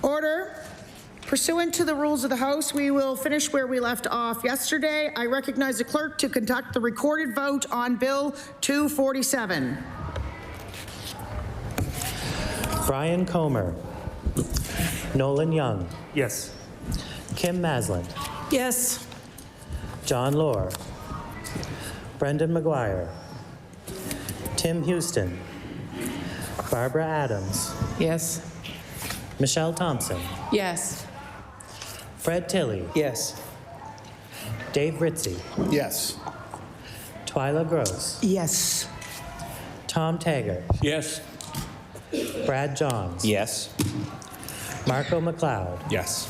Order. Pursuant to the rules of the House, we will finish where we left off yesterday. I recognize the clerk to conduct the recorded vote on Bill 247. Brian Comer. Nolan Young. Yes. Kim Masland. Yes. John Lohr. Brendan McGuire. Tim Houston. Barbara Adams. Yes. Michelle Thompson. Yes. Fred Tilley. Yes. Dave Ritzie. Yes. Twyla Gross. Yes. Tom Taggart. Yes. Brad Johns. Yes. Marco McLeod. Yes.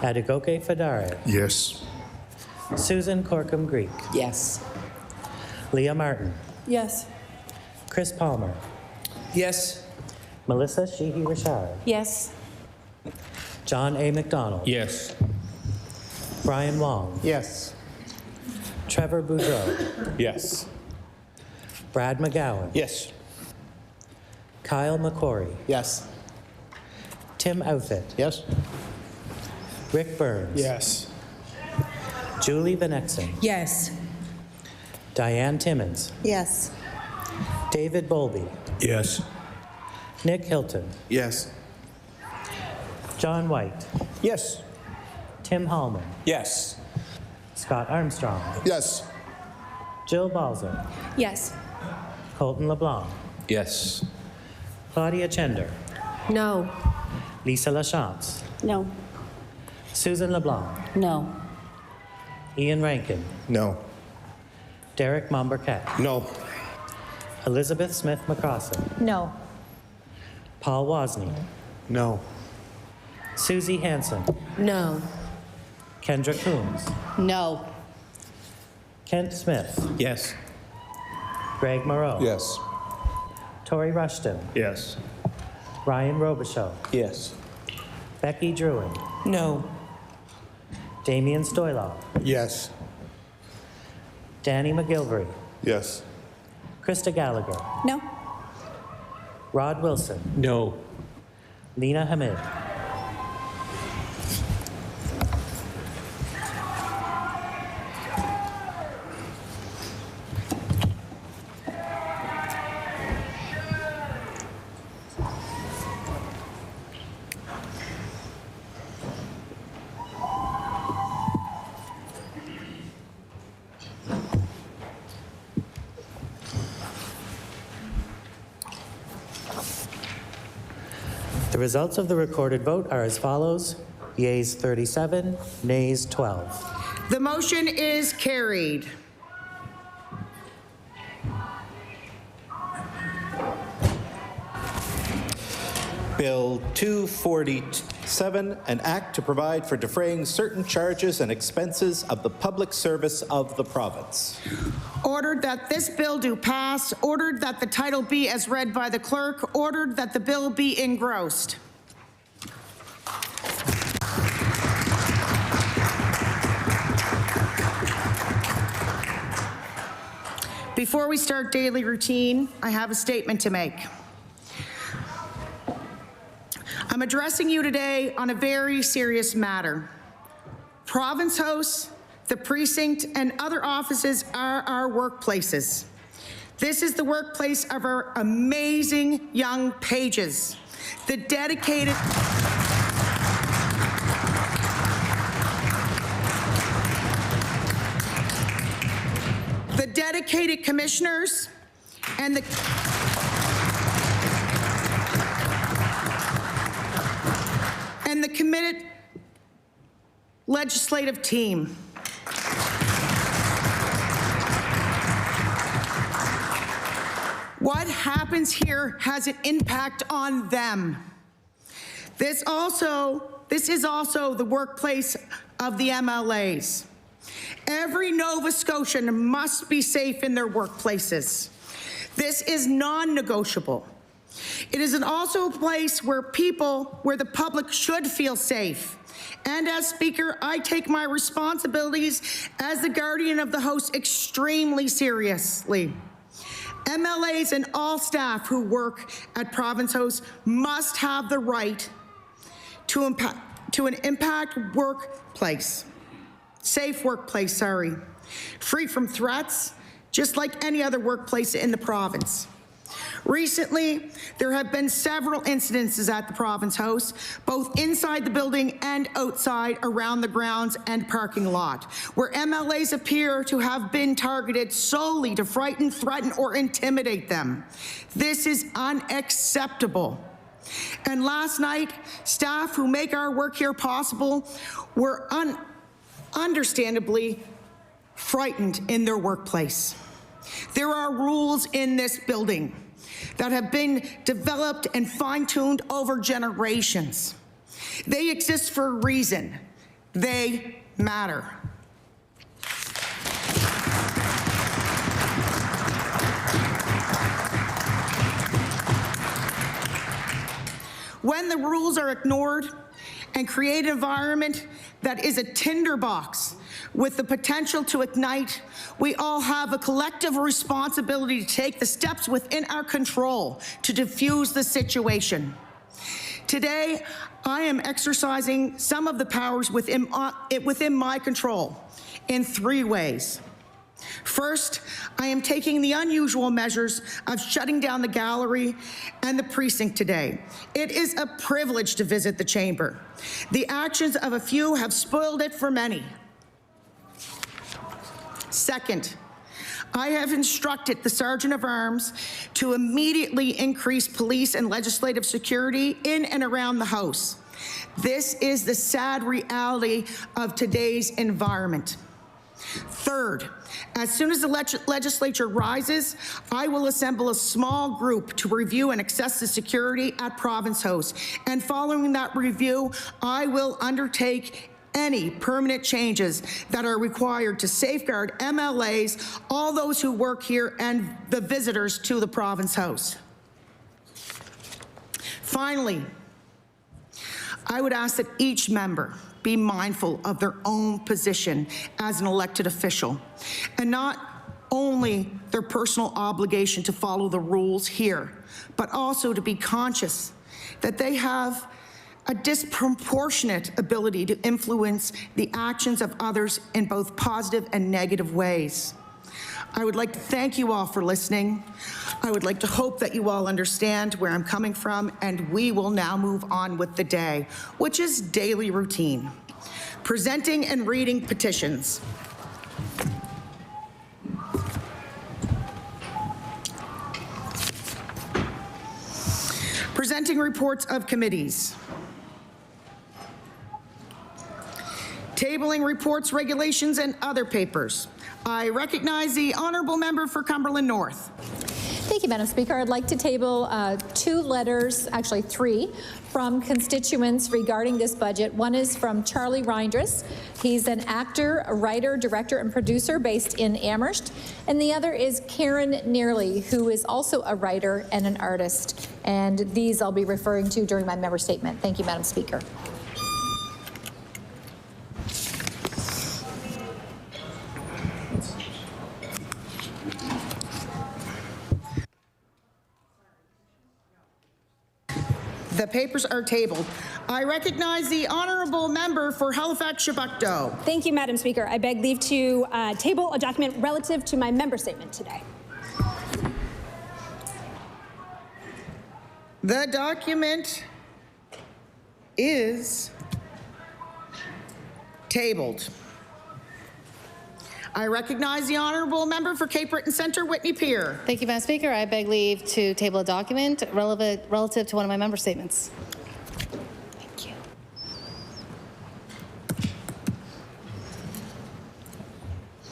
Adegoke Fadare. Yes. Susan Corkum Greek. Yes. Leah Martin. Yes. Chris Palmer. Yes. Melissa Sheehy Richard. Yes. John A. McDonald. Yes. Brian Wong. Yes. Trevor Boudreau. Yes. Brad McGowan. Yes. Kyle McCory. Yes. Tim Outfit. Yes. Rick Burns. Yes. Julie Van Exen. Yes. Diane Timmons. Yes. David Bowlby. Yes. Nick Hilton. Yes. John White. Yes. Tim Hallman. Yes. Scott Armstrong. Yes. Jill Balzer. Yes. Colton LeBlanc. Yes. Claudia Chender. No. Lisa Lachance. No. Susan LeBlanc. No. Ian Rankin. No. Derek Mombercat. No. Elizabeth Smith McCrossin. No. Paul Wozni. No. Susie Hanson. No. Kendra Coombs. No. Kent Smith. Yes. Greg Moreau. Yes. Tori Rushton. Yes. Ryan Robichaud. Yes. Becky Druin. No. Damian Stoylov. Yes. Danny McGilvery. Yes. Krista Gallagher. No. Rod Wilson. No. Lena Hamid. The results of the recorded vote are as follows: yeas 37, nays 12. The motion is carried. Bill 247, an act to provide for defraying certain charges and expenses of the public service of the province. Ordered that this bill do pass. Ordered that the title be as read by the clerk. Ordered that the bill be engrossed. Before we start daily routine, I have a statement to make. I'm addressing you today on a very serious matter. Province House, the precinct, and other offices are our workplaces. This is the workplace of our amazing young pages, the dedicated commissioners and the committed legislative team. What happens here has an impact on them. This is also the workplace of the MLAs. Every Nova Scotian must be safe in their workplaces. This is non-negotiable. It is also a place where the public should feel safe. And as Speaker, I take my responsibilities as the guardian of the House extremely seriously. MLAs and all staff who work at Province House must have the right to an impact workplace, safe workplace, sorry, free from threats, just like any other workplace in the province. Recently, there have been several incidences at the Province House, both inside the building and outside around the grounds and parking lot, where MLAs appear to have been targeted solely to frighten, threaten, or intimidate them. This is unacceptable. And last night, staff who make our work here possible were understandably frightened in their workplace. There are rules in this building that have been developed and fine-tuned over generations. They exist for a reason. They matter. When the rules are ignored and create an environment that is a tinderbox with the potential to ignite, we all have a collective responsibility to take the steps within our control to diffuse the situation. Today, I am exercising some of the powers within my control in 3 ways. First, I am taking the unusual measures of shutting down the gallery and the precinct today. It is a privilege to visit the chamber. The actions of a few have spoiled it for many. Second, I have instructed the Sergeant of Arms to immediately increase police and legislative security in and around the House. This is the sad reality of today's environment. Third, as soon as the legislature rises, I will assemble a small group to review and assess the security at Province House. And following that review, I will undertake any permanent changes that are required to safeguard MLAs, all those who work here, and the visitors to the Province House. Finally, I would ask that each member be mindful of their own position as an elected official, and not only their personal obligation to follow the rules here, but also to be conscious that they have a disproportionate ability to influence the actions of others in both positive and negative ways. I would like to thank you all for listening. I would like to hope that you all understand where I'm coming from, and we will now move on with the day, which is daily routine. Presenting and reading petitions. Presenting reports of committees. Tabling reports, regulations, and other papers. I recognize the honourable member for Cumberland North. Thank you, Madam Speaker. I'd like to table 2 letters, actually 3, from constituents regarding this budget. One is from Charlie Reinders. He's an actor, a writer, director, and producer based in Amherst. And the other is Karen Nearly, who is also a writer and an artist. And these I'll be referring to during my member statement. Thank you, Madam Speaker. The papers are tabled. I recognize the honourable member for Halifax-Chebucto. Thank you, Madam Speaker. I beg leave to table a document relative to my member statement today. The document is tabled. I recognize the honourable member for Cape Breton Centre, Whitney Peer. Thank you, Madam Speaker. I beg leave to table a document relative to one of my member statements. Thank you.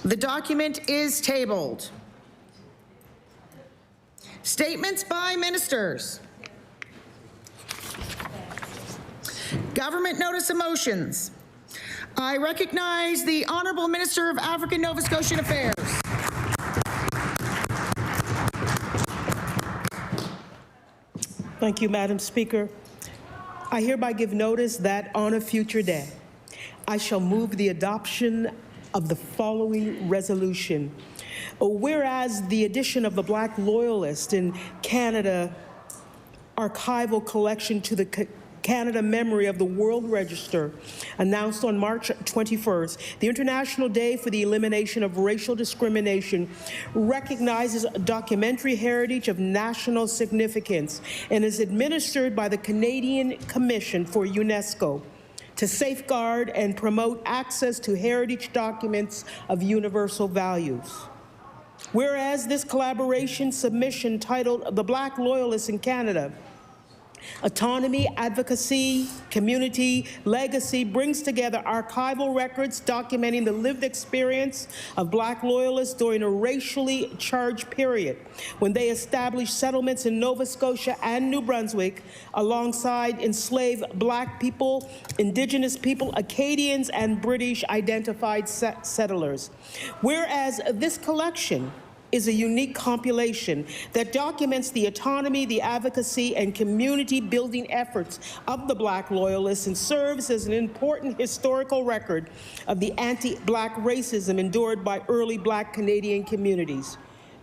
The document is tabled. Statements by ministers. Government notice of motions. I recognize the Honourable Minister of African Nova Scotian Affairs. Thank you, Madam Speaker. I hereby give notice that on a future day, I shall move the adoption of the following resolution. Whereas the addition of the Black Loyalist in Canada archival collection to the Canada memory of the World Register, announced on March 21st, the International Day for the Elimination of Racial Discrimination recognizes documentary heritage of national significance and is administered by the Canadian Commission for UNESCO to safeguard and promote access to heritage documents of universal values. Whereas this collaboration submission titled The Black Loyalists in Canada, Autonomy, Advocacy, Community, Legacy brings together archival records documenting the lived experience of Black Loyalists during a racially charged period when they established settlements in Nova Scotia and New Brunswick alongside enslaved Black people, Indigenous people, Acadians, and British identified settlers. Whereas this collection is a unique compilation that documents the autonomy, the advocacy, and community-building efforts of the Black Loyalists and serves as an important historical record of the anti-Black racism endured by early Black Canadian communities.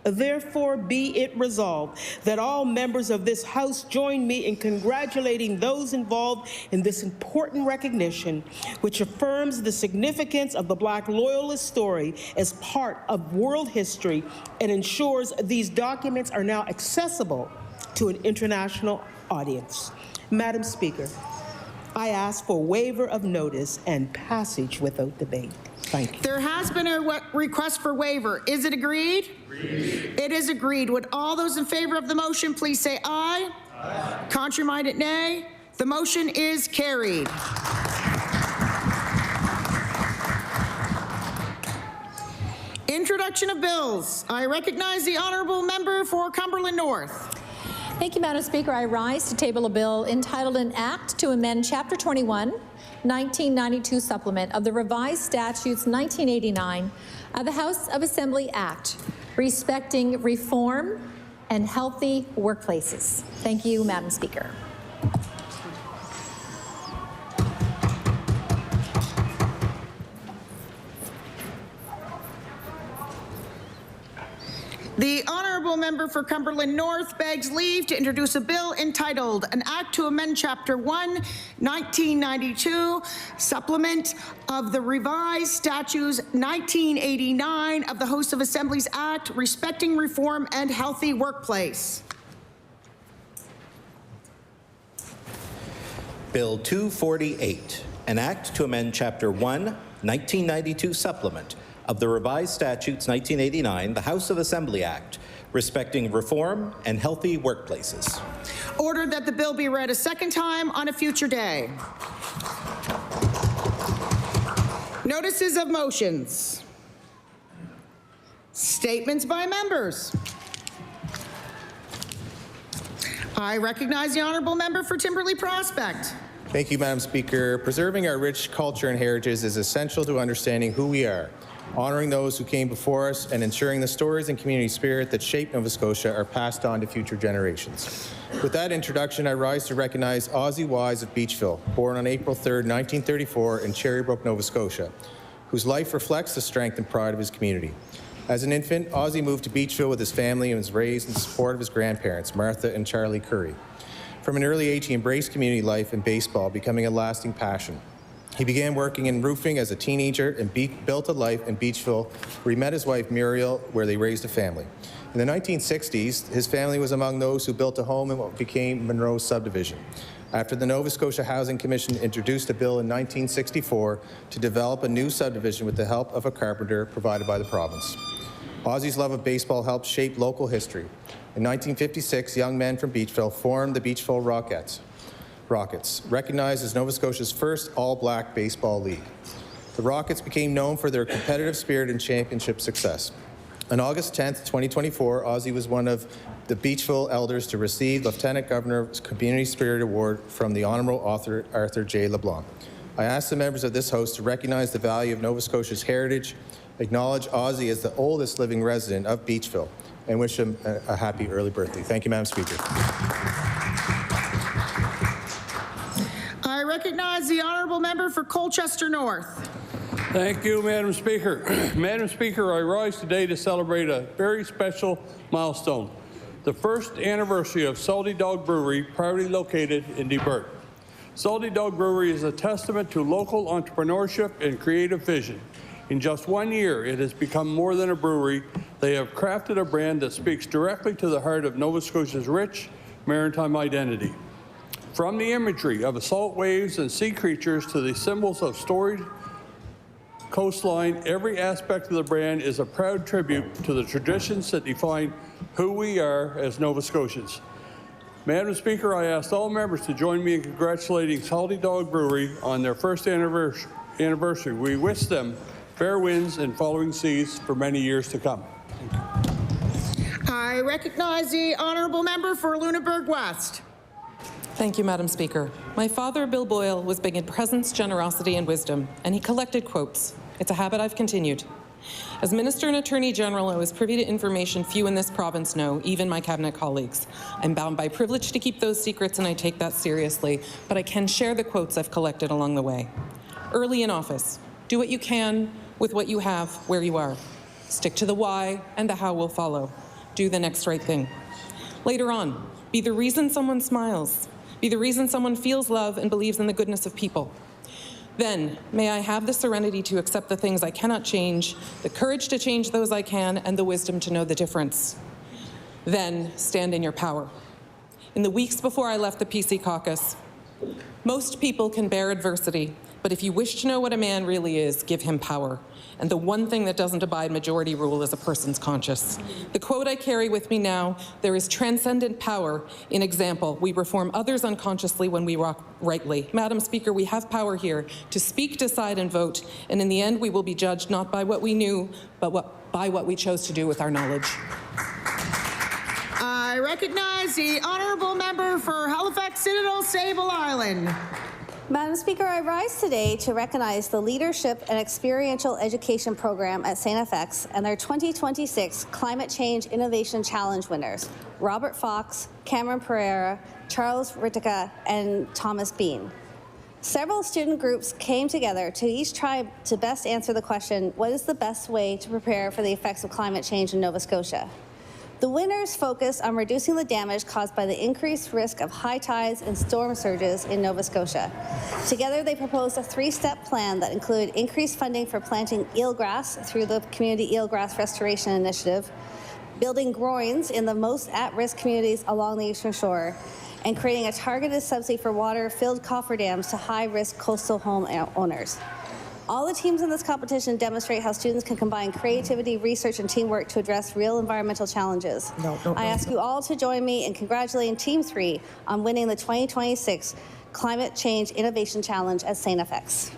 Therefore, be it resolved that all members of this House join me in congratulating those involved in this important recognition, which affirms the significance of the Black Loyalist story as part of world history and ensures these documents are now accessible to an international audience. Madam Speaker, I ask for waiver of notice and passage without debate. Thank you. There has been a request for waiver. Is it agreed? Agreed. It is agreed. Would all those in favor of the motion please say aye? Aye. Contrary-minded, nay. The motion is carried. Introduction of bills. I recognize the honourable member for Cumberland North. Thank you, Madam Speaker. I rise to table a bill entitled An Act to Amend Chapter 21, 1992 Supplement of the Revised Statutes 1989 of the House of Assembly Act, respecting reform and healthy workplaces. Thank you, Madam Speaker. The honourable member for Cumberland North begs leave to introduce a bill entitled An Act to Amend Chapter 1, 1992, Supplement of the Revised Statutes 1989 of the House of Assemblies Act, respecting reform and healthy workplace. Bill 248, an act to amend Chapter 1, 1992 Supplement of the Revised Statutes 1989, the House of Assembly Act, respecting reform and healthy workplaces. Ordered that the bill be read a second time on a future day. Notices of motions. Statements by members. I recognize the honourable member for Timberley Prospect. Thank you, Madam Speaker. Preserving our rich culture and heritage is essential to understanding who we are, honoring those who came before us, and ensuring the stories and community spirit that shape Nova Scotia are passed on to future generations. With that introduction, I rise to recognize Ozzie Wise of Beachville, born on April 3rd, 1934 in Cherrybrook, Nova Scotia, whose life reflects the strength and pride of his community. As an infant, Ozzie moved to Beachville with his family and was raised in support of his grandparents, Martha and Charlie Curry. From an early age, he embraced community life and baseball, becoming a lasting passion. He began working in roofing as a teenager and built a life in Beachville, where he met his wife Muriel, where they raised a family. In the 1960s, his family was among those who built a home in what became Monroe Subdivision, after the Nova Scotia Housing Commission introduced a bill in 1964 to develop a new subdivision with the help of a carpenter provided by the province. Ozzie's love of baseball helped shape local history. In 1956, young men from Beachville formed the Beachville Rockets, recognized as Nova Scotia's first all-black baseball league. The Rockets became known for their competitive spirit and championship success. On August 10, 2024, Ozzie was one of the Beachville elders to receive Lieutenant Governor's Community Spirit Award from the Honourable Arthur J. LeBlanc. I ask the members of this House to recognize the value of Nova Scotia's heritage, acknowledge Ozzie as the oldest living resident of Beachville, and wish him a happy early birthday. Thank you, Madam Speaker. I recognize the honourable member for Colchester North. Thank you, Madam Speaker. Madam Speaker, I rise today to celebrate a very special milestone, the first anniversary of Salty Dog Brewery, proudly located in DeBert. Salty Dog Brewery is a testament to local entrepreneurship and creative vision. In just 1 year, it has become more than a brewery. They have crafted a brand that speaks directly to the heart of Nova Scotia's rich maritime identity. From the imagery of salt waves and sea creatures to the symbols of storied coastline, every aspect of the brand is a proud tribute to the traditions that define who we are as Nova Scotians. Madam Speaker, I ask all members to join me in congratulating Salty Dog Brewery on their first anniversary. We wish them fair winds and following seas for many years to come. I recognize the honourable member for Lunenburg West. Thank you, Madam Speaker. My father, Bill Boyle, was big in presence, generosity, and wisdom, and he collected quotes. It's a habit I've continued. As Minister and Attorney General, I was privy to information few in this province know, even my cabinet colleagues. I'm bound by privilege to keep those secrets, and I take that seriously, but I can share the quotes I've collected along the way. Early in office, do what you can with what you have where you are. Stick to the why, and the how will follow. Do the next right thing. Later on, be the reason someone smiles. Be the reason someone feels love and believes in the goodness of people. Then, may I have the serenity to accept the things I cannot change, the courage to change those I can, and the wisdom to know the difference. Then, stand in your power. In the weeks before I left the PC caucus, most people can bear adversity, but if you wish to know what a man really is, give him power. And the one thing that doesn't abide majority rule is a person's conscience. The quote I carry with me now, there is transcendent power in example. We reform others unconsciously when we walk rightly. Madam Speaker, we have power here to speak, decide, and vote. And in the end, we will be judged not by what we knew, but by what we chose to do with our knowledge. I recognize the honourable member for Halifax Citadel, Sable Island. Madam Speaker, I rise today to recognize the Leadership and Experiential Education Program at St. FX and their 2026 Climate Change Innovation Challenge winners, Robert Fox, Cameron Pereira, Charles Ritica, and Thomas Bean. Several student groups came together to each try to best answer the question, what is the best way to prepare for the effects of climate change in Nova Scotia? The winners focused on reducing the damage caused by the increased risk of high tides and storm surges in Nova Scotia. Together, they proposed a three-step plan that included increased funding for planting eelgrass through the Community Eelgrass Restoration Initiative, building groins in the most at-risk communities along the Eastern Shore, and creating a targeted subsidy for water-filled cofferdams to high-risk coastal home owners. All the teams in this competition demonstrate how students can combine creativity, research, and teamwork to address real environmental challenges. I ask you all to join me in congratulating Team 3 on winning the 2026 Climate Change Innovation Challenge at St. FX.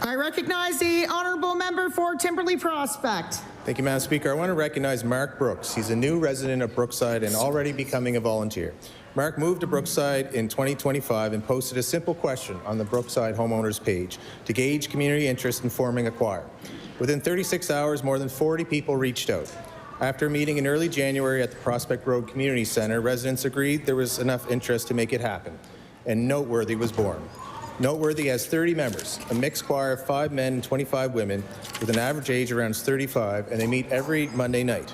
I recognize the honourable member for Timberley Prospect. Thank you, Madam Speaker. I want to recognize Mark Brooks. He's a new resident of Brookside and already becoming a volunteer. Mark moved to Brookside in 2025 and posted a simple question on the Brookside homeowners page to gauge community interest in forming a choir. Within 36 hours, more than 40 people reached out. After a meeting in early January at the Prospect Road Community Centre, residents agreed there was enough interest to make it happen, and Noteworthy was born. Noteworthy has 30 members, a mixed choir of 5 men and 25 women, with an average age around 35, and they meet every Monday night.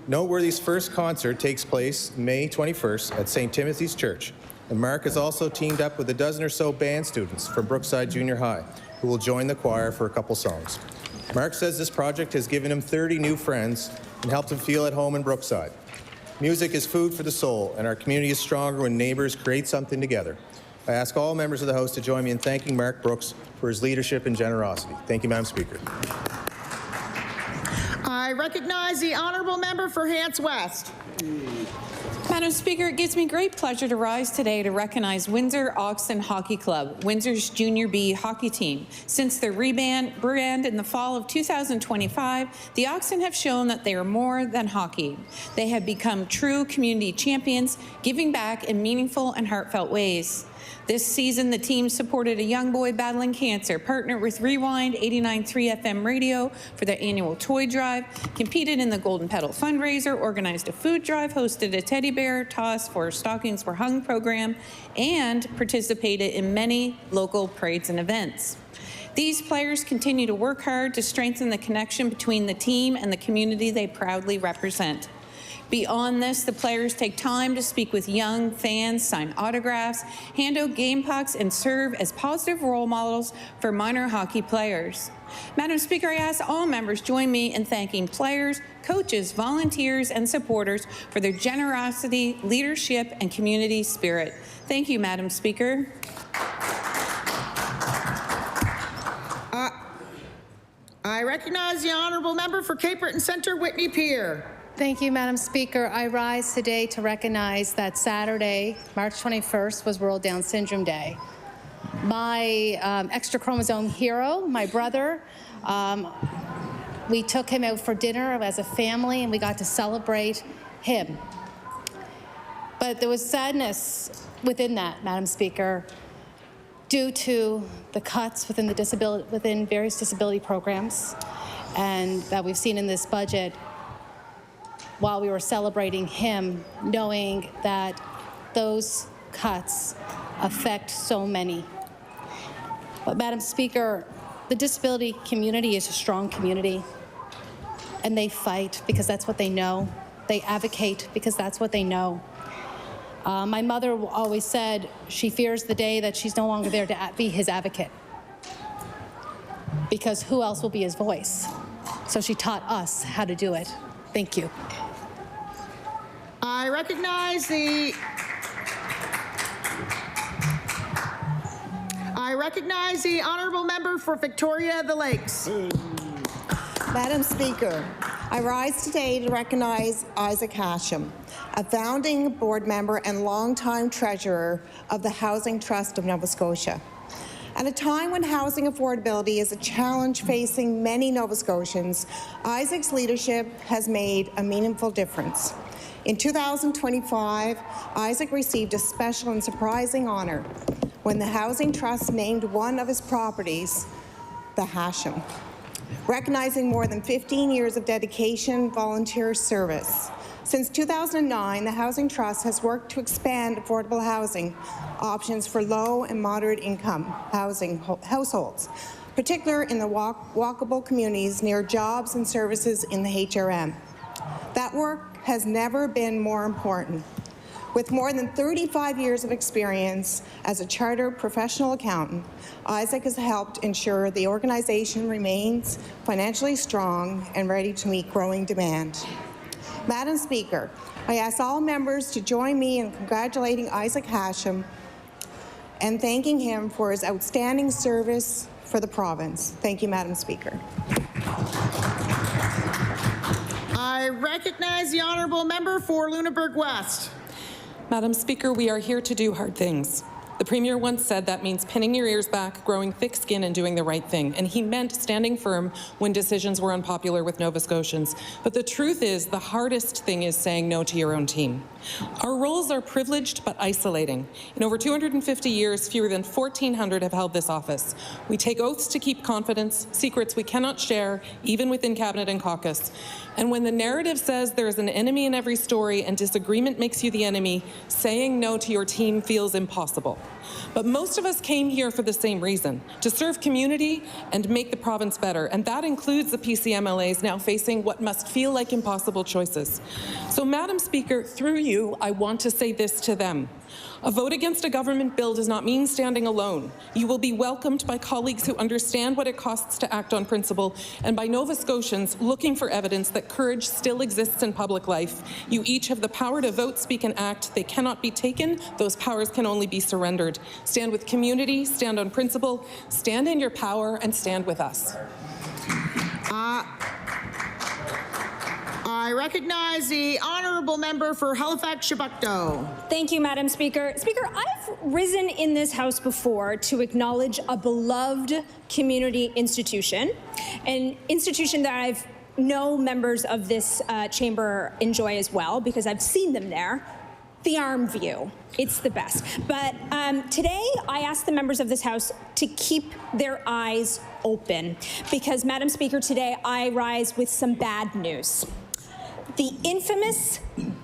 Noteworthy's first concert takes place May 21st at St. Timothy's Church, and Mark has also teamed up with a dozen or so band students from Brookside Junior High, who will join the choir for a couple songs. Mark says this project has given him 30 new friends and helped him feel at home in Brookside. Music is food for the soul, and our community is stronger when neighbours create something together. I ask all members of the House to join me in thanking Mark Brooks for his leadership and generosity. Thank you, Madam Speaker. I recognize the honourable member for Hants West. Madam Speaker, it gives me great pleasure to rise today to recognize Windsor Oxton Hockey Club, Windsor's Junior B hockey team. Since their rebrand in the fall of 2025, the Oxton have shown that they are more than hockey. They have become true community champions, giving back in meaningful and heartfelt ways. This season, the team supported a young boy battling cancer, partnered with Rewind 89.3 FM radio for their annual toy drive, competed in the Golden Pedal fundraiser, organized a food drive, hosted a teddy bear toss for Stockings Were Hung program, and participated in many local parades and events. These players continue to work hard to strengthen the connection between the team and the community they proudly represent. Beyond this, the players take time to speak with young fans, sign autographs, hand out game pucks, and serve as positive role models for minor hockey players. Madam Speaker, I ask all members join me in thanking players, coaches, volunteers, and supporters for their generosity, leadership, and community spirit. Thank you, Madam Speaker. I recognize the honourable member for Cape Breton Centre, Whitney Peer. Thank you, Madam Speaker. I rise today to recognize that Saturday, March 21st, was World Down Syndrome Day. My extra chromosome hero, my brother, we took him out for dinner as a family and we got to celebrate him. But there was sadness within that, Madam Speaker, due to the cuts within various disability programs and that we've seen in this budget while we were celebrating him, knowing that those cuts affect so many. But Madam Speaker, the disability community is a strong community, and they fight because that's what they know. They advocate because that's what they know. My mother always said she fears the day that she's no longer there to be his advocate, because who else will be his voice? So she taught us how to do it. Thank you. I recognize the honourable member for Victoria the Lakes. Madam Speaker, I rise today to recognize Isaac Hasham, a founding board member and longtime treasurer of the Housing Trust of Nova Scotia. At a time when housing affordability is a challenge facing many Nova Scotians, Isaac's leadership has made a meaningful difference. In 2025, Isaac received a special and surprising honor when the Housing Trust named one of his properties the Hasham, recognizing more than 15 years of dedication, volunteer service. Since 2009, the Housing Trust has worked to expand affordable housing options for low and moderate income housing households, particularly in the walkable communities near jobs and services in the HRM. That work has never been more important. With more than 35 years of experience as a chartered professional accountant, Isaac has helped ensure the organization remains financially strong and ready to meet growing demand. Madam Speaker, I ask all members to join me in congratulating Isaac Hasham and thanking him for his outstanding service for the province. Thank you, Madam Speaker. I recognize the honourable member for Lunenburg West. Madam Speaker, we are here to do hard things. The Premier once said that means pinning your ears back, growing thick skin, and doing the right thing. And he meant standing firm when decisions were unpopular with Nova Scotians. But the truth is, the hardest thing is saying no to your own team. Our roles are privileged but isolating. In over 250 years, fewer than 1,400 have held this office. We take oaths to keep confidence, secrets we cannot share, even within Cabinet and caucus. And when the narrative says there is an enemy in every story and disagreement makes you the enemy, saying no to your team feels impossible. But most of us came here for the same reason, to serve community and make the province better, and that includes the PCMLAs now facing what must feel like impossible choices. So, Madam Speaker, through you, I want to say this to them. A vote against a government bill does not mean standing alone. You will be welcomed by colleagues who understand what it costs to act on principle, and by Nova Scotians looking for evidence that courage still exists in public life. You each have the power to vote, speak, and act. They cannot be taken. Those powers can only be surrendered. Stand with community, stand on principle, stand in your power, and stand with us. I recognize the honourable member for Halifax-Chebucto. Thank you, Madam Speaker. Speaker, I've risen in this House before to acknowledge a beloved community institution, an institution that I've know members of this chamber enjoy as well because I've seen them there. The Armview. It's the best. But today, I ask the members of this House to keep their eyes open because, Madam Speaker, today I rise with some bad news. The infamous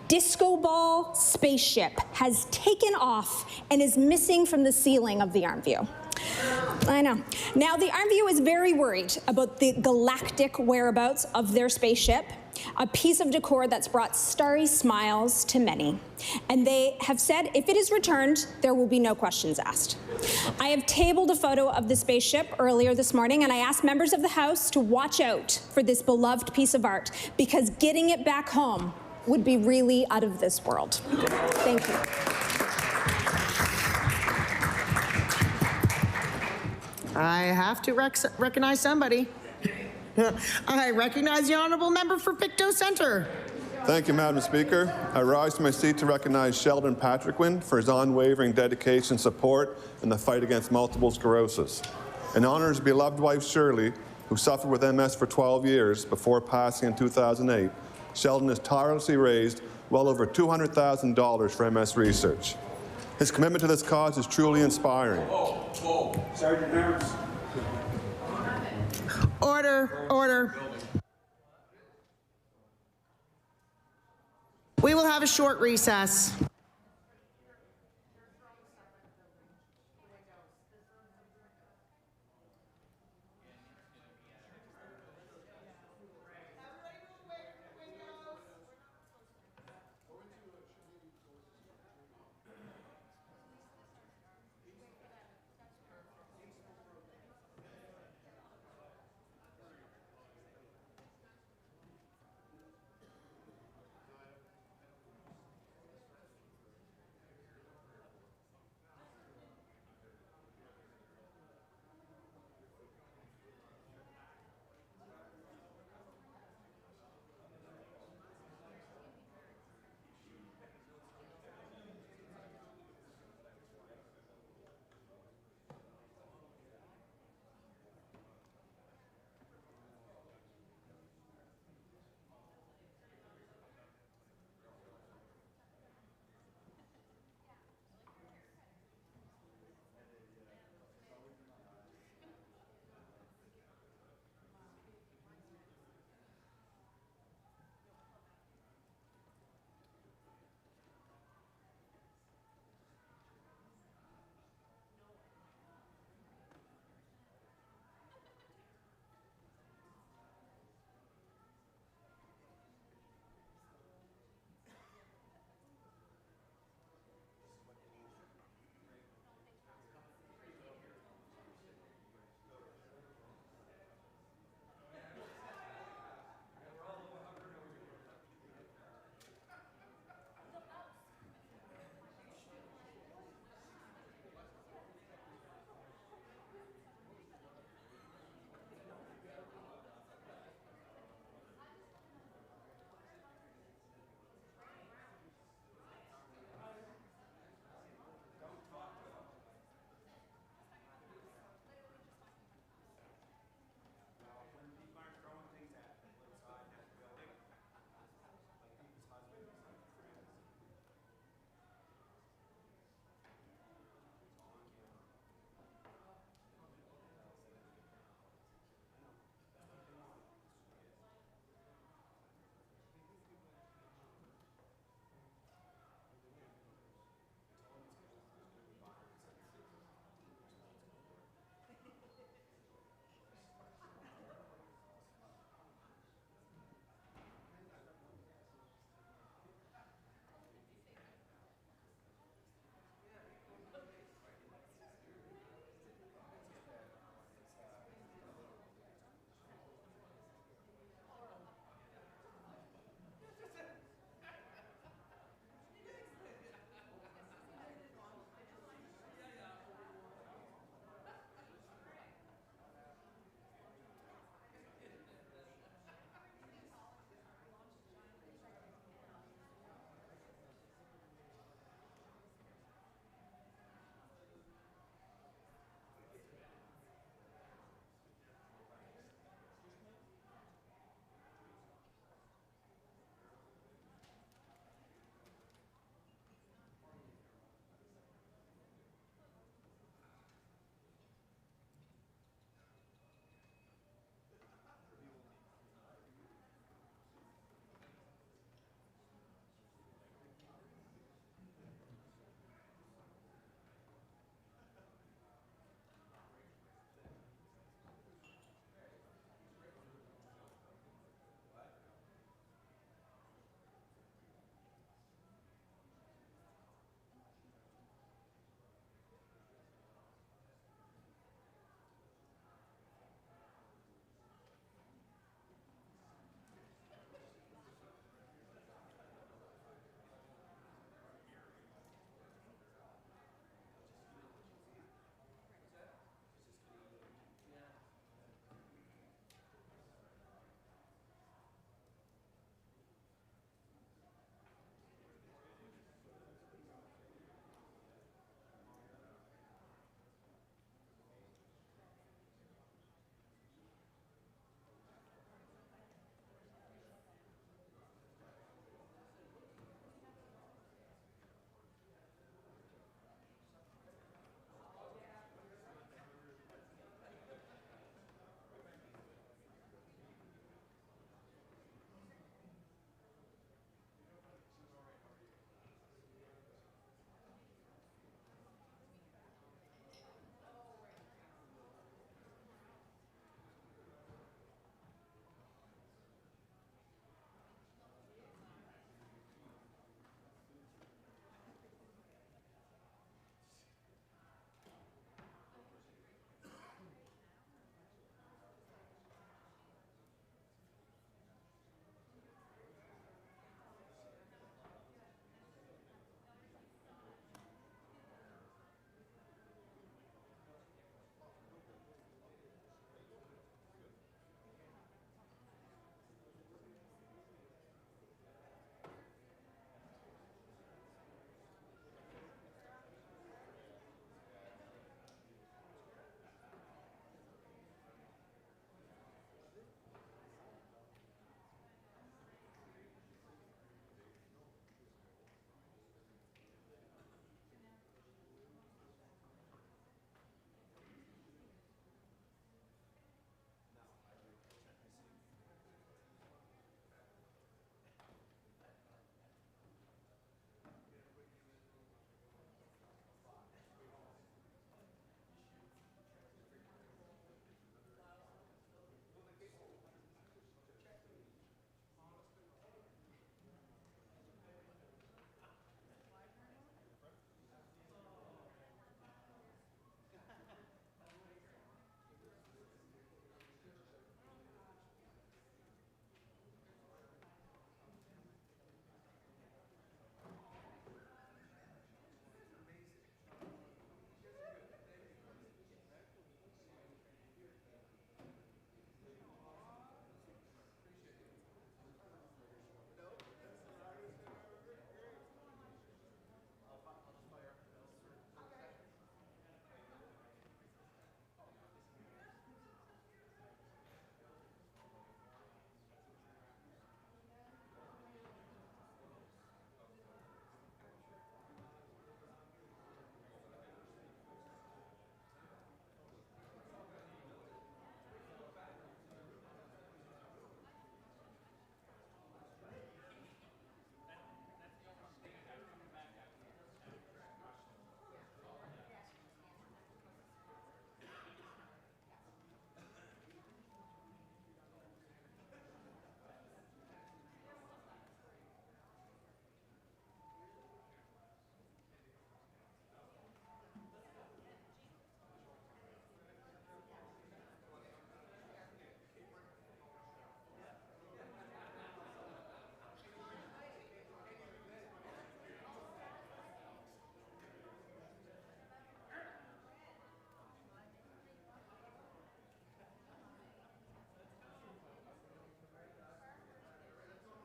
disco ball spaceship has taken off and is missing from the ceiling of the Armview. I know. Now, the Armview is very worried about the galactic whereabouts of their spaceship, a piece of decor that's brought starry smiles to many. And they have said if it is returned, there will be no questions asked. I have tabled a photo of the spaceship earlier this morning, and I asked members of the House to watch out for this beloved piece of art, because getting it back home would be really out of this world. Thank you. I have to recognize somebody. I recognize the honourable member for Pictou Centre. Thank you, Madam Speaker. I rise to my seat to recognize Sheldon Patriquin for his unwavering dedication and support in the fight against multiple sclerosis, and honor his beloved wife Shirley, who suffered with MS for 12 years before passing in 2008. Sheldon has tirelessly raised well over $200,000 for MS research. His commitment to this cause is truly inspiring. Sergeant Harris. Order, order. We will have a short recess.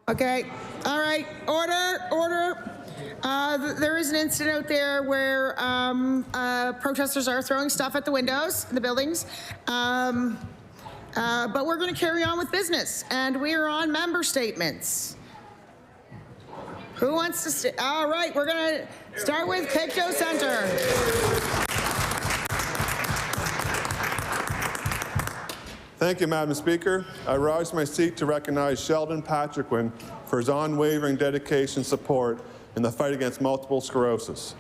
Okay, all right, order. There is an incident out there where protesters are throwing stuff at the windows in the buildings. But we're going to carry on with business, and we are on member statements. Who wants to all right, we're going to start with Pictou Centre. Thank you, Madam Speaker. I rise to my seat to recognize Sheldon Patriquin for his unwavering dedication and support in the fight against multiple sclerosis.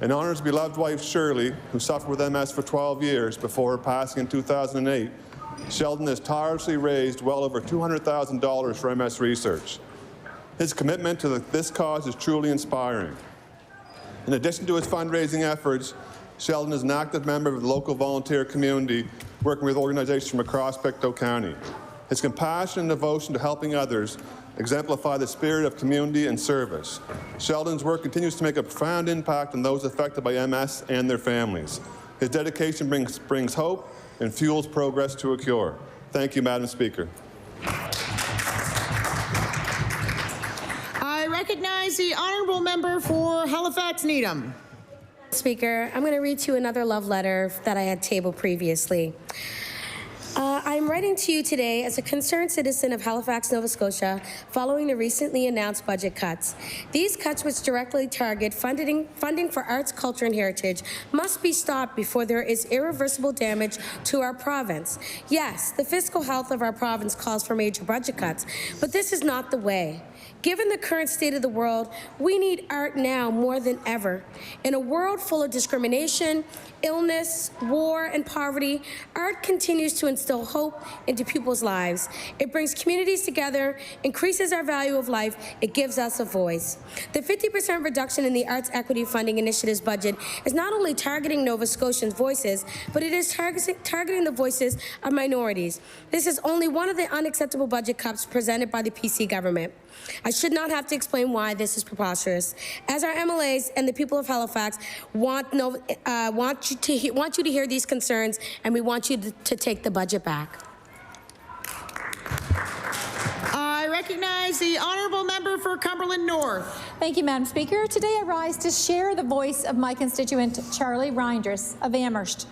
And honor his beloved wife, Shirley, who suffered with MS for 12 years before her passing in 2008. Sheldon has tirelessly raised well over $200,000 for MS research. His commitment to this cause is truly inspiring. In addition to his fundraising efforts, Sheldon is an active member of the local volunteer community, working with organizations from across Pictou County. His compassion and devotion to helping others exemplify the spirit of community and service. Sheldon's work continues to make a profound impact on those affected by MS and their families. His dedication brings hope and fuels progress to a cure. Thank you, Madam Speaker. I recognize the honourable member for Halifax Needham. Speaker, I'm going to read to you another love letter that I had tabled previously. I'm writing to you today as a concerned citizen of Halifax, Nova Scotia, following the recently announced budget cuts. These cuts, which directly target funding for arts, culture, and heritage, must be stopped before there is irreversible damage to our province. Yes, the fiscal health of our province calls for major budget cuts, but this is not the way. Given the current state of the world, we need art now more than ever. In a world full of discrimination, illness, war, and poverty, art continues to instill hope into people's lives. It brings communities together, increases our value of life, it gives us a voice. The 50% reduction in the Arts Equity Funding Initiative's budget is not only targeting Nova Scotians' voices, but it is targeting the voices of minorities. This is only one of the unacceptable budget cuts presented by the PC government. I should not have to explain why this is preposterous. As our MLAs and the people of Halifax want you to hear these concerns, and we want you to take the budget back. I recognize the honourable member for Cumberland North. Thank you, Madam Speaker. Today I rise to share the voice of my constituent, Charlie Reinders of Amherst.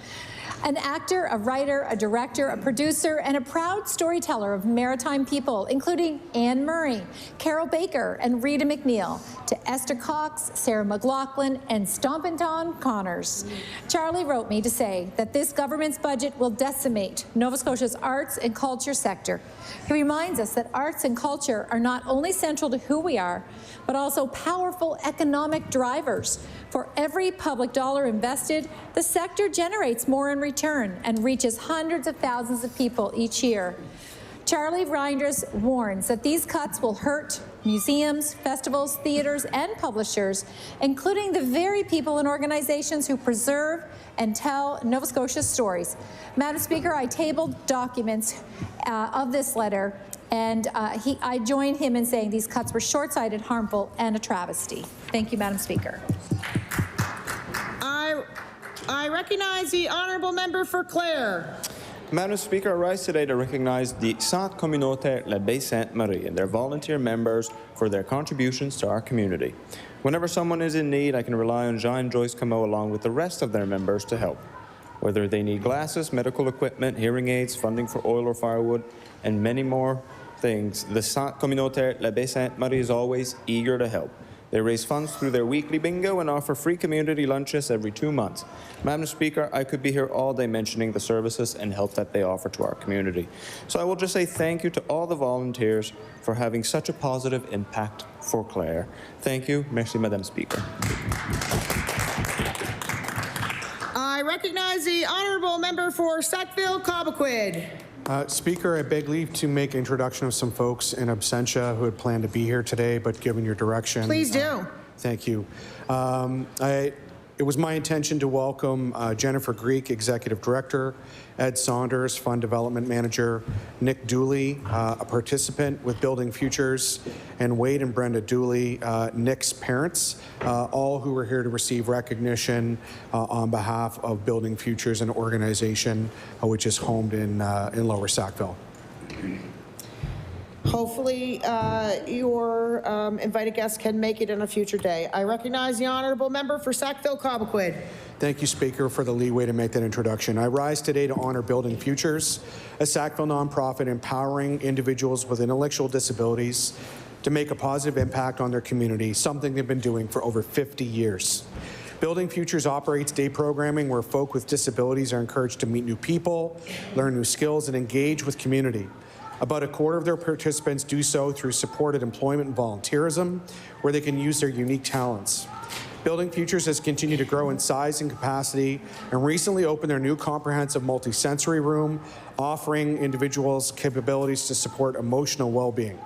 An actor, a writer, a director, a producer, and a proud storyteller of maritime people, including Anne Murray, Carol Baker, and Rita McNeil, to Esther Cox, Sarah McLaughlin, and Stompin' Tom Connors. Charlie wrote me to say that this government's budget will decimate Nova Scotia's arts and culture sector. He reminds us that arts and culture are not only central to who we are, but also powerful economic drivers. For every public dollar invested, the sector generates more in return and reaches hundreds of thousands of people each year. Charlie Reinders warns that these cuts will hurt museums, festivals, theaters, and publishers, including the very people and organizations who preserve and tell Nova Scotia's stories. Madam Speaker, I tabled documents of this letter, and I join him in saying these cuts were short-sighted, harmful, and a travesty. Thank you, Madam Speaker. I recognize the honourable member for Clare. Madam Speaker, I rise today to recognize the Centre Communautaire L'Abbaye Sainte-Marie and their volunteer members for their contributions to our community. Whenever someone is in need, I can rely on Jean and Joyce Camo along with the rest of their members to help. Whether they need glasses, medical equipment, hearing aids, funding for oil or firewood, and many more things, the Centre Communautaire L'Abbaye Sainte-Marie is always eager to help. They raise funds through their weekly bingo and offer free community lunches every 2 months. Madam Speaker, I could be here all day mentioning the services and help that they offer to our community. So I will just say thank you to all the volunteers for having such a positive impact for Clare. Thank you. Merci, Madam Speaker. I recognize the honourable member for Sackville-Cobequid. Speaker, I beg leave to make introduction of some folks in absentia who had planned to be here today, but given your direction. Please do. Thank you. It was my intention to welcome Jennifer Greek, Executive Director, Ed Saunders, Fund Development Manager, Nick Dooley, a participant with Building Futures, and Wade and Brenda Dooley, Nick's parents, all who were here to receive recognition on behalf of Building Futures, an organization which is homed in Lower Sackville. Hopefully, your invited guests can make it on a future day. I recognize the honourable member for Sackville-Cobequid. Thank you, Speaker, for the leeway to make that introduction. I rise today to honor Building Futures, a Sackville nonprofit empowering individuals with intellectual disabilities to make a positive impact on their community, something they've been doing for over 50 years. Building Futures operates day programming where folk with disabilities are encouraged to meet new people, learn new skills, and engage with community. About a quarter of their participants do so through supported employment and volunteerism, where they can use their unique talents. Building Futures has continued to grow in size and capacity and recently opened their new comprehensive multisensory room, offering individuals capabilities to support emotional well-being.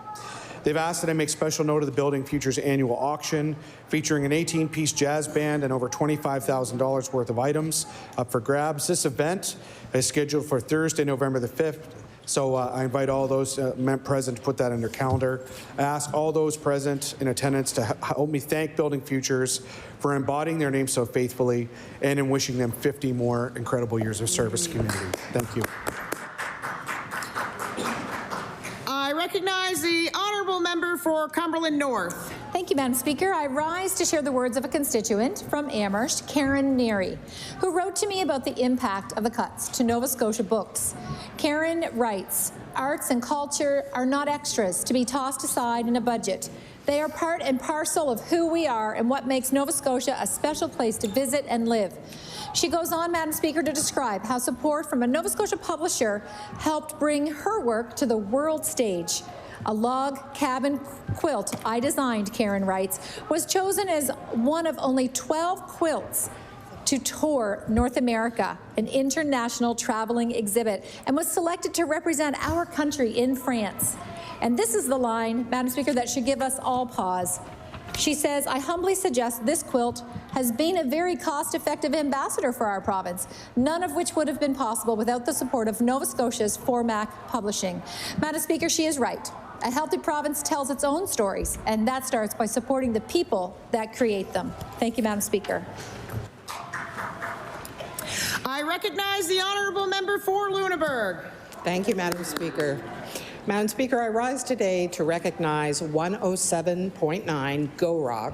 They've asked that I make special note of the Building Futures annual auction, featuring an 18-piece jazz band and over $25,000 worth of items up for grabs. This event is scheduled for Thursday, November the 5th. So I invite all those present to put that in their calendar. I ask all those present in attendance to help me thank Building Futures for embodying their name so faithfully and in wishing them 50 more incredible years of service to the community. Thank you. I recognize the honourable member for Cumberland North. Thank you, Madam Speaker. I rise to share the words of a constituent from Amherst, Karen Neary, who wrote to me about the impact of the cuts to Nova Scotia books. Karen writes, "Arts and culture are not extras to be tossed aside in a budget. They are part and parcel of who we are and what makes Nova Scotia a special place to visit and live." She goes on, Madam Speaker, to describe how support from a Nova Scotia publisher helped bring her work to the world stage. A log cabin quilt I designed, Karen writes, was chosen as one of only 12 quilts to tour North America, an international traveling exhibit, and was selected to represent our country in France. And this is the line, Madam Speaker, that should give us all pause. She says, "I humbly suggest this quilt has been a very cost-effective ambassador for our province, none of which would have been possible without the support of Nova Scotia's Formac Publishing." Madam Speaker, she is right. A healthy province tells its own stories, and that starts by supporting the people that create them. Thank you, Madam Speaker. I recognize the honourable member for Lunenburg. Thank you, Madam Speaker. Madam Speaker, I rise today to recognize 107.9 Go Rock,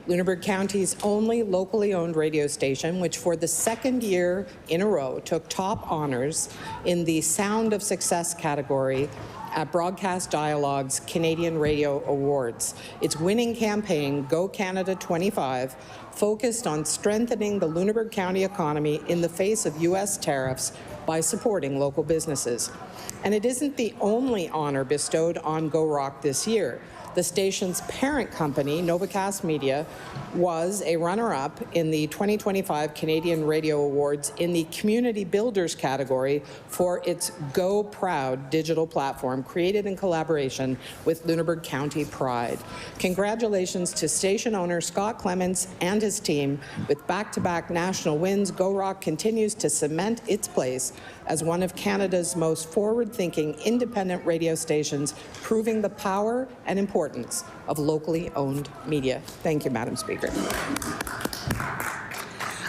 Lunenburg County's only locally owned radio station, which for the second year in a row took top honors in the Sound of Success category at Broadcast Dialogue's Canadian Radio Awards. Its winning campaign, Go Canada 25, focused on strengthening the Lunenburg County economy in the face of U.S. tariffs by supporting local businesses. And it isn't the only honor bestowed on Go Rock this year. The station's parent company, Novacast Media, was a runner-up in the 2025 Canadian Radio Awards in the Community Builders category for its Go Proud digital platform created in collaboration with Lunenburg County Pride. Congratulations to station owner Scott Clements and his team. With back-to-back national wins, Go Rock continues to cement its place as one of Canada's most forward-thinking independent radio stations, proving the power and importance of locally owned media. Thank you, Madam Speaker.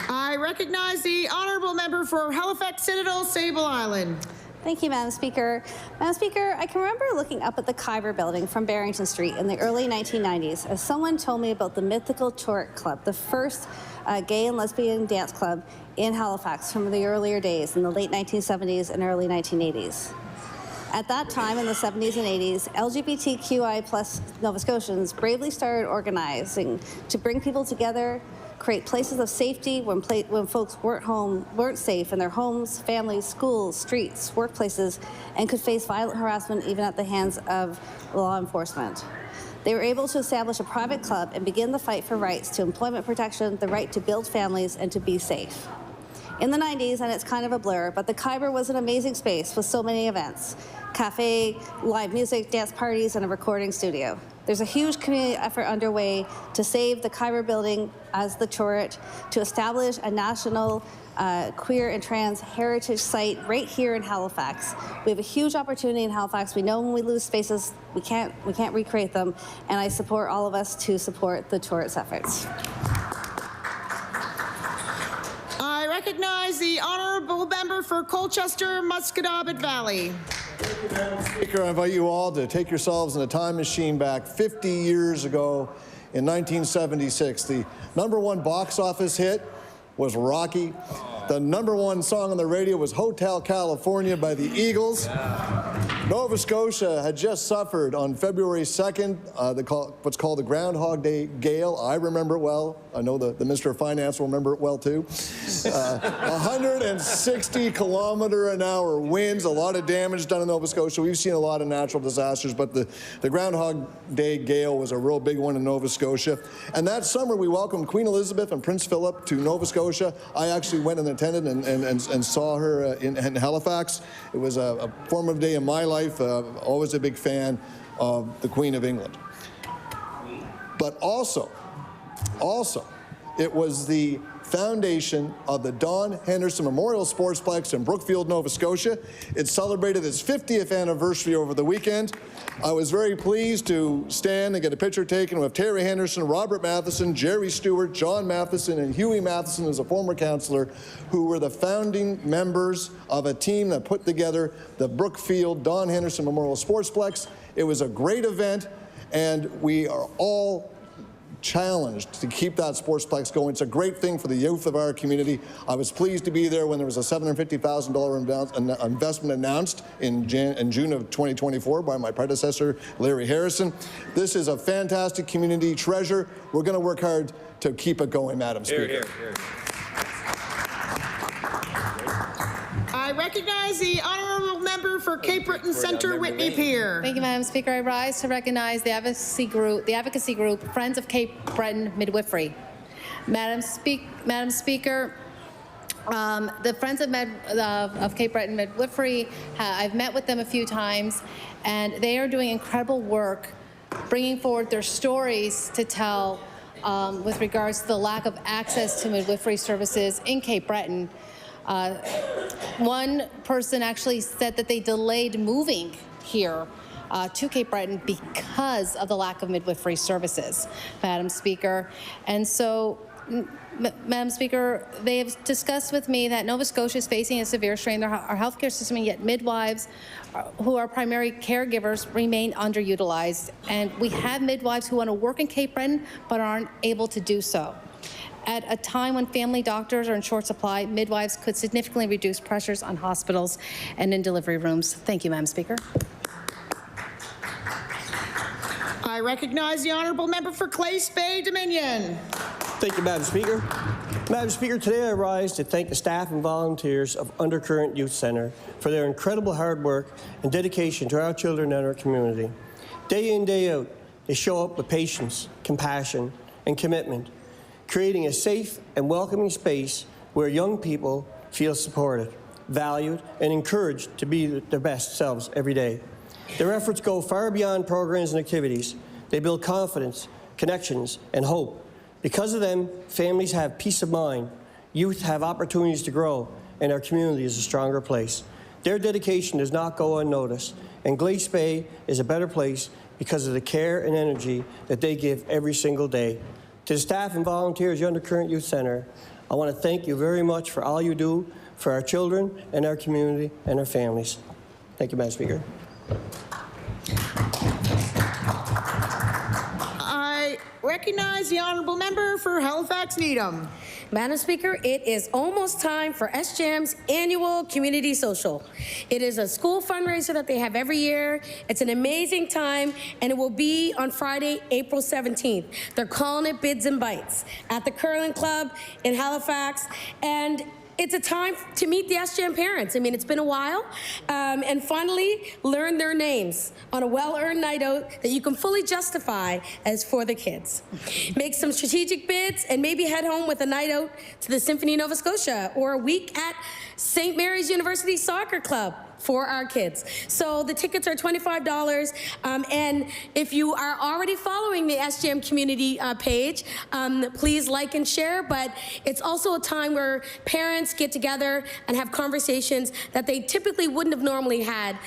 I recognize the honourable member for Halifax Citadel, Sable Island. Thank you, Madam Speaker. Madam Speaker, I can remember looking up at the Khyber building from Barrington Street in the early 1990s as someone told me about the mythical Turret Club, the first gay and lesbian dance club in Halifax from the earlier days in the late 1970s and early 1980s. At that time, in the 70s and 80s, LGBTQI plus Nova Scotians bravely started organizing to bring people together, create places of safety when folks weren't safe in their homes, families, schools, streets, workplaces, and could face violent harassment even at the hands of law enforcement. They were able to establish a private club and begin the fight for rights to employment protection, the right to build families, and to be safe. In the 90s, and it's kind of a blur, but the Khyber was an amazing space with so many events. Cafe, live music, dance parties, and a recording studio. There's a huge community effort underway to save the Khyber building as the turret, to establish a national queer and trans heritage site right here in Halifax. We have a huge opportunity in Halifax. We know when we lose spaces, we can't recreate them, and I support all of us to support the turret's efforts. I recognize the honourable member for Colchester, Musquodoboit Valley. Speaker, I invite you all to take yourselves in a time machine back 50 years ago in 1976. The #1 box office hit was Rocky. The #1 song on the radio was Hotel California by the Eagles. Nova Scotia had just suffered on February 2nd what's called the Groundhog Day gale. I remember it well. I know the Minister of Finance will remember it well too. 160-kilometer-an-hour winds, a lot of damage done in Nova Scotia. We've seen a lot of natural disasters, but the Groundhog Day gale was a real big one in Nova Scotia. And that summer, we welcomed Queen Elizabeth and Prince Philip to Nova Scotia. I actually went and attended and saw her in Halifax. It was a formative day in my life. Always a big fan of the Queen of England. But also, it was the foundation of the Don Henderson Memorial Sportsplex in Brookfield, Nova Scotia. It celebrated its 50th anniversary over the weekend. I was very pleased to stand and get a picture taken with Terry Henderson, Robert Matheson, Jerry Stewart, John Matheson, and Huey Matheson, as a former councillor, who were the founding members of a team that put together the Brookfield Don Henderson Memorial Sportsplex. It was a great event, and we are all challenged to keep that sportsplex going. It's a great thing for the youth of our community. I was pleased to be there when there was a $750,000 investment announced in June of 2024 by my predecessor, Larry Harrison. This is a fantastic community treasure. We're going to work hard to keep it going, Madam Speaker. Here. I recognize the honourable member for Cape Breton Centre, Whitney Pier. Thank you, Madam Speaker. I rise to recognize the advocacy group Friends of Cape Breton Midwifery. Madam Speaker, the Friends of Cape Breton Midwifery, I've met with them a few times, and they are doing incredible work bringing forward their stories to tell with regards to the lack of access to midwifery services in Cape Breton. One person actually said that they delayed moving here to Cape Breton because of the lack of midwifery services, Madam Speaker. And so, Madam Speaker, they have discussed with me that Nova Scotia is facing a severe strain in our healthcare system, and yet midwives who are primary caregivers remain underutilized. And we have midwives who want to work in Cape Breton but aren't able to do so. At a time when family doctors are in short supply, midwives could significantly reduce pressures on hospitals and in delivery rooms. Thank you, Madam Speaker. I recognize the honourable member for Clace Bay Dominion. Thank you, Madam Speaker. Madam Speaker, today I rise to thank the staff and volunteers of Undercurrent Youth Centre for their incredible hard work and dedication to our children and our community. Day in, day out, they show up with patience, compassion, and commitment, creating a safe and welcoming space where young people feel supported, valued, and encouraged to be their best selves every day. Their efforts go far beyond programs and activities. They build confidence, connections, and hope. Because of them, families have peace of mind, youth have opportunities to grow, and our community is a stronger place. Their dedication does not go unnoticed, and Glace Bay is a better place because of the care and energy that they give every single day. To the staff and volunteers at Undercurrent Youth Centre, I want to thank you very much for all you do for our children and our community and our families. Thank you, Madam Speaker. I recognize the honourable member for Halifax Needham. Madam Speaker, it is almost time for SJAM's annual community social. It is a school fundraiser that they have every year. It's an amazing time, and it will be on Friday, April 17th. They're calling it Bids and Bites at the Curling Club in Halifax, and it's a time to meet the SJAM parents. I mean, it's been a while, and finally learn their names on a well-earned night out that you can fully justify as for the kids. Make some strategic bids and maybe head home with a night out to the Symphony Nova Scotia or a week at St. Mary's University Soccer Club for our kids. So the tickets are $25, and if you are already following the SJAM community page, please like and share, but it's also a time where parents get together and have conversations that they typically wouldn't have normally had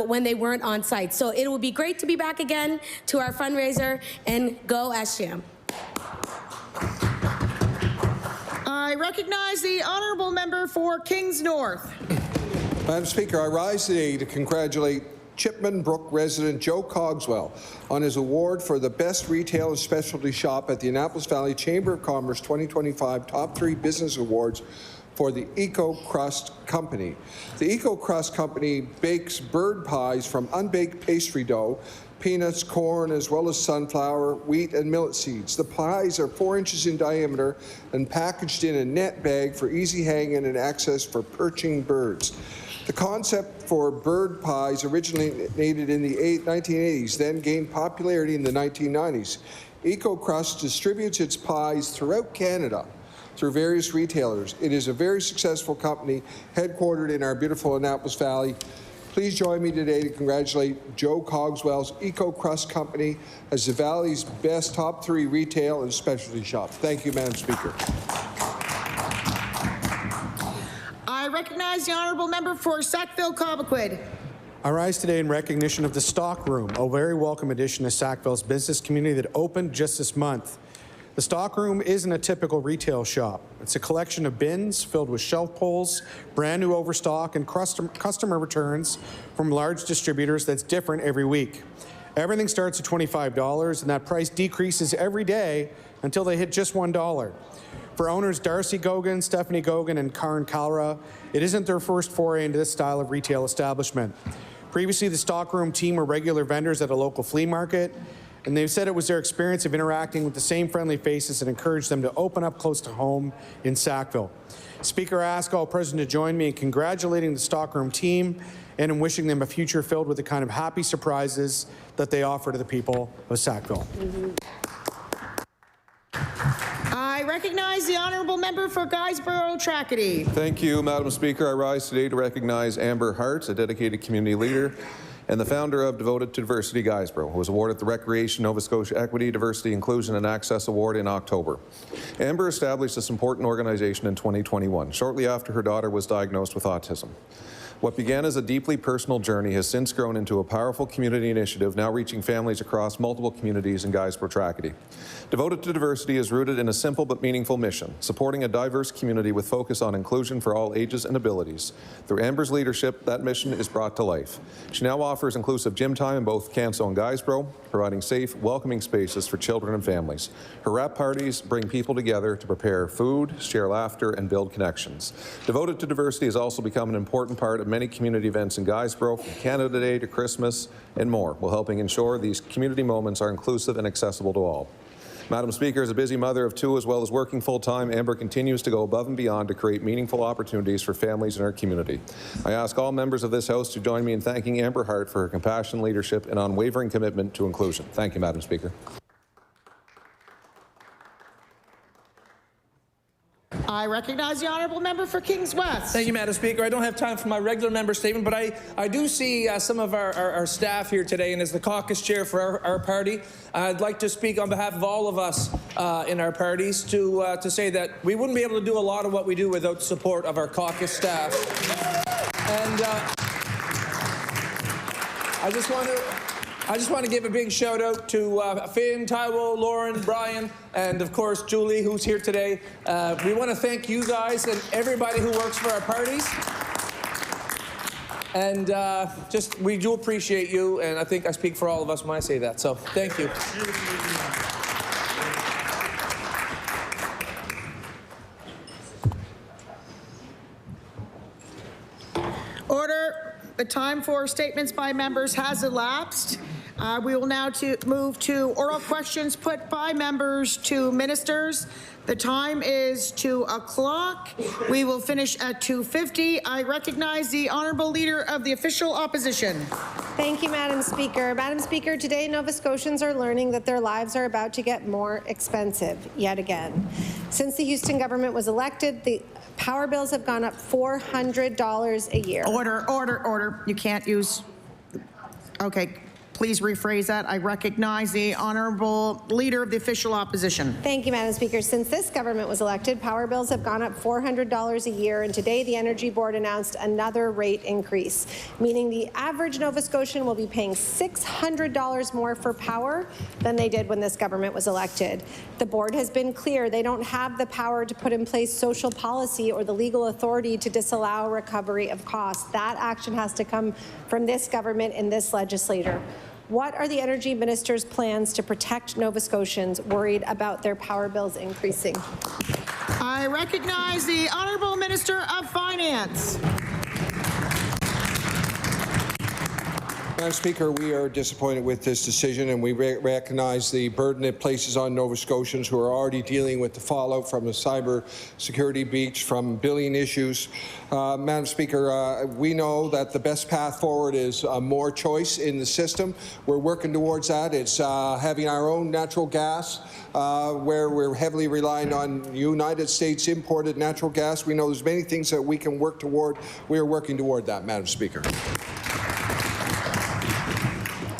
when they weren't on site. So it will be great to be back again to our fundraiser, and go SJAM. I recognize the honourable member for Kings North. Madam Speaker, I rise today to congratulate Chipman Brook resident Joe Cogswell on his award for the Best Retail and Specialty Shop at the Annapolis Valley Chamber of Commerce 2025 Top 3 Business Awards for the Eco Crust Company. The Eco Crust Company bakes bird pies from unbaked pastry dough, peanuts, corn, as well as sunflower, wheat, and millet seeds. The pies are 4 inches in diameter and packaged in a net bag for easy hang-in and access for perching birds. The concept for bird pies originated in the 1980s, then gained popularity in the 1990s. Eco Crust distributes its pies throughout Canada through various retailers. It is a very successful company headquartered in our beautiful Annapolis Valley. Please join me today to congratulate Joe Cogswell's Eco Crust Company as the Valley's best top 3 retail and specialty shop. Thank you, Madam Speaker. I recognize the honourable member for Sackville-Cobequid. I rise today in recognition of the Stock Room, a very welcome addition to Sackville's business community that opened just this month. The Stock Room isn't a typical retail shop. It's a collection of bins filled with shelf pulls, brand new overstock, and customer returns from large distributors that's different every week. Everything starts at $25, and that price decreases every day until they hit just $1. For owners Darcy Gogan, Stephanie Gogan, and Karen Kalra, it isn't their first foray into this style of retail establishment. Previously, the Stockroom team were regular vendors at a local flea market, and they've said it was their experience of interacting with the same friendly faces that encouraged them to open up close to home in Sackville. Speaker, I ask all present to join me in congratulating the Stockroom team and in wishing them a future filled with the kind of happy surprises that they offer to the people of Sackville. I recognize the honourable member for Guysborough-Tracadie. Thank you, Madam Speaker. I rise today to recognize Amber Hart, a dedicated community leader and the founder of Devoted to Diversity Guysborough, who was awarded the Recreation Nova Scotia Equity, Diversity, Inclusion and Access Award in October. Amber established this important organization in 2021, shortly after her daughter was diagnosed with autism. What began as a deeply personal journey has since grown into a powerful community initiative now reaching families across multiple communities in Guysborough-Tracadie. Devoted to Diversity is rooted in a simple but meaningful mission, supporting a diverse community with focus on inclusion for all ages and abilities. Through Amber's leadership, that mission is brought to life. She now offers inclusive gym time in both Canso and Guysborough, providing safe, welcoming spaces for children and families. Her wrap parties bring people together to prepare food, share laughter, and build connections. Devoted to Diversity has also become an important part of many community events in Guysborough, from Canada Day to Christmas and more, while helping ensure these community moments are inclusive and accessible to all. Madam Speaker, as a busy mother of 2 as well as working full-time, Amber continues to go above and beyond to create meaningful opportunities for families in our community. I ask all members of this House to join me in thanking Amber Hart for her compassion, leadership, and unwavering commitment to inclusion. Thank you, Madam Speaker. I recognize the honourable member for Kings West. Thank you, Madam Speaker. I don't have time for my regular member statement, but I do see some of our staff here today, and as the caucus chair for our party, I'd like to speak on behalf of all of us in our parties to say that we wouldn't be able to do a lot of what we do without the support of our caucus staff. And I just want to give a big shout out to Finn, Taiwo, Lauren, Brian, and of course Julie, who's here today. We want to thank you guys and everybody who works for our parties. And we do appreciate you, and I think I speak for all of us when I say that. So thank you. Order. The time for statements by members has elapsed. We will now move to oral questions put by members to ministers. The time is 2 o'clock. We will finish at 2:50. I recognize the honourable leader of the official opposition. Thank you, Madam Speaker. Madam Speaker, today Nova Scotians are learning that their lives are about to get more expensive yet again. Since the Houston government was elected, the power bills have gone up $400 a year. Order. You can't use. Okay. Please rephrase that. I recognize the Honourable Leader of the Official Opposition. Thank you, Madam Speaker. Since this government was elected, power bills have gone up $400 a year, and today the Energy Board announced another rate increase, meaning the average Nova Scotian will be paying $600 more for power than they did when this government was elected. The board has been clear they don't have the power to put in place social policy or the legal authority to disallow recovery of costs. That action has to come from this government and this legislature. What are the Energy Minister's plans to protect Nova Scotians worried about their power bills increasing? I recognize the Honourable Minister of Finance. Madam Speaker, we are disappointed with this decision, and we recognize the burden it places on Nova Scotians who are already dealing with the fallout from the cyber security breach, from billing issues. Madam Speaker, we know that the best path forward is more choice in the system. We're working towards that. It's having our own natural gas, where we're heavily relying on United States imported natural gas. We know there's many things that we can work toward. We are working toward that, Madam Speaker.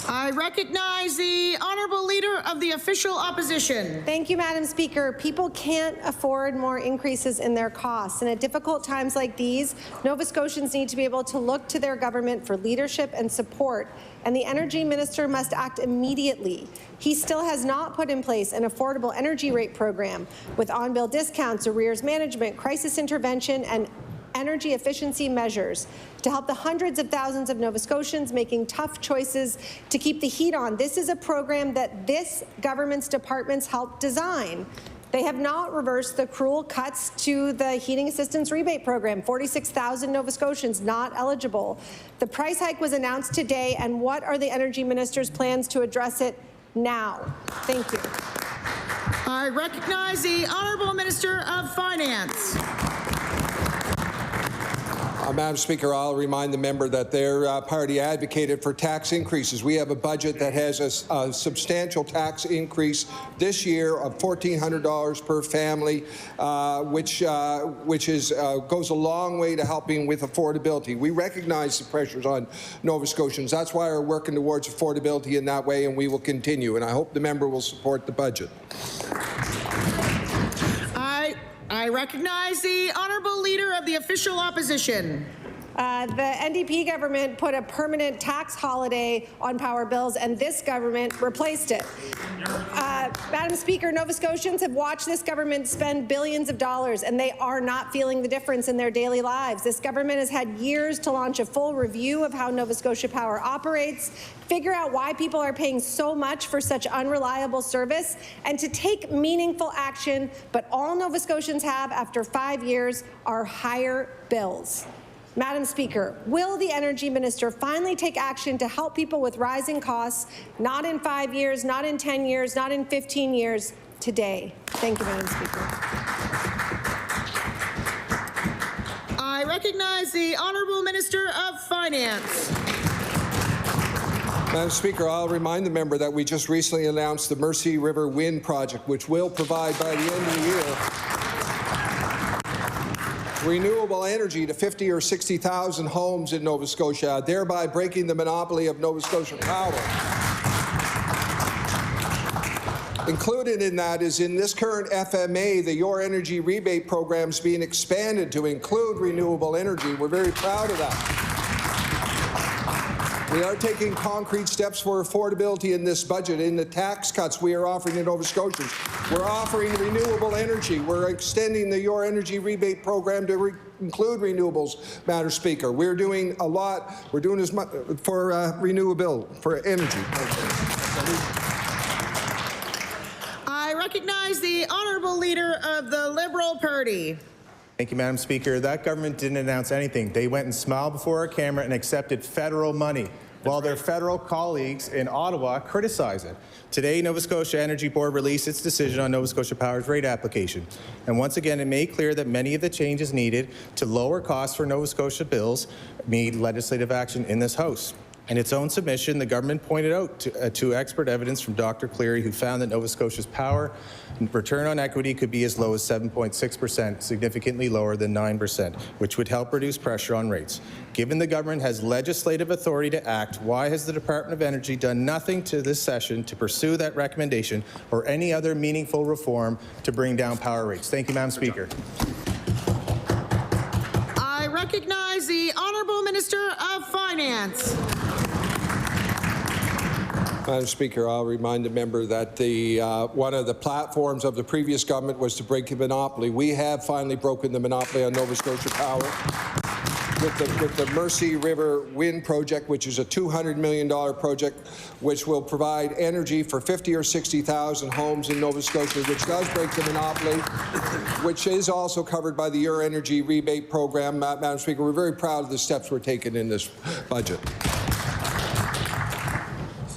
I recognize the Honourable Leader of the Official Opposition. Thank you, Madam Speaker. People can't afford more increases in their costs, and at difficult times like these, Nova Scotians need to be able to look to their government for leadership and support, and the Energy Minister must act immediately. He still has not put in place an affordable energy rate program with on-bill discounts, arrears management, crisis intervention, and energy efficiency measures to help the hundreds of thousands of Nova Scotians making tough choices to keep the heat on. This is a program that this government's departments helped design. They have not reversed the cruel cuts to the heating assistance rebate program. 46,000 Nova Scotians not eligible. The price hike was announced today, and what are the Energy Minister's plans to address it now? Thank you. I recognize the Honourable Minister of Finance. Madam Speaker, I'll remind the member that their party advocated for tax increases. We have a budget that has a substantial tax increase this year of $1,400 per family, which goes a long way to helping with affordability. We recognize the pressures on Nova Scotians. That's why we're working towards affordability in that way, and we will continue. And I hope the member will support the budget. I recognize the Honourable Leader of the Official Opposition. The NDP government put a permanent tax holiday on power bills, and this government replaced it. Madam Speaker, Nova Scotians have watched this government spend billions of dollars, and they are not feeling the difference in their daily lives. This government has had years to launch a full review of how Nova Scotia Power operates, figure out why people are paying so much for such unreliable service, and to take meaningful action. But all Nova Scotians have after 5 years are higher bills. Madam Speaker, will the Energy Minister finally take action to help people with rising costs, not in 5 years, not in 10 years, not in 15 years, today? Thank you, Madam Speaker. I recognize the Honourable Minister of Finance. Madam Speaker, I'll remind the member that we just recently announced the Mercy River Wind Project, which will provide by the end of the year renewable energy to 50 or 60,000 homes in Nova Scotia, thereby breaking the monopoly of Nova Scotia Power. Included in that is in this current FMA, the Your Energy rebate program is being expanded to include renewable energy. We're very proud of that. We are taking concrete steps for affordability in this budget. In the tax cuts we are offering to Nova Scotians, we're offering renewable energy. We're extending the Your Energy rebate program to include renewables, Madam Speaker. We're doing a lot. We're doing as much for renewable, for energy. I recognize the Honourable Leader of the Liberal Party. Thank you, Madam Speaker. That government didn't announce anything. They went and smiled before our camera and accepted federal money, while their federal colleagues in Ottawa criticize it. Today, Nova Scotia Energy Board released its decision on Nova Scotia Power's rate application. And once again, it made clear that many of the changes needed to lower costs for Nova Scotia bills need legislative action in this House. In its own submission, the government pointed out to expert evidence from Dr. Cleary, who found that Nova Scotia's power return on equity could be as low as 7.6%, significantly lower than 9%, which would help reduce pressure on rates. Given the government has legislative authority to act, why has the Department of Energy done nothing to this session to pursue that recommendation or any other meaningful reform to bring down power rates? Thank you, Madam Speaker. I recognize the Honourable Minister of Finance. Madam Speaker, I'll remind the member that one of the platforms of the previous government was to break the monopoly. We have finally broken the monopoly on Nova Scotia Power with the Mercy River Wind Project, which is a $200 million project, which will provide energy for 50 or 60,000 homes in Nova Scotia, which does break the monopoly, which is also covered by the Your Energy Rebate Program. Madam Speaker, we're very proud of the steps we're taking in this budget.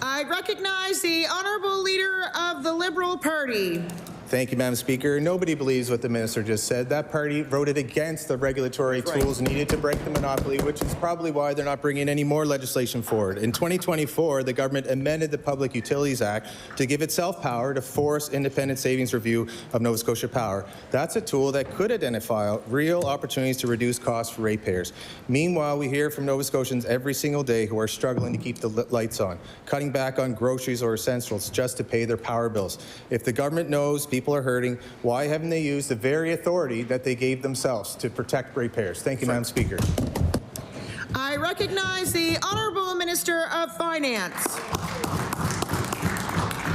I recognize the Honourable Leader of the Liberal Party. Thank you, Madam Speaker. Nobody believes what the minister just said. That party voted against the regulatory tools needed to break the monopoly, which is probably why they're not bringing any more legislation forward. In 2024, the government amended the Public Utilities Act to give itself power to force independent savings review of Nova Scotia Power. That's a tool that could identify real opportunities to reduce costs for ratepayers. Meanwhile, we hear from Nova Scotians every single day who are struggling to keep the lights on, cutting back on groceries or essentials just to pay their power bills. If the government knows people are hurting, why haven't they used the very authority that they gave themselves to protect ratepayers? Thank you, Madam Speaker. I recognize the Honourable Minister of Finance.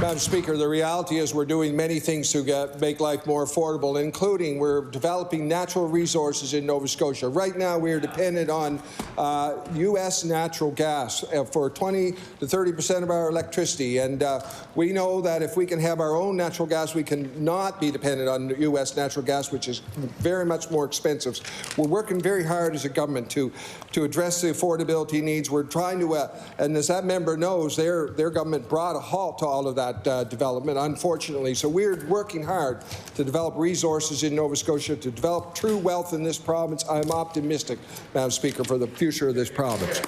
Madam Speaker, the reality is we're doing many things to make life more affordable, including we're developing natural resources in Nova Scotia. Right now, we are dependent on U.S. natural gas for 20 to 30% of our electricity. And we know that if we can have our own natural gas, we can not be dependent on U.S. natural gas, which is very much more expensive. We're working very hard as a government to address the affordability needs. We're trying to, and as that member knows, their government brought a halt to all of that development, unfortunately. So we're working hard to develop resources in Nova Scotia, to develop true wealth in this province. I'm optimistic, Madam Speaker, for the future of this province.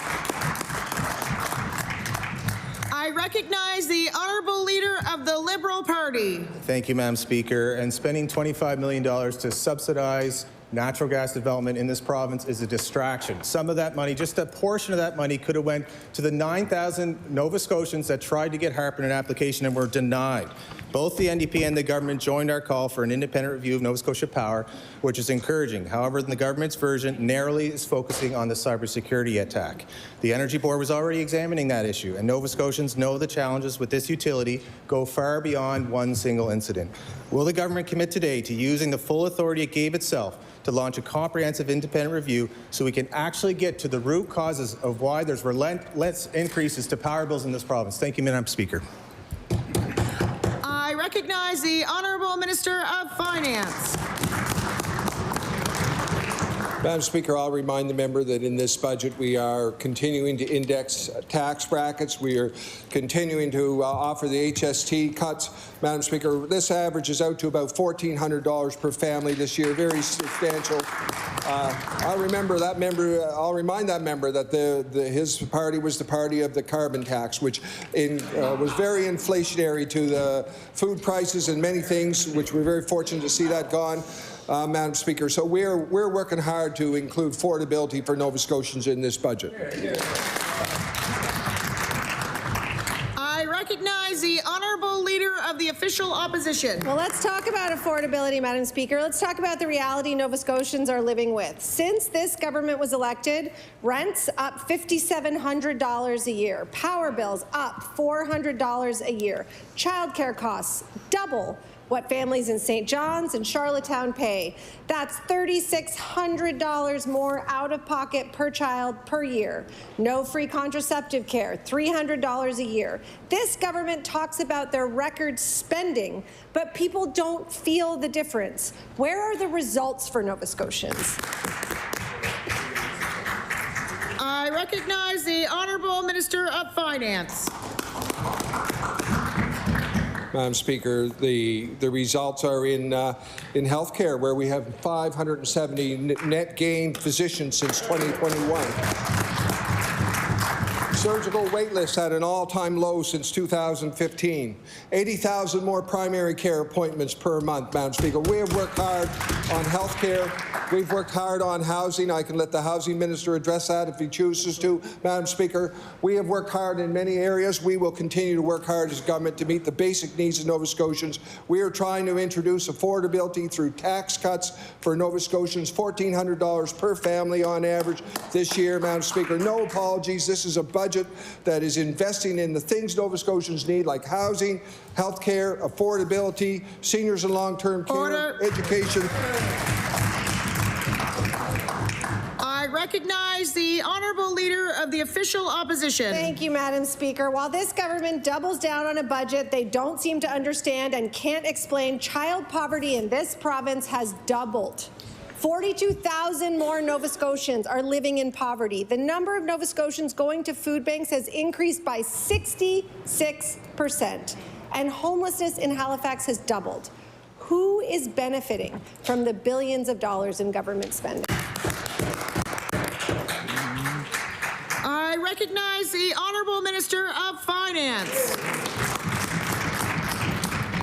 I recognize the Honourable Leader of the Liberal Party. Thank you, Madam Speaker. And spending $25 million to subsidize natural gas development in this province is a distraction. Some of that money, just a portion of that money, could have went to the 9,000 Nova Scotians that tried to get HARP in an application and were denied. Both the NDP and the government joined our call for an independent review of Nova Scotia Power, which is encouraging. However, the government's version narrowly is focusing on the cybersecurity attack. The Energy Board was already examining that issue, and Nova Scotians know the challenges with this utility go far beyond one single incident. Will the government commit today to using the full authority it gave itself to launch a comprehensive independent review so we can actually get to the root causes of why there's relentless increases to power bills in this province? Thank you, Madam Speaker. I recognize the Honourable Minister of Finance. Madam Speaker, I'll remind the member that in this budget we are continuing to index tax brackets. We are continuing to offer the HST cuts. Madam Speaker, this averages out to about $1,400 per family this year, very substantial. I'll remind that member that his party was the party of the carbon tax, which was very inflationary to the food prices and many things, which we're very fortunate to see that gone. Madam Speaker, so we're working hard to include affordability for Nova Scotians in this budget. I recognize the Honourable Leader of the Official Opposition. Well, let's talk about affordability, Madam Speaker. Let's talk about the reality Nova Scotians are living with. Since this government was elected, rents up $5,700 a year, power bills up $400 a year, childcare costs double what families in St. John's and Charlottetown pay. That's $3,600 more out of pocket per child per year. No free contraceptive care, $300 a year. This government talks about their record spending, but people don't feel the difference. Where are the results for Nova Scotians? I recognize the Honourable Minister of Finance. Madam Speaker, the results are in healthcare, where we have 570 net gained physicians since 2021. Surgical wait lists at an all-time low since 2015. 80,000 more primary care appointments per month, Madam Speaker. We have worked hard on health care. We've worked hard on housing. I can let the housing minister address that if he chooses to, Madam Speaker. We have worked hard in many areas. We will continue to work hard as government to meet the basic needs of Nova Scotians. We are trying to introduce affordability through tax cuts for Nova Scotians, $1,400 per family on average this year, Madam Speaker. No apologies. This is a budget that is investing in the things Nova Scotians need, like housing, health care, affordability, seniors and long-term care, education. I recognize the Honourable Leader of the Official Opposition. Thank you, Madam Speaker. While this government doubles down on a budget they don't seem to understand and can't explain, child poverty in this province has doubled. 42,000 more Nova Scotians are living in poverty. The number of Nova Scotians going to food banks has increased by 66%, and homelessness in Halifax has doubled. Who is benefiting from the billions of dollars in government spending? I recognize the Honourable Minister of Finance.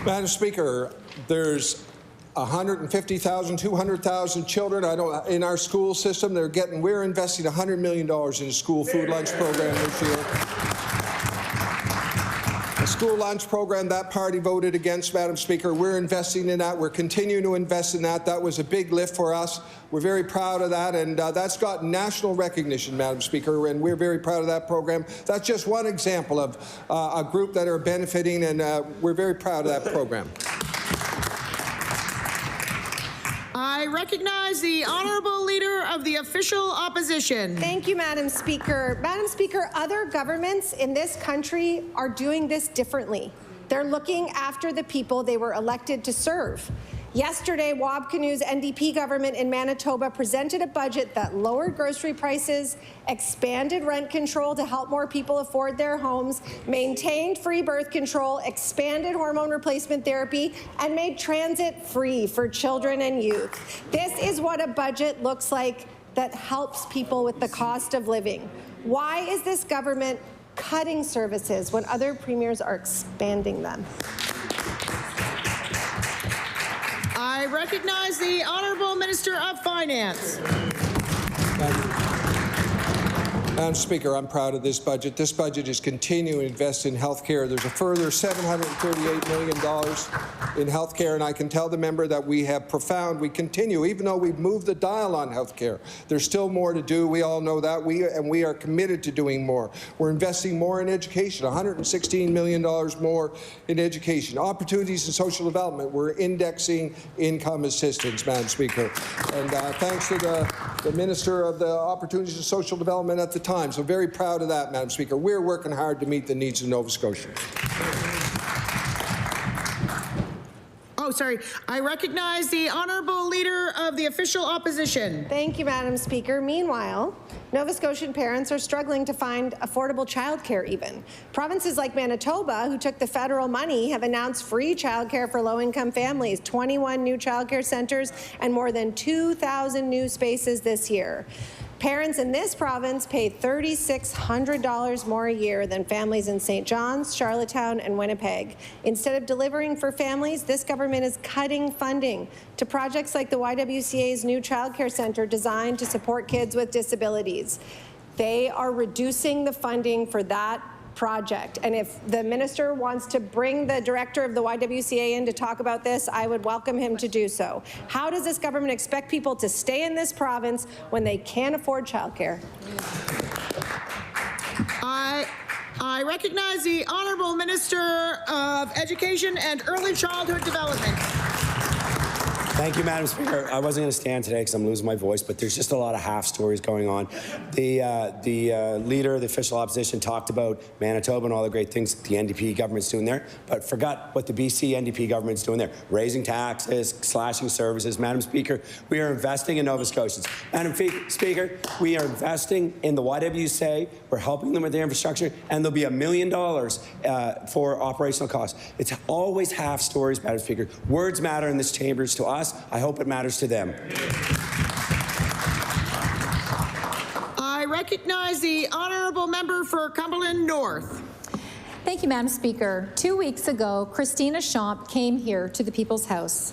Madam Speaker, there's 150,000, 200,000 children in our school system. We're investing $100 million in a school food lunch program this year. A school lunch program that party voted against, Madam Speaker. We're investing in that. We're continuing to invest in that. That was a big lift for us. We're very proud of that, and that's got national recognition, Madam Speaker, and we're very proud of that program. That's just one example of a group that are benefiting, and we're very proud of that program. I recognize the Honourable Leader of the Official Opposition. Thank you, Madam Speaker. Madam Speaker, other governments in this country are doing this differently. They're looking after the people they were elected to serve. Yesterday, Wab Kinew's NDP government in Manitoba presented a budget that lowered grocery prices, expanded rent control to help more people afford their homes, maintained free birth control, expanded hormone replacement therapy, and made transit free for children and youth. This is what a budget looks like that helps people with the cost of living. Why is this government cutting services when other premiers are expanding them? I recognize the Honourable Minister of Finance. Madam Speaker, I'm proud of this budget. This budget is continuing to invest in health care. There's a further $738 million in health care, and I can tell the member that we continue, even though we've moved the dial on health care. There's still more to do. We all know that. We are committed to doing more. We're investing more in education, $116 million more in education. Opportunities in social development, we're indexing income assistance, Madam Speaker. And thanks to the Minister of the Opportunities and Social Development at the time. So very proud of that, Madam Speaker. We're working hard to meet the needs of Nova Scotia. I recognize the Honourable Leader of the Official Opposition. Thank you, Madam Speaker. Meanwhile, Nova Scotian parents are struggling to find affordable childcare even. Provinces like Manitoba, who took the federal money, have announced free childcare for low-income families, 21 new childcare centres, and more than 2,000 new spaces this year. Parents in this province pay $3,600 more a year than families in St. John's, Charlottetown, and Winnipeg. Instead of delivering for families, this government is cutting funding to projects like the YWCA's new childcare centre designed to support kids with disabilities. They are reducing the funding for that project. And if the minister wants to bring the director of the YWCA in to talk about this, I would welcome him to do so. How does this government expect people to stay in this province when they can't afford childcare? I recognize the Honourable Minister of Education and Early Childhood Development. Thank you, Madam Speaker. I wasn't going to stand today because I'm losing my voice, but there's just a lot of half stories going on. The leader of the official opposition talked about Manitoba and all the great things the NDP government's doing there, but forgot what the BC NDP government's doing there. Raising taxes, slashing services. Madam Speaker, we are investing in Nova Scotians. Madam Speaker, we are investing in the YWCA. We're helping them with their infrastructure, and there'll be $1 million for operational costs. It's always half stories, Madam Speaker. Words matter in this chamber to us. I hope it matters to them. I recognize the honourable member for Cumberland North. Thank you, Madam Speaker. 2 weeks ago, Christina Schomp came here to the People's House.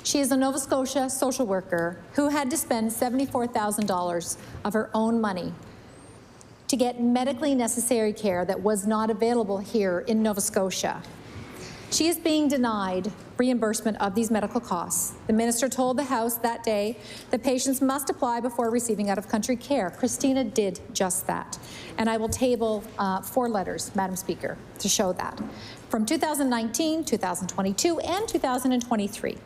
She is a Nova Scotia social worker who had to spend $74,000 of her own money to get medically necessary care that was not available here in Nova Scotia. She is being denied reimbursement of these medical costs. The minister told the House that day that patients must apply before receiving out-of-country care. Christina did just that. And I will table 4 letters, Madam Speaker, to show that, from 2019, 2022, and 2023.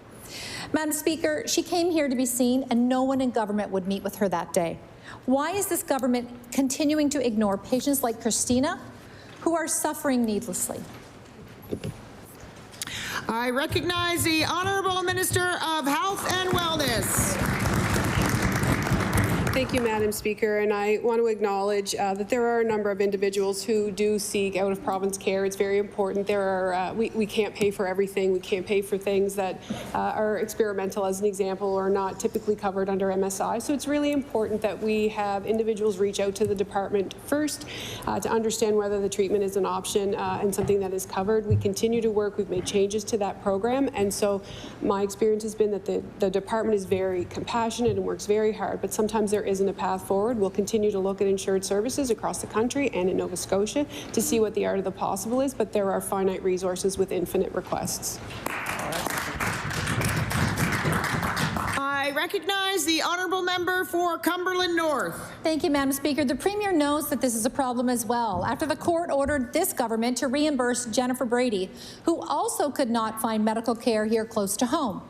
Madam Speaker, she came here to be seen, and no one in government would meet with her that day. Why is this government continuing to ignore patients like Christina who are suffering needlessly? I recognize the Honourable Minister of Health and Wellness. Thank you, Madam Speaker, and I want to acknowledge that there are a number of individuals who do seek out-of-province care. It's very important. There are we can't pay for everything. We can't pay for things that are experimental, as an example, or not typically covered under MSI. So it's really important that we have individuals reach out to the department first to understand whether the treatment is an option and something that is covered. We continue to work. We've made changes to that program, and so my experience has been that the department is very compassionate and works very hard, but sometimes there isn't a path forward. We'll continue to look at insured services across the country and in Nova Scotia to see what the art of the possible is, but there are finite resources with infinite requests. I recognize the Honourable Member for Cumberland North. Thank you, Madam Speaker. The Premier knows that this is a problem as well, after the court ordered this government to reimburse Jennifer Brady, who also could not find medical care here close to home.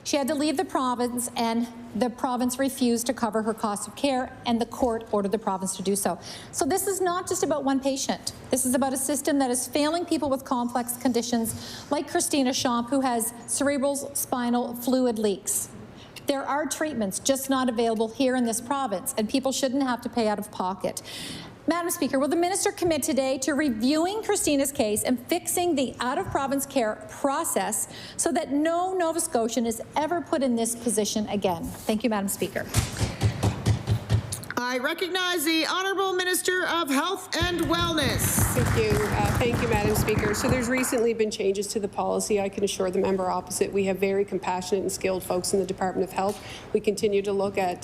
She had to leave the province, and the province refused to cover her cost of care, and the court ordered the province to do so. So this is not just about one patient. This is about a system that is failing people with complex conditions like Christina Schomp, who has cerebral spinal fluid leaks. There are treatments just not available here in this province, and people shouldn't have to pay out of pocket. Madam Speaker, will the minister commit today to reviewing Christina's case and fixing the out-of-province care process so that no Nova Scotian is ever put in this position again? Thank you, Madam Speaker. I recognize the Honourable Minister of Health and Wellness. Thank you, Madam Speaker. So there's recently been changes to the policy. I can assure the member opposite we have very compassionate and skilled folks in the Department of Health. We continue to look at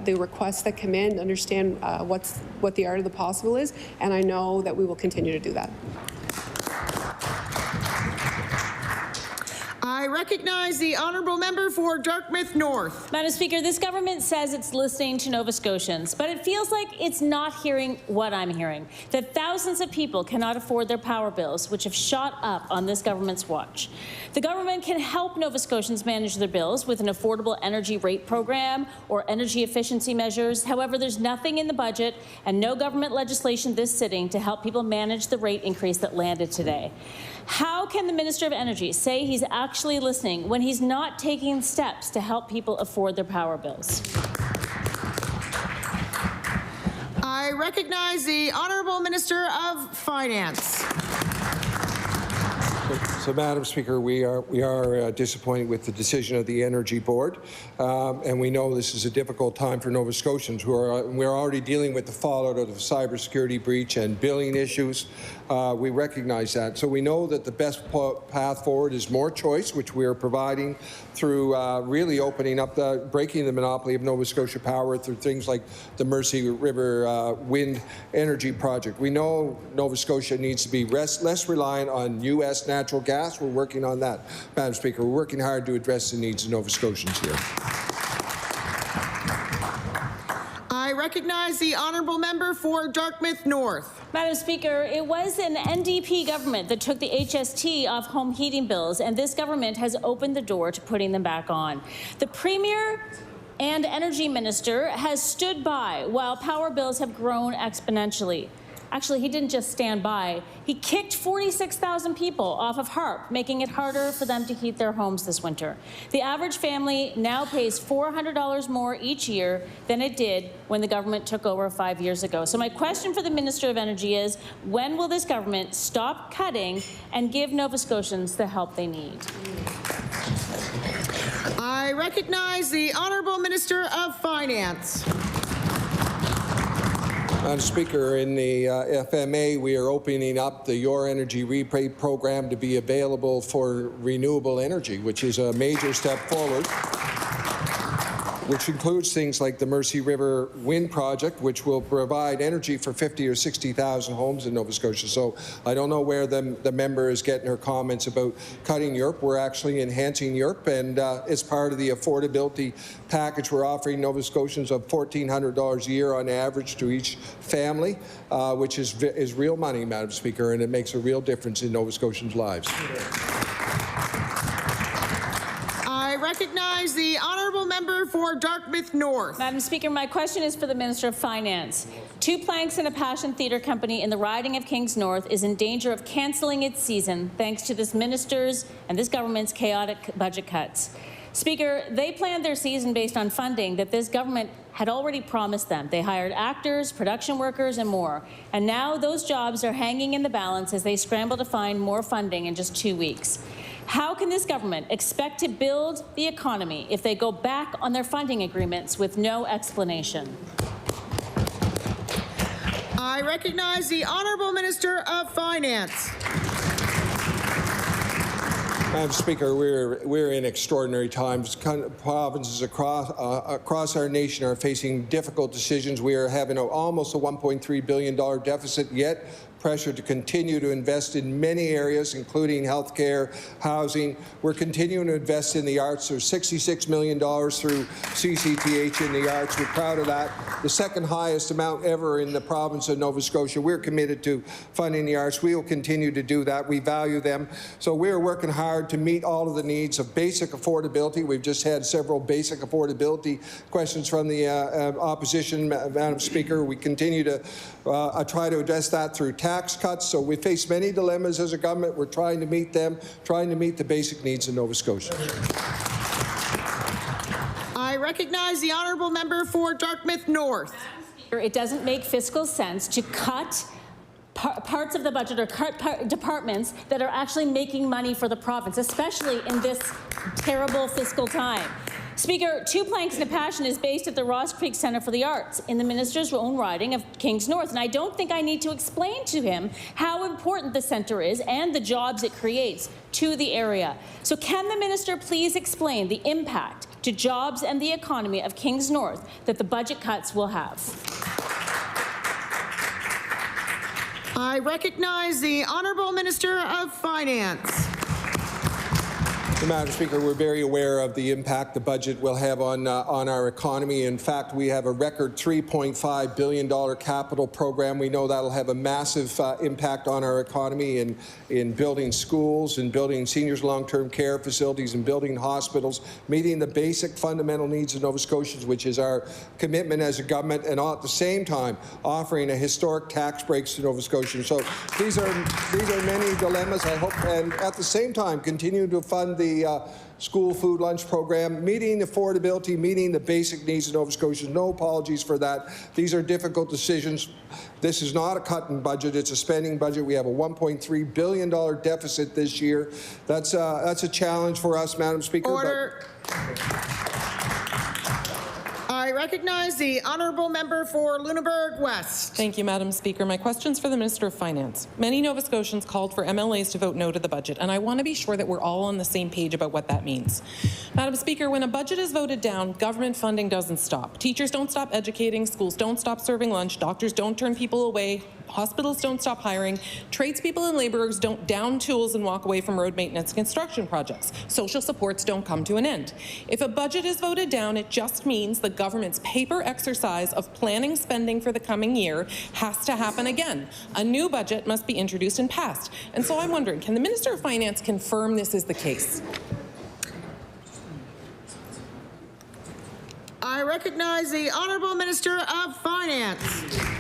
the requests that come in, understand what the art of the possible is, and I know that we will continue to do that. I recognize the Honourable Member for Dartmouth North. Madam Speaker, this government says it's listening to Nova Scotians, but it feels like it's not hearing what I'm hearing, that thousands of people cannot afford their power bills, which have shot up on this government's watch. The government can help Nova Scotians manage their bills with an affordable energy rate program or energy efficiency measures. However, there's nothing in the budget and no government legislation this sitting to help people manage the rate increase that landed today. How can the Minister of Energy say he's actually listening when he's not taking steps to help people afford their power bills? I recognize the Honourable Minister of Finance. So, Madam Speaker, we are disappointed with the decision of the Energy Board, and we know this is a difficult time for Nova Scotians we're already dealing with the fallout of the cybersecurity breach and billing issues. We recognize that. So we know that the best path forward is more choice, which we are providing through really opening up breaking the monopoly of Nova Scotia Power through things like the Mercy River Wind Energy Project. We know Nova Scotia needs to be less reliant on U.S. natural gas. We're working on that, Madam Speaker. We're working hard to address the needs of Nova Scotians here. I recognize the Honourable Member for Dartmouth North. Madam Speaker, it was an NDP government that took the HST off home heating bills, and this government has opened the door to putting them back on. The Premier and Energy Minister has stood by while power bills have grown exponentially. Actually, he didn't just stand by. He kicked 46,000 people off of HARP, making it harder for them to heat their homes this winter. The average family now pays $400 more each year than it did when the government took over 5 years ago. So my question for the Minister of Energy is, when will this government stop cutting and give Nova Scotians the help they need? I recognize the Honourable Minister of Finance. Madam Speaker, in the FMA, we are opening up the Your Energy Rebate program to be available for renewable energy, which is a major step forward, which includes things like the Mercy River Wind Project, which will provide energy for 50 or 60,000 homes in Nova Scotia. So I don't know where the member is getting her comments about cutting Europe. We're actually enhancing Europe, and it's part of the affordability package we're offering Nova Scotians of $1,400 a year on average to each family, which is real money, Madam Speaker, and it makes a real difference in Nova Scotians' lives. I recognize the honourable member for Dartmouth North. Madam Speaker, my question is for the Minister of Finance. Two Planks and a Passion Theatre Company in the riding of Kings North is in danger of cancelling its season thanks to this minister's and this government's chaotic budget cuts. Speaker, they planned their season based on funding that this government had already promised them. They hired actors, production workers, and more. And now those jobs are hanging in the balance as they scramble to find more funding in just 2 weeks. How can this government expect to build the economy if they go back on their funding agreements with no explanation? I recognize the Honourable Minister of Finance. Madam Speaker, we're in extraordinary times. Provinces across our nation are facing difficult decisions. We are having almost a $1.3 billion deficit, yet pressure to continue to invest in many areas, including healthcare, housing. We're continuing to invest in the arts. There's $66 million through CCTH in the arts. We're proud of that. The second highest amount ever in the province of Nova Scotia. We're committed to funding the arts. We will continue to do that. We value them. So we're working hard to meet all of the needs of basic affordability. We've just had several basic affordability questions from the opposition, Madam Speaker. We continue to try to address that through tax cuts. So we face many dilemmas as a government. We're trying to meet them, trying to meet the basic needs of Nova Scotia. I recognize the honourable member for Dartmouth North. It doesn't make fiscal sense to cut parts of the budget or cut departments that are actually making money for the province, especially in this terrible fiscal time. Speaker, Two Planks and a Passion is based at the Ross Creek Centre for the Arts in the minister's own riding of Kings North, and I don't think I need to explain to him how important the centre is and the jobs it creates to the area. So can the minister please explain the impact to jobs and the economy of Kings North that the budget cuts will have? I recognize the Honourable Minister of Finance. Madam Speaker, we're very aware of the impact the budget will have on our economy. In fact, we have a record $3.5 billion capital program. We know that'll have a massive impact on our economy in building schools, in building seniors' long-term care facilities, and building hospitals, meeting the basic fundamental needs of Nova Scotians, which is our commitment as a government, and at the same time offering a historic tax breaks to Nova Scotians. So these are many dilemmas, I hope, and at the same time continue to fund the school food lunch program, meeting affordability, meeting the basic needs of Nova Scotians. No apologies for that. These are difficult decisions. This is not a cut in budget. It's a spending budget. We have a $1.3 billion deficit this year. That's a challenge for us, Madam Speaker. Order. I recognize the honourable member for Lunenburg West. Thank you, Madam Speaker. My question's for the Minister of Finance. Many Nova Scotians called for MLAs to vote no to the budget, and I want to be sure that we're all on the same page about what that means. Madam Speaker, when a budget is voted down, government funding doesn't stop. Teachers don't stop educating, schools don't stop serving lunch, doctors don't turn people away, hospitals don't stop hiring, tradespeople and labourers don't down tools and walk away from road maintenance and construction projects. Social supports don't come to an end. If a budget is voted down, it just means the government's paper exercise of planning spending for the coming year has to happen again. A new budget must be introduced and passed. And so I'm wondering, can the Minister of Finance confirm this is the case? I recognize the Honourable Minister of Finance.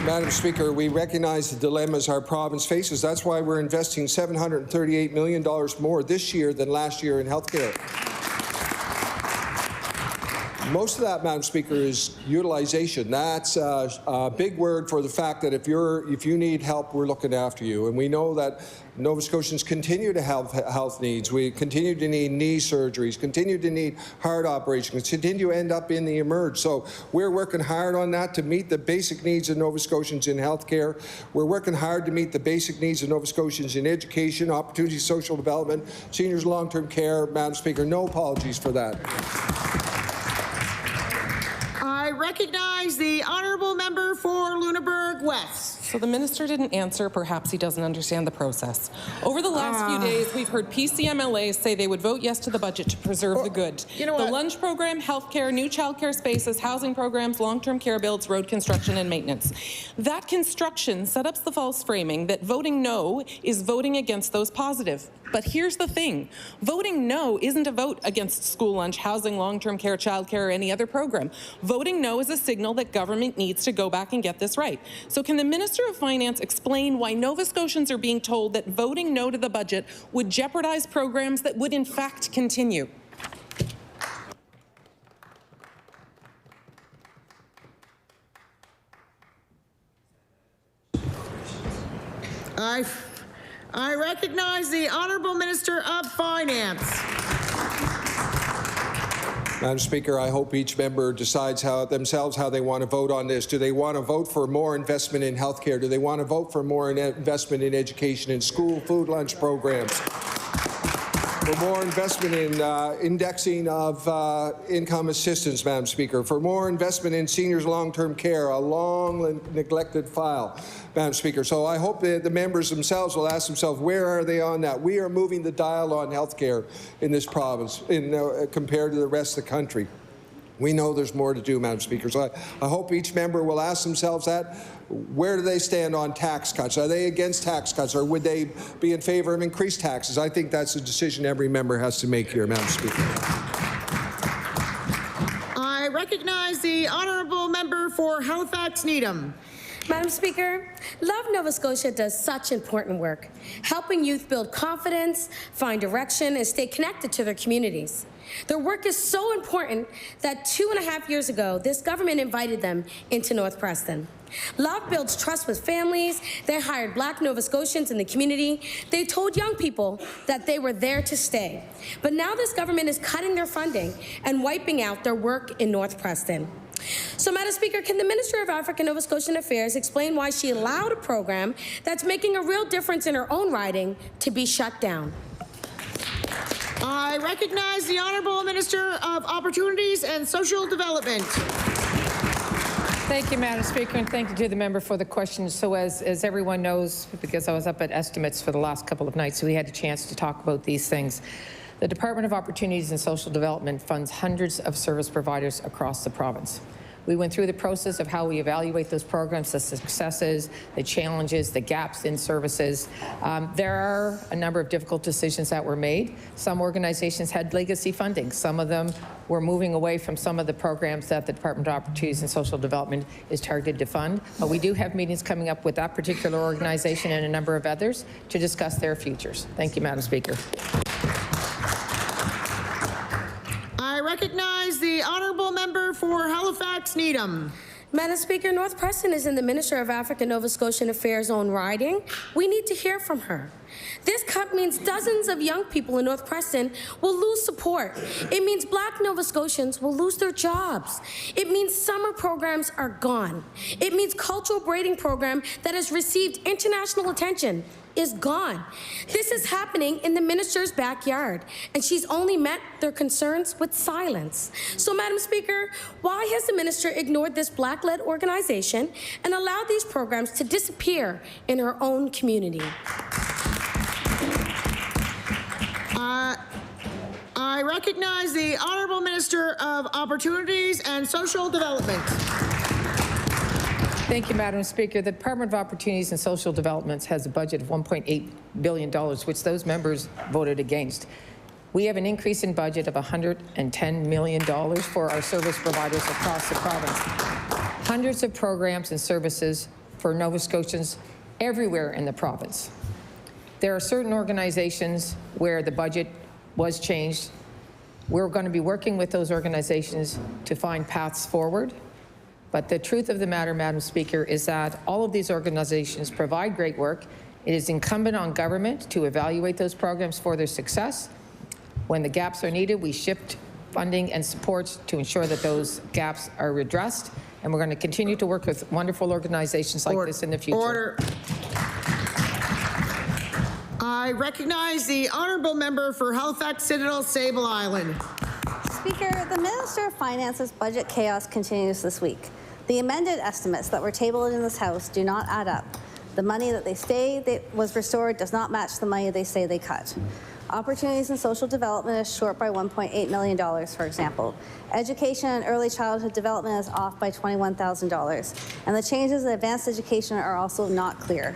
Madam Speaker, we recognize the dilemmas our province faces. That's why we're investing $738 million more this year than last year in healthcare. Most of that, Madam Speaker, is utilization. That's a big word for the fact that if you need help, we're looking after you. And we know that Nova Scotians continue to have health needs. We continue to need knee surgeries, continue to need heart operations, continue to end up in the emerge. So we're working hard on that to meet the basic needs of Nova Scotians in healthcare. We're working hard to meet the basic needs of Nova Scotians in education, opportunity, social development, seniors, long-term care. Madam Speaker, no apologies for that. I recognize the honourable member for Lunenburg West. So the minister didn't answer. Perhaps he doesn't understand the process. Over the last few days, we've heard PCMLAs say they would vote yes to the budget to preserve the good. You know the what? lunch program, healthcare, new childcare spaces, housing programs, long-term care builds, road construction and maintenance. That construction set up the false framing that voting no is voting against those positive. But here's the thing. Voting no isn't a vote against school lunch, housing, long-term care, childcare, or any other program. Voting no is a signal that government needs to go back and get this right. So can the Minister of Finance explain why Nova Scotians are being told that voting no to the budget would jeopardize programs that would in fact continue? I recognize the Honourable Minister of Finance. Madam Speaker, I hope each member decides themselves how they want to vote on this. Do they want to vote for more investment in healthcare? Do they want to vote for more investment in education and school food lunch programs? For more investment in indexing of income assistance, Madam Speaker. For more investment in seniors' long-term care, a long neglected file, Madam Speaker. So I hope that the members themselves will ask themselves, where are they on that? We are moving the dial on health care in this province compared to the rest of the country. We know there's more to do, Madam Speaker. So I hope each member will ask themselves that. Where do they stand on tax cuts? Are they against tax cuts, or would they be in favor of increased taxes? I think that's a decision every member has to make here, Madam Speaker. I recognize the honourable member for Halifax Needham. Madam Speaker, Love Nova Scotia does such important work, helping youth build confidence, find direction, and stay connected to their communities. Their work is so important that 2.5 years ago, this government invited them into North Preston. Love builds trust with families. They hired Black Nova Scotians in the community. They told young people that they were there to stay. But now this government is cutting their funding and wiping out their work in North Preston. So, Madam Speaker, can the Minister of African Nova Scotian Affairs explain why she allowed a program that's making a real difference in her own riding to be shut down? I recognize the Honourable Minister of Opportunities and Social Development. Thank you, Madam Speaker, and thank you to the member for the question. So as everyone knows, because I was up at estimates for the last couple of nights, so we had a chance to talk about these things. The Department of Opportunities and Social Development funds hundreds of service providers across the province. We went through the process of how we evaluate those programs, the successes, the challenges, the gaps in services. There are a number of difficult decisions that were made. Some organizations had legacy funding. Some of them were moving away from some of the programs that the Department of Opportunities and Social Development is targeted to fund. But we do have meetings coming up with that particular organization and a number of others to discuss their futures. Thank you, Madam Speaker. I recognize the Honourable Member for Halifax Needham. Madam Speaker, North Preston is in the Minister of African Nova Scotian Affairs' own riding. We need to hear from her. This cut means dozens of young people in North Preston will lose support. It means Black Nova Scotians will lose their jobs. It means summer programs are gone. It means cultural braiding program that has received international attention is gone. This is happening in the minister's backyard, and she's only met their concerns with silence. So, Madam Speaker, why has the minister ignored this Black-led organization and allowed these programs to disappear in her own community? I recognize the Honourable Minister of Opportunities and Social Development. Thank you, Madam Speaker. The Department of Opportunities and Social Development has a budget of $1.8 billion, which those members voted against. We have an increase in budget of $110 million for our service providers across the province. Hundreds of programs and services for Nova Scotians everywhere in the province. There are certain organizations where the budget was changed We're going to be working with those organizations to find paths forward. But the truth of the matter, Madam Speaker, is that all of these organizations provide great work. It is incumbent on government to evaluate those programs for their success. When the gaps are needed, we shift funding and support to ensure that those gaps are addressed. And we're going to continue to work with wonderful organizations like this in the future. Order. I recognize the honourable member for Halifax Citadel, Sable Island. Speaker, the Minister of Finance's budget chaos continues this week. The amended estimates that were tabled in this House do not add up. The money that they say that was restored does not match the money they say they cut. Opportunities in social development is short by $1.8 million, for example. Education and early childhood development is off by $21,000. And the changes in advanced education are also not clear.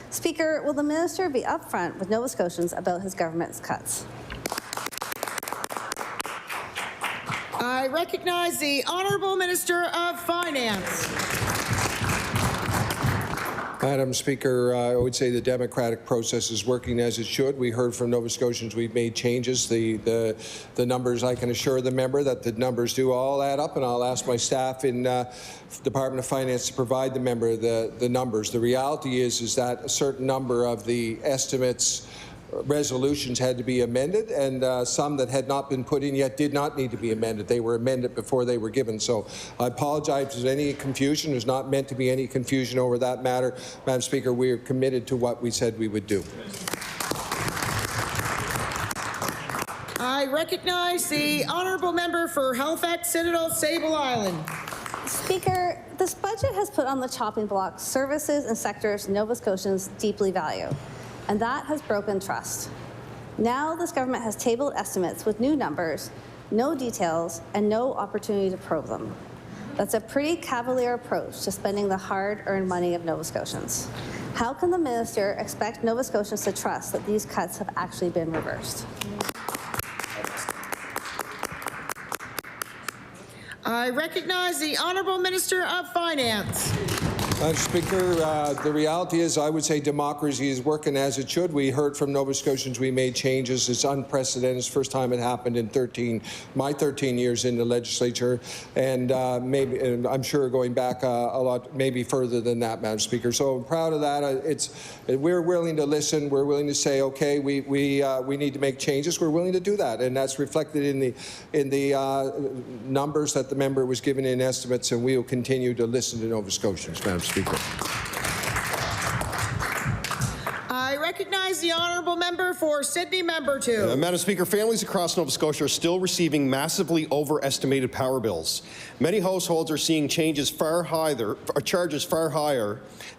Speaker, will the Minister be upfront with Nova Scotians about his government's cuts? I recognize the Honourable Minister of Finance. Madam Speaker, I would say the democratic process is working as it should. We heard from Nova Scotians we've made changes. The numbers, I can assure the member that the numbers do all add up, and I'll ask my staff in Department of Finance to provide the member the numbers. The reality is that a certain number of the estimates resolutions had to be amended, and some that had not been put in yet did not need to be amended. They were amended before they were given. So I apologize if there's any confusion. There's not meant to be any confusion over that matter. Madam Speaker, we are committed to what we said we would do. I recognize the honourable member for Halifax Citadel, Sable Island. Speaker, this budget has put on the chopping block services and sectors Nova Scotians deeply value, and that has broken trust. Now this government has tabled estimates with new numbers, no details, and no opportunity to probe them. That's a pretty cavalier approach to spending the hard-earned money of Nova Scotians. How can the minister expect Nova Scotians to trust that these cuts have actually been reversed? I recognize the Honourable Minister of Finance. Madam Speaker, the reality is I would say democracy is working as it should. We heard from Nova Scotians we made changes. It's unprecedented. It's the first time it happened in my 13 years in the legislature, and and I'm sure going back a lot, maybe further than that, Madam Speaker. So I'm proud of that. We're willing to listen. We're willing to say, okay, we need to make changes. We're willing to do that, and that's reflected in the numbers that the member was given in estimates, and we will continue to listen to Nova Scotians, Madam Speaker. I recognize the honourable member for Sydney, member 2. Madam Speaker, families across Nova Scotia are still receiving massively overestimated power bills. Many households are seeing charges far higher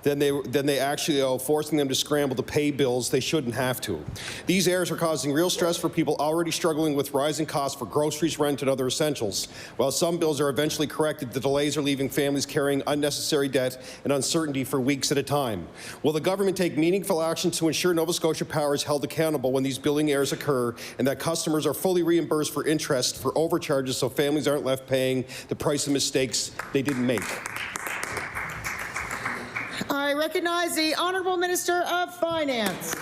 than they actually owe, forcing them to scramble to pay bills they shouldn't have to. These errors are causing real stress for people already struggling with rising costs for groceries, rent, and other essentials. While some bills are eventually corrected, the delays are leaving families carrying unnecessary debt and uncertainty for weeks at a time. Will the government take meaningful action to ensure Nova Scotia Power is held accountable when these billing errors occur, and that customers are fully reimbursed for interest for overcharges so families aren't left paying the price of mistakes they didn't make? I recognize the Honourable Minister of Finance.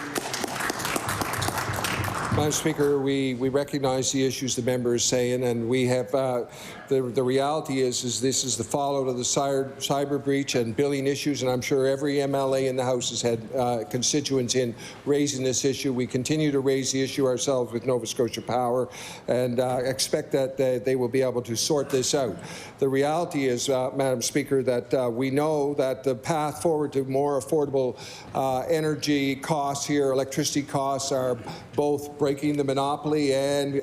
Madam Speaker, we recognize the issues the member is saying, and we have the reality is this is the fallout of the cyber breach and billing issues, and I'm sure every MLA in the House has had constituents in raising this issue. We continue to raise the issue ourselves with Nova Scotia Power, and expect that they will be able to sort this out. The reality is, Madam Speaker, that we know that the path forward to more affordable energy costs here, electricity costs, are both breaking the monopoly and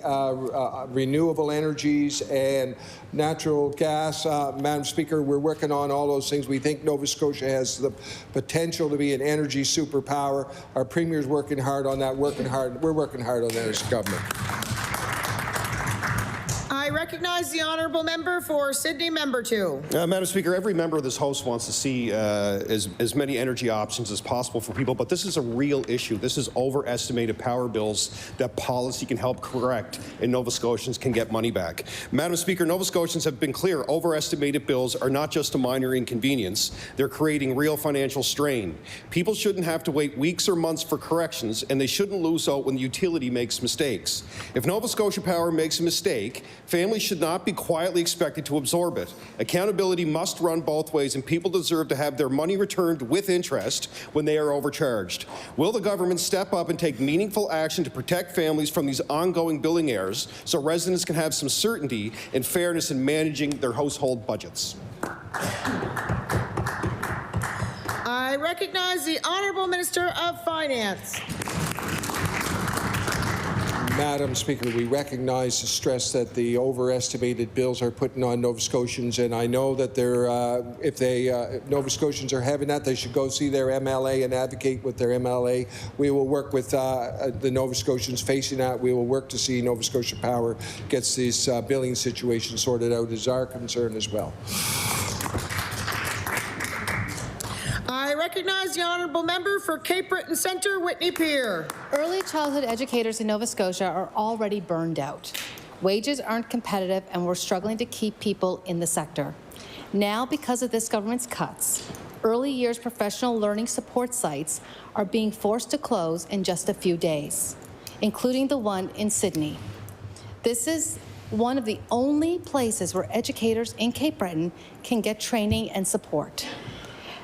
renewable energies and natural gas. Madam Speaker, we're working on all those things. We think Nova Scotia has the potential to be an energy superpower. Our Premier's working hard on that, We're working hard on that as a government. I I recognize the honourable member for Sydney, member 2. Madam Speaker, every member of this House wants to see as many energy options as possible for people, but this is a real issue. This is overestimated power bills that policy can help correct, and Nova Scotians can get money back. Madam Speaker, Nova Scotians have been clear. Overestimated bills are not just a minor inconvenience. They're creating real financial strain. People shouldn't have to wait weeks or months for corrections, and they shouldn't lose out when the utility makes mistakes. If Nova Scotia Power makes a mistake, families should not be quietly expected to absorb it. Accountability must run both ways, and people deserve to have their money returned with interest when they are overcharged. Will the government step up and take meaningful action to protect families from these ongoing billing errors so residents can have some certainty and fairness in managing their household budgets? I recognize the Honourable Minister of Finance. Madam Speaker, we recognize the stress that the overestimated bills are putting on Nova Scotians, and I know that if Nova Scotians are having that, they should go see their MLA and advocate with their MLA. We will work with the Nova Scotians facing that. We will work to see Nova Scotia Power gets this billing situation sorted out, is our concern as well. I recognize the honourable member for Cape Breton Centre, Whitney Pier. Early childhood educators in Nova Scotia are already burned out. Wages aren't competitive, and we're struggling to keep people in the sector. Now, because of this government's cuts, early years professional learning support sites are being forced to close in just a few days, including the one in Sydney. This is one of the only places where educators in Cape Breton can get training and support.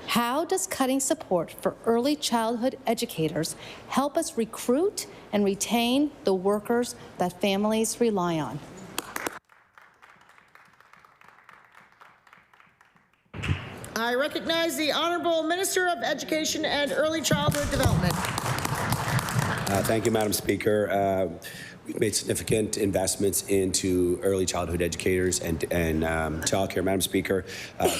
How does cutting support for early childhood educators help us recruit and retain the workers that families rely on? I recognize the Honourable Minister of Education and Early Childhood Development. Thank you, Madam Speaker. We've made significant investments into early childhood educators and childcare, Madam Speaker.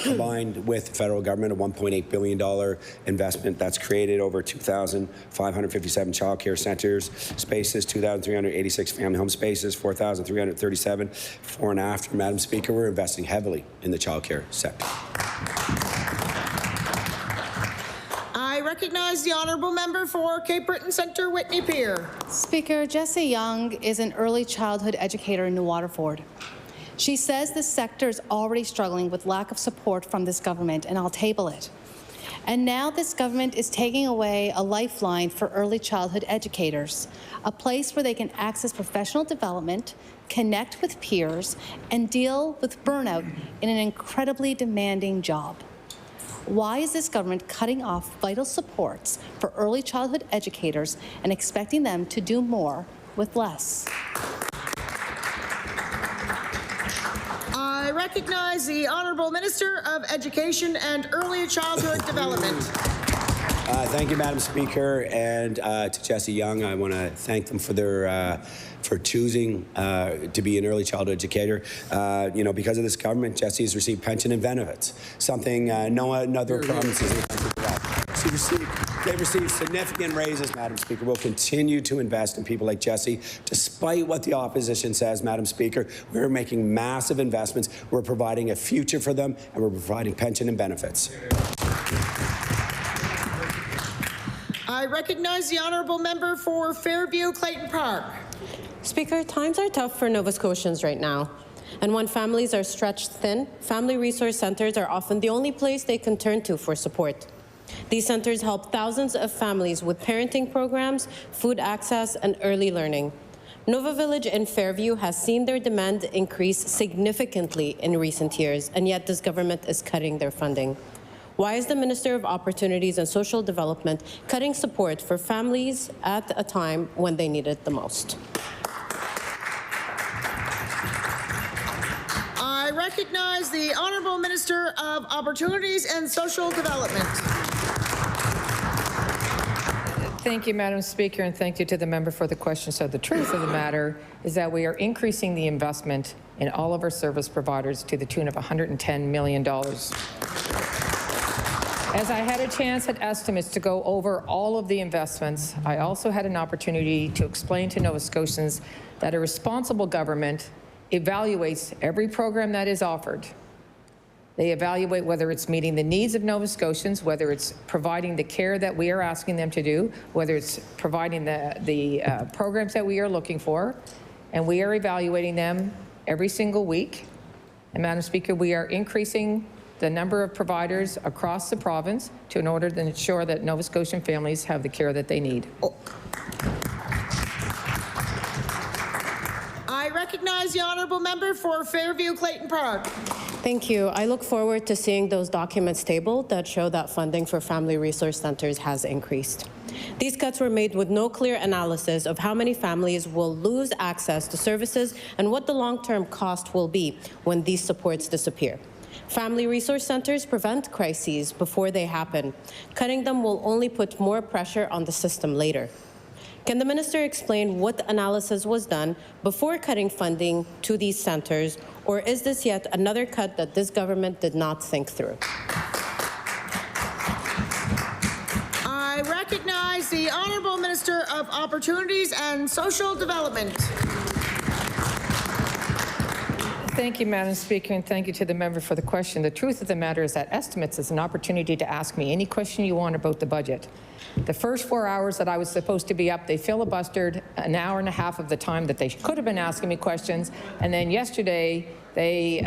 Combined with the federal government, a $1.8 billion investment that's created over 2,557 childcare centres, spaces, 2,386 family home spaces, 4,337 before and after. Madam Speaker, we're investing heavily in the childcare sector. I recognize the honourable member for Cape Breton Centre, Whitney Pier. Speaker, Jessie Young is an early childhood educator in New Waterford. She says the sector is already struggling with lack of support from this government, and I'll table it. And now this government is taking away a lifeline for early childhood educators, a place where they can access professional development, connect with peers, and deal with burnout in an incredibly demanding job. Why is this government cutting off vital supports for early childhood educators and expecting them to do more with less? I recognize the Honourable Minister of Education and Early Childhood Development. Thank you, Madam Speaker, and to Jessie Young, I want to thank them for their for choosing to be an early childhood educator. Because of this government, Jessie has received pension and benefits, something no other provinces have. They've received significant raises, Madam Speaker. We'll continue to invest in people like Jessie, despite what the opposition says, Madam Speaker. We're making massive investments. We're providing a future for them, and we're providing pension and benefits. I recognize the honourable member for Fairview Clayton Park. Speaker, times are tough for Nova Scotians right now. And when families are stretched thin, family resource centres are often the only place they can turn to for support. These centres help thousands of families with parenting programs, food access, and early learning. Nova Village in Fairview has seen their demand increase significantly in recent years, and yet this government is cutting their funding. Why is the Minister of Opportunities and Social Development cutting support for families at a time when they need it the most? I recognize the Honourable Minister of Opportunities and Social Development. Thank you, Madam Speaker, and thank you to the member for the question. So the truth of the matter is that we are increasing the investment in all of our service providers to the tune of $110 million. As I had a chance at estimates to go over all of the investments, I also had an opportunity to explain to Nova Scotians that a responsible government evaluates every program that is offered. They evaluate whether it's meeting the needs of Nova Scotians, whether it's providing the care that we are asking them to do, whether it's providing the programs that we are looking for, and we are evaluating them every single week. And Madam Speaker, we are increasing the number of providers across the province in order to ensure that Nova Scotian families have the care that they need. I recognize the honourable member for Fairview Clayton Park. Thank you. I look forward to seeing those documents tabled that show that funding for family resource centers has increased. These cuts were made with no clear analysis of how many families will lose access to services and what the long-term cost will be when these supports disappear. Family resource centers prevent crises before they happen. Cutting them will only put more pressure on the system later. Can the minister explain what analysis was done before cutting funding to these centers, or is this yet another cut that this government did not think through? I recognize the Honourable Minister of Opportunities and Social Development. Thank you, Madam Speaker, and thank you to the member for the question. The truth of the matter is that estimates is an opportunity to ask me any question you want about the budget. The first 4 hours that I was supposed to be up, they filibustered an hour and a half of the time that they could have been asking me questions, and then yesterday they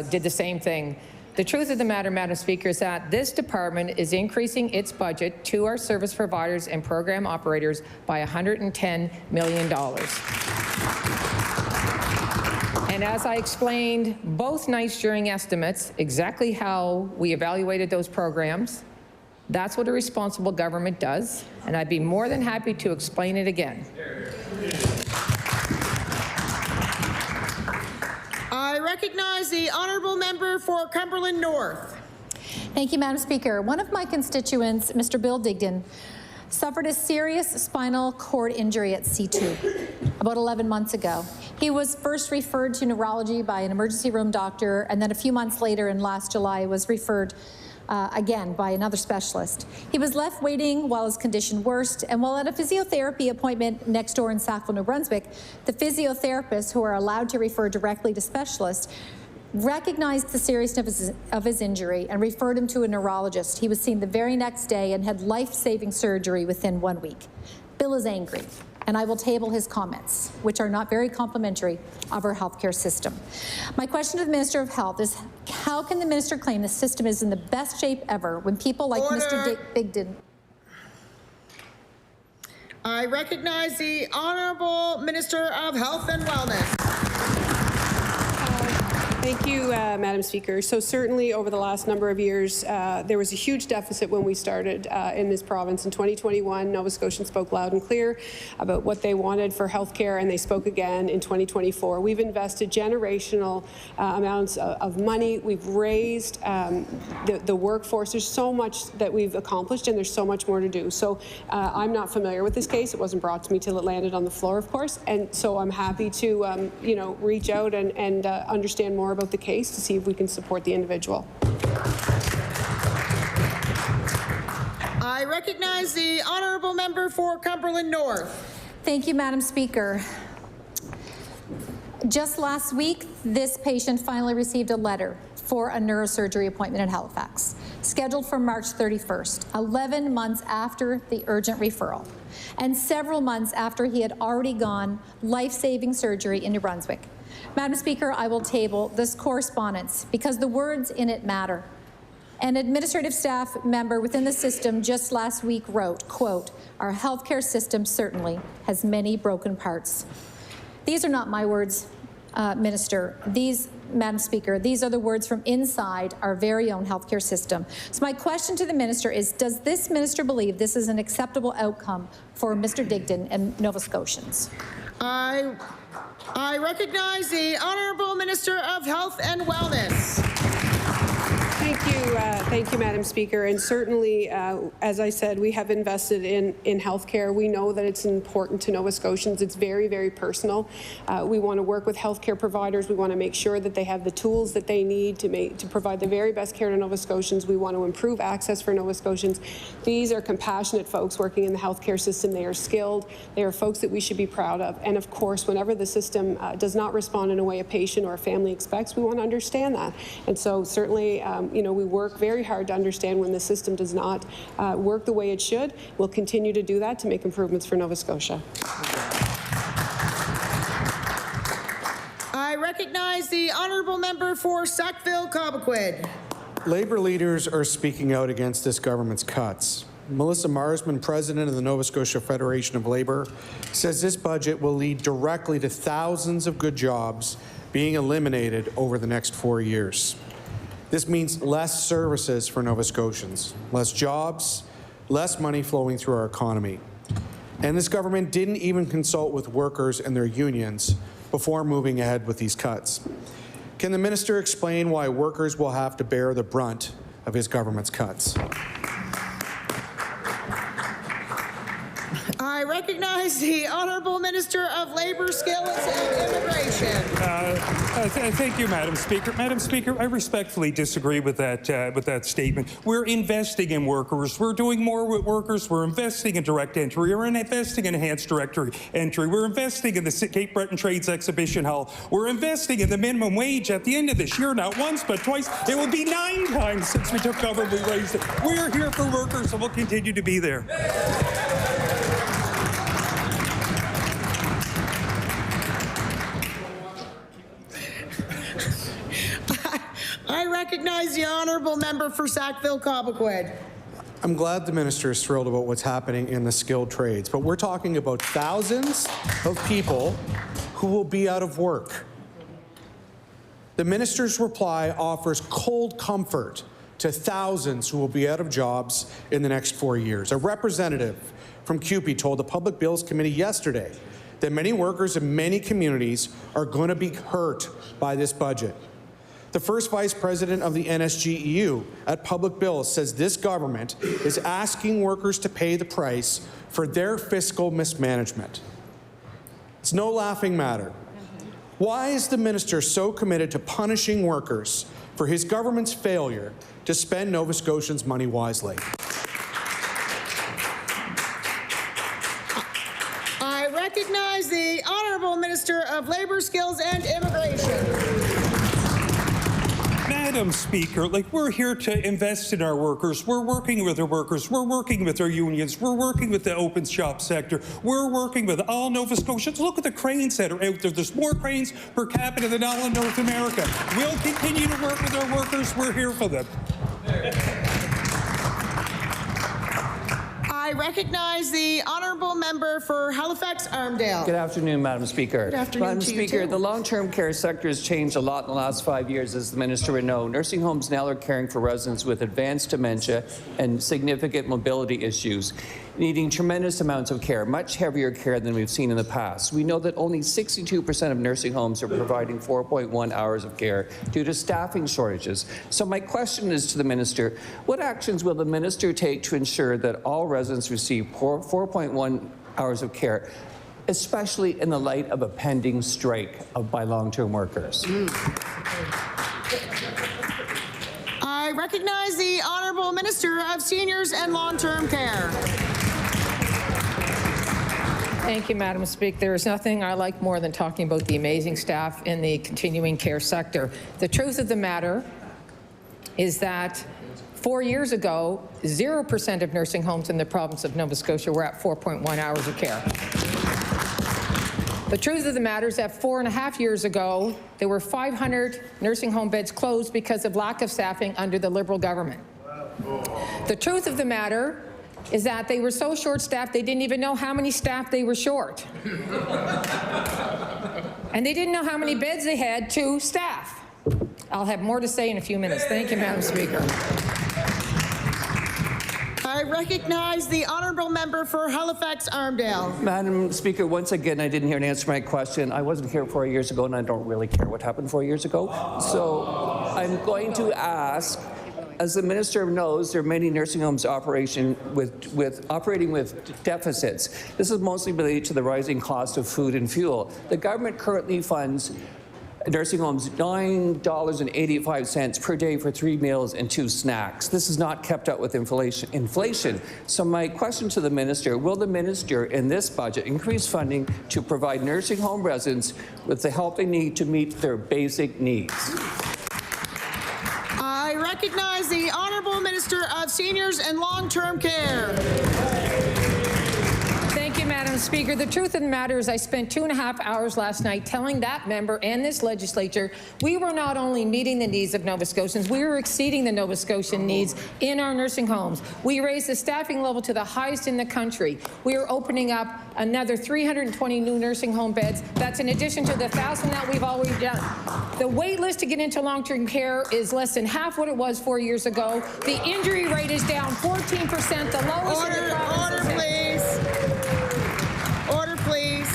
did the same thing. The truth of the matter, Madam Speaker, is that this department is increasing its budget to our service providers and program operators by $110 million. And as I explained both nights during estimates, exactly how we evaluated those programs, that's what a responsible government does, and I'd be more than happy to explain it again. I recognize the Honourable Member for Cumberland North. Thank you, Madam Speaker. One of my constituents, Mr. Bill Digdon, suffered a serious spinal cord injury at C2 about 11 months ago. He was first referred to neurology by an emergency room doctor, and then a few months later in last July was referred again by another specialist. He was left waiting while his condition worsened, and while at a physiotherapy appointment next door in Sackville, New Brunswick, the physiotherapists who are allowed to refer directly to specialists recognized the seriousness of his injury and referred him to a neurologist. He was seen the very next day and had life-saving surgery within 1 week. Bill is angry, and I will table his comments, which are not very complimentary of our healthcare system. My question to the Minister of Health is, how can the minister claim the system is in the best shape ever when people like Mr. Digdon? I recognize the Honourable Minister of Health and Wellness. Thank you, Madam Speaker. So certainly over the last number of years, there was a huge deficit when we started in this province. In 2021, Nova Scotians spoke loud and clear about what they wanted for healthcare, and they spoke again in 2024. We've invested generational amounts of money. We've raised the workforce. There's so much that we've accomplished, and there's so much more to do. So I'm not familiar with this case. It wasn't brought to me till it landed on the floor, of course, and so I'm happy to reach out and understand more about the case to see if we can support the individual. I recognize the Honourable Member for Cumberland North. Thank you, Madam Speaker. Just last week, this patient finally received a letter for a neurosurgery appointment in Halifax, scheduled for March 31st, 11 months after the urgent referral, and several months after he had already gone life-saving surgery in New Brunswick. Madam Speaker, I will table this correspondence because the words in it matter. An administrative staff member within the system just last week wrote, quote, "Our healthcare system certainly has many broken parts." These are not my words, Minister. Madam Speaker, these are the words from inside our very own healthcare system. So my question to the minister is, does this minister believe this is an acceptable outcome for Mr. Digdon and Nova Scotians? I recognize the Honourable Minister of Health and Wellness. Thank you, Madam Speaker. And certainly, as I said, we have invested in healthcare. We know that it's important to Nova Scotians. It's very, very personal. We want to work with healthcare providers. We want to make sure that they have the tools that they need to provide the very best care to Nova Scotians. We want to improve access for Nova Scotians. These are compassionate folks working in the healthcare system. They are skilled. They are folks that we should be proud of. And of course, whenever the system does not respond in a way a patient or a family expects, we want to understand that. And so certainly, we work very hard to understand when the system does not work the way it should. We'll continue to do that to make improvements for Nova Scotia. I recognize the honourable member for Sackville-Cobequid. Labour leaders are speaking out against this government's cuts. Melissa Marsman, president of the Nova Scotia Federation of Labour, says this budget will lead directly to thousands of good jobs being eliminated over the next 4 years. This means less services for Nova Scotians, less jobs, less money flowing through our economy. And this government didn't even consult with workers and their unions before moving ahead with these cuts. Can the minister explain why workers will have to bear the brunt of his government's cuts? I recognize the Honourable Minister of Labour, Skills and Immigration. Thank you, Madam Speaker. Madam Speaker, I respectfully disagree with that statement. We're investing in workers. We're doing more with workers. We're investing in direct entry. We're investing in enhanced direct entry. We're investing in the Cape Breton Trades Exhibition Hall. We're investing in the minimum wage at the end of this year, not once, but twice. It will be 9 times since we took over and we raised it. We're here for workers, and we'll continue to be there. I recognize the honourable member for Sackville-Cobequid. I'm glad the minister is thrilled about what's happening in the skilled trades, but we're talking about thousands of people who will be out of work. The minister's reply offers cold comfort to thousands who will be out of jobs in the next 4 years. A representative from CUPE told the Public Bills Committee yesterday that many workers in many communities are going to be hurt by this budget. The first vice president of the NSGEU at Public Bills says this government is asking workers to pay the price for their fiscal mismanagement. It's no laughing matter. Why is the minister so committed to punishing workers for his government's failure to spend Nova Scotians' money wisely? I recognize the Honourable Minister of Labour, Skills and Immigration. Madam Speaker, we're here to invest in our workers. We're working with our workers. We're working with our unions. We're working with the open shop sector. We're working with all Nova Scotians. Look at the cranes that are out there. There's more cranes per capita than all in North America. We'll continue to work with our workers. We're here for them. I recognize the honourable member for Halifax-Armdale. Good afternoon, Madam Speaker. Good afternoon Madam to you Speaker, too. the long-term care sector has changed a lot in the last 5 years, as the minister would know. Nursing homes now are caring for residents with advanced dementia and significant mobility issues, needing tremendous amounts of care, much heavier care than we've seen in the past. We know that only 62% of nursing homes are providing 4.1 hours of care due to staffing shortages. So my question is to the minister, what actions will the minister take to ensure that all residents receive 4.1 hours of care, especially in the light of a pending strike by long-term workers? I recognize the Honourable Minister of Seniors and Long-Term Care. Thank you, Madam Speaker. There is nothing I like more than talking about the amazing staff in the continuing care sector. The truth of the matter is that 4 years ago, 0% of nursing homes in the province of Nova Scotia were at 4.1 hours of care. The truth of the matter is that 4.5 years ago, there were 500 nursing home beds closed because of lack of staffing under the Liberal government. The truth of the matter is that they were so short-staffed they didn't even know how many staff they were short. And they didn't know how many beds they had to staff. I'll have more to say in a few minutes. Thank you, Madam Speaker. I recognize the honourable member for Halifax-Armdale. Madam Speaker, once again, I didn't hear an answer to my question. I wasn't here 4 years ago, and I don't really care what happened 4 years ago. So I'm going to ask As the minister knows, there are many nursing homes operating with deficits. This is mostly related to the rising cost of food and fuel. The government currently funds nursing homes $9.85 per day for 3 meals and 2 snacks. This is not kept up with inflation. So my question to the minister, will the minister in this budget increase funding to provide nursing home residents with the help they need to meet their basic needs? I recognize the Honourable Minister of Seniors and Long-Term Care. Thank you, Madam Speaker. The truth of the matter is I spent 2.5 hours last night telling that member and this legislature we were not only meeting the needs of Nova Scotians, we were exceeding the Nova Scotian needs in our nursing homes. We raised the staffing level to the highest in the country. We are opening up another 320 new nursing home beds. That's in addition to the 1,000 that we've already done. The wait list to get into long-term care is less than half what it was 4 years ago. The injury rate is down 14%, the lowest in the province. Order, please. Order, please.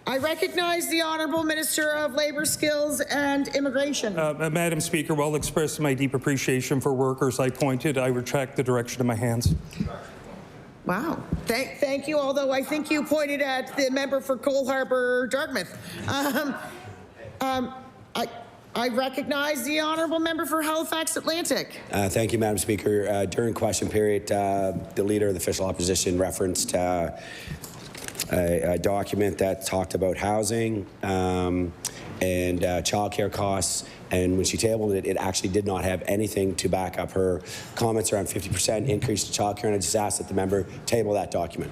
I recognize the Honourable Minister of Labour, Skills and Immigration. Madam Speaker, while expressing my deep appreciation for workers, I retract the direction of my hands. Wow. Thank you, although I think you pointed at the member for Cole Harbour, Dartmouth. I recognize the Honourable Member for Halifax Atlantic. Thank you, Madam Speaker. During question period, the Leader of the Official Opposition referenced a document that talked about housing and childcare costs, and when she tabled it, it actually did not have anything to back up her comments around 50% increase to childcare, and I just asked that the member table that document.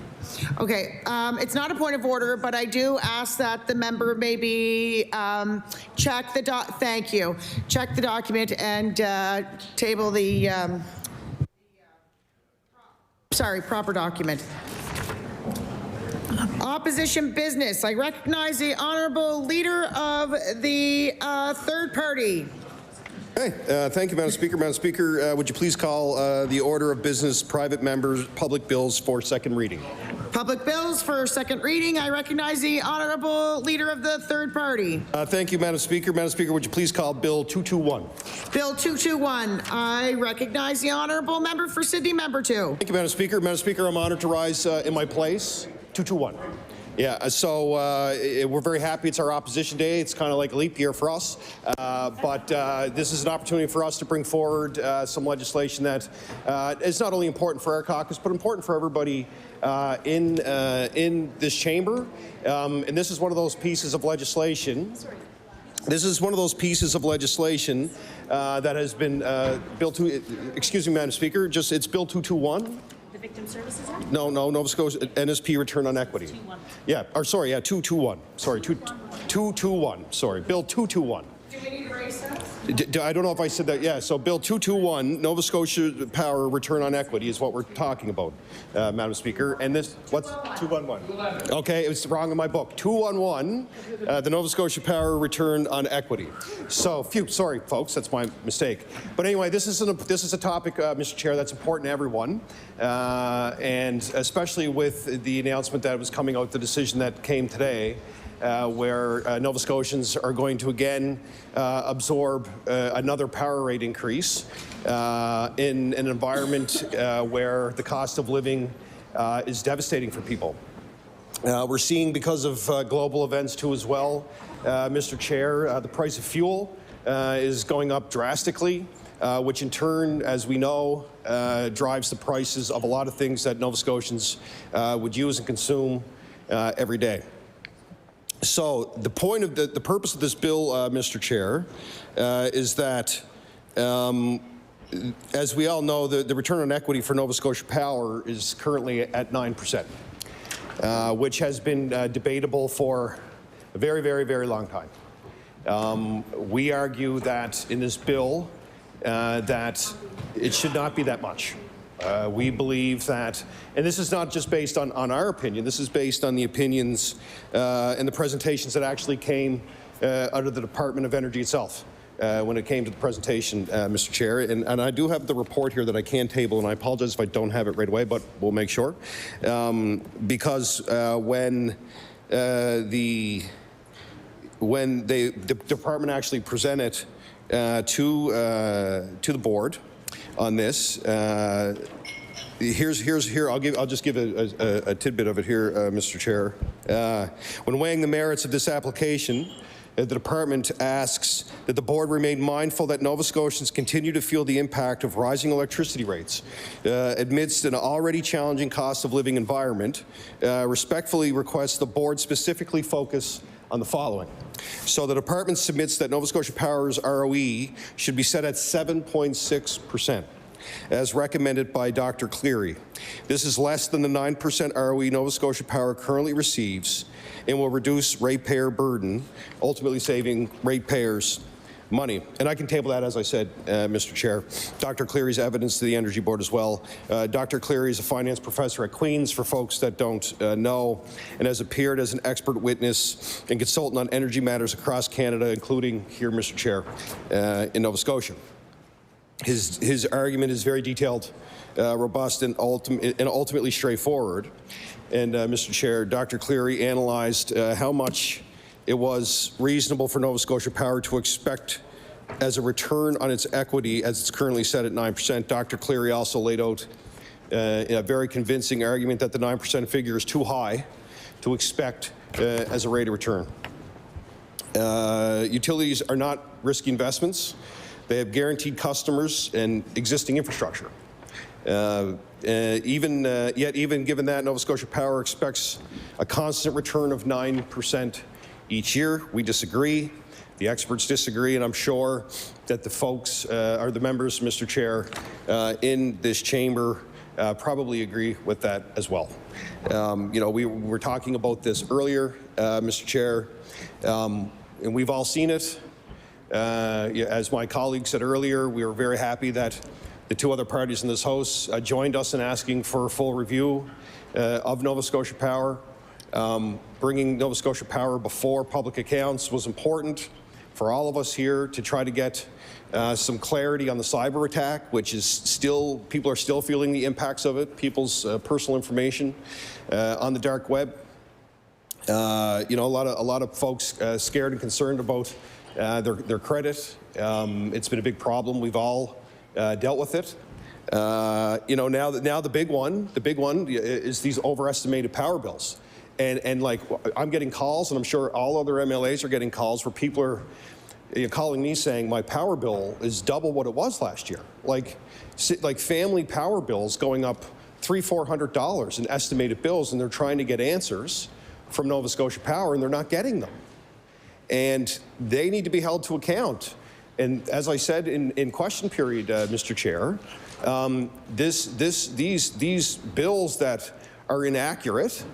Okay, it's not a point of order, but I do ask that the member maybe check the check the document and table the proper document. Opposition business. I recognize the Honourable Leader of the Third Party. Hey, thank you, Madam Speaker. Madam Speaker, would you please call the order of business private members public bills for second reading? Public bills for second reading. I recognize the Honourable Leader of the Third Party. Thank you, Madam Speaker. Madam Speaker, would you please call Bill 221? Bill 221. I recognize the Honourable Member for Sydney, Member 2. Thank you, Madam Speaker. Madam Speaker, I'm honored to rise in my place. 221. Yeah, so we're very happy it's our opposition day. It's kind of like a leap year for us. But this is an opportunity for us to bring forward some legislation that is not only important for our caucus, but important for everybody in this chamber. And this is one of those pieces of legislation. This is one of those pieces of legislation that has been excuse me, Madam Speaker, it's Bill 221. Victim Services Act? No, Nova Scotia NSP Return on Equity. 221. Sorry, 221. Sorry, Bill 221. Do we need to raise that? I don't know if I said that. Yeah, so Bill 221, Nova Scotia Power Return on Equity is what we're talking about, Madam Speaker. And this, what's 211? Okay, it's wrong in my book. 211, the Nova Scotia Power Return on Equity. So, sorry, folks, that's my mistake. But anyway, this is a topic, Mr. Chair, that's important to everyone, and especially with the announcement that was coming out, the decision that came today. Where Nova Scotians are going to again absorb another power rate increase in an environment where the cost of living is devastating for people. We're seeing, because of global events too as well, Mr. Chair, the price of fuel is going up drastically, which in turn, as we know, drives the prices of a lot of things that Nova Scotians would use and consume every day. So the point of the purpose of this bill, Mr. Chair, is that, as we all know, the return on equity for Nova Scotia Power is currently at 9%, which has been debatable for a very, very, very long time. We argue that in this bill that it should not be that much. We believe that, and this is not just based on our opinion, this is based on the opinions and the presentations that actually came out of the Department of Energy itself when it came to the presentation, Mr. Chair. And I do have the report here that I can table, and I apologize if I don't have it right away, but we'll make sure. Because when when the department actually presented to the board on this. I'll just give a tidbit of it here, Mr. Chair. When weighing the merits of this application, the department asks that the board remain mindful that Nova Scotians continue to feel the impact of rising electricity rates amidst an already challenging cost of living environment. Respectfully request the board specifically focus on the following. So the department submits that Nova Scotia Power's ROE should be set at 7.6%. as recommended by Dr. Cleary. This is less than the 9% ROE Nova Scotia Power currently receives and will reduce ratepayer burden, ultimately saving ratepayers money. And I can table that, as I said, Mr. Chair. Dr. Cleary's evidence to the Energy Board as well. Dr. Cleary is a finance professor at Queen's, for folks that don't know, and has appeared as an expert witness and consultant on energy matters across Canada, including here, Mr. Chair, in Nova Scotia. His argument is very detailed, robust, and ultimately straightforward. And Mr. Chair, Dr. Cleary analyzed how much it was reasonable for Nova Scotia Power to expect as a return on its equity, as it's currently set at 9%. Dr. Cleary also laid out a very convincing argument that the 9% figure is too high to expect as a rate of return. Utilities are not risky investments. They have guaranteed customers and existing infrastructure. Yet even given that, Nova Scotia Power expects a constant return of 9% each year. We disagree. The experts disagree, and I'm sure that the folks, or the members, Mr. Chair, in this chamber probably agree with that as well. You know, we were talking about this earlier, Mr. Chair, and we've all seen it. As my colleague said earlier, we were very happy that the two other parties in this House joined us in asking for a full review of Nova Scotia Power. Bringing Nova Scotia Power before public accounts was important for all of us here to try to get some clarity on the cyber attack, which is still, people are still feeling the impacts of it, people's personal information on the dark web. You know, a lot of folks scared and concerned about their credit. It's been a big problem. We've all dealt with it. You know, now the big one is these overestimated power bills. And like, I'm getting calls, and I'm sure all other MLAs are getting calls where people are calling me saying my power bill is double what it was last year. Like family power bills going up $300–400 in estimated bills, and they're trying to get answers from Nova Scotia Power, and they're not getting them. And they need to be held to account. And as I said in question period, Mr. Chair, these bills that are inaccurate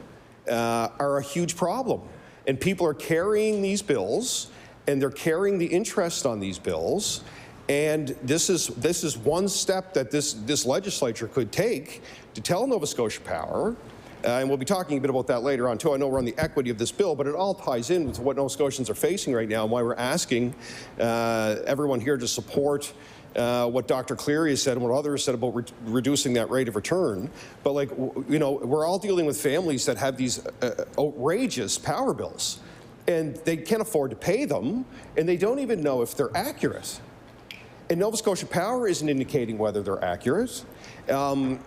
are a huge problem. And people are carrying these bills, and they're carrying the interest on these bills. And this is one step that this legislature could take to tell Nova Scotia Power, and we'll be talking a bit about that later on too. I know we're on the equity of this bill, but it all ties in with what Nova Scotians are facing right now and why we're asking everyone here to support what Dr. Cleary has said and what others said about reducing that rate of return. But like, you know, we're all dealing with families that have these outrageous power bills, and they can't afford to pay them, and they don't even know if they're accurate. And Nova Scotia Power isn't indicating whether they're accurate. And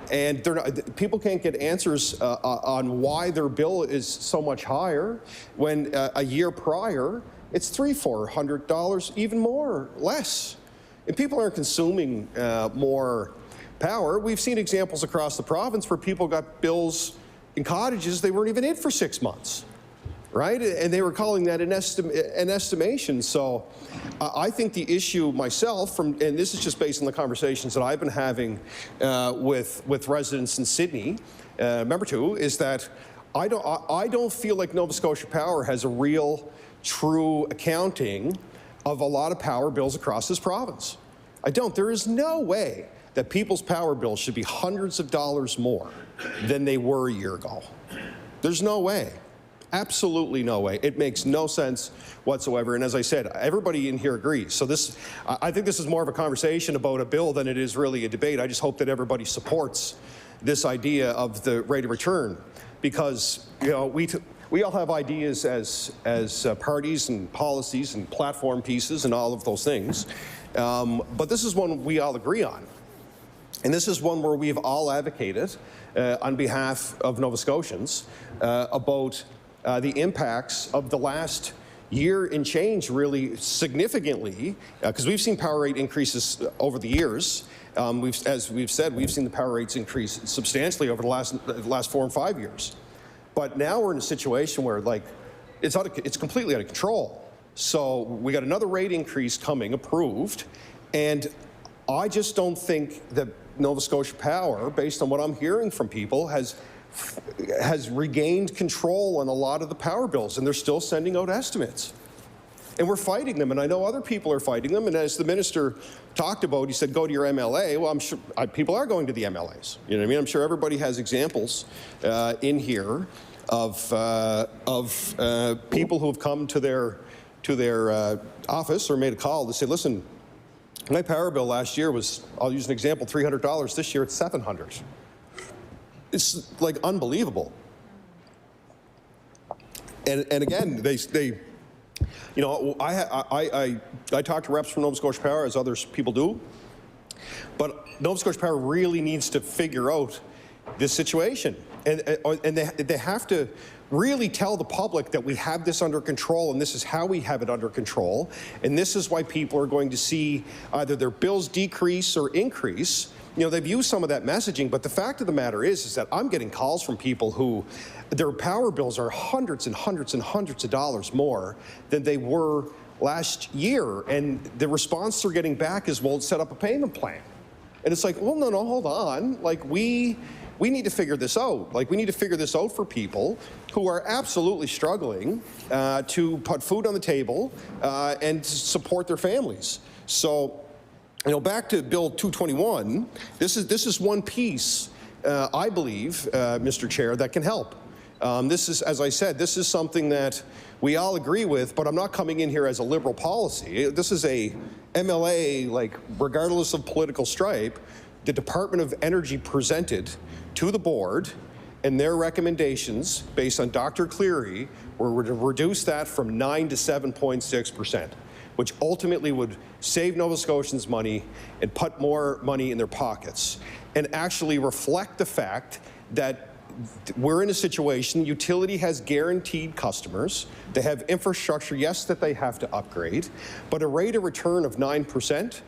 they're not, people can't get answers on why their bill is so much higher when a year prior it's $300–400, even more, less. And people aren't consuming more power. We've seen examples across the province where people got bills in cottages they weren't even in for 6 months, right? And they were calling that an estimation. So I think the issue myself, and this is just based on the conversations that I've been having with residents in Sydney, member two, is that I don't feel like Nova Scotia Power has a real, true accounting of a lot of power bills across this province. I don't. There is no way that people's power bills should be hundreds of dollars more than they were a year ago. There's no way. Absolutely no way. It makes no sense whatsoever. And as I said, everybody in here agrees. So I think this is more of a conversation about a bill than it is really a debate. I just hope that everybody supports this idea of the rate of return, because, you know, we all have ideas as parties and policies and platform pieces and all of those things. But this is one we all agree on. And this is one where we've all advocated on behalf of Nova Scotians about the impacts of the last year and change really significantly, because we've seen power rate increases over the years. As we've said, we've seen the power rates increase substantially over the last 4 and 5 years. But now we're in a situation where it's completely out of control. So we got another rate increase coming, approved, and I just don't think that Nova Scotia Power, based on what I'm hearing from people, has regained control on a lot of the power bills, and they're still sending out estimates. And we're fighting them, and I know other people are fighting them. And as the minister talked about, he said, go to your MLA. Well, I'm sure people are going to the MLAs. You know what I mean? I'm sure everybody has examples in here of people who have come to their office or made a call to say, listen, my power bill last year was, I'll use an example, $300. This year it's $700. It's like unbelievable. And again, they you know, I talk to reps from Nova Scotia Power, as others people do, but Nova Scotia Power really needs to figure out this situation, and they have to really tell the public that we have this under control, and this is how we have it under control, and this is why people are going to see either their bills decrease or increase. You know, they've used some of that messaging, but the fact of the matter is that I'm getting calls from people who their power bills are hundreds and hundreds and hundreds of dollars more than they were last year. And the response they're getting back is, well, set up a payment plan. And it's like, well, no, hold on. Like, we need to figure this out. Like, we need to figure this out for people who are absolutely struggling to put food on the table and to support their families. So, you know, back to Bill 221, this is one piece, I believe, Mr. Chair, that can help. This is, as I said, this is something that we all agree with, but I'm not coming in here as a liberal policy. This is a MLA, like, regardless of political stripe, the Department of Energy presented to the board, and their recommendations, based on Dr. Cleary, were to reduce that from 9 to 7.6%. which ultimately would save Nova Scotians money and put more money in their pockets, and actually reflect the fact that we're in a situation, utility has guaranteed customers, they have infrastructure, yes, that they have to upgrade, but a rate of return of 9%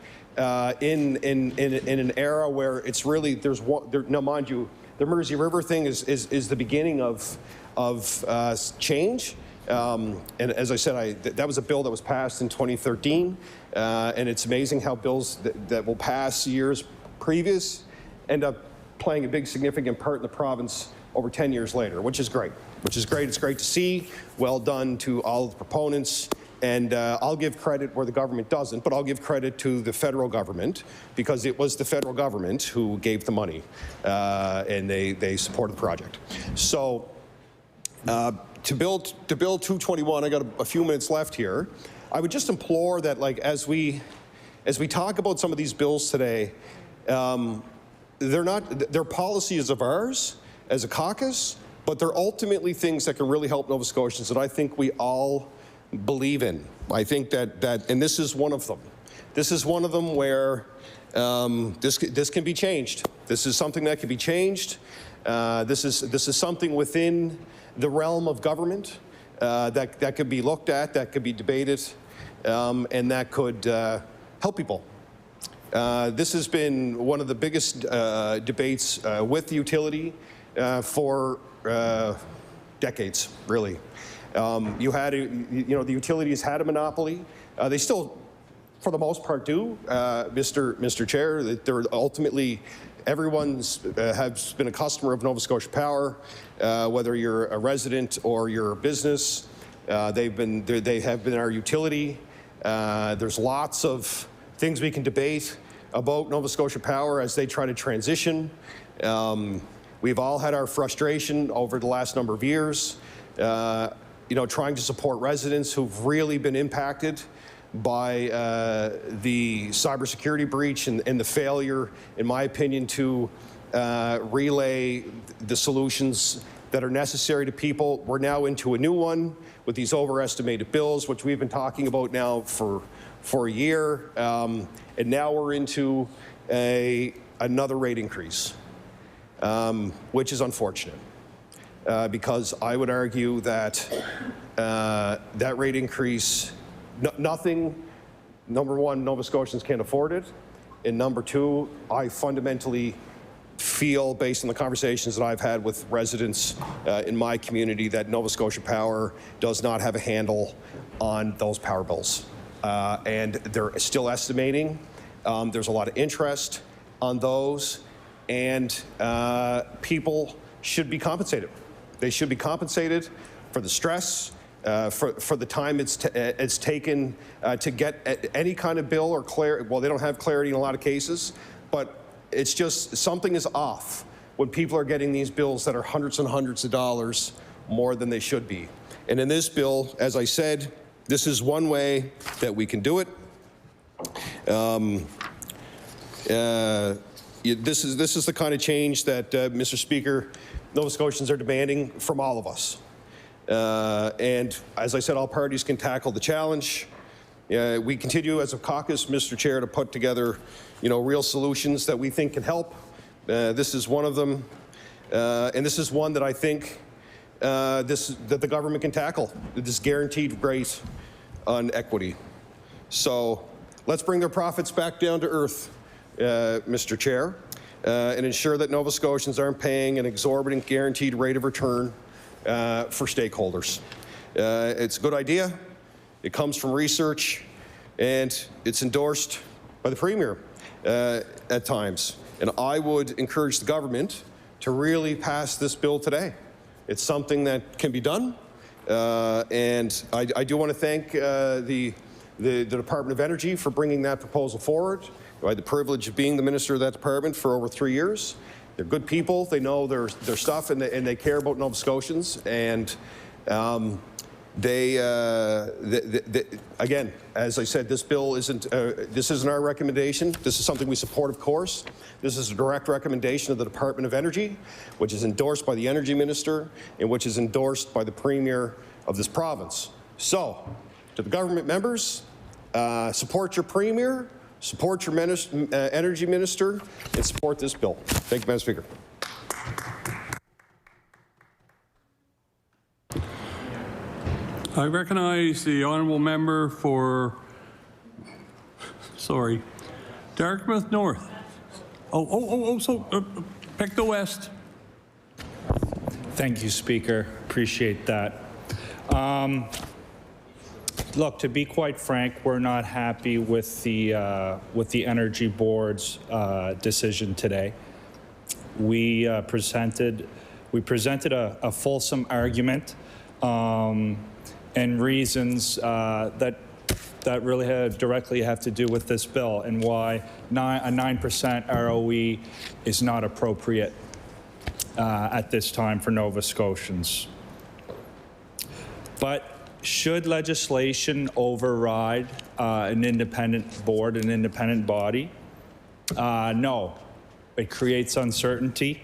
in an era where it's really, now mind you, the Mersey River thing is the beginning of change. And as I said, that was a bill that was passed in 2013, and it's amazing how bills that will pass years previous end up playing a big significant part in the province over 10 years later, which is great. It's great to see. Well done to all the proponents. And I'll give credit where the government doesn't, but I'll give credit to the federal government, because it was the federal government who gave the money, and they supported the project. So to Bill 221, I got a few minutes left here. I would just implore that, like, as we talk about some of these bills today, they're policies of ours as a caucus, but they're ultimately things that can really help Nova Scotians that I think we all believe in. I think that and this is one of them. This is one of them where this can be changed. This is something that can be changed. This is something within the realm of government that could be looked at, that could be debated, and that could help people. This has been one of the biggest debates with the utility for decades, really. The utilities had a monopoly. They still, for the most part, do, Mr. Chair. They're ultimately, everyone's has been a customer of Nova Scotia Power, whether you're a resident or you're a business. They have been our utility. There's lots of things we can debate about Nova Scotia Power as they try to transition. We've all had our frustration over the last number of years, trying to support residents who've really been impacted by the cybersecurity breach and the failure, in my opinion, to relay the solutions that are necessary to people. We're now into a new one with these overestimated bills, which we've been talking about now for a year. And now we're into another rate increase, which is unfortunate. Because I would argue that that rate increase, nothing, number one, Nova Scotians can't afford it. And number two, I fundamentally feel, based on the conversations that I've had with residents in my community, that Nova Scotia Power does not have a handle on those power bills. And they're still estimating. There's a lot of interest on those, and people should be compensated. They should be compensated for the stress, for the time it's taken to get any kind of bill or clarity. Well, they don't have clarity in a lot of cases, but it's just something is off when people are getting these bills that are hundreds and hundreds of dollars more than they should be. And in this bill, as I said, this is one way that we can do it. This is the kind of change that, Mr. Speaker, Nova Scotians are demanding from all of us. And as I said, all parties can tackle the challenge. We continue as a caucus, Mr. Chair, to put together, real solutions that we think can help. This is one of them, and this is one that I think that the government can tackle. This guaranteed rate on equity. So let's bring their profits back down to earth, Mr. Chair, and ensure that Nova Scotians aren't paying an exorbitant guaranteed rate of return for stakeholders. It's a good idea. It comes from research, and it's endorsed by the Premier at times. And I would encourage the government to really pass this bill today. It's something that can be done, and I do want to thank the Department of Energy for bringing that proposal forward. I had the privilege of being the minister of that department for over 3 years. They're good people. They know their stuff, and they care about Nova Scotians. And again, as I said, this bill isn't our recommendation. This is something we support, of course. This is a direct recommendation of the Department of Energy, which is endorsed by the Energy Minister and which is endorsed by the Premier of this province. So, to the government members, support your Premier, support your Energy Minister, and support this bill. Thank you, Madam Speaker. I recognize the honourable member for, Dartmouth North. Pictou West. Thank you, Speaker. Appreciate that. Look, to be quite frank, we're not happy with the Energy Board's decision today. We presented a fulsome argument and reasons that really directly have to do with this bill and why a 9% ROE is not appropriate at this time for Nova Scotians. But should legislation override an independent board, an independent body? No. It creates uncertainty.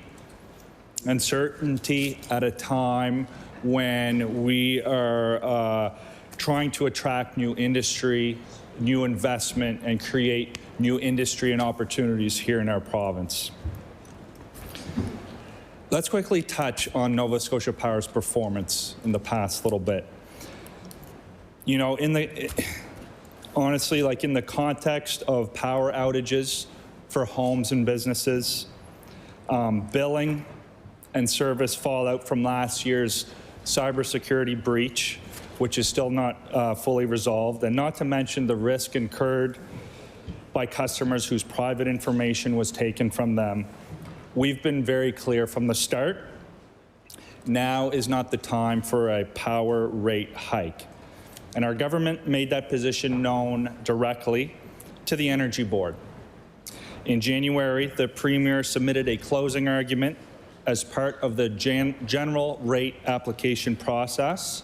Uncertainty at a time when we are trying to attract new industry, new investment, and create new industry and opportunities here in our province. Let's quickly touch on Nova Scotia Power's performance in the past little bit. Honestly, like in the context of power outages for homes and businesses, billing and service fallout from last year's cybersecurity breach, which is still not fully resolved, and not to mention the risk incurred by customers whose private information was taken from them. We've been very clear from the start, now is not the time for a power rate hike. And our government made that position known directly to the Energy Board. In January, the Premier submitted a closing argument as part of the general rate application process.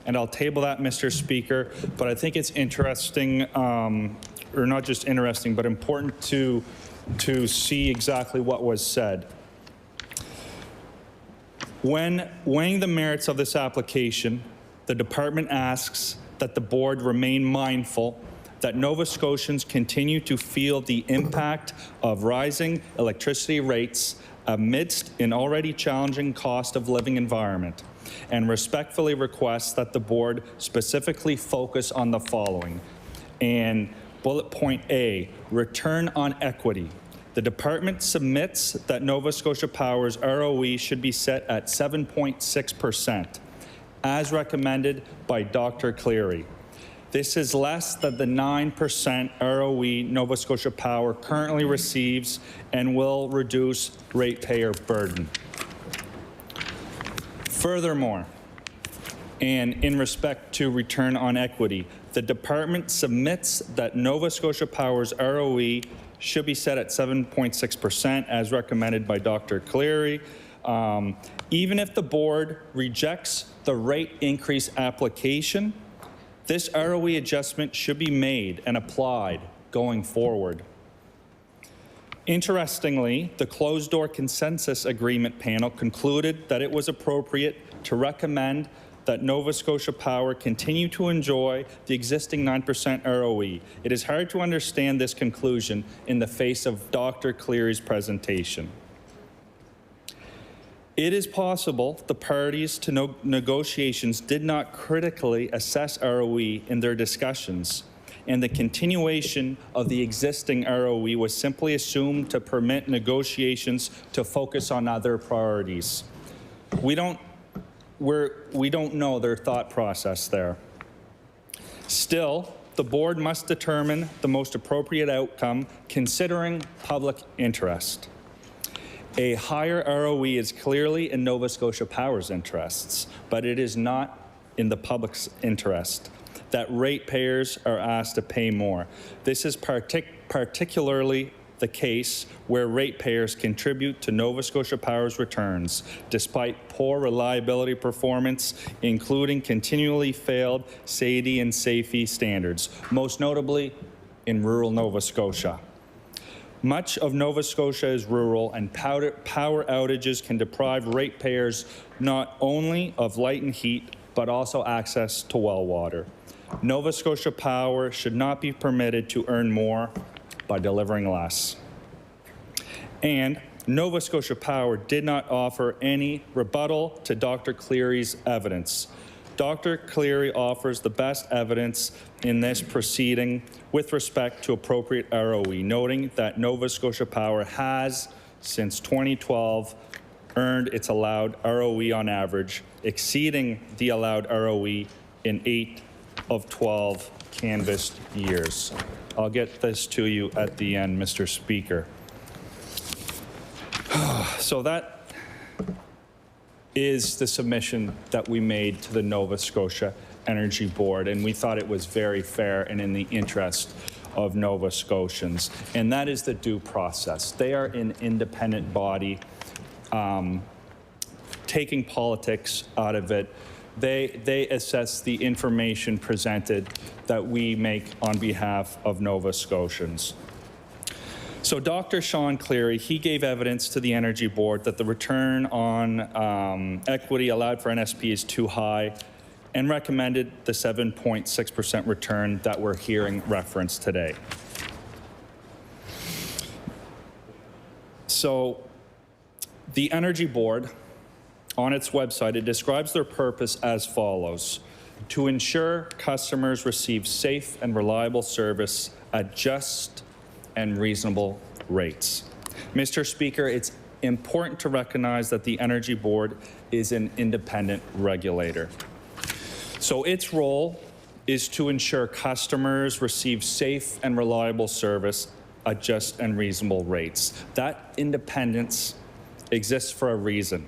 And I'll table that, Mr. Speaker, but I think it's interesting, or not just interesting, but important to see exactly what was said. When weighing the merits of this application, the department asks that the board remain mindful that Nova Scotians continue to feel the impact of rising electricity rates amidst an already challenging cost of living environment, and respectfully request that the board specifically focus on the following. And bullet point A, return on equity. The department submits that Nova Scotia Power's ROE should be set at 7.6%, as recommended by Dr. Cleary. This is less than the 9% ROE Nova Scotia Power currently receives and will reduce ratepayer burden. Furthermore, and in respect to return on equity, the department submits that Nova Scotia Power's ROE should be set at 7.6%, as recommended by Dr. Cleary. Even if the board rejects the rate increase application, this ROE adjustment should be made and applied going forward. Interestingly, the closed-door consensus agreement panel concluded that it was appropriate to recommend that Nova Scotia Power continue to enjoy the existing 9% ROE. It is hard to understand this conclusion in the face of Dr. Cleary's presentation. It is possible the parties to negotiations did not critically assess ROE in their discussions, and the continuation of the existing ROE was simply assumed to permit negotiations to focus on other priorities. We don't know their thought process there. Still, the board must determine the most appropriate outcome considering public interest. A higher ROE is clearly in Nova Scotia Power's interests, but it is not in the public's interest that ratepayers are asked to pay more. This is particularly the case where ratepayers contribute to Nova Scotia Power's returns, despite poor reliability performance, including continually failed SAIDI and SAIFI standards, most notably in rural Nova Scotia. Much of Nova Scotia is rural, and power outages can deprive ratepayers not only of light and heat, but also access to well water. Nova Scotia Power should not be permitted to earn more by delivering less. And Nova Scotia Power did not offer any rebuttal to Dr. Cleary's evidence. Dr. Cleary offers the best evidence in this proceeding with respect to appropriate ROE, noting that Nova Scotia Power has, since 2012, earned its allowed ROE on average, exceeding the allowed ROE in 8 of 12 canvassed years. I'll get this to you at the end, Mr. Speaker. So that is the submission that we made to the Nova Scotia Energy Board, and we thought it was very fair and in the interest of Nova Scotians. And that is the due process. They are an independent body, taking politics out of it. They assess the information presented that we make on behalf of Nova Scotians. So Dr. Sean Cleary, he gave evidence to the Energy Board that the return on equity allowed for NSP is too high, and recommended the 7.6% return that we're hearing referenced today. So the Energy Board, on its website, it describes their purpose as follows: to ensure customers receive safe and reliable service at just and reasonable rates. Mr. Speaker, it's important to recognize that the Energy Board is an independent regulator. So its role is to ensure customers receive safe and reliable service at just and reasonable rates. That independence exists for a reason: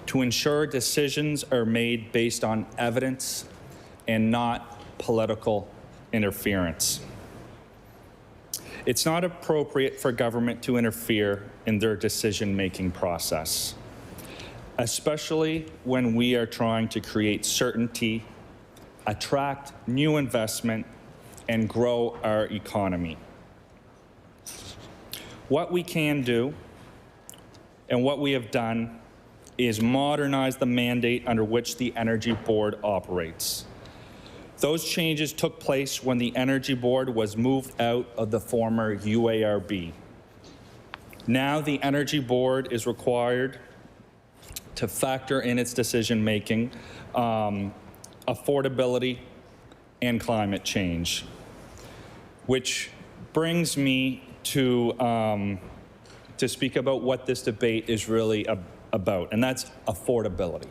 to ensure decisions are made based on evidence and not political interference. It's not appropriate for government to interfere in their decision-making process, especially when we are trying to create certainty, attract new investment, and grow our economy. What we can do and what we have done is modernize the mandate under which the Energy Board operates. Those changes took place when the Energy Board was moved out of the former UARB. Now the Energy Board is required to factor in its decision-making, affordability, and climate change, which brings me to speak about what this debate is really about, and that's affordability.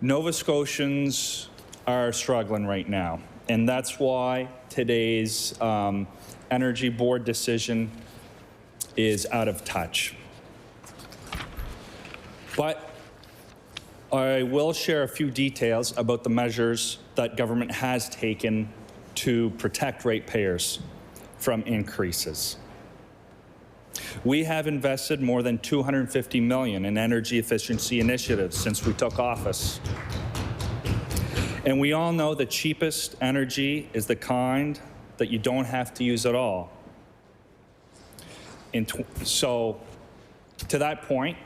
Nova Scotians are struggling right now, and that's why today's Energy Board decision is out of touch. But I will share a few details about the measures that government has taken to protect ratepayers from increases. We have invested more than $250 million in energy efficiency initiatives since we took office. And we all know the cheapest energy is the kind that you don't have to use at all. So to that point,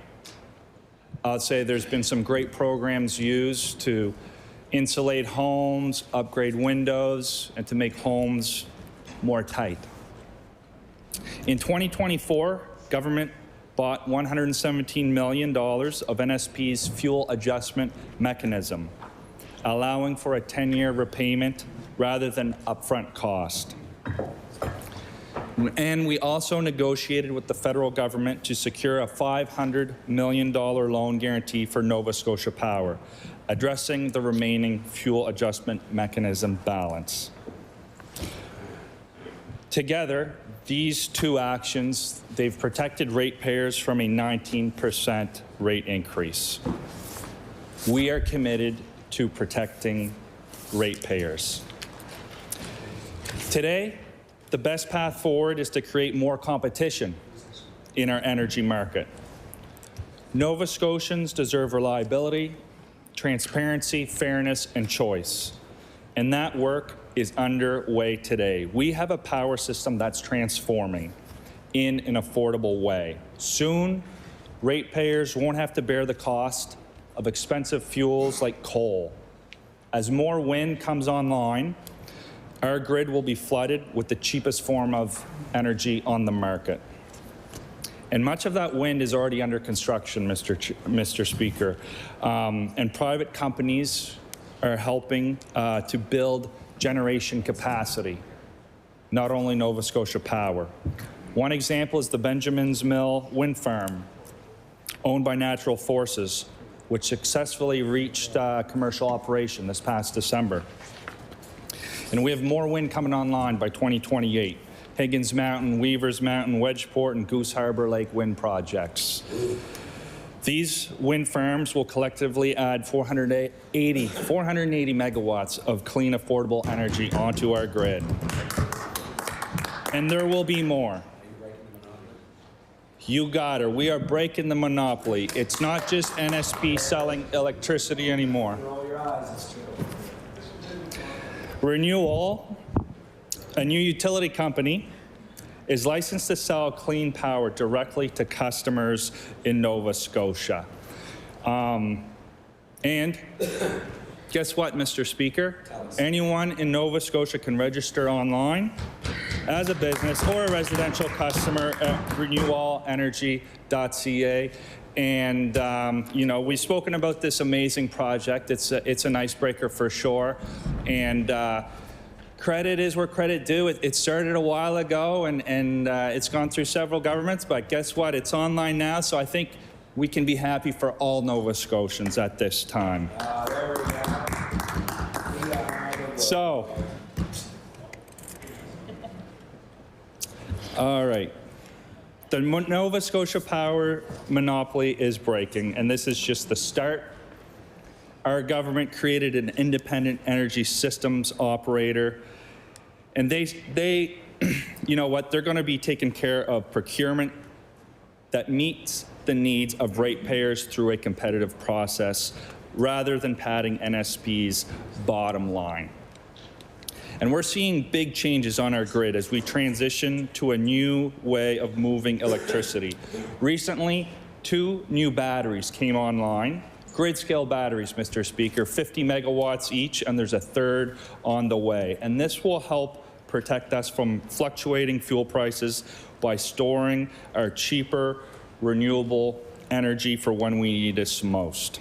I'll say there's been some great programs used to insulate homes, upgrade windows, and to make homes more tight. In 2024, government bought $117 million of NSP's fuel adjustment mechanism, allowing for a 10-year repayment rather than upfront cost. And we also negotiated with the federal government to secure a $500 million loan guarantee for Nova Scotia Power, addressing the remaining fuel adjustment mechanism balance. Together, these two actions, they've protected ratepayers from a 19% rate increase. We are committed to protecting ratepayers. Today, the best path forward is to create more competition in our energy market. Nova Scotians deserve reliability, transparency, fairness, and choice. And that work is underway today. We have a power system that's transforming in an affordable way. Soon, ratepayers won't have to bear the cost of expensive fuels like coal. As more wind comes online, our grid will be flooded with the cheapest form of energy on the market. And much of that wind is already under construction, Mr. Speaker. And private companies are helping to build generation capacity, not only Nova Scotia Power. One example is the Benjamins Mill wind farm, owned by Natural Forces, which successfully reached commercial operation this past December. And we have more wind coming online by 2028. Higgins Mountain, Weavers Mountain, Wedgeport, and Goose Harbor Lake wind projects. These wind farms will collectively add 480 megawatts of clean, affordable energy onto our grid. And there will be more. You got her. We are breaking the monopoly. It's not just NSP selling electricity anymore. Renewal, a new utility company, is licensed to sell clean power directly to customers in Nova Scotia. And guess what, Mr. Speaker? Anyone in Nova Scotia can register online as a business or a residential customer at renewalenergy.ca. And, you know, we've spoken about this amazing project. It's an icebreaker for sure. And credit is where credit due. It started a while ago, and it's gone through several governments. But guess what? It's online now, so I think we can be happy for all Nova Scotians at this time. There we go. So, all right. The Nova Scotia Power monopoly is breaking, and this is just the start. Our government created an independent energy systems operator, and they you know what, they're going to be taking care of procurement that meets the needs of ratepayers through a competitive process rather than padding NSP's bottom line. And we're seeing big changes on our grid as we transition to a new way of moving electricity. Recently, 2 new batteries came online. Grid-scale batteries, Mr. Speaker, 50 megawatts each, and there's a third on the way. And this will help protect us from fluctuating fuel prices by storing our cheaper, renewable energy for when we need it most.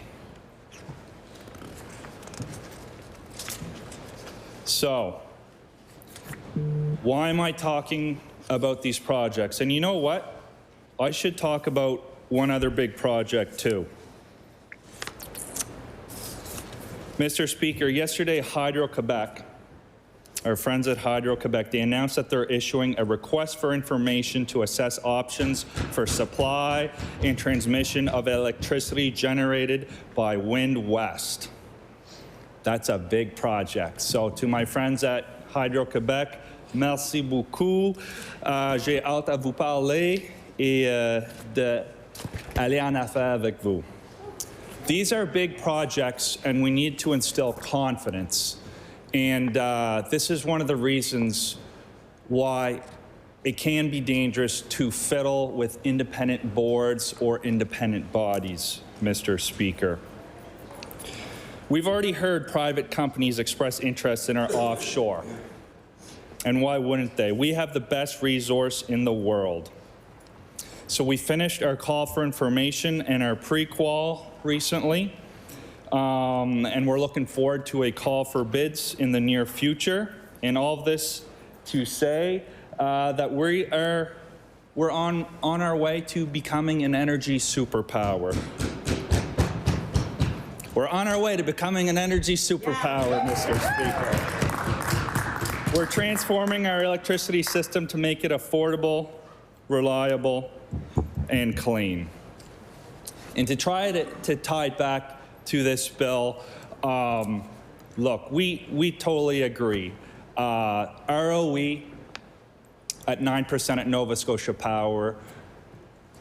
So, why am I talking about these projects? And you know what? I should talk about one other big project too. Mr. Speaker, yesterday Hydro-Quebec, our friends at Hydro-Quebec, they announced that they're issuing a request for information to assess options for supply and transmission of electricity generated by Wind West. That's a big project. So to my friends at Hydro-Quebec, merci beaucoup. J'ai hâte à vous parler et d'aller en affaires avec vous. These are big projects, and we need to instill confidence. And this is one of the reasons why it can be dangerous to fiddle with independent boards or independent bodies, Mr. Speaker. We've already heard private companies express interest in our offshore. And why wouldn't they? We have the best resource in the world. So we finished our call for information and our pre-qual recently. And we're looking forward to a call for bids in the near future. And all of this to say that we're on our way to becoming an energy superpower. We're on our way to becoming an energy superpower, Mr. Speaker. We're transforming our electricity system to make it affordable, reliable, and clean. And to try to tie it back to this bill, look, we totally agree. ROE at 9% at Nova Scotia Power,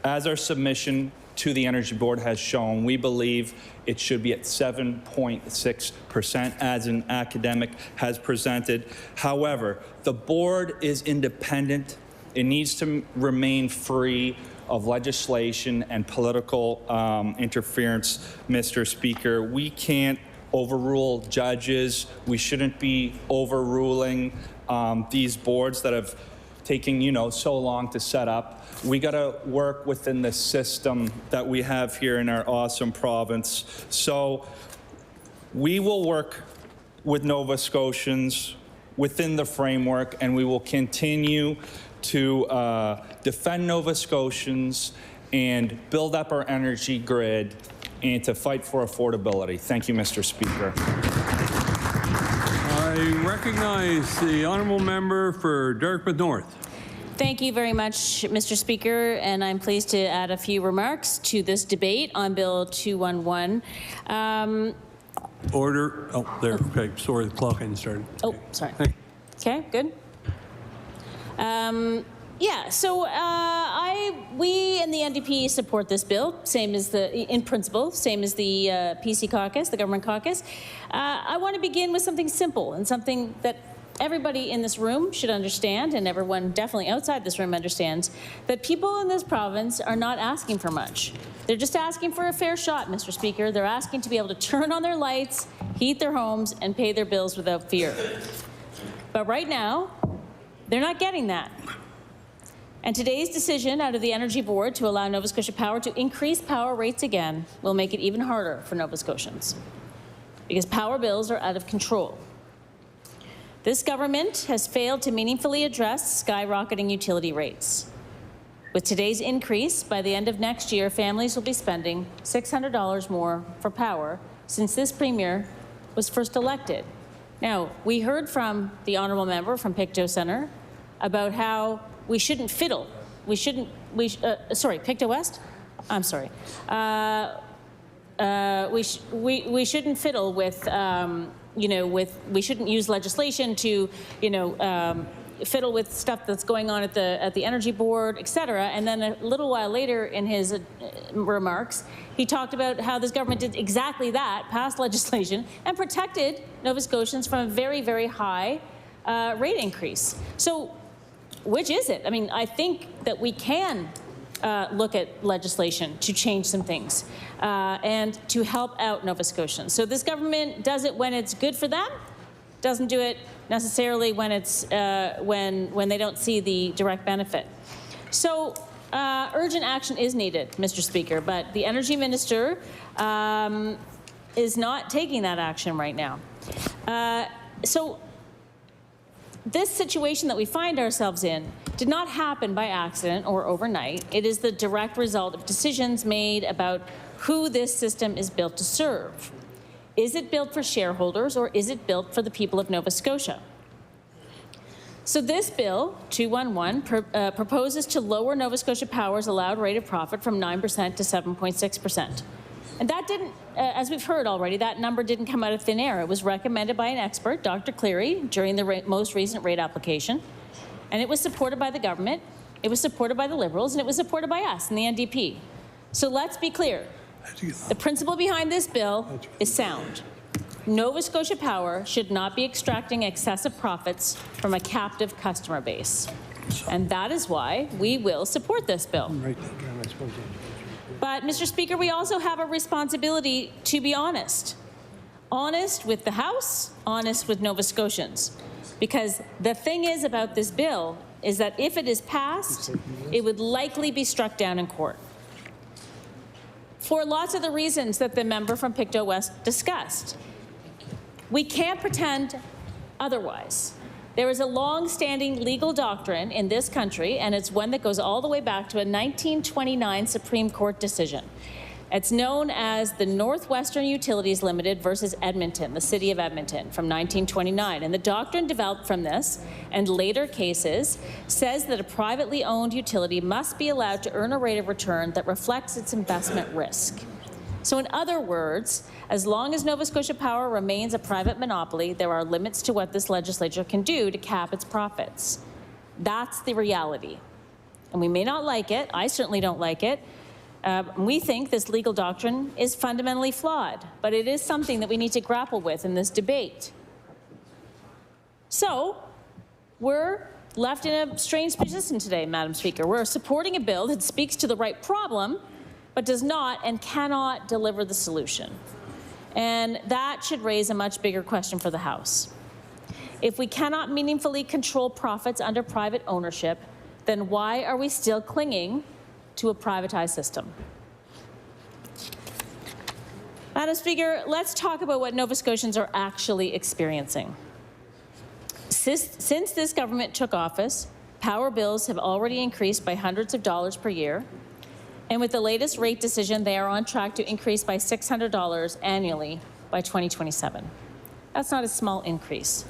as our submission to the Energy Board has shown, we believe it should be at 7.6% as an academic has presented. However, the board is independent. It needs to remain free of legislation and political interference, Mr. Speaker. We can't overrule judges. We shouldn't be overruling these boards that have taken, so long to set up. We got to work within the system that we have here in our awesome province. So we will work with Nova Scotians within the framework, and we will continue to defend Nova Scotians and build up our energy grid and to fight for affordability. Thank you, Mr. Speaker. I recognize the honourable member for Dartmouth North. Thank you very much, Mr. Speaker, and I'm pleased to add a few remarks to this debate on Bill 211. Order. Oh, there. Okay. Sorry, the clock hadn't started. Oh, sorry. Okay, good. Yeah, so we in the NDP support this bill, in principle, same as the PC caucus, the government caucus. I want to begin with something simple and something that everybody in this room should understand, and everyone definitely outside this room understands, that people in this province are not asking for much. They're just asking for a fair shot, Mr. Speaker. They're asking to be able to turn on their lights, heat their homes, and pay their bills without fear. But right now, they're not getting that. And today's decision out of the Energy Board to allow Nova Scotia Power to increase power rates again will make it even harder for Nova Scotians, because power bills are out of control. This government has failed to meaningfully address skyrocketing utility rates. With today's increase, by the end of next year, families will be spending $600 more for power since this premier was first elected. Now, we heard from the honourable member from Pictou Centre about how we shouldn't fiddle. Pictou West? I'm sorry. We shouldn't fiddle with, we shouldn't use legislation to, fiddle with stuff that's going on at the Energy Board, et cetera. And then a little while later in his remarks, he talked about how this government did exactly that, passed legislation, and protected Nova Scotians from a very, very high rate increase. So which is it? I mean, I think that we can look at legislation to change some things and to help out Nova Scotians. So this government does it when it's good for them, doesn't do it necessarily when it's when they don't see the direct benefit. So urgent action is needed, Mr. Speaker, but the Energy Minister is not taking that action right now. So this situation that we find ourselves in did not happen by accident or overnight. It is the direct result of decisions made about who this system is built to serve. Is it built for shareholders or is it built for the people of Nova Scotia? So this bill, 211, proposes to lower Nova Scotia Power's allowed rate of profit from 9% to 7.6%. And that didn't, as we've heard already, that number didn't come out of thin air. It was recommended by an expert, Dr. Cleary, during the most recent rate application. And it was supported by the government, it was supported by the Liberals, and it was supported by us in the NDP. So let's be clear. The principle behind this bill is sound. Nova Scotia Power should not be extracting excessive profits from a captive customer base. And that is why we will support this bill. But, Mr. Speaker, we also have a responsibility to be honest. Honest with the House, honest with Nova Scotians. Because the thing is about this bill is that if it is passed, it would likely be struck down in court. For lots of the reasons that the member from Pictou West discussed. We can't pretend otherwise. There is a long-standing legal doctrine in this country, and it's one that goes all the way back to a 1929 Supreme Court decision. It's known as the Northwestern Utilities Limited versus Edmonton, the city of Edmonton, from 1929. And the doctrine developed from this and later cases says that a privately owned utility must be allowed to earn a rate of return that reflects its investment risk. So in other words, as long as Nova Scotia Power remains a private monopoly, there are limits to what this legislature can do to cap its profits. That's the reality. And we may not like it. I certainly don't like it. We think this legal doctrine is fundamentally flawed, but it is something that we need to grapple with in this debate. So we're left in a strange position today, Madam Speaker. We're supporting a bill that speaks to the right problem, but does not and cannot deliver the solution. And that should raise a much bigger question for the House. If we cannot meaningfully control profits under private ownership, then why are we still clinging to a privatized system? Madam Speaker, let's talk about what Nova Scotians are actually experiencing. Since this government took office, power bills have already increased by hundreds of dollars per year. And with the latest rate decision, they are on track to increase by $600 annually by 2027. That's not a small increase.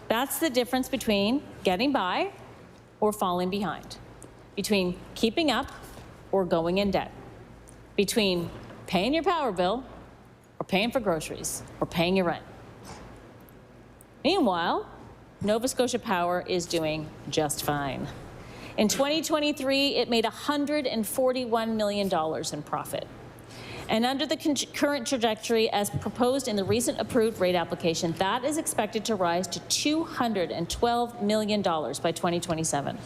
That's the difference between getting by or falling behind, between keeping up or going in debt, between paying your power bill or paying for groceries or paying your rent. Meanwhile, Nova Scotia Power is doing just fine. In 2023, it made $141 million in profit. And under the current trajectory as proposed in the recent approved rate application, that is expected to rise to $212 million by 2027.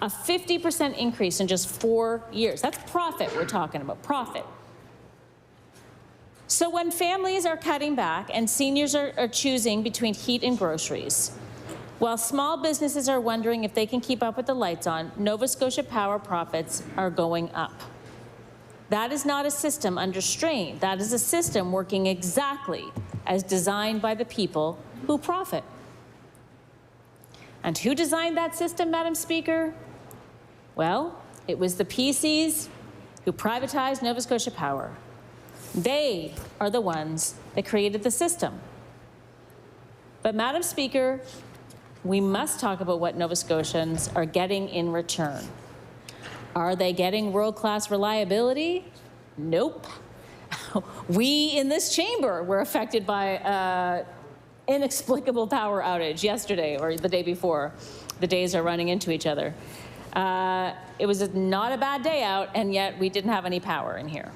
A 50% increase in just 4 years. That's profit we're talking about, profit. So when families are cutting back and seniors are choosing between heat and groceries, while small businesses are wondering if they can keep up with the lights on, Nova Scotia Power profits are going up. That is not a system under strain. That is a system working exactly as designed by the people who profit. And who designed that system, Madam Speaker? Well, it was the PCs who privatized Nova Scotia Power. They are the ones that created the system. But, Madam Speaker, we must talk about what Nova Scotians are getting in return. Are they getting world-class reliability? Nope. We in this chamber were affected by an inexplicable power outage yesterday or the day before. The days are running into each other. It was not a bad day out, and yet we didn't have any power in here.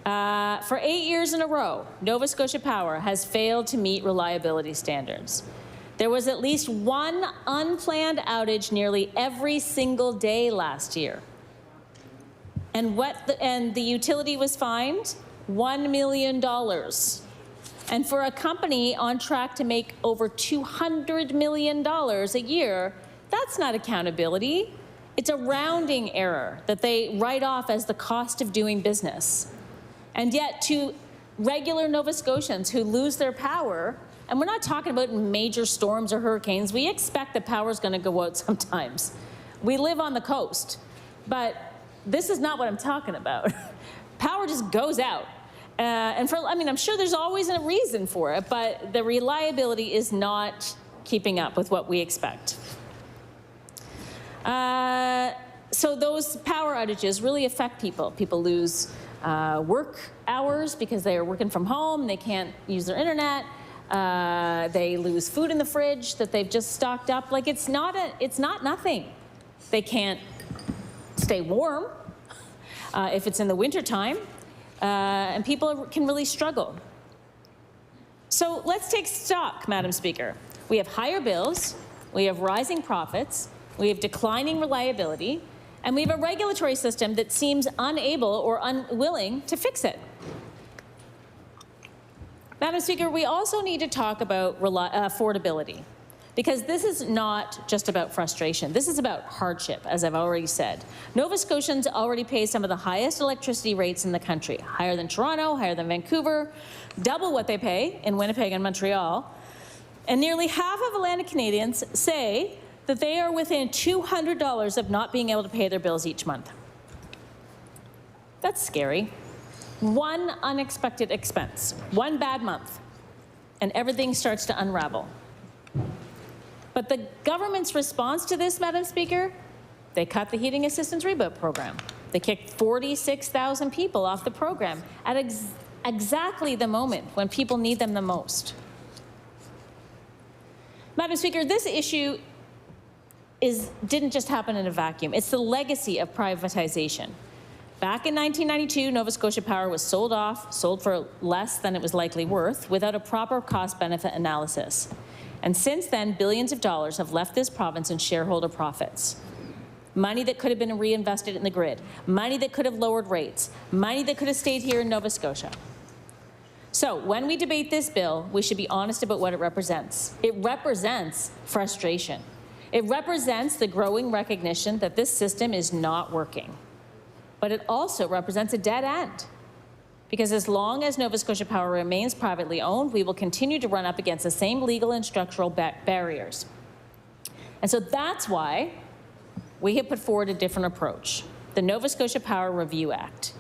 For 8 years in a row, Nova Scotia Power has failed to meet reliability standards. There was at least one unplanned outage nearly every single day last year. And the utility was fined $1 million. And for a company on track to make over $200 million a year, that's not accountability. It's a rounding error that they write off as the cost of doing business. And yet to regular Nova Scotians who lose their power, and we're not talking about major storms or hurricanes, we expect that power is going to go out sometimes. We live on the coast, but this is not what I'm talking about. Power just goes out. I'm sure there's always a reason for it, but the reliability is not keeping up with what we expect. So those power outages really affect people. People lose work hours because they are working from home. They can't use their internet. They lose food in the fridge that they've just stocked up. Like it's not nothing. They can't stay warm if it's in the wintertime. And people can really struggle. So let's take stock, Madam Speaker. We have higher bills, we have rising profits, we have declining reliability, and we have a regulatory system that seems unable or unwilling to fix it. Madam Speaker, we also need to talk about affordability, because this is not just about frustration. This is about hardship, as I've already said. Nova Scotians already pay some of the highest electricity rates in the country, higher than Toronto, higher than Vancouver, double what they pay in Winnipeg and Montreal. And nearly half of Atlantic Canadians say that they are within $200 of not being able to pay their bills each month. That's scary. One unexpected expense, one bad month, and everything starts to unravel. But the government's response to this, Madam Speaker, they cut the Heating Assistance Rebate Program. They kicked 46,000 people off the program at exactly the moment when people need them the most. Madam Speaker, this issue didn't just happen in a vacuum. It's the legacy of privatization. Back in 1992, Nova Scotia Power was sold for less than it was likely worth, without a proper cost-benefit analysis. And since then, billions of dollars have left this province in shareholder profits. Money that could have been reinvested in the grid, money that could have lowered rates, money that could have stayed here in Nova Scotia. So when we debate this bill, we should be honest about what it represents. It represents frustration. It represents the growing recognition that this system is not working. But it also represents a dead end. Because as long as Nova Scotia Power remains privately owned, we will continue to run up against the same legal and structural barriers. And so that's why we have put forward a different approach, the Nova Scotia Power Review Act,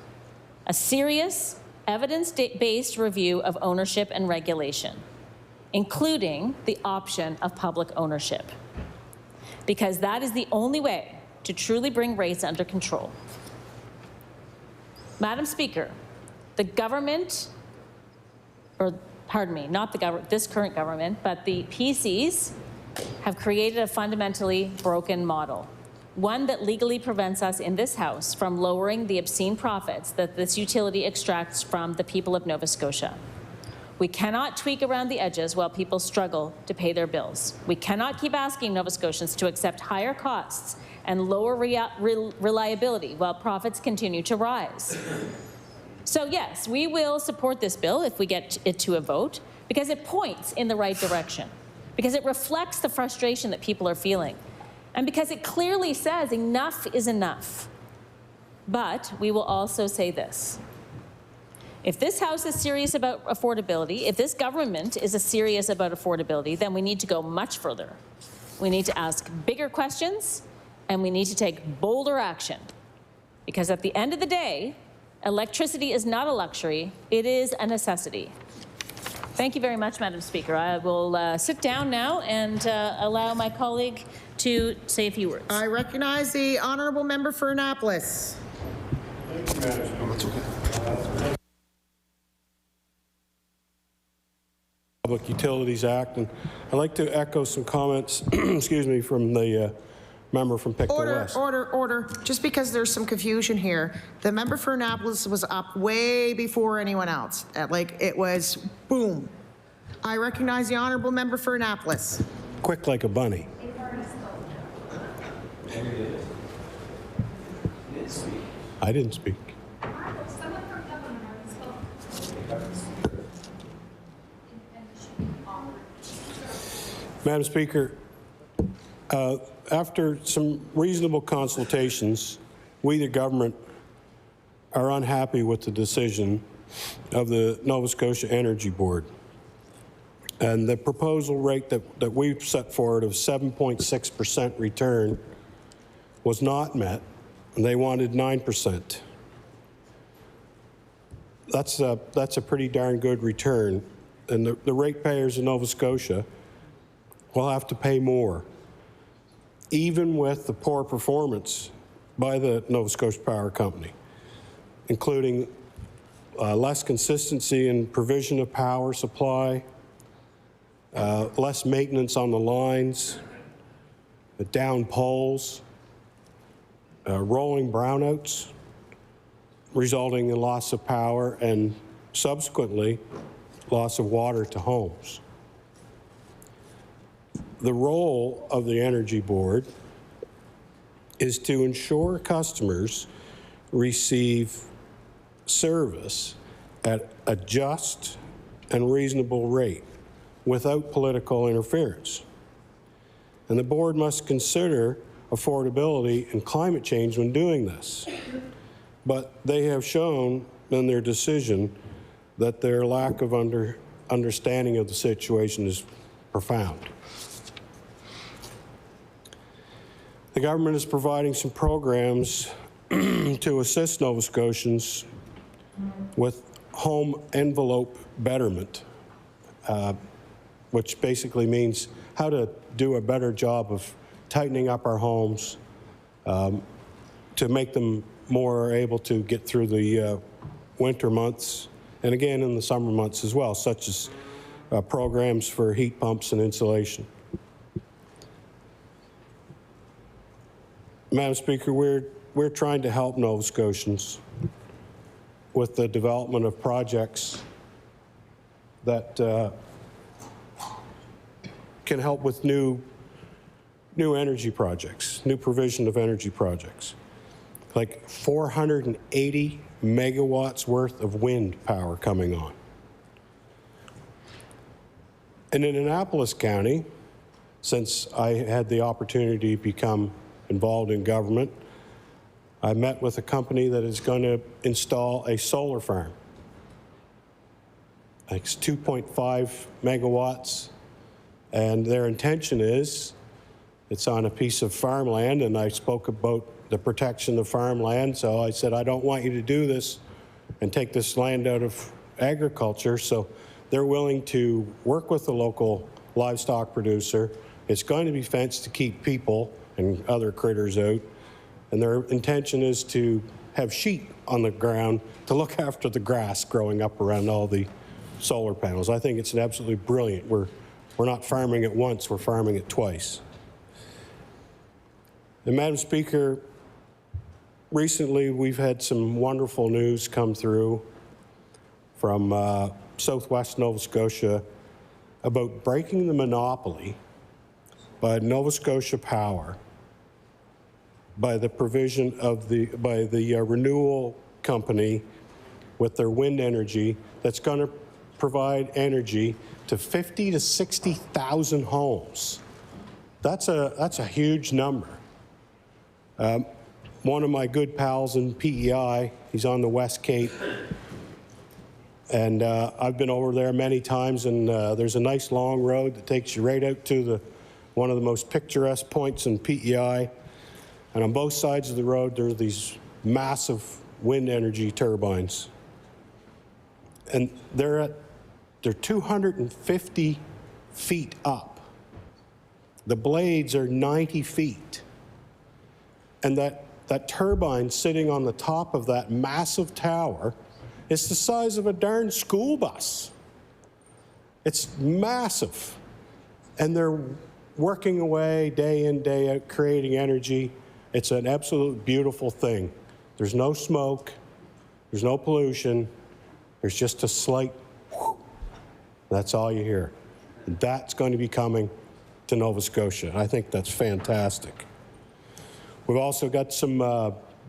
a serious, evidence-based review of ownership and regulation, including the option of public ownership, because that is the only way to truly bring rates under control. Madam Speaker, the government, or pardon me, not the government, this current government, but the PCs have created a fundamentally broken model, one that legally prevents us in this House from lowering the obscene profits that this utility extracts from the people of Nova Scotia. We cannot tweak around the edges while people struggle to pay their bills. We cannot keep asking Nova Scotians to accept higher costs and lower reliability while profits continue to rise. So yes, we will support this bill if we get it to a vote, because it points in the right direction, because it reflects the frustration that people are feeling, and because it clearly says enough is enough. But we will also say this. If this House is serious about affordability, if this government is serious about affordability, then we need to go much further. We need to ask bigger questions, and we need to take bolder action. Because at the end of the day, electricity is not a luxury, it is a necessity. Thank you very much, Madam Speaker. I will sit down now and allow my colleague to say a few words. I recognize the honourable member for Annapolis. Thank you, Madam Speaker. Public Utilities Act, and I'd like to echo some comments, excuse me, from the member from Pictou West. Order. Just because there's some confusion here, the member for Annapolis was up way before anyone else. It was boom. I recognize the honourable member for Annapolis. Quick like a bunny. I didn't speak. Madam Speaker, after some reasonable consultations, we, the government, are unhappy with the decision of the Nova Scotia Energy Board. And the proposal rate that we've set forward of 7.6% return was not met, and they wanted 9%. That's a pretty darn good return, and the ratepayers in Nova Scotia will have to pay more, even with the poor performance by the Nova Scotia Power Company, including less consistency in provision of power supply, less maintenance on the lines, down poles, rolling brownouts, resulting in loss of power and subsequently loss of water to homes. The role of the Energy Board is to ensure customers receive service at a just and reasonable rate without political interference. And the board must consider affordability and climate change when doing this. But they have shown in their decision that their lack of understanding of the situation is profound. The government is providing some programs to assist Nova Scotians with home envelope betterment, which basically means how to do a better job of tightening up our homes to make them more able to get through the winter months and again in the summer months as well, such as programs for heat pumps and insulation. Madam Speaker, we're trying to help Nova Scotians with the development of projects that can help with new energy projects, new provision of energy projects, like 480 megawatts worth of wind power coming on. And in Annapolis County, since I had the opportunity to become involved in government, I met with a company that is going to install a solar farm. It's 2.5 megawatts, and their intention is, it's on a piece of farmland, and I spoke about the protection of farmland, so I said, I don't want you to do this and take this land out of agriculture, so they're willing to work with the local livestock producer. It's going to be fenced to keep people and other critters out, and their intention is to have sheep on the ground to look after the grass growing up around all the solar panels. I think it's absolutely brilliant. We're not farming it once, we're farming it twice. And Madam Speaker, recently we've had some wonderful news come through from Southwest Nova Scotia about breaking the monopoly by Nova Scotia Power by the provision of the renewal company with their wind energy that's going to provide energy to 50 to 60,000 homes. That's a huge number. One of my good pals in PEI, he's on the West Cape, and I've been over there many times, and there's a nice long road that takes you right out to one of the most picturesque points in PEI. And on both sides of the road, there are these massive wind energy turbines. And they're 250 feet up. The blades are 90 feet. And that turbine sitting on the top of that massive tower is the size of a darn school bus. It's massive. And they're working away day in, day out, creating energy. It's an absolute beautiful thing. There's no smoke, there's no pollution, there's just a slight whoosh. That's all you hear. And that's going to be coming to Nova Scotia. I think that's fantastic. We've also got some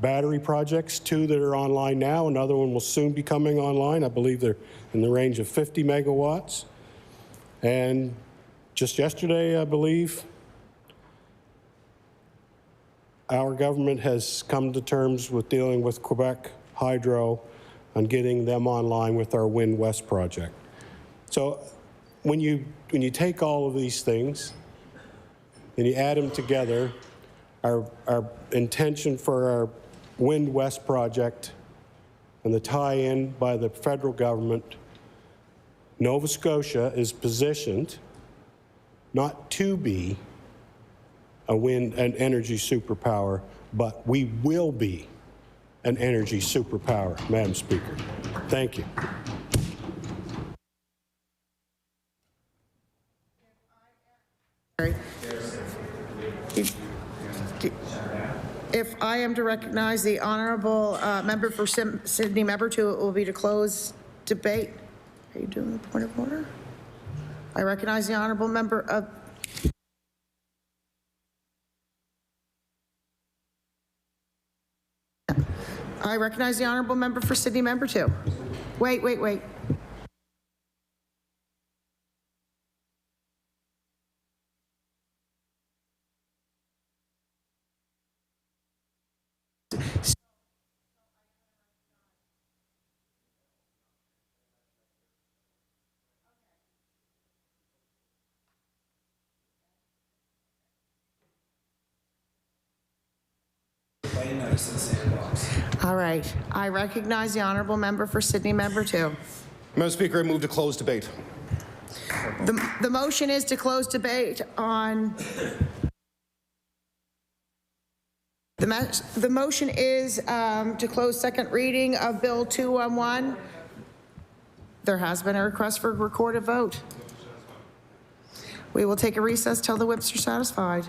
battery projects, 2 that are online now. Another one will soon be coming online. I believe they're in the range of 50 megawatts. And just yesterday, I believe, our government has come to terms with dealing with Quebec Hydro on getting them online with our Wind West project. So when you take all of these things and you add them together, our intention for our Wind West project and the tie-in by the federal government, Nova Scotia is positioned not to be a wind and energy superpower, but we will be an energy superpower, Madam Speaker. Thank you. If I am to recognize the honourable member for Sydney Member 2, it will be to close debate. Are you doing the point of order? I recognize the honourable member of. I recognize the honourable member for Sydney Member 2. Wait. All right. I recognize the honourable member for Sydney Member 2. Madam Speaker, I move to close debate. The motion is to close debate on. The motion is to close second reading of Bill 211. There has been a request for a recorded vote. We will take a recess till the whips are satisfied.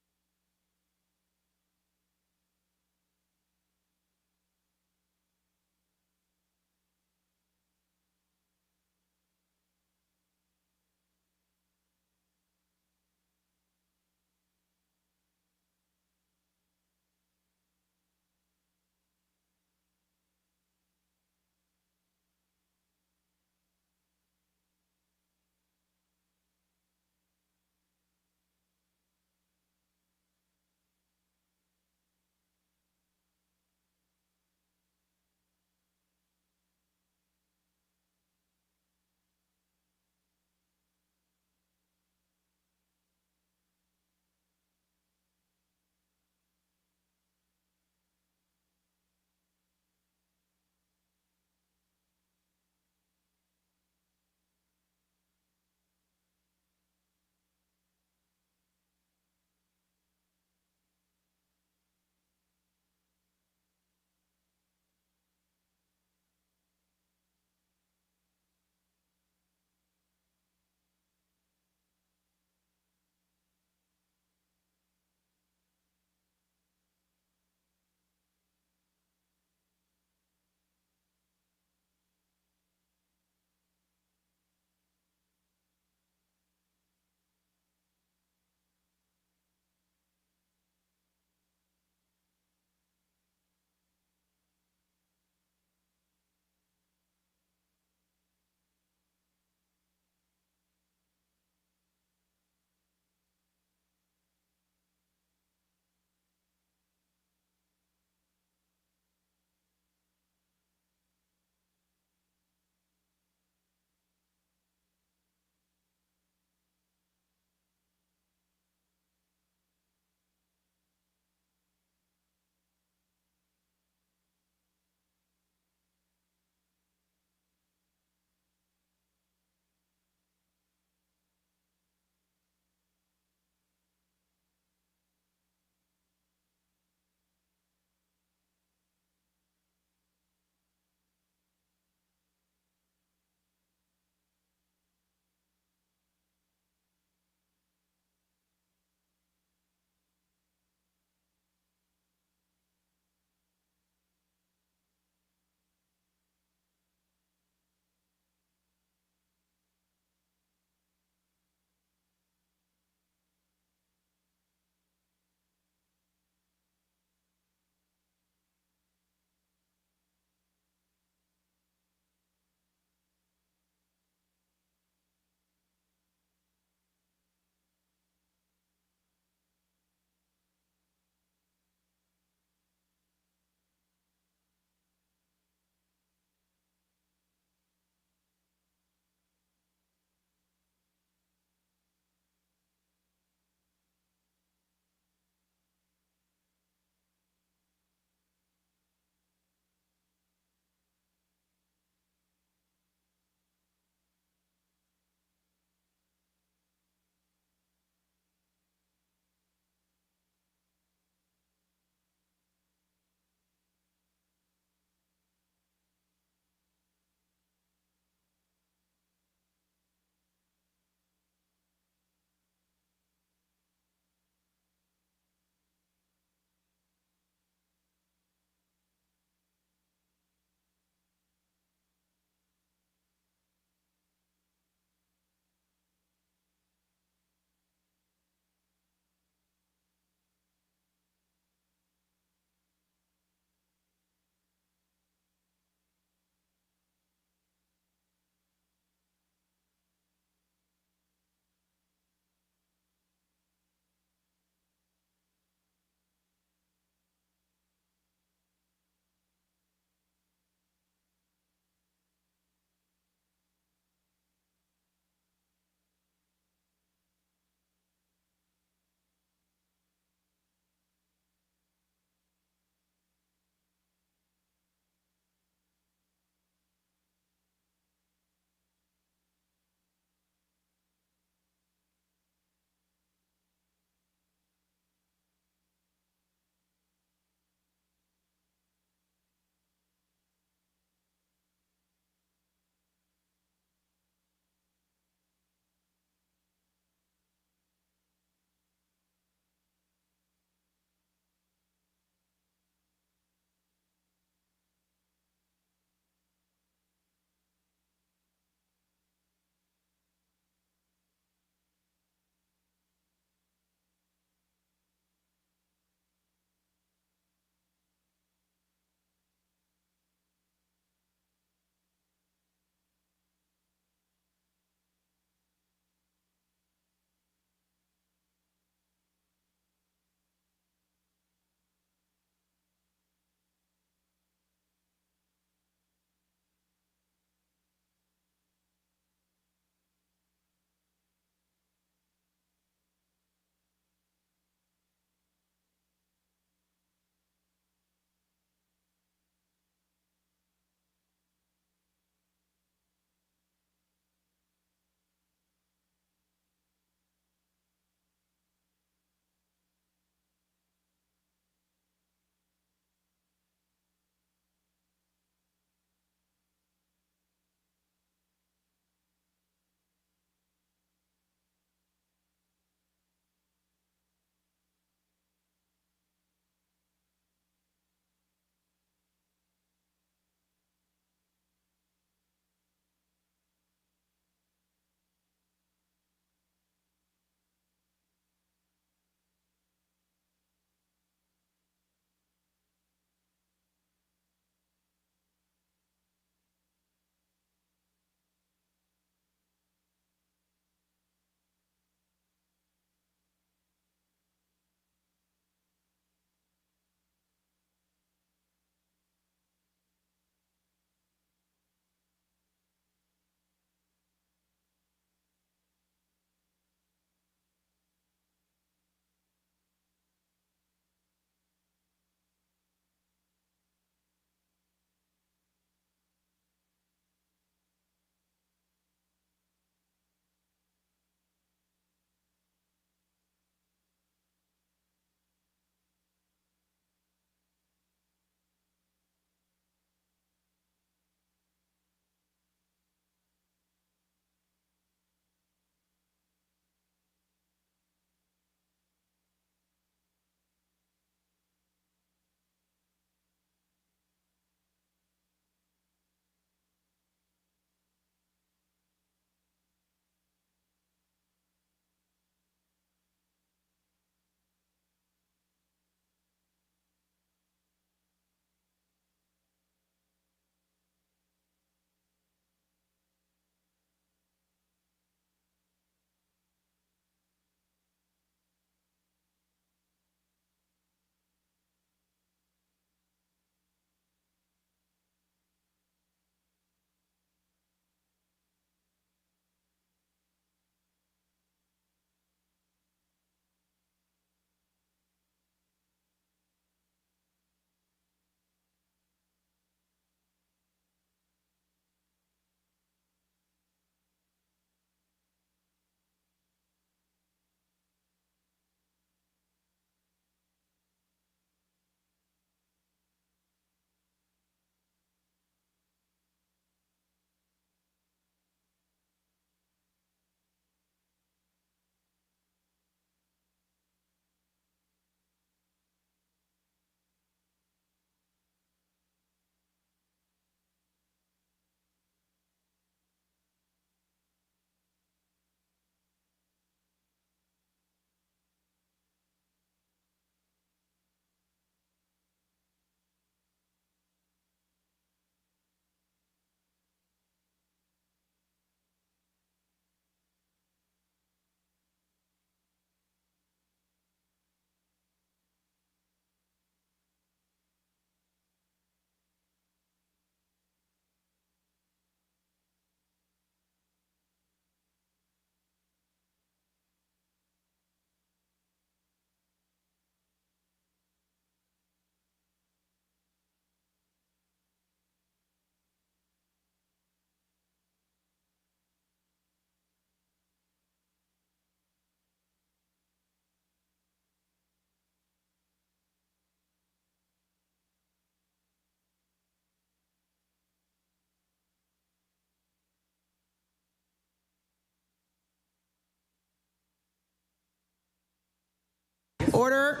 Order.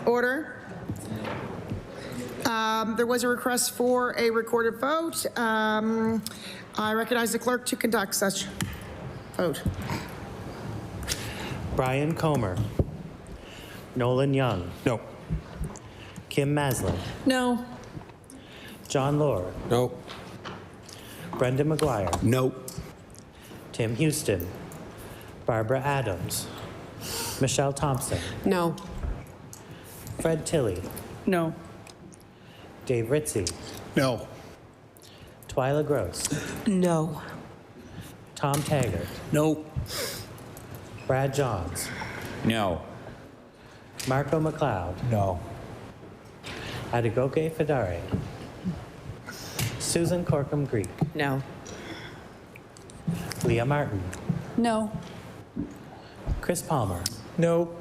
Order. There was a request for a recorded vote. I recognize the clerk to conduct such vote. Brian Comer. Nolan Young. No. Kim Maslin. No. John Lord. No. Brenda McGuire. No. Tim Houston. Barbara Adams. Michelle Thompson. No. Fred Tilley. No. Dave Ritzie. No. Twyla Gross. No. Tom Taggart. No. Brad Johns. No. Marco McLeod. No. Adegoke Fedare. Susan Corkum Greek. No. Leah Martin. No. Chris Palmer. No.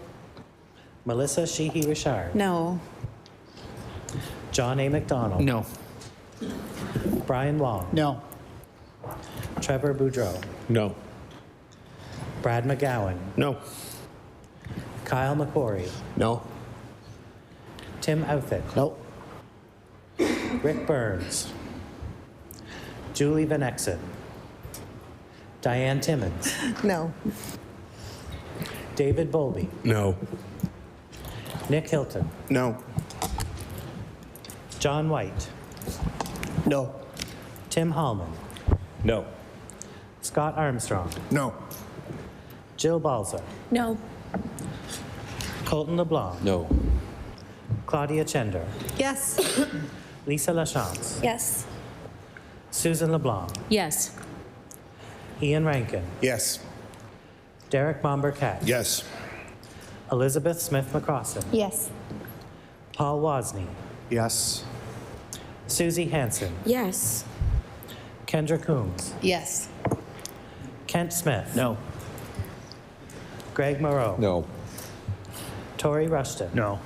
Melissa Sheehy Richard. No. John A. McDonald. No. Brian Wong. No. Trevor Boudreau. No. Brad McGowan. No. Kyle McQuarrie. No. Tim Outfit. No. Rick Burns. Julie Van Exen. Diane Timmons. No. David Bowlby. No. Nick Hilton. No. John White. No. Tim Hallman. No. Scott Armstrong. No. Jill Balza. No. Colton LeBlanc. No. Claudia Chender. Yes. Lisa Lachance. Yes. Susan LeBlanc. Yes. Ian Rankin. Yes. Derek Bomber-Cat. Yes. Elizabeth Smith McCrossin. Yes. Paul Wozni. Yes. Susie Hansen. Yes. Kendra Coombs. Yes. Kent Smith. No. Greg Moreau. No. Tori Rushton. No.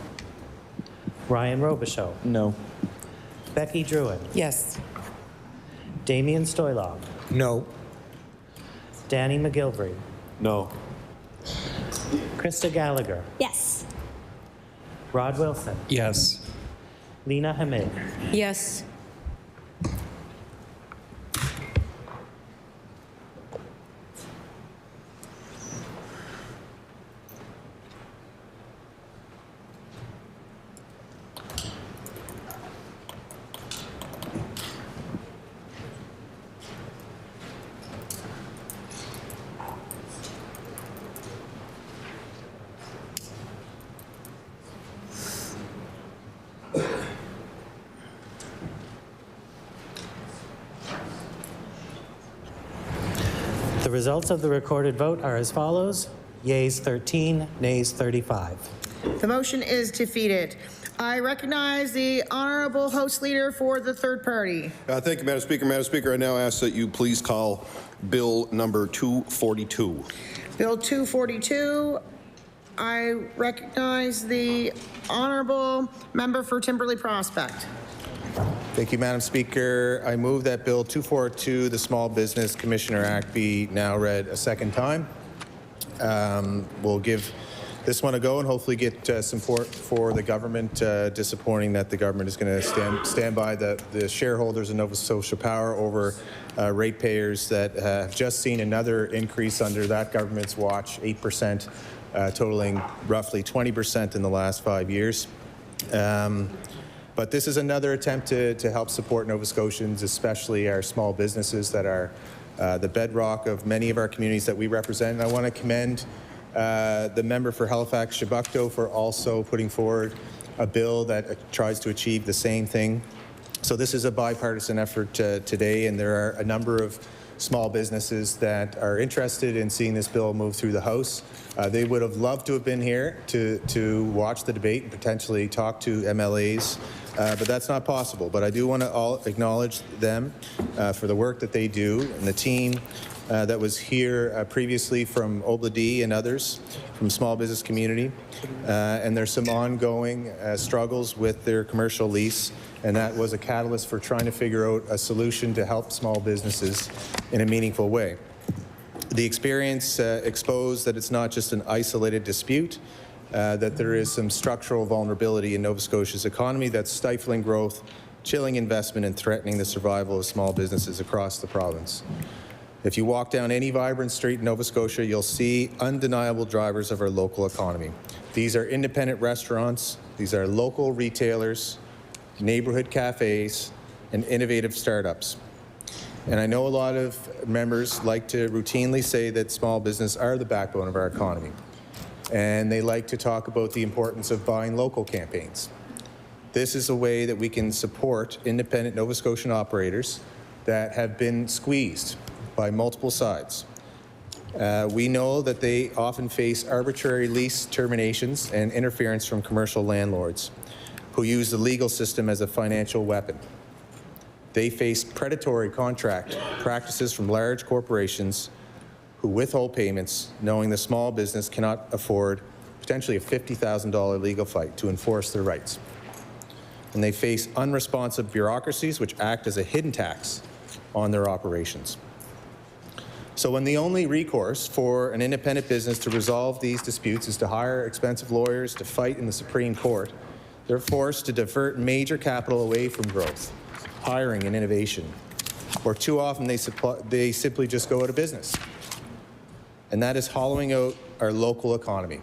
Ryan Robichaud. No. Becky Druin. Yes. Damian Stoylov. No. Danny McGilvery. No. Krista Gallagher. Yes. Rod Wilson. Yes. Lena Hamid. Yes. The results of the recorded vote are as follows. Yeas 13, nays 35. The motion is defeated. I recognize the honorable host leader for the third party. Thank you, Madam Speaker. Madam Speaker, I now ask that you please call Bill number 242. Bill 242. I recognize the honorable member for Timberley Prospect. Thank you, Madam Speaker. I move that Bill 242, the Small Business Commissioner Act, be now read a second time. We'll give this one a go and hopefully get support for the government. Disappointing that the government is going to stand by the shareholders of Nova Scotia Power over ratepayers that have just seen another increase under that government's watch, 8%, totaling roughly 20% in the last 5 years. But this is another attempt to help support Nova Scotians, especially our small businesses that are the bedrock of many of our communities that we represent. And I want to commend the member for Halifax Chebucto for also putting forward a bill that tries to achieve the same thing. So this is a bipartisan effort today, and there are a number of small businesses that are interested in seeing this bill move through the House. They would have loved to have been here to watch the debate and potentially talk to MLAs, but that's not possible. But I do want to acknowledge them for the work that they do, and the team that was here previously from Obladi and others from small business community. And there's some ongoing struggles with their commercial lease, and that was a catalyst for trying to figure out a solution to help small businesses in a meaningful way. The experience exposed that it's not just an isolated dispute, that there is some structural vulnerability in Nova Scotia's economy that's stifling growth, chilling investment, and threatening the survival of small businesses across the province. If you walk down any vibrant street in Nova Scotia, you'll see undeniable drivers of our local economy. These are independent restaurants, these are local retailers, neighborhood cafes, and innovative startups. And I know a lot of members like to routinely say that small business are the backbone of our economy. And they like to talk about the importance of buying local campaigns. This is a way that we can support independent Nova Scotian operators that have been squeezed by multiple sides. We know that they often face arbitrary lease terminations and interference from commercial landlords who use the legal system as a financial weapon. They face predatory contract practices from large corporations who withhold payments, knowing the small business cannot afford potentially a $50,000 legal fight to enforce their rights. And they face unresponsive bureaucracies which act as a hidden tax on their operations. So when the only recourse for an independent business to resolve these disputes is to hire expensive lawyers to fight in the Supreme Court, they're forced to divert major capital away from growth, hiring, and innovation. Or too often they simply just go out of business. And that is hollowing out our local economy.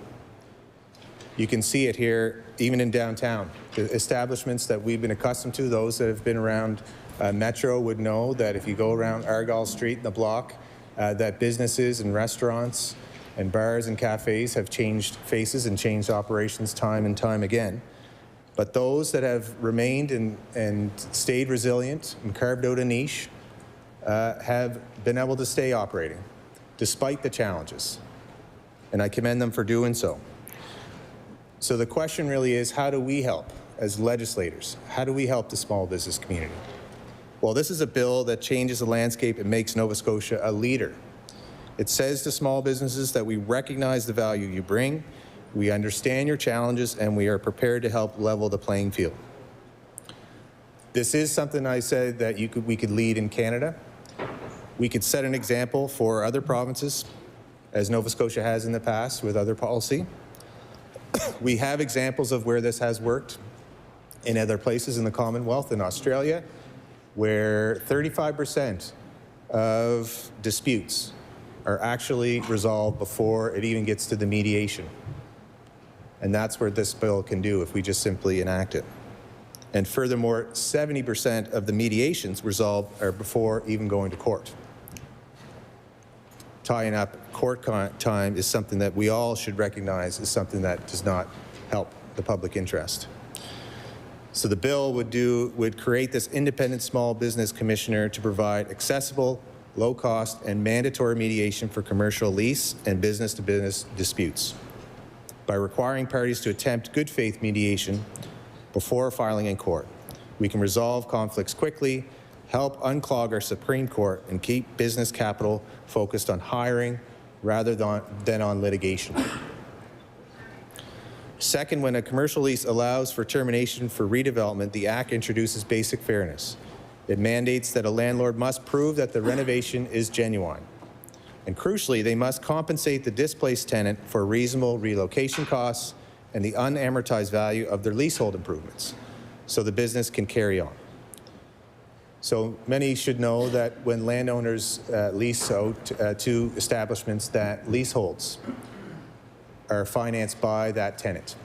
You can see it here, even in downtown. The establishments that we've been accustomed to, those that have been around Metro would know that if you go around Argyle Street in the block, that businesses and restaurants and bars and cafes have changed faces and changed operations time and time again. But those that have remained and stayed resilient and carved out a niche have been able to stay operating despite the challenges. And I commend them for doing so. So the question really is, how do we help as legislators? How do we help the small business community? Well, this is a bill that changes the landscape and makes Nova Scotia a leader. It says to small businesses that we recognize the value you bring, we understand your challenges, and we are prepared to help level the playing field. This is something I said that we could lead in Canada. We could set an example for other provinces, as Nova Scotia has in the past with other policy. We have examples of where this has worked in other places in the Commonwealth, in Australia, where 35% of disputes are actually resolved before it even gets to the mediation. And that's where this bill can do if we just simply enact it. And furthermore, 70% of the mediations resolved are before even going to court. Tying up court time is something that we all should recognize is something that does not help the public interest. So the bill would create this independent small business commissioner to provide accessible, low-cost, and mandatory mediation for commercial lease and business-to-business disputes. By requiring parties to attempt good faith mediation before filing in court, we can resolve conflicts quickly, help unclog our Supreme Court, and keep business capital focused on hiring rather than on litigation. Second, when a commercial lease allows for termination for redevelopment, the Act introduces basic fairness. It mandates that a landlord must prove that the renovation is genuine. And crucially, they must compensate the displaced tenant for reasonable relocation costs and the unamortized value of their leasehold improvements, so the business can carry on. So many should know that when landowners lease out to establishments, that leaseholds are financed by that tenant,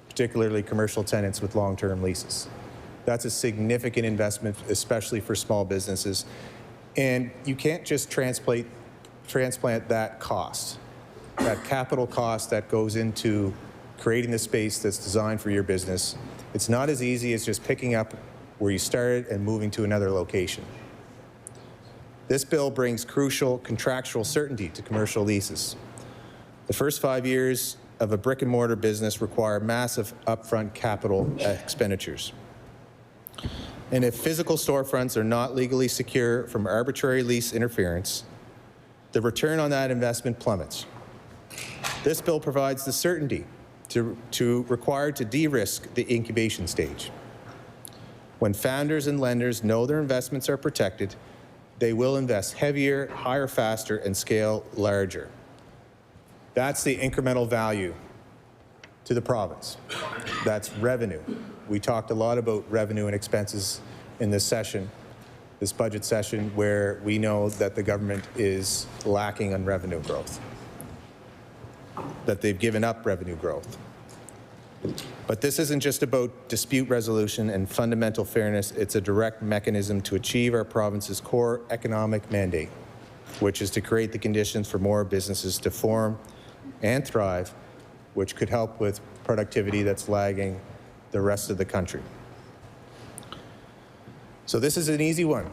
particularly commercial tenants with long-term leases. That's a significant investment, especially for small businesses. And you can't just transplant that cost, that capital cost that goes into creating the space that's designed for your business. It's not as easy as just picking up where you started and moving to another location. This bill brings crucial contractual certainty to commercial leases. The first 5 years of a brick and mortar business require massive upfront capital expenditures. And if physical storefronts are not legally secure from arbitrary lease interference, the return on that investment plummets. This bill provides the certainty required to de-risk the incubation stage. When founders and lenders know their investments are protected, they will invest heavier, hire faster, and scale larger. That's the incremental value to the province. That's revenue. We talked a lot about revenue and expenses in this session, this budget session, where we know that the government is lacking on revenue growth, that they've given up revenue growth. But this isn't just about dispute resolution and fundamental fairness. It's a direct mechanism to achieve our province's core economic mandate, which is to create the conditions for more businesses to form and thrive, which could help with productivity that's lagging the rest of the country. So this is an easy one,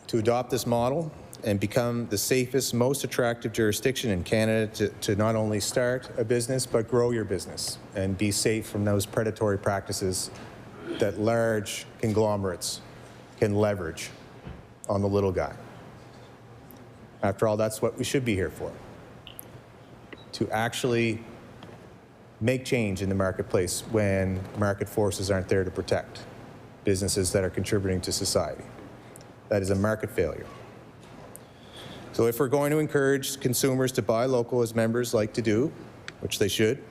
to adopt this model and become the safest, most attractive jurisdiction in Canada to not only start a business, but grow your business and be safe from those predatory practices that large conglomerates can leverage on the little guy. After all, that's what we should be here for, to actually make change in the marketplace when market forces aren't there to protect businesses that are contributing to society. That is a market failure. So if we're going to encourage consumers to buy local, as members like to do, which they should,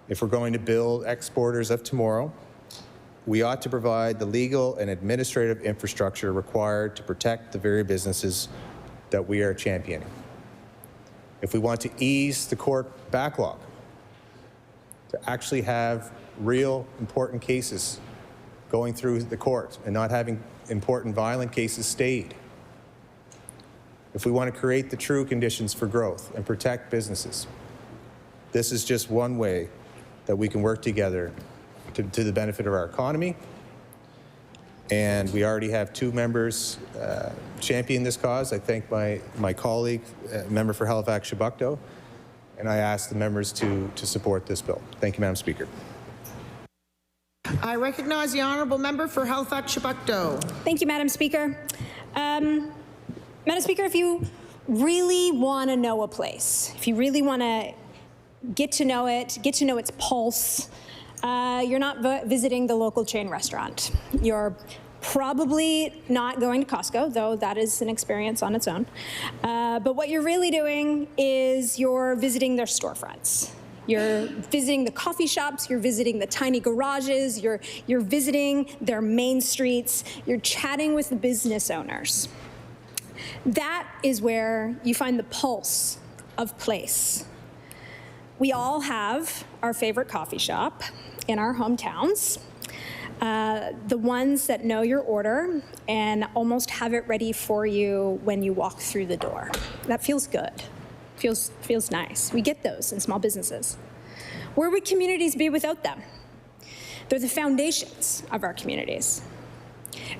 if we're going to build exporters of tomorrow, we ought to provide the legal and administrative infrastructure required to protect the very businesses that we are championing. If we want to ease the court backlog, to actually have real important cases going through the court and not having important violent cases stayed, if we want to create the true conditions for growth and protect businesses, this is just one way that we can work together to the benefit of our economy. And we already have two members champion this cause. I thank my colleague, member for Halifax-Chebucto, and I ask the members to support this bill. Thank you, Madam Speaker. I recognize the honourable member for Halifax-Chebucto. Thank you, Madam Speaker. Madam Speaker, if you really want to know a place, if you really want to get to know it, get to know its pulse, you're not visiting the local chain restaurant. You're probably not going to Costco, though that is an experience on its own. But what you're really doing is you're visiting their storefronts. You're visiting the coffee shops, you're visiting the tiny garages, you're visiting their main streets, you're chatting with the business owners. That is where you find the pulse of place. We all have our favorite coffee shop in our hometowns, the ones that know your order and almost have it ready for you when you walk through the door. That feels good, feels nice. We get those in small businesses. Where would communities be without them? They're the foundations of our communities.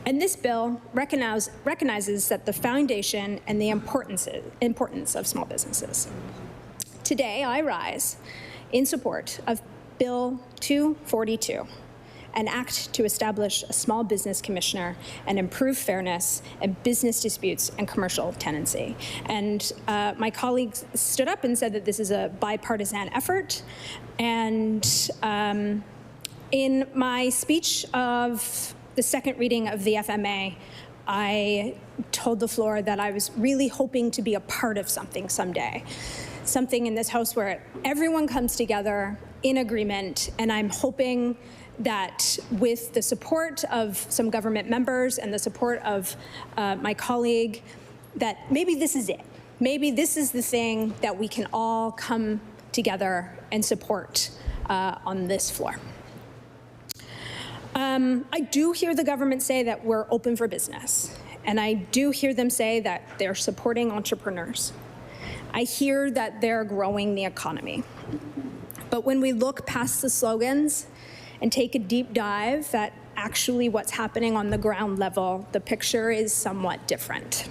And this bill recognizes that the foundation and the importance of small businesses. Today, I rise in support of Bill 242, an act to establish a small business commissioner and improve fairness in business disputes and commercial tenancy. And my colleagues stood up and said that this is a bipartisan effort. And in my speech of the second reading of the FMA, I told the floor that I was really hoping to be a part of something someday. Something in this House where everyone comes together in agreement, and I'm hoping that with the support of some government members and the support of my colleague, that maybe this is it. Maybe this is the thing that we can all come together and support on this floor. I do hear the government say that we're open for business, and I do hear them say that they're supporting entrepreneurs. I hear that they're growing the economy. But when we look past the slogans and take a deep dive at actually what's happening on the ground level, the picture is somewhat different.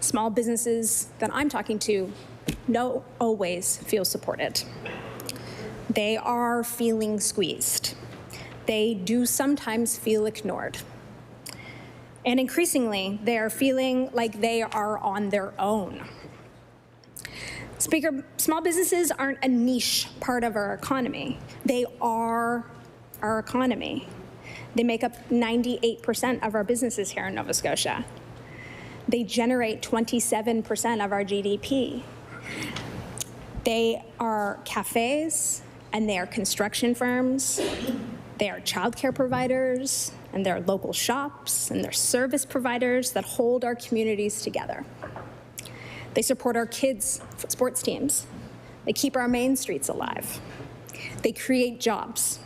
Small businesses that I'm talking to don't always feel supported. They are feeling squeezed. They do sometimes feel ignored. And increasingly, they are feeling like they are on their own. Speaker, small businesses aren't a niche part of our economy. They are our economy. They make up 98% of our businesses here in Nova Scotia. They generate 27% of our GDP. They are cafes And they are construction firms, they are childcare providers, and they're local shops, and they're service providers that hold our communities together. They support our kids' sports teams. They keep our main streets alive. They create jobs,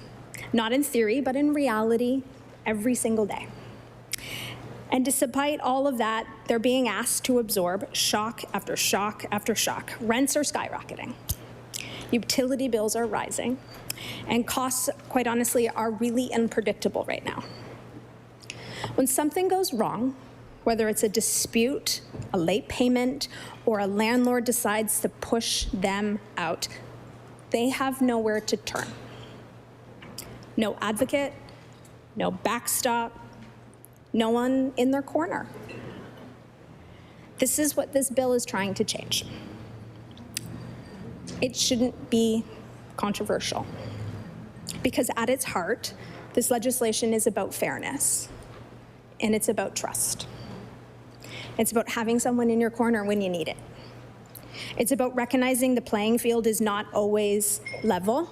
not in theory, but in reality, every single day. And despite all of that, they're being asked to absorb shock after shock after shock. Rents are skyrocketing. Utility bills are rising. And costs, quite honestly, are really unpredictable right now. When something goes wrong, whether it's a dispute, a late payment, or a landlord decides to push them out, they have nowhere to turn. No advocate, no backstop, no one in their corner. This is what this bill is trying to change. It shouldn't be controversial, because at its heart, this legislation is about fairness, and it's about trust. It's about having someone in your corner when you need it. It's about recognizing the playing field is not always level,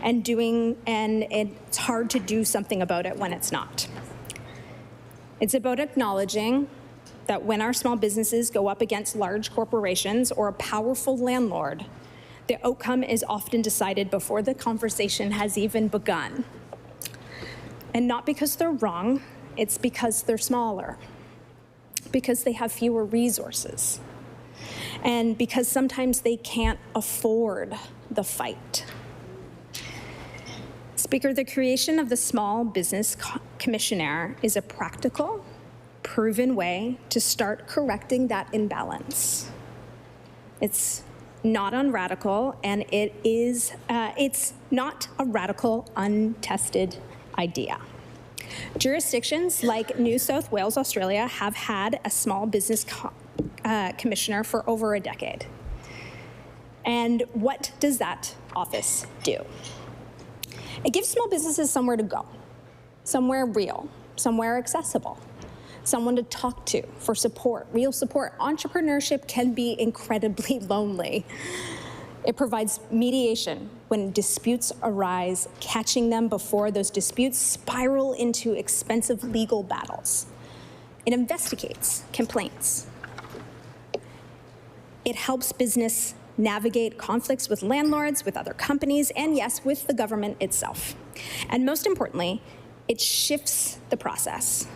and it's hard to do something about it when it's not. It's about acknowledging that when our small businesses go up against large corporations or a powerful landlord, the outcome is often decided before the conversation has even begun. And not because they're wrong, it's because they're smaller, because they have fewer resources, and because sometimes they can't afford the fight. Speaker, the creation of the Small Business Commissioner is a practical, proven way to start correcting that imbalance. It's not unradical, and it's not a radical, untested idea. Jurisdictions like New South Wales, Australia, have had a small business commissioner for over a decade. And what does that office do? It gives small businesses somewhere to go, somewhere real, somewhere accessible, someone to talk to for support, real support. Entrepreneurship can be incredibly lonely. It provides mediation when disputes arise, catching them before those disputes spiral into expensive legal battles. It investigates complaints. It helps business navigate conflicts with landlords, with other companies, and yes, with the government itself. And most importantly, it shifts the process.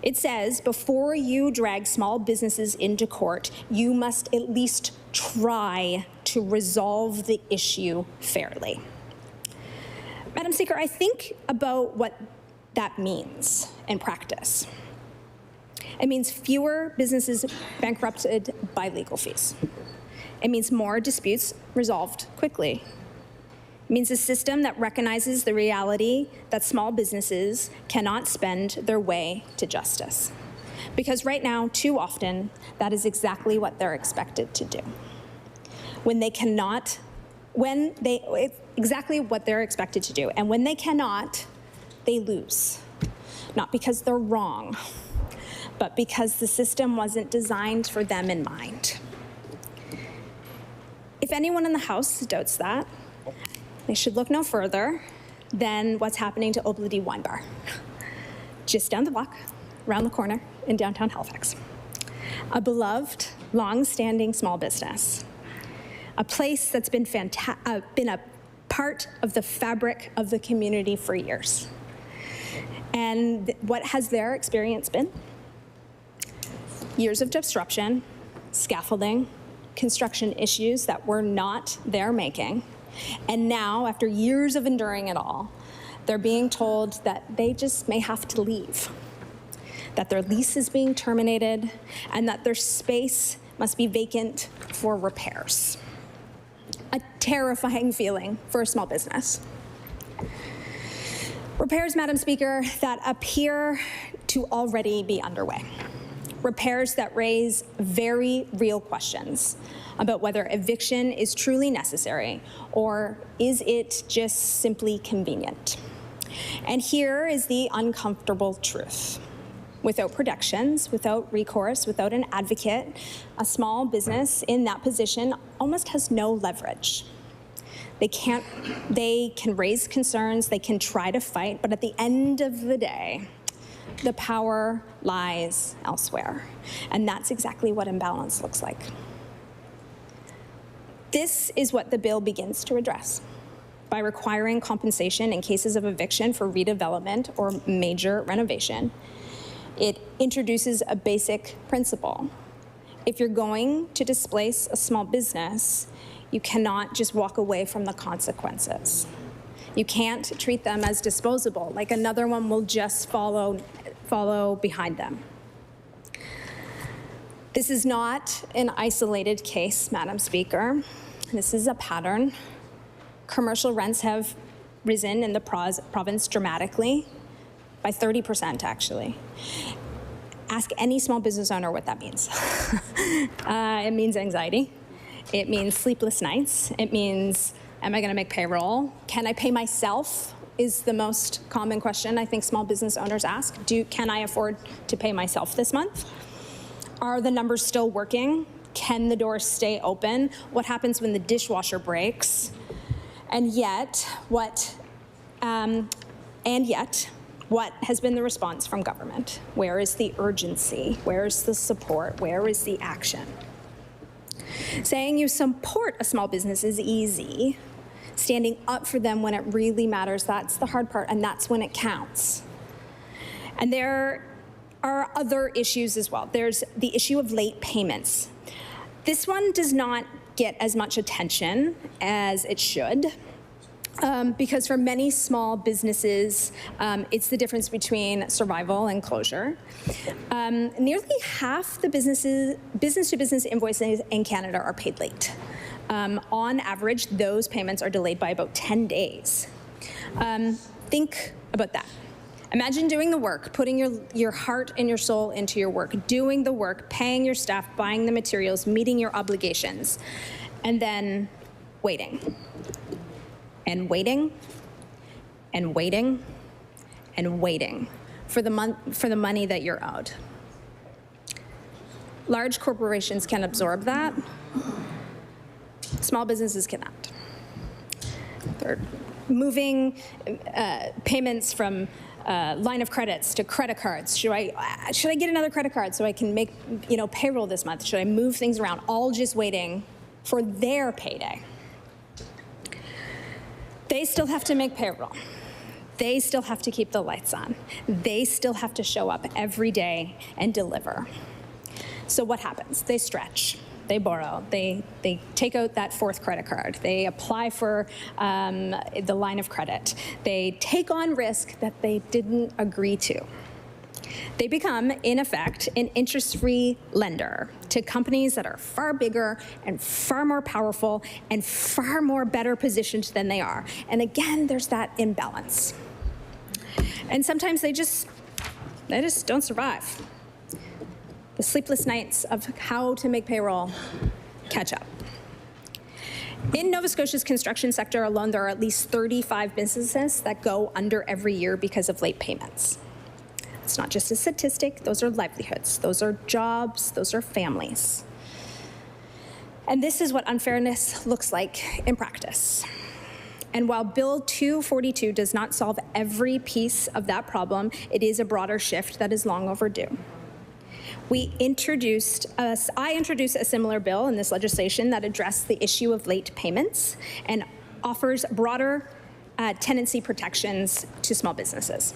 It says before you drag small businesses into court, you must at least try to resolve the issue fairly. Madam Speaker, I think about what that means in practice. It means fewer businesses bankrupted by legal fees. It means more disputes resolved quickly. It means a system that recognizes the reality that small businesses cannot spend their way to justice. Because right now, too often, that is exactly what they're expected to do. It's exactly what they're expected to do. And when they cannot, they lose. Not because they're wrong, but because the system wasn't designed for them in mind. If anyone in the House doubts that, they should look no further than what's happening to Obladi Wine Bar, just down the block, around the corner in downtown Halifax. A beloved, long-standing small business, a place that's been a part of the fabric of the community for years. And what has their experience been? Years of disruption, scaffolding, construction issues that were not their making. And now, after years of enduring it all, they're being told that they just may have to leave, that their lease is being terminated, and that their space must be vacant for repairs. A terrifying feeling for a small business. Repairs, Madam Speaker, that appear to already be underway. Repairs that raise very real questions about whether eviction is truly necessary or is it just simply convenient. And here is the uncomfortable truth. Without protections, without recourse, without an advocate, a small business in that position almost has no leverage. They can raise concerns, they can try to fight, but at the end of the day, the power lies elsewhere. And that's exactly what imbalance looks like. This is what the bill begins to address by requiring compensation in cases of eviction for redevelopment or major renovation. It introduces a basic principle. If you're going to displace a small business, you cannot just walk away from the consequences. You can't treat them as disposable, like another one will just follow behind them. This is not an isolated case, Madam Speaker. This is a pattern. Commercial rents have risen in the province dramatically, by 30% actually. Ask any small business owner what that means. It means anxiety. It means sleepless nights. It means, am I going to make payroll? Can I pay myself? Is the most common question I think small business owners ask. Can I afford to pay myself this month? Are the numbers still working? Can the doors stay open? What happens when the dishwasher breaks? And yet, what has been the response from government? Where is the urgency? Where is the support? Where is the action? Saying you support a small business is easy. Standing up for them when it really matters, that's the hard part, and that's when it counts. And there are other issues as well. There's the issue of late payments. This one does not get as much attention as it should. Because for many small businesses, it's the difference between survival and closure. Nearly half the business-to-business invoices in Canada are paid late. On average, those payments are delayed by about 10 days. Think about that. Imagine doing the work, putting your heart and your soul into your work, doing the work, paying your staff, buying the materials, meeting your obligations, and then waiting. And waiting, and waiting, and waiting for the money that you're owed. Large corporations can absorb that. Small businesses cannot. They're moving payments from line of credits to credit cards. Should I get another credit card so I can make payroll this month? Should I move things around? All just waiting for their payday. They still have to make payroll. They still have to keep the lights on. They still have to show up every day and deliver. So what happens? They stretch. They borrow. They take out that fourth credit card. They apply for the line of credit. They take on risk that they didn't agree to. They become, in effect, an interest-free lender to companies that are far bigger and far more powerful and far more better positioned than they are. And again, there's that imbalance. And sometimes they just don't survive. The sleepless nights of how to make payroll catch up. In Nova Scotia's construction sector alone, there are at least 35 businesses that go under every year because of late payments. It's not just a statistic, those are livelihoods, those are jobs, those are families. And this is what unfairness looks like in practice. And while Bill 242 does not solve every piece of that problem, it is a broader shift that is long overdue. I introduced a similar bill in this legislation that addressed the issue of late payments and offers broader tenancy protections to small businesses.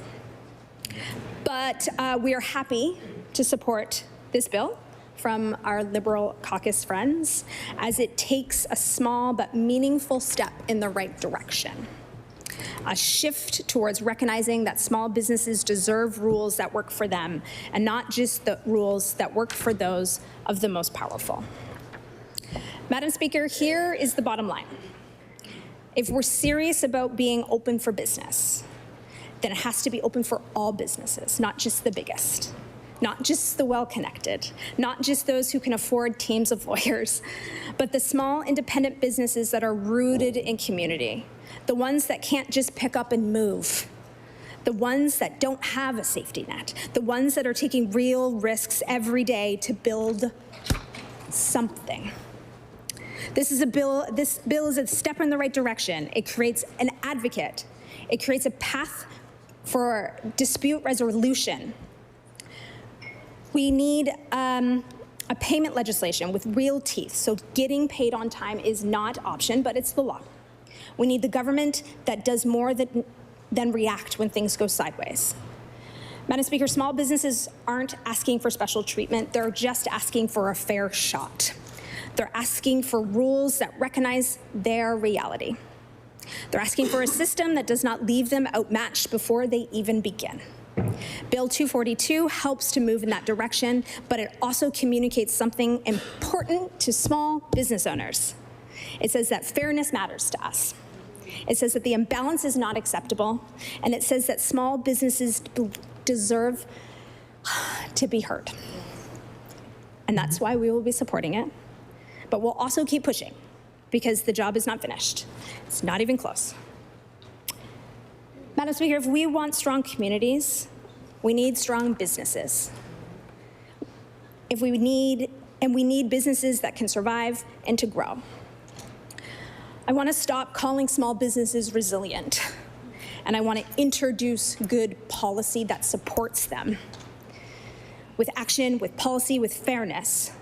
But we are happy to support this bill from our Liberal caucus friends as it takes a small but meaningful step in the right direction. A shift towards recognizing that small businesses deserve rules that work for them and not just the rules that work for those of the most powerful. Madam Speaker, here is the bottom line. If we're serious about being open for business, then it has to be open for all businesses, not just the biggest, not just the well-connected, not just those who can afford teams of lawyers, but the small independent businesses that are rooted in community, the ones that can't just pick up and move, the ones that don't have a safety net, the ones that are taking real risks every day to build something. This bill is a step in the right direction. It creates an advocate. It creates a path for dispute resolution. We need a payment legislation with real teeth, so getting paid on time is not option, but it's the law. We need the government that does more than react when things go sideways. Madam Speaker, small businesses aren't asking for special treatment. They're just asking for a fair shot. They're asking for rules that recognize their reality. They're asking for a system that does not leave them outmatched before they even begin. Bill 242 helps to move in that direction, but it also communicates something important to small business owners. It says that fairness matters to us. It says that the imbalance is not acceptable, and it says that small businesses deserve to be heard. And that's why we will be supporting it. But we'll also keep pushing, because the job is not finished. It's not even close. Madam Speaker, if we want strong communities, we need strong businesses. We need businesses that can survive and to grow. I want to stop calling small businesses resilient, and I want to introduce good policy that supports them. With action, with policy, with fairness.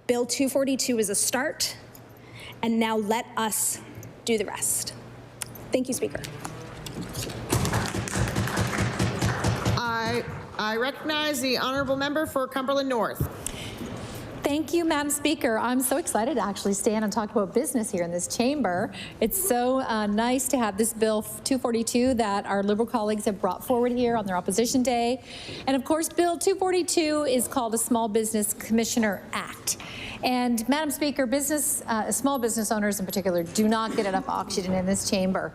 Bill 242 is a start, and now let us do the rest. Thank you, Speaker. I recognize the honourable member for Cumberland North. Thank you, Madam Speaker. I'm so excited to actually stand and talk about business here in this chamber. It's so nice to have this Bill 242 that our Liberal colleagues have brought forward here on their opposition day. And of course, Bill 242 is called a Small Business Commissioner Act. And Madam Speaker, small business owners in particular do not get enough oxygen in this chamber.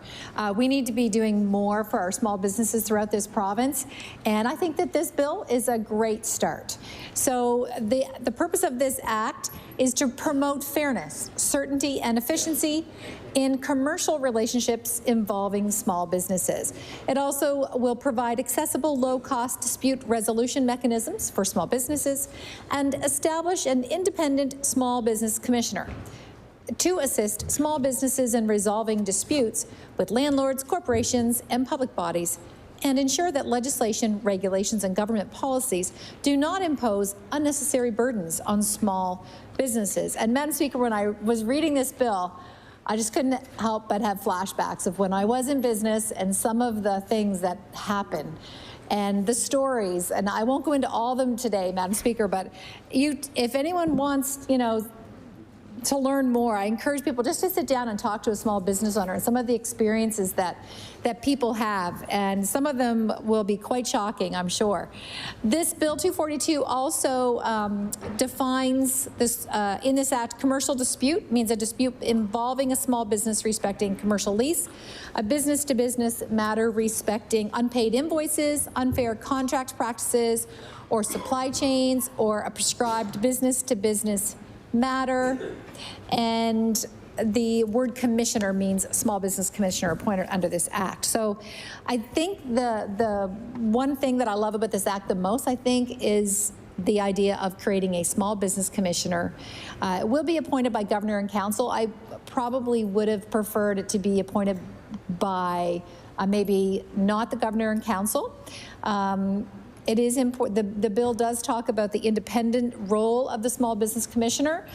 We need to be doing more for our small businesses throughout this province. And I think that this bill is a great start. So the purpose of this act is to promote fairness, certainty, and efficiency in commercial relationships involving small businesses. It also will provide accessible, low-cost dispute resolution mechanisms for small businesses and establish an independent small business commissioner to assist small businesses in resolving disputes with landlords, corporations, and public bodies, and ensure that legislation, regulations, and government policies do not impose unnecessary burdens on small businesses. And Madam Speaker, when I was reading this bill, I just couldn't help but have flashbacks of when I was in business and some of the things that happened and the stories. And I won't go into all of them today, Madam Speaker, but if anyone wants, to learn more, I encourage people just to sit down and talk to a small business owner and some of the experiences that people have, and some of them will be quite shocking, I'm sure. This Bill 242 also defines this, in this act, commercial dispute means a dispute involving a small business respecting commercial lease, a business-to-business matter respecting unpaid invoices, unfair contract practices, or supply chains, or a prescribed business-to-business matter. And the word commissioner means small business commissioner appointed under this act. So I think the one thing that I love about this act the most, I think, is the idea of creating a small business commissioner. It will be appointed by governor and council. I probably would have preferred it to be appointed by maybe not the governor and council. It is important. The bill does talk about the independent role of the small business commissioner,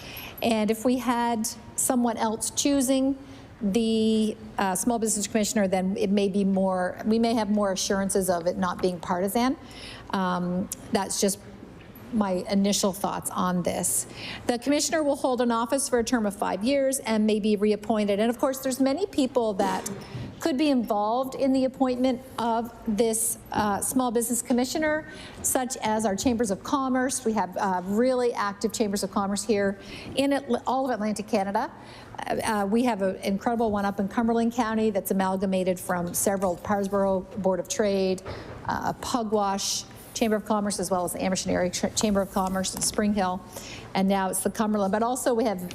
and if we had someone else choosing the small business commissioner, then it may be more. We may have more assurances of it not being partisan. That's just my initial thoughts on this. The commissioner will hold an office for a term of 5 years and may be reappointed. And of course, there's many people that could be involved in the appointment of this small business commissioner, such as our chambers of commerce. We have really active chambers of commerce here in all of Atlantic Canada. We have an incredible one up in Cumberland County that's amalgamated from several, Parsboro Board of Trade, Pugwash Chamber of Commerce, as well as the Amersham Area Chamber of Commerce in Spring Hill, and now it's the Cumberland. But also we have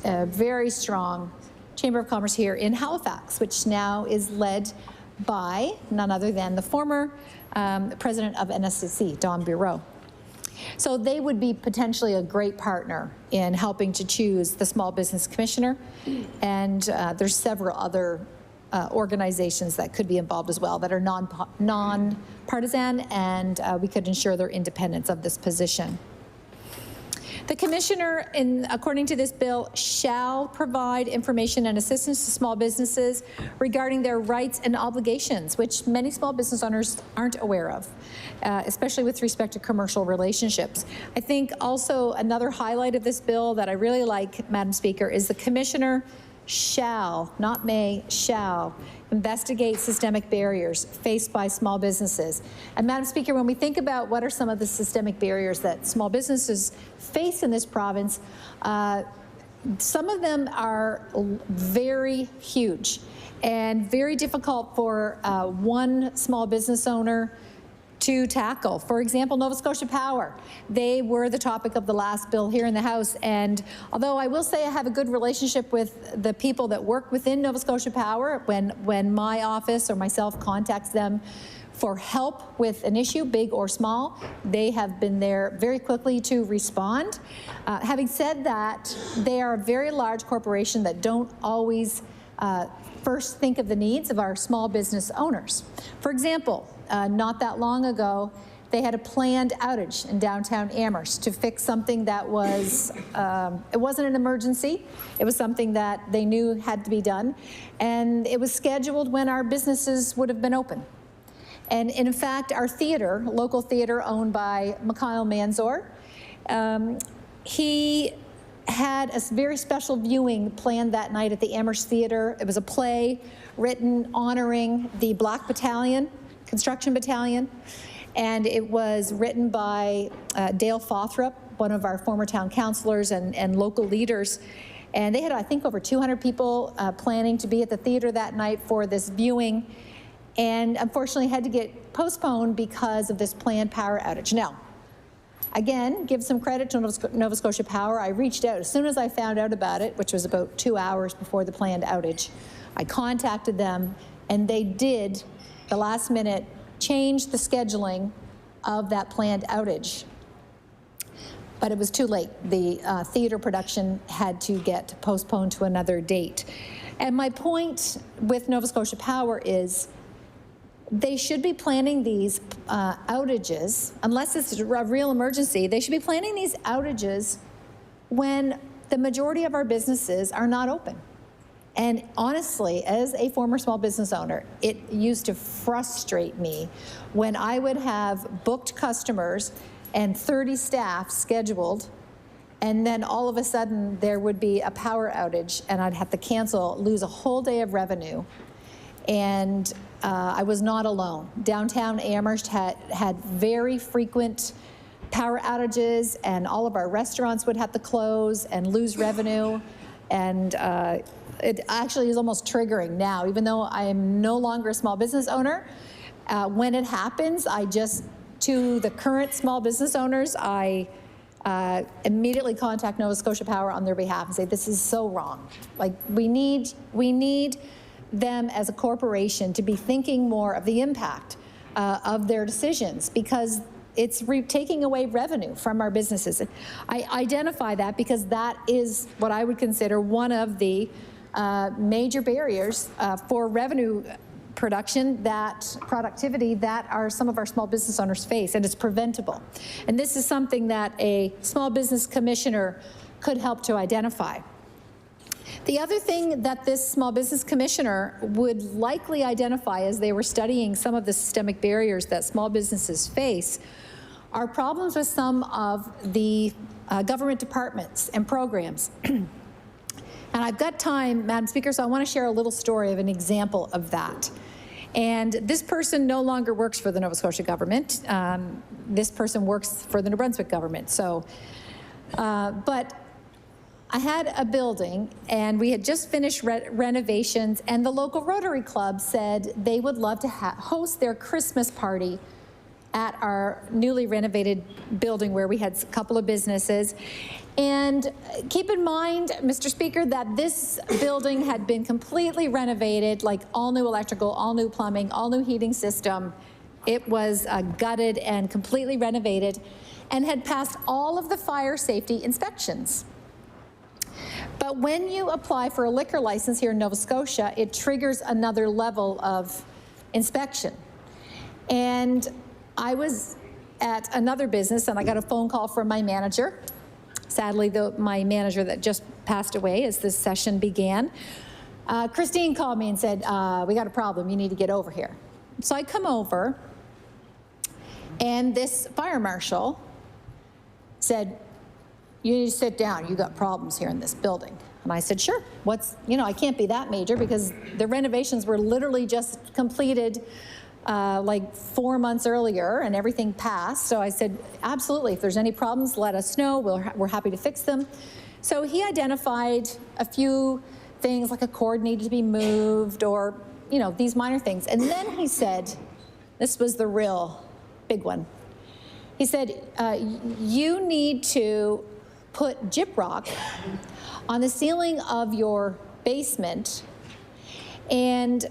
a very strong Chamber of Commerce here in Halifax, which now is led by none other than the former president of NSCC, Don Bureau. So they would be potentially a great partner in helping to choose the Small Business Commissioner. And there's several other organizations that could be involved as well that are non-partisan, and we could ensure their independence of this position. The commissioner, according to this bill, shall provide information and assistance to small businesses regarding their rights and obligations, which many small business owners aren't aware of, especially with respect to commercial relationships. I think also another highlight of this bill that I really like, Madam Speaker, is the commissioner shall, not may, shall investigate systemic barriers faced by small businesses. And Madam Speaker, when we think about what are some of the systemic barriers that small businesses face in this province, some of them are very huge and very difficult for one small business owner to tackle. For example, Nova Scotia Power. They were the topic of the last bill here in the House, and although I will say I have a good relationship with the people that work within Nova Scotia Power, when my office or myself contacts them for help with an issue, big or small, they have been there very quickly to respond. Having said that, they are a very large corporation that don't always first think of the needs of our small business owners. For example, not that long ago, they had a planned outage in downtown Amherst to fix something that was, it wasn't an emergency. It was something that they knew had to be done. And it was scheduled when our businesses would have been open. And in fact, our theater, local theater owned by Mikhail Manzor, he had a very special viewing planned that night at the Amherst Theater. It was a play written honoring the Black Battalion, Construction Battalion, and it was written by Dale Fothrop, one of our former town councillors and local leaders. And they had, I think, over 200 people planning to be at the theater that night for this viewing, and unfortunately had to get postponed because of this planned power outage. Now, again, give some credit to Nova Scotia Power. I reached out as soon as I found out about it, which was about 2 hours before the planned outage. I contacted them, and they did, the last minute, change the scheduling of that planned outage. But it was too late. The theater production had to get postponed to another date. And my point with Nova Scotia Power is they should be planning these outages, unless it's a real emergency, they should be planning these outages when the majority of our businesses are not open. And honestly, as a former small business owner, it used to frustrate me when I would have booked customers and 30 staff scheduled, and then all of a sudden there would be a power outage and I'd have to cancel, lose a whole day of revenue. And I was not alone. Downtown Amherst had very frequent power outages, and all of our restaurants would have to close and lose revenue. And it actually is almost triggering now, even though I am no longer a small business owner. When it happens, to the current small business owners, I immediately contact Nova Scotia Power on their behalf and say, this is so wrong. Like, we need them as a corporation to be thinking more of the impact of their decisions, because it's taking away revenue from our businesses. I identify that because that is what I would consider one of the major barriers for revenue productivity that some of our small business owners face, and it's preventable. And this is something that a small business commissioner could help to identify. The other thing that this small business commissioner would likely identify as they were studying some of the systemic barriers that small businesses face are problems with some of the government departments and programs. And I've got time, Madam Speaker, so I want to share a little story of an example of that. And this person no longer works for the Nova Scotia government. This person works for the New Brunswick government. So, but I had a building, and we had just finished renovations, and the local Rotary Club said they would love to host their Christmas party at our newly renovated building where we had a couple of businesses. And keep in mind, Mr. Speaker, that this building had been completely renovated, like all new electrical, all new plumbing, all new heating system. It was gutted and completely renovated. and had passed all of the fire safety inspections. But when you apply for a liquor license here in Nova Scotia, it triggers another level of inspection. And I was at another business and I got a phone call from my manager. Sadly, my manager that just passed away as this session began. Christine called me and said, we got a problem, you need to get over here. So I come over and this fire marshal said, you need to sit down, you got problems here in this building. And I said, sure, I can't be that major because the renovations were literally just completed like 4 months earlier and everything passed. So I said, absolutely, if there's any problems, let us know, we're happy to fix them. So he identified a few things like a cord needed to be moved or, these minor things. And then he said, this was the real big one. He said, you need to put gyprock on the ceiling of your basement and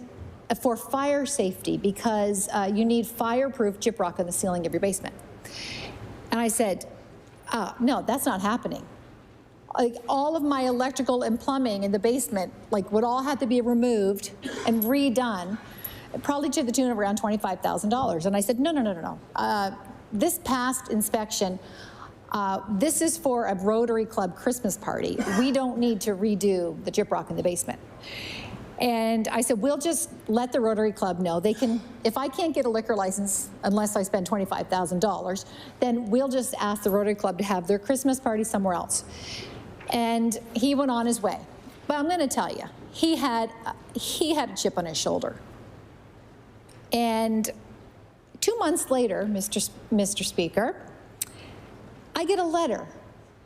for fire safety because you need fireproof gyprock on the ceiling of your basement. And I said, no, that's not happening. Like all of my electrical and plumbing in the basement, would all have to be removed and redone, probably to the tune of around $25,000. And I said, no. This past inspection, this is for a Rotary Club Christmas party. We don't need to redo the gyprock in the basement. And I said, we'll just let the Rotary Club know. They can, if I can't get a liquor license unless I spend $25,000, then we'll just ask the Rotary Club to have their Christmas party somewhere else. And he went on his way. But I'm gonna tell you, he had a chip on his shoulder. And 2 months later, Mr. Speaker, I get a letter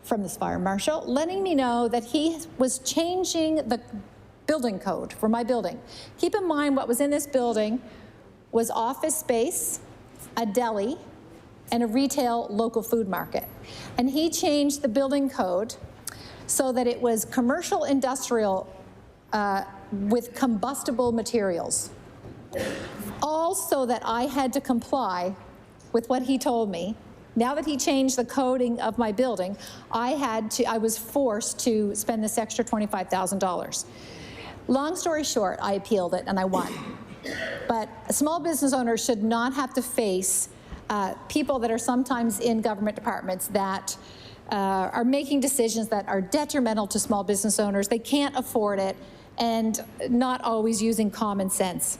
from this fire marshal letting me know that he was changing the building code for my building. Keep in mind what was in this building was office space, a deli, and a retail local food market. And he changed the building code so that it was commercial industrial with combustible materials. All so that I had to comply with what he told me. Now that he changed the coding of my building, I was forced to spend this extra $25,000. Long story short, I appealed it and I won. But small business owners should not have to face people that are sometimes in government departments that are making decisions that are detrimental to small business owners. They can't afford it and not always using common sense.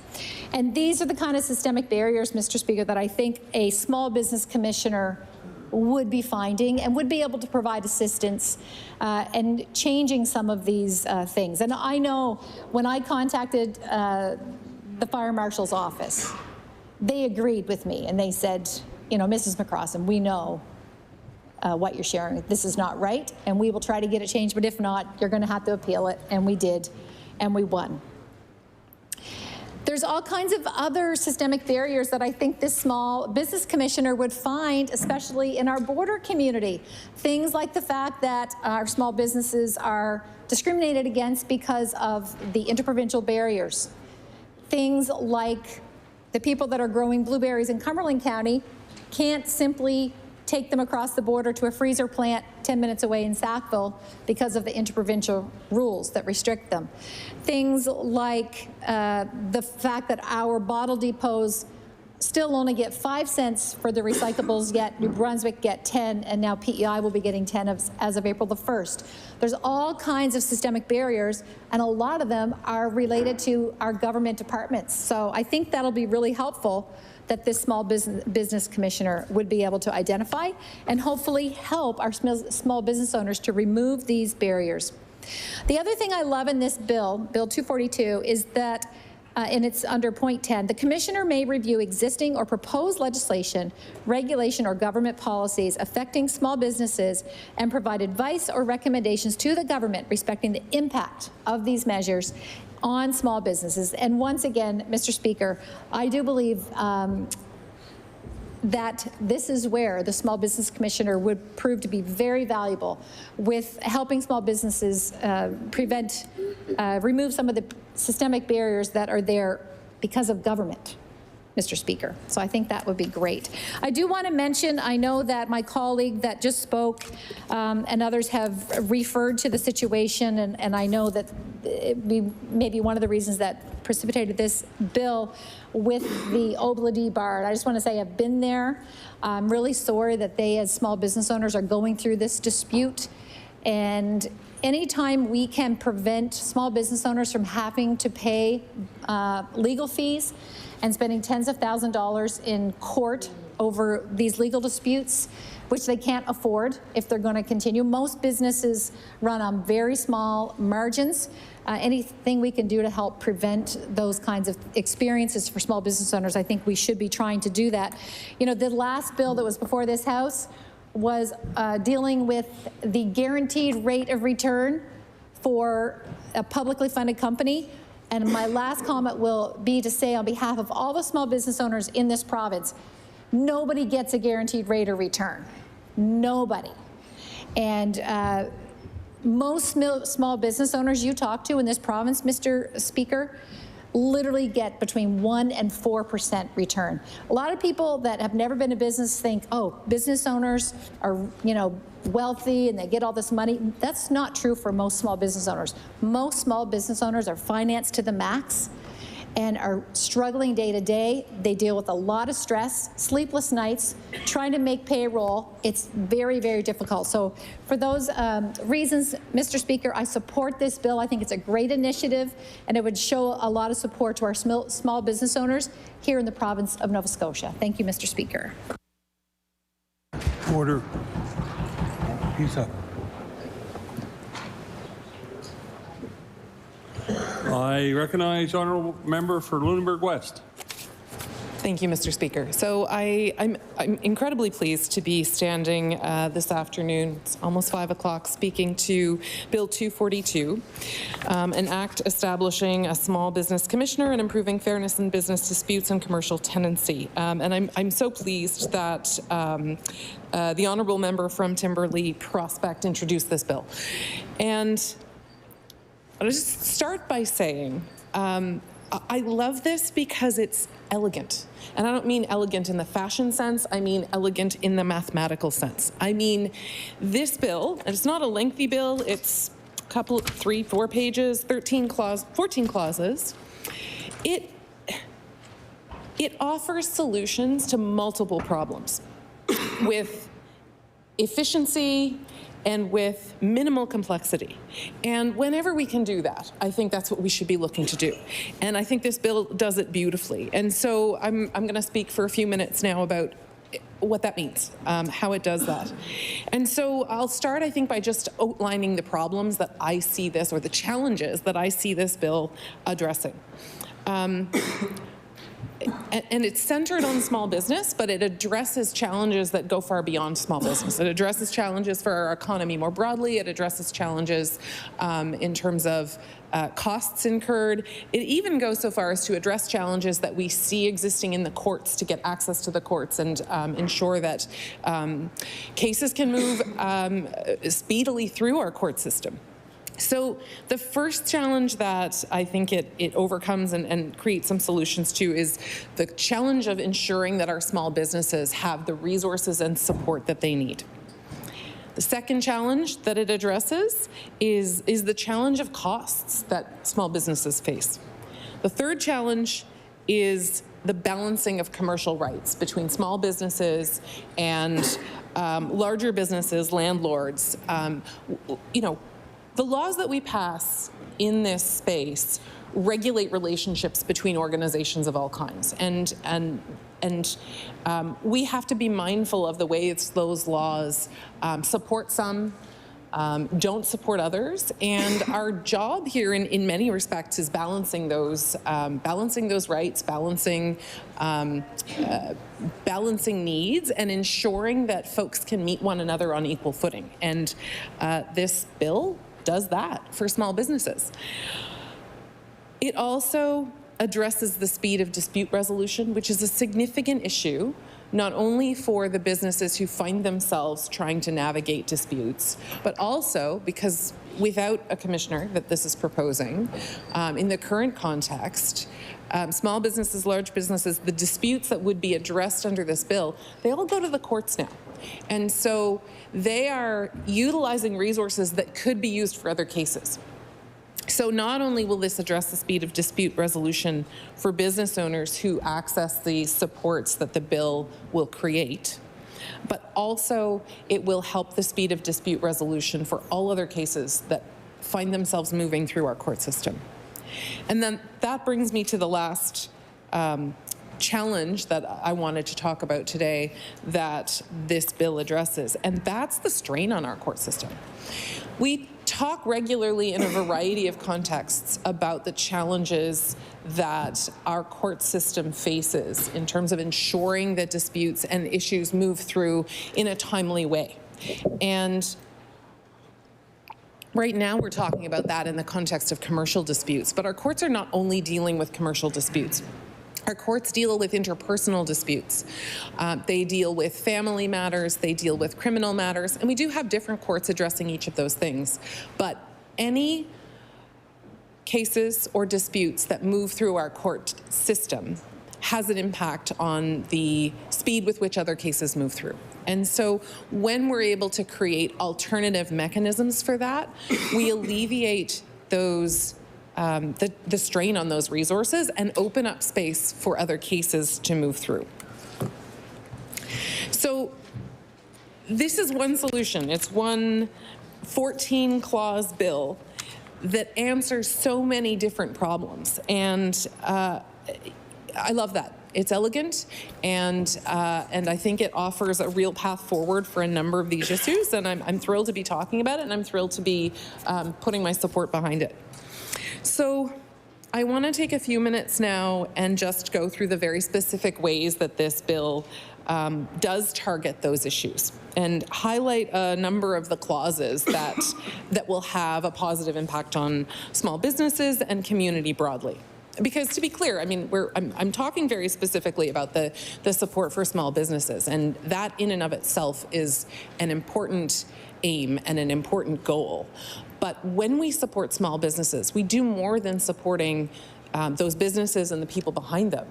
And these are the kind of systemic barriers, Mr. Speaker, that I think a small business commissioner would be finding and would be able to provide assistance and changing some of these things. And I know when I contacted the fire marshal's office, they agreed with me and they said, Mrs. McCrossan, we know what you're sharing. This is not right, and we will try to get it changed, but if not, you're gonna have to appeal it, and we did, and we won. There's all kinds of other systemic barriers that I think this small business commissioner would find, especially in our border community. Things like the fact that our small businesses are discriminated against because of the interprovincial barriers. Things like the people that are growing blueberries in Cumberland County can't simply take them across the border to a freezer plant 10 minutes away in Sackville because of the interprovincial rules that restrict them. Things like the fact that our bottle depots still only get 5 cents for the recyclables, yet New Brunswick get 10, and now PEI will be getting 10 as of April the 1st. There's all kinds of systemic barriers, and a lot of them are related to our government departments. So I think that'll be really helpful that this small business commissioner would be able to identify and hopefully help our small business owners to remove these barriers. The other thing I love in this bill, Bill 242, is that, and it's under point 10, the commissioner may review existing or proposed legislation, regulation, or government policies affecting small businesses and provide advice or recommendations to the government respecting the impact of these measures on small businesses. And once again, Mr. Speaker, I do believe that this is where the Small Business Commissioner would prove to be very valuable with helping small businesses remove some of the systemic barriers that are there because of government. Mr. Speaker. So I think that would be great. I do want to mention, I know that my colleague that just spoke and others have referred to the situation, and I know that maybe one of the reasons that precipitated this bill with the Obladi Bard. I just want to say I've been there. I'm really sorry that they, as small business owners, are going through this dispute. And anytime we can prevent small business owners from having to pay legal fees and spending tens of thousands of dollars in court over these legal disputes, which they can't afford if they're going to continue. Most businesses run on very small margins. Anything we can do to help prevent those kinds of experiences for small business owners, I think we should be trying to do that. You know, the last bill that was before this House was dealing with the guaranteed rate of return for a publicly funded company. And my last comment will be to say, on behalf of all the small business owners in this province, nobody gets a guaranteed rate of return. Nobody. And most small business owners you talk to in this province, Mr. Speaker, literally get between 1% and 4% return. A lot of people that have never been in business think, oh, business owners are, you know, wealthy and they get all this money. That's not true for most small business owners. Most small business owners are financed to the max and are struggling day to day. They deal with a lot of stress, sleepless nights, trying to make payroll. It's very, very difficult. So for those reasons, Mr. Speaker, I support this bill. I think it's a great initiative, and it would show a lot of support to our small business owners here in the province of Nova Scotia. Thank you, Mr. Speaker. Order. He's up. I recognize honourable member for Lunenburg West. Thank you, Mr. Speaker. So I'm incredibly pleased to be standing this afternoon, it's almost 5 o'clock, speaking to Bill 242, an act establishing a small business commissioner and improving fairness in business disputes and commercial tenancy. And I'm so pleased that the honourable member from Timberlea Prospect introduced this bill. And I'll just start by saying I love this because it's elegant. And I don't mean elegant in the fashion sense, I mean elegant in the mathematical sense. I mean, this bill, and it's not a lengthy bill, it's a couple, 3-4 pages, 14 clauses. It offers solutions to multiple problems with efficiency and with minimal complexity. And whenever we can do that, I think that's what we should be looking to do. And I think this bill does it beautifully. And so I'm going to speak for a few minutes now about what that means, how it does that. And so I'll start, I think, by just outlining the problems that I see this, or the challenges that I see this bill addressing. And it's centered on small business, but it addresses challenges that go far beyond small business. It addresses challenges for our economy more broadly. It addresses challenges in terms of costs incurred. It even goes so far as to address challenges that we see existing in the courts to get access to the courts and ensure that cases can move speedily through our court system. So the first challenge that I think it overcomes and creates some solutions to is the challenge of ensuring that our small businesses have the resources and support that they need. The second challenge that it addresses is the challenge of costs that small businesses face. The third challenge is the balancing of commercial rights between small businesses and larger businesses, landlords. You know, the laws that we pass in this space regulate relationships between organizations of all kinds, and we have to be mindful of the ways those laws support some, don't support others, and our job here in many respects is balancing those rights, balancing needs, and ensuring that folks can meet one another on equal footing. And this bill does that for small businesses. It also addresses the speed of dispute resolution, which is a significant issue, not only for the businesses who find themselves trying to navigate disputes, but also because without a commissioner that this is proposing, in the current context, small businesses, large businesses, the disputes that would be addressed under this bill, they all go to the courts now. And so they are utilizing resources that could be used for other cases. So not only will this address the speed of dispute resolution for business owners who access the supports that the bill will create, but also it will help the speed of dispute resolution for all other cases that find themselves moving through our court system. And then that brings me to the last challenge that I wanted to talk about today that this bill addresses, and that's the strain on our court system. We talk regularly in a variety of contexts about the challenges that our court system faces in terms of ensuring that disputes and issues move through in a timely way. And right now we're talking about that in the context of commercial disputes, but our courts are not only dealing with commercial disputes. Our courts deal with interpersonal disputes. They deal with family matters, they deal with criminal matters, and we do have different courts addressing each of those things. But any cases or disputes that move through our court system has an impact on the speed with which other cases move through. And so when we're able to create alternative mechanisms for that, we alleviate those the strain on those resources and open up space for other cases to move through. So this is one solution. It's one 14-clause bill that answers so many different problems. And I love that. It's elegant, and I think it offers a real path forward for a number of these issues, and I'm thrilled to be talking about it, and I'm thrilled to be putting my support behind it. So I want to take a few minutes now and just go through the very specific ways that this bill does target those issues and highlight a number of the clauses that will have a positive impact on small businesses and community broadly. Because to be clear, I mean, I'm talking very specifically about the support for small businesses, and that in and of itself is an important aim and an important goal. But when we support small businesses, we do more than supporting those businesses and the people behind them.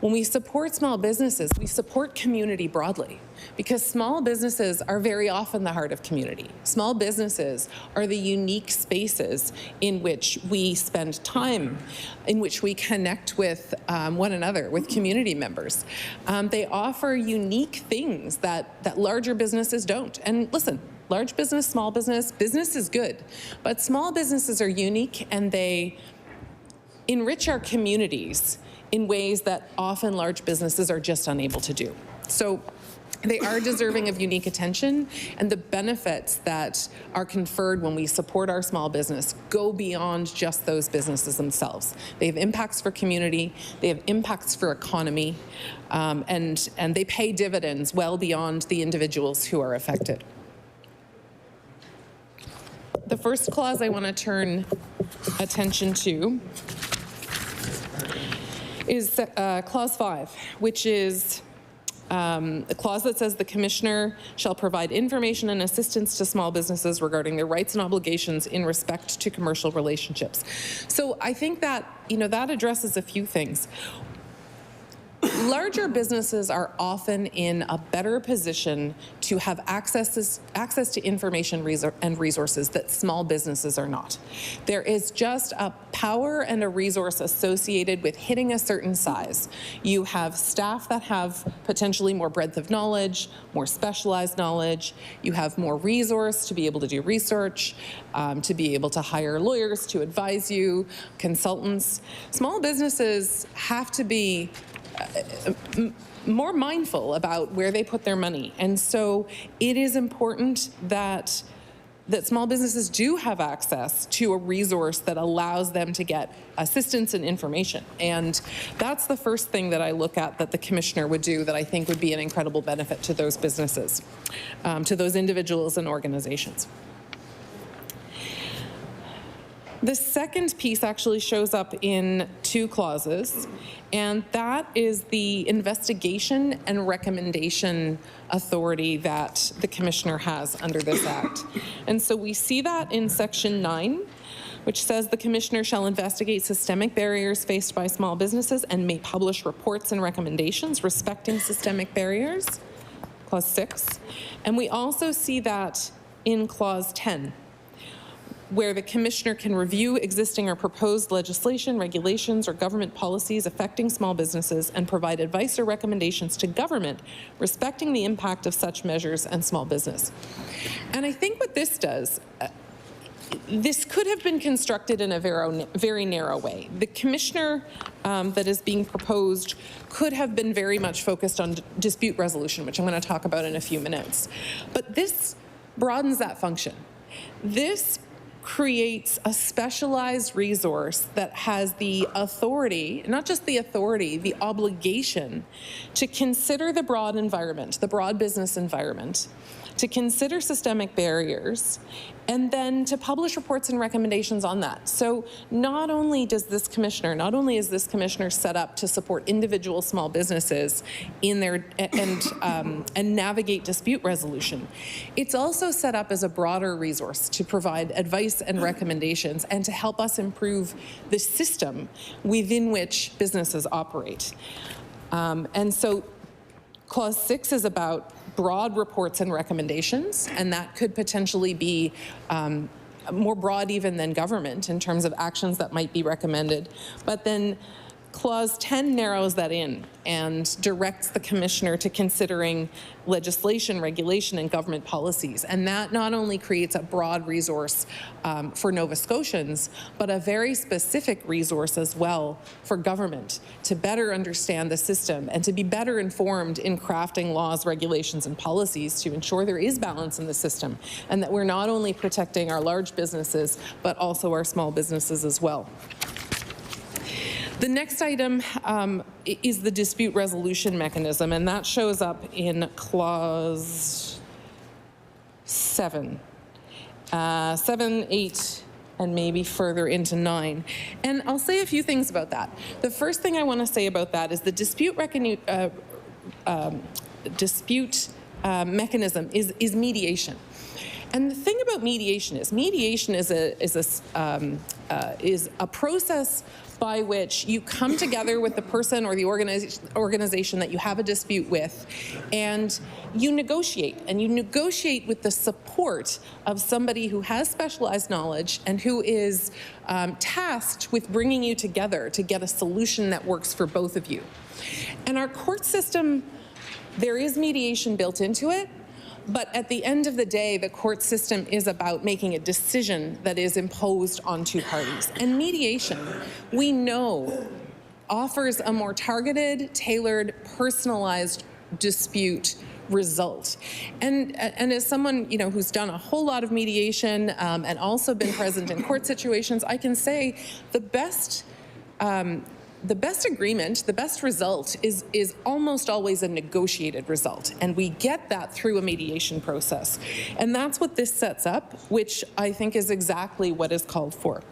When we support small businesses, we support community broadly, because small businesses are very often the heart of community. Small businesses are the unique spaces in which we spend time, in which we connect with one another, with community members. They offer unique things that larger businesses don't. And listen, large business, small business, business is good, but small businesses are unique and they enrich our communities in ways that often large businesses are just unable to do. So they are deserving of unique attention, and the benefits that are conferred when we support our small business go beyond just those businesses themselves. They have impacts for community, they have impacts for economy, and they pay dividends well beyond the individuals who are affected. The first clause I want to turn attention to is Clause 5, which is a clause that says the Commissioner shall provide information and assistance to small businesses regarding their rights and obligations in respect to commercial relationships. So I think that, that addresses a few things. Larger businesses are often in a better position to have access to information and resources that small businesses are not. There is just a power and a resource associated with hitting a certain size. You have staff that have potentially more breadth of knowledge, more specialized knowledge. You have more resource to be able to do research, to be able to hire lawyers to advise you, consultants. Small businesses have to be more mindful about where they put their money. And so it is important that small businesses do have access to a resource that allows them to get assistance and information. And that's the first thing that I look at that the Commissioner would do that I think would be an incredible benefit to those businesses, to those individuals and organizations. The second piece actually shows up in 2 clauses, and that is the investigation and recommendation authority that the Commissioner has under this Act. And so we see that in Section 9, which says the Commissioner shall investigate systemic barriers faced by small businesses and may publish reports and recommendations respecting systemic barriers, Clause 6. And we also see that in Clause 10, where the Commissioner can review existing or proposed legislation, regulations, or government policies affecting small businesses and provide advice or recommendations to government respecting the impact of such measures and small business. And I think what this does, this could have been constructed in a very narrow way. The Commissioner that is being proposed could have been very much focused on dispute resolution, which I'm going to talk about in a few minutes. But this broadens that function. This creates a specialized resource that has the authority, not just the authority, the obligation to consider the broad environment, the broad business environment, to consider systemic barriers, and then to publish reports and recommendations on that. So not only is this commissioner set up to support individual small businesses in their and navigate dispute resolution, it's also set up as a broader resource to provide advice and recommendations and to help us improve the system within which businesses operate. And so Clause 6 is about broad reports and recommendations, and that could potentially be more broad even than government in terms of actions that might be recommended. But then Clause 10 narrows that in and directs the Commissioner to considering legislation, regulation, and government policies. And that not only creates a broad resource for Nova Scotians, but a very specific resource as well for government to better understand the system and to be better informed in crafting laws, regulations, and policies to ensure there is balance in the system and that we're not only protecting our large businesses, but also our small businesses as well. The next item is the dispute resolution mechanism, and that shows up in Clause 7, 8, and maybe further into 9. And I'll say a few things about that. The first thing I want to say about that is the dispute mechanism is mediation. And the thing about mediation is a process by which you come together with the person or the organization that you have a dispute with, and you negotiate. And you negotiate with the support of somebody who has specialized knowledge and who is tasked with bringing you together to get a solution that works for both of you. And our court system, there is mediation built into it. But at the end of the day, the court system is about making a decision that is imposed on 2 parties. And mediation, we know, offers a more targeted, tailored, personalized dispute result. And as someone who's done a whole lot of mediation and also been present in court situations, I can say the best agreement, the best result is almost always a negotiated result. And we get that through a mediation process. And that's what this sets up, which I think is exactly what is called for.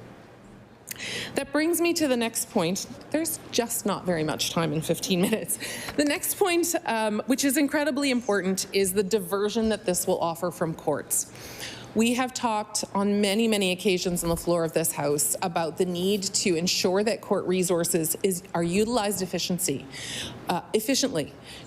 That brings me to the next point. There's just not very much time in 15 minutes. The next point, which is incredibly important, is the diversion that this will offer from courts. We have talked on many, many occasions on the floor of this House about the need to ensure that court resources are utilized efficiently,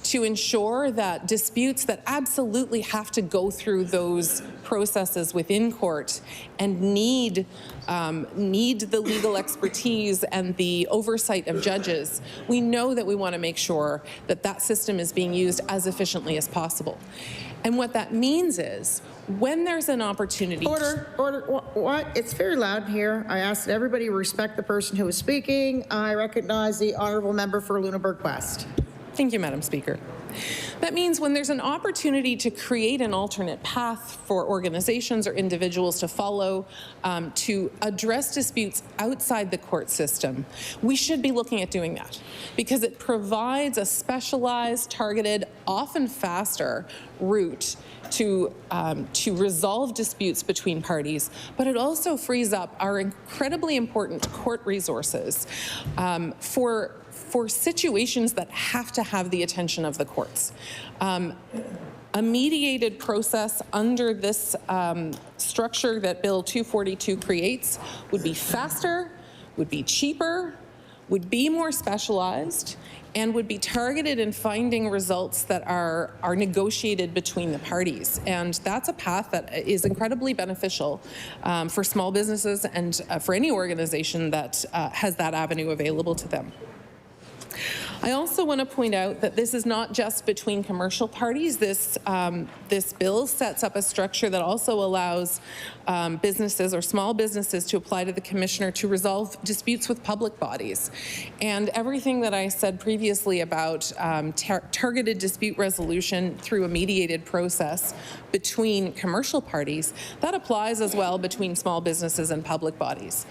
to ensure that disputes that absolutely have to go through those processes within court and need the legal expertise and the oversight of judges, we know that we want to make sure that that system is being used as efficiently as possible. And what that means is, when there's an opportunity... Order. What? It's very loud here. I ask that everybody respect the person who is speaking. I recognize the honourable member for Lunenburg West. Thank you, Madam Speaker. That means when there's an opportunity to create an alternate path for organizations or individuals to follow to address disputes outside the court system, we should be looking at doing that because it provides a specialized, targeted, often faster route to resolve disputes between parties, but it also frees up our incredibly important court resources for situations that have to have the attention of the courts. A mediated process under this structure that Bill 242 creates would be faster, would be cheaper, would be more specialized, and would be targeted in finding results that are negotiated between the parties. And that's a path that is incredibly beneficial for small businesses and for any organization that has that avenue available to them. I also want to point out that this is not just between commercial parties. This bill sets up a structure that also allows businesses or small businesses to apply to the commissioner to resolve disputes with public bodies. And everything that I said previously about targeted dispute resolution through a mediated process between commercial parties, that applies as well between small businesses and public bodies.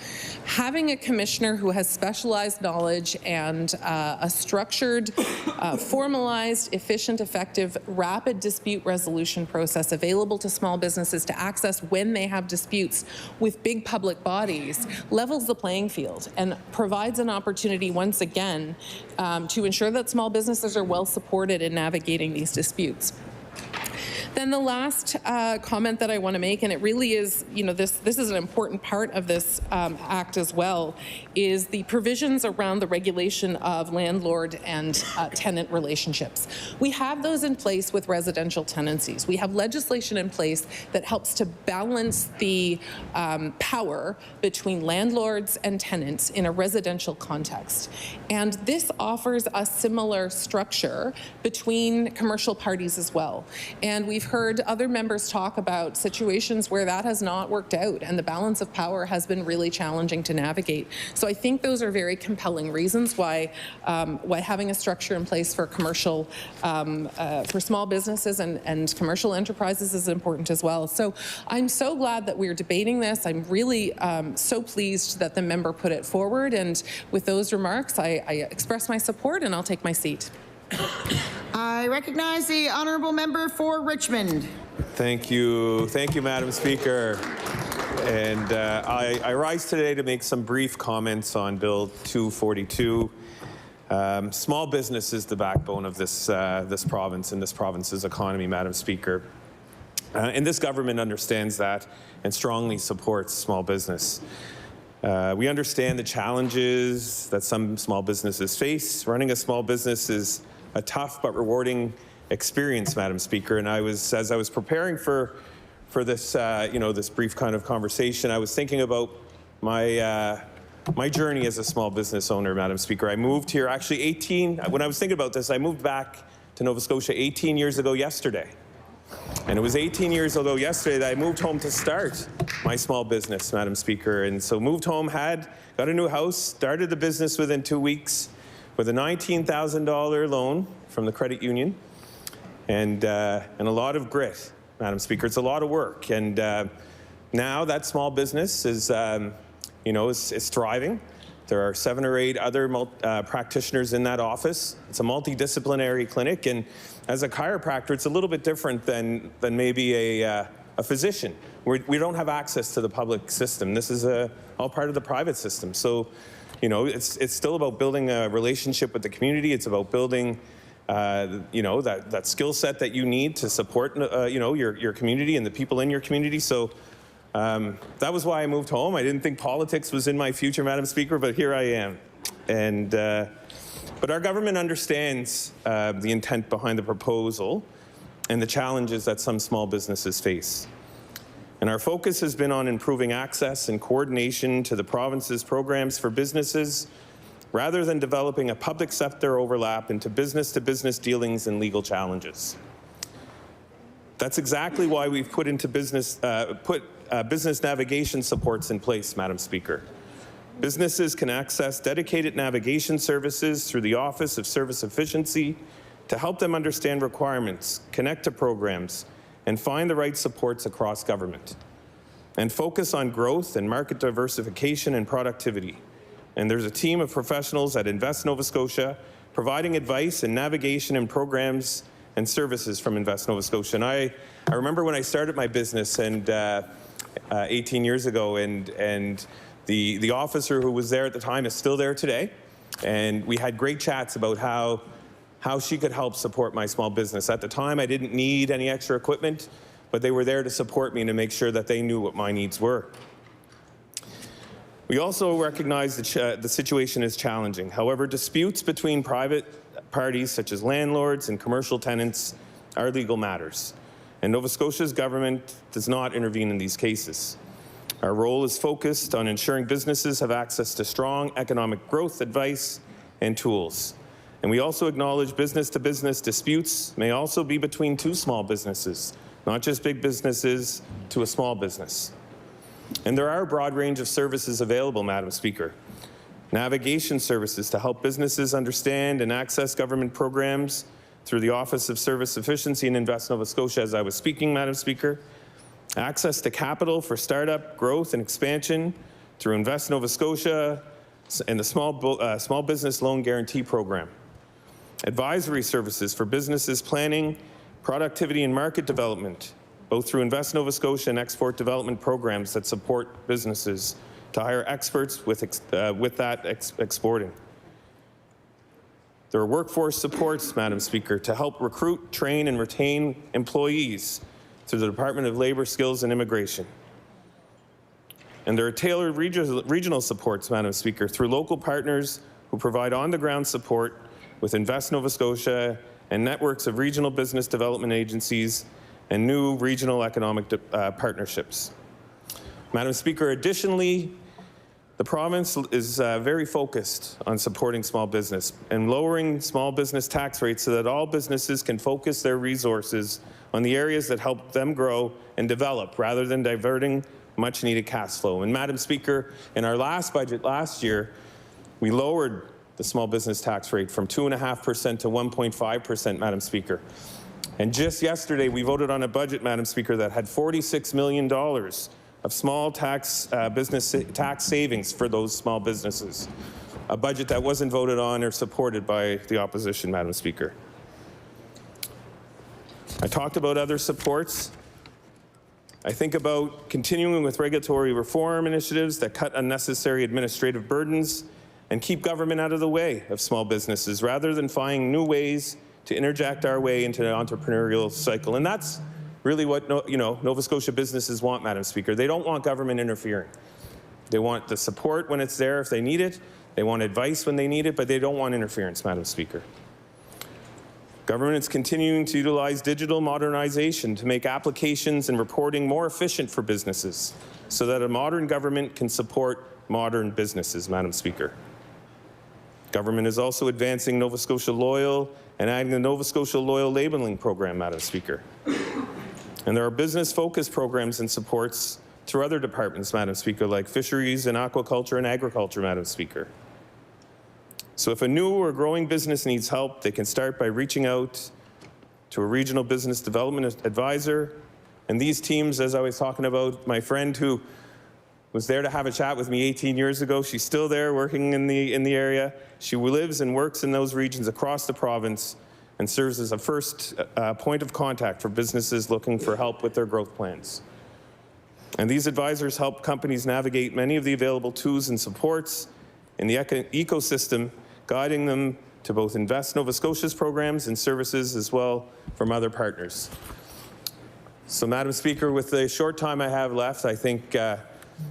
Having a commissioner who has specialized knowledge and a structured, formalized, efficient, effective, rapid dispute resolution process available to small businesses to access when they have disputes with big public bodies levels the playing field and provides an opportunity once again to ensure that small businesses are well supported in navigating these disputes. Then the last comment that I want to make, and it really is, this is an important part of this act as well, is the provisions around the regulation of landlord and tenant relationships. We have those in place with residential tenancies. We have legislation in place that helps to balance the power between landlords and tenants in a residential context. And this offers a similar structure between commercial parties as well. And we've heard other members talk about situations where that has not worked out and the balance of power has been really challenging to navigate. So I think those are very compelling reasons why having a structure in place for commercial, for small businesses and commercial enterprises is important as well. So I'm so glad that we're debating this. I'm really so pleased that the member put it forward. And with those remarks, I express my support and I'll take my seat. I recognize the honourable member for Richmond. Thank you, Madam Speaker. And I rise today to make some brief comments on Bill 242. Small business is the backbone of this province and this province's economy, Madam Speaker. And this government understands that and strongly supports small business. We understand the challenges that some small businesses face. Running a small business is a tough but rewarding experience, Madam Speaker. And as I was preparing for this, this brief kind of conversation, I was thinking about my journey as a small business owner, Madam Speaker. I moved here actually when I was thinking about this, I moved back to Nova Scotia 18 years ago yesterday. And it was 18 years ago yesterday that I moved home to start my small business, Madam Speaker. And so moved home, got a new house, started the business within 2 weeks with a $19,000 loan from the credit union and a lot of grit, Madam Speaker. It's a lot of work. And now that small business is, is thriving. There are 7 or 8 other practitioners in that office. It's a multidisciplinary clinic, and as a chiropractor, it's a little bit different than maybe a physician. We don't have access to the public system. This is all part of the private system. So, it's still about building a relationship with the community. It's about building, that skill set that you need to support, your community and the people in your community. So. That was why I moved home. I didn't think politics was in my future, Madam Speaker, but here I am. And but our government understands the intent behind the proposal and the challenges that some small businesses face. And our focus has been on improving access and coordination to the province's programs for businesses, rather than developing a public sector overlap into business-to-business dealings and legal challenges. That's exactly why we've put business navigation supports in place, Madam Speaker. Businesses can access dedicated navigation services through the Office of Service Efficiency to help them understand requirements, connect to programs, and find the right supports across government, and focus on growth and market diversification and productivity. And there's a team of professionals at Invest Nova Scotia providing advice and navigation and programs and services from Invest Nova Scotia. And I remember when I started my business 18 years ago, and the officer who was there at the time is still there today, and we had great chats about how she could help support my small business. At the time, I didn't need any extra equipment, but they were there to support me and to make sure that they knew what my needs were. We also recognize that the situation is challenging. However, disputes between private parties, such as landlords and commercial tenants, are legal matters, and Nova Scotia's government does not intervene in these cases. Our role is focused on ensuring businesses have access to strong economic growth advice and tools. And we also acknowledge business-to-business disputes may also be between two small businesses, not just big businesses to a small business. And there are a broad range of services available, Madam Speaker. Navigation services to help businesses understand and access government programs through the Office of Service Efficiency and Invest Nova Scotia, as I was speaking, Madam Speaker. Access to capital for startup growth and expansion through Invest Nova Scotia and the Small Business Loan Guarantee Program. Advisory services for businesses planning, productivity and market development, both through Invest Nova Scotia and export development programs that support businesses to hire experts with exporting. There are workforce supports, Madam Speaker, to help recruit, train and retain employees through the Department of Labour, Skills and Immigration. And there are tailored regional supports, Madam Speaker, through local partners who provide on-the-ground support with Invest Nova Scotia and networks of regional business development agencies and new regional economic partnerships. Madam Speaker, additionally, the province is very focused on supporting small business and lowering small business tax rates so that all businesses can focus their resources on the areas that help them grow and develop rather than diverting much needed cash flow. And Madam Speaker, in our last budget last year, we lowered the small business tax rate from 2.5% to 1.5%, Madam Speaker. And just yesterday, we voted on a budget, Madam Speaker, that had $46 million of small business tax savings for those small businesses. A budget that wasn't voted on or supported by the opposition, Madam Speaker. I talked about other supports. I think about continuing with regulatory reform initiatives that cut unnecessary administrative burdens and keep government out of the way of small businesses rather than finding new ways to interject our way into the entrepreneurial cycle. And that's really what Nova Scotia businesses want, Madam Speaker. They don't want government interfering. They want the support when it's there if they need it. They want advice when they need it, but they don't want interference, Madam Speaker. Government is continuing to utilize digital modernization to make applications and reporting more efficient for businesses so that a modern government can support modern businesses, Madam Speaker. Government is also advancing Nova Scotia Loyal and adding the Nova Scotia Loyal labeling program, Madam Speaker. And there are business-focused programs and supports through other departments, Madam Speaker, like fisheries and aquaculture and agriculture, Madam Speaker. So if a new or growing business needs help, they can start by reaching out to a regional business development advisor. And these teams, as I was talking about, my friend who was there to have a chat with me 18 years ago, she's still there working in the area. She lives and works in those regions across the province and serves as a first point of contact for businesses looking for help with their growth plans. And these advisors help companies navigate many of the available tools and supports in the ecosystem, guiding them to both Invest Nova Scotia's programs and services as well from other partners. So, Madam Speaker, with the short time I have left, I think I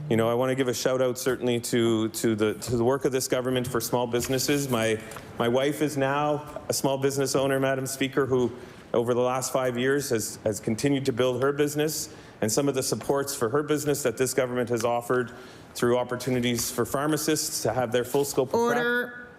want to give a shout out certainly to the work of this government for small businesses. My wife is now a small business owner, Madam Speaker, who over the last 5 years has continued to build her business, and some of the supports for her business that this government has offered through opportunities for pharmacists to have their full scope of Order.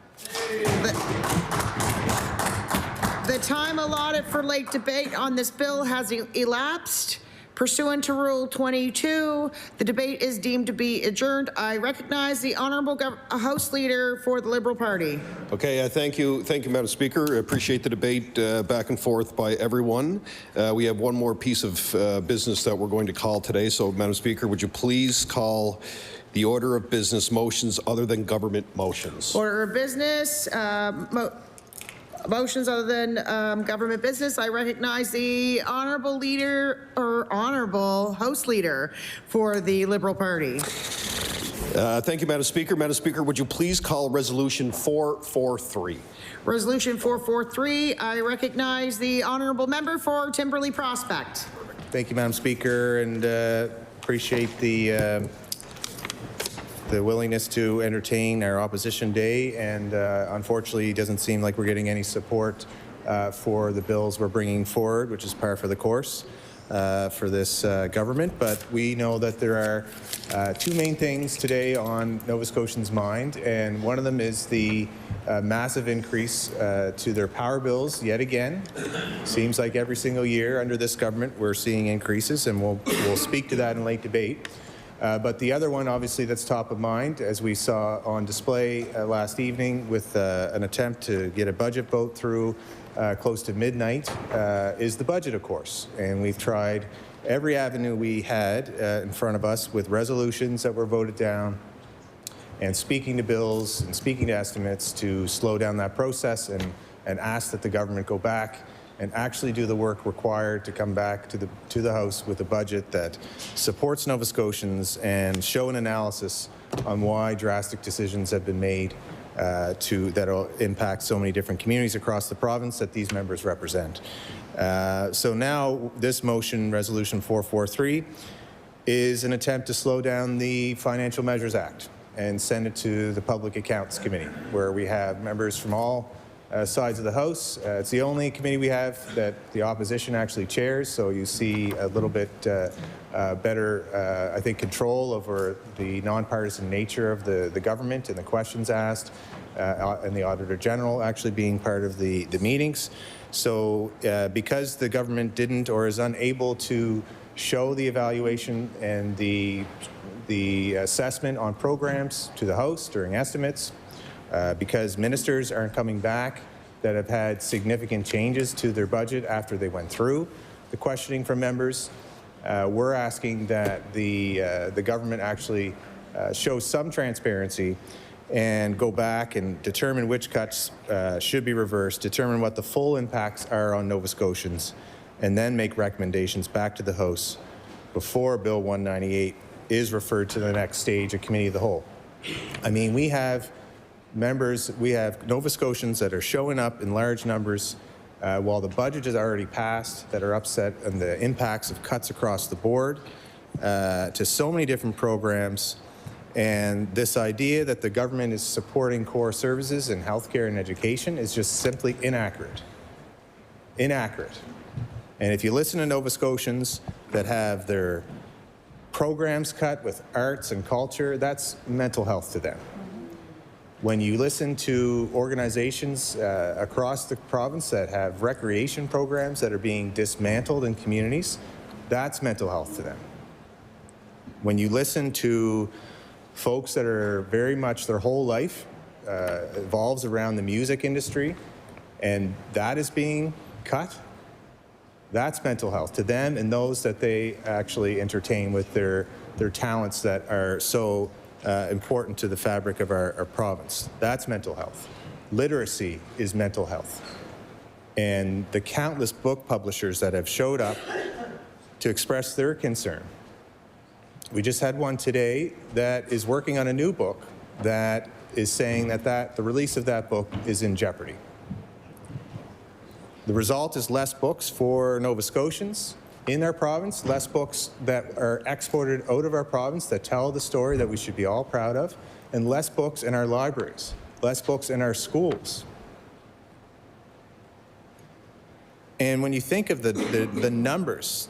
The time allotted for late debate on this bill has elapsed. Pursuant to Rule 22, the debate is deemed to be adjourned. I recognize the Honourable House Leader for the Liberal Party. Okay, thank you, Madam Speaker. I appreciate the debate back and forth by everyone. We have one more piece of business that we're going to call today. So, Madam Speaker, would you please call the order of business motions other than government motions? Order of business, motions other than government business. I recognize the Honourable Leader or Honourable House Leader for the Liberal Party. Thank you, Madam Speaker. Madam Speaker, would you please call Resolution 443? Resolution 443. I recognize the Honourable Member for Timberley Prospect. Thank you, Madam Speaker, and appreciate the willingness to entertain our opposition day, and unfortunately it doesn't seem like we're getting any support for the bills we're bringing forward, which is par for the course for this government. But we know that there are two main things today on Nova Scotians' mind, and one of them is the massive increase to their power bills yet again. Seems like every single year under this government we're seeing increases, and we'll speak to that in late debate. But the other one, obviously, that's top of mind, as we saw on display last evening with an attempt to get a budget vote through close to midnight, is the budget, of course. And we've tried every avenue we had in front of us with resolutions that were voted down and speaking to bills and speaking to estimates to slow down that process and ask that the government go back and actually do the work required to come back to the House with a budget that supports Nova Scotians and show an analysis on why drastic decisions have been made that'll impact so many different communities across the province that these members represent. So now this motion, Resolution 443, is an attempt to slow down the Financial Measures Act and send it to the Public Accounts Committee, where we have members from all sides of the House. It's the only committee we have that the opposition actually chairs, so you see a little bit better, I think, control over the nonpartisan nature of the government and the questions asked, and the Auditor General actually being part of the meetings. So because the government didn't or is unable to show the evaluation and the assessment on programs to the House during estimates, because ministers aren't coming back that have had significant changes to their budget after they went through the questioning from members, we're asking that the government actually show some transparency and go back and determine which cuts should be reversed, determine what the full impacts are on Nova Scotians, and then make recommendations back to the House before Bill 198 is referred to the next stage of Committee of the Whole. I mean, we have members, we have Nova Scotians that are showing up in large numbers while the budget is already passed, that are upset on the impacts of cuts across the board to so many different programs. And this idea that the government is supporting core services in healthcare and education is just simply inaccurate. Inaccurate. And if you listen to Nova Scotians that have their programs cut with arts and culture, that's mental health to them. When you listen to organizations across the province that have recreation programs that are being dismantled in communities, that's mental health to them. When you listen to folks that are very much their whole life evolves around the music industry, and that is being cut, that's mental health to them and those that they actually entertain with their talents that are so important to the fabric of our province. That's mental health. Literacy is mental health. And the countless book publishers that have showed up to express their concern. We just had one today that is working on a new book that is saying that the release of that book is in jeopardy. The result is less books for Nova Scotians in our province, less books that are exported out of our province that tell the story that we should be all proud of, and less books in our libraries, less books in our schools. And when you think of the numbers,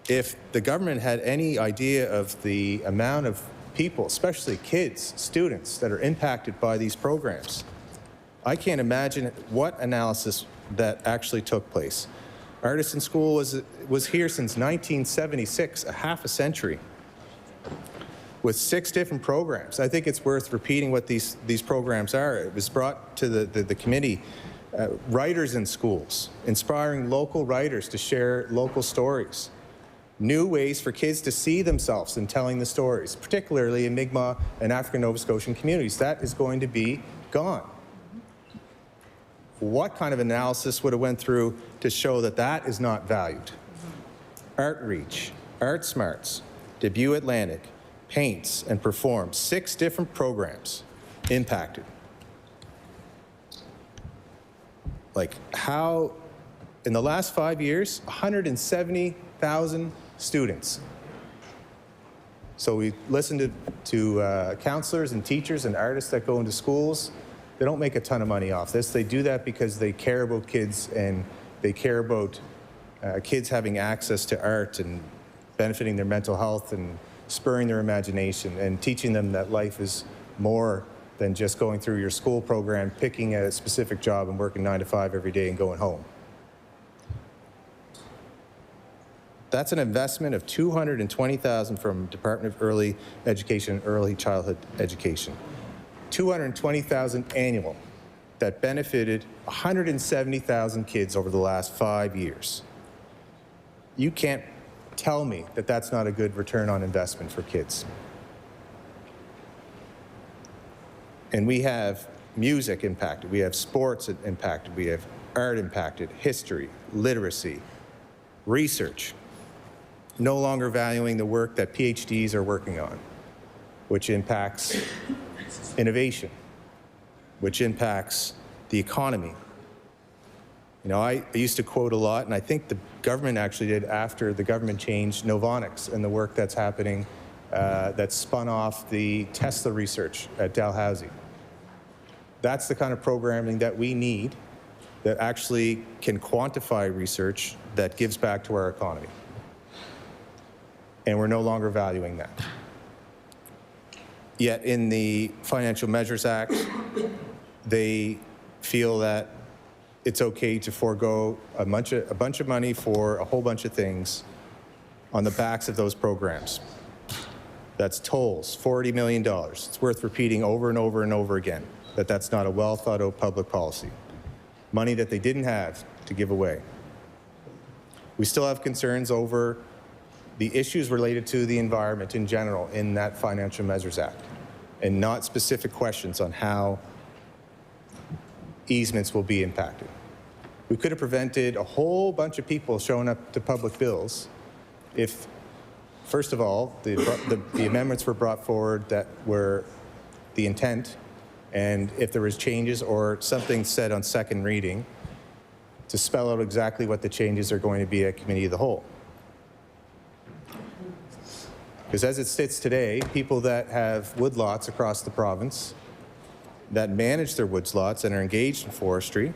if the government had any idea of the amount of people, especially kids, students, that are impacted by these programs, I can't imagine what analysis that actually took place. Artisan School was here since 1976, a half a century, with 6 different programs. I think it's worth repeating what these programs are. It was brought to the committee. Writers in schools, inspiring local writers to share local stories. New ways for kids to see themselves in telling the stories, particularly in Mi'kmaq and African Nova Scotian communities. That is going to be gone. What kind of analysis would have went through to show that that is not valued? Art Reach, Art Smarts, Debut Atlantic, Paints and Performs, 6 different programs impacted. Like how, in the last 5 years, 170,000 students. So we listened to counselors and teachers and artists that go into schools. They don't make a ton of money off this. They do that because they care about kids and they care about kids having access to art and benefiting their mental health and spurring their imagination and teaching them that life is more than just going through your school program, picking a specific job and working 9 to 5 every day and going home. That's an investment of $220,000 from Department of Early Education and Early Childhood Education. $220,000 annual that benefited 170,000 kids over the last 5 years. You can't tell me that that's not a good return on investment for kids. And we have music impacted, we have sports impacted, we have art impacted, history, literacy, research. No longer valuing the work that PhDs are working on, which impacts innovation, which impacts the economy. You know, I used to quote a lot, and I think the government actually did after the government changed Novonix and the work that's happening that spun off the Tesla research at Dalhousie. That's the kind of programming that we need that actually can quantify research that gives back to our economy. And we're no longer valuing that. Yet in the Financial Measures Act, they feel that it's okay to forego a bunch of money for a whole bunch of things on the backs of those programs. That's tolls, $40 million. It's worth repeating over and over and over again that that's not a well thought out public policy. Money that they didn't have to give away. We still have concerns over the issues related to the environment in general in that Financial Measures Act, and not specific questions on how easements will be impacted. We could have prevented a whole bunch of people showing up to public bills if, first of all, the amendments were brought forward that were the intent, and if there was changes or something said on second reading, to spell out exactly what the changes are going to be at Committee of the Whole. Because as it sits today, people that have woodlots across the province, that manage their woodlots and are engaged in forestry,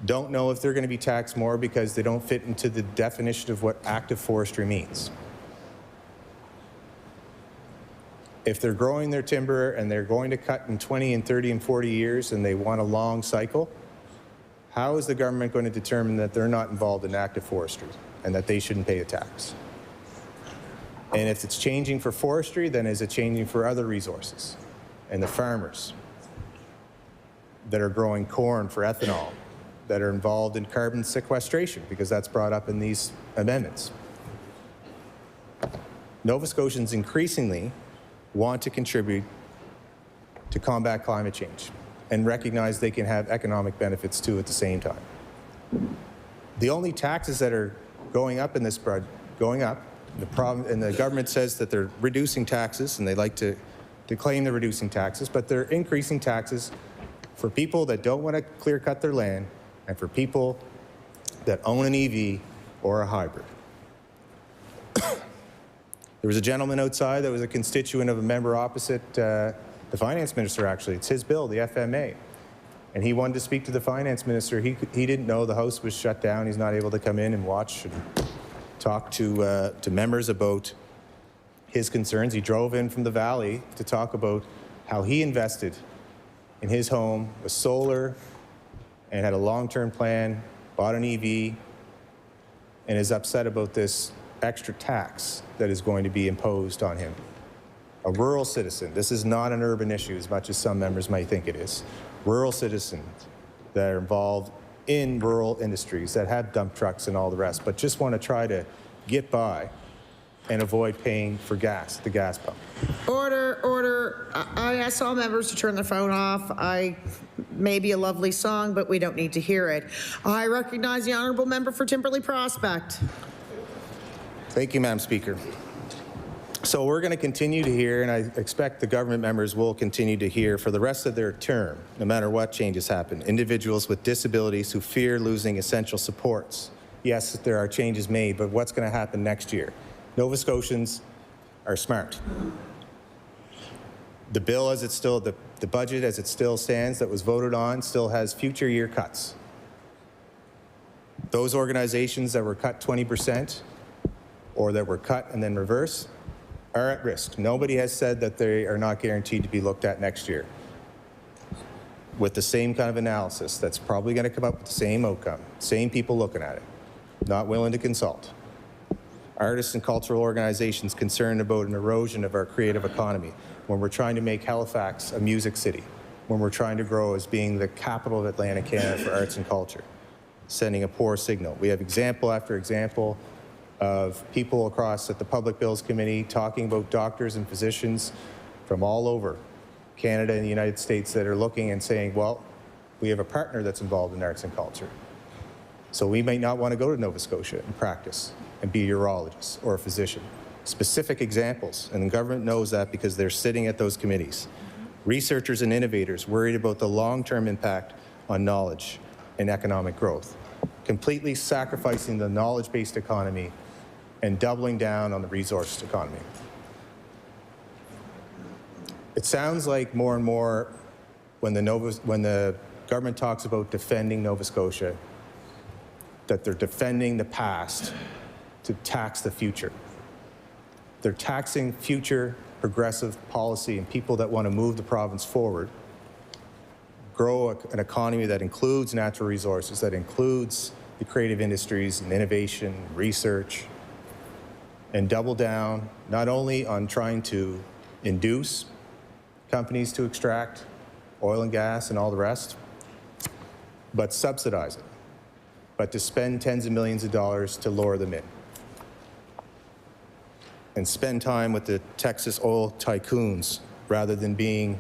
don't know if they're going to be taxed more because they don't fit into the definition of what active forestry means. If they're growing their timber and they're going to cut in 20 and 30 and 40 years and they want a long cycle, how is the government going to determine that they're not involved in active forestry and that they shouldn't pay a tax? And if it's changing for forestry, then is it changing for other resources? And the farmers that are growing corn for ethanol, that are involved in carbon sequestration, because that's brought up in these amendments. Nova Scotians increasingly want to contribute to combat climate change and recognize they can have economic benefits too at the same time. The only taxes that are going up in this budget, and the government says that they're reducing taxes, and they like to claim they're reducing taxes, but they're increasing taxes for people that don't want to clear cut their land and for people that own an EV or a hybrid. There was a gentleman outside that was a constituent of a member opposite the finance minister, actually. It's his bill, the FMA. And he wanted to speak to the finance minister. He didn't know the House was shut down. He's not able to come in and watch and talk to members about his concerns. He drove in from the Valley to talk about how he invested in his home with solar and had a long-term plan, bought an EV, and is upset about this extra tax that is going to be imposed on him. A rural citizen, this is not an urban issue as much as some members might think it is. Rural citizens that are involved in rural industries that have dump trucks and all the rest, but just want to try to get by and avoid paying for gas at the gas pump. Order, order. I ask all members to turn their phone off. May be a lovely song, but we don't need to hear it. I recognize the honourable member for Timberley Prospect. Thank you, Madam Speaker. So we're going to continue to hear, and I expect the government members will continue to hear for the rest of their term, no matter what changes happen, individuals with disabilities who fear losing essential supports. Yes, there are changes made, but what's going to happen next year? Nova Scotians are smart. The bill as it's still, the budget as it still stands that was voted on still has future year cuts. Those organizations that were cut 20% or that were cut and then reversed are at risk. Nobody has said that they are not guaranteed to be looked at next year with the same kind of analysis that's probably going to come up with the same outcome, same people looking at it, not willing to consult. Artists and cultural organizations concerned about an erosion of our creative economy when we're trying to make Halifax a music city, when we're trying to grow as being the capital of Atlantic Canada for arts and culture, sending a poor signal. We have example after example of people across at the Public Bills Committee talking about doctors and physicians from all over Canada and the United States that are looking and saying, well, we have a partner that's involved in arts and culture. So we may not want to go to Nova Scotia and practice and be a urologist or a physician. Specific examples, and the government knows that because they're sitting at those committees. Researchers and innovators worried about the long-term impact on knowledge and economic growth, completely sacrificing the knowledge-based economy and doubling down on the resource economy. It sounds like more and more when the government talks about defending Nova Scotia, that they're defending the past to tax the future. They're taxing future progressive policy and people that want to move the province forward, grow an economy that includes natural resources, that includes the creative industries and innovation, research, and double down not only on trying to induce companies to extract oil and gas and all the rest, but subsidize it, but to spend tens of millions of dollars to lure them in and spend time with the Texas oil tycoons rather than being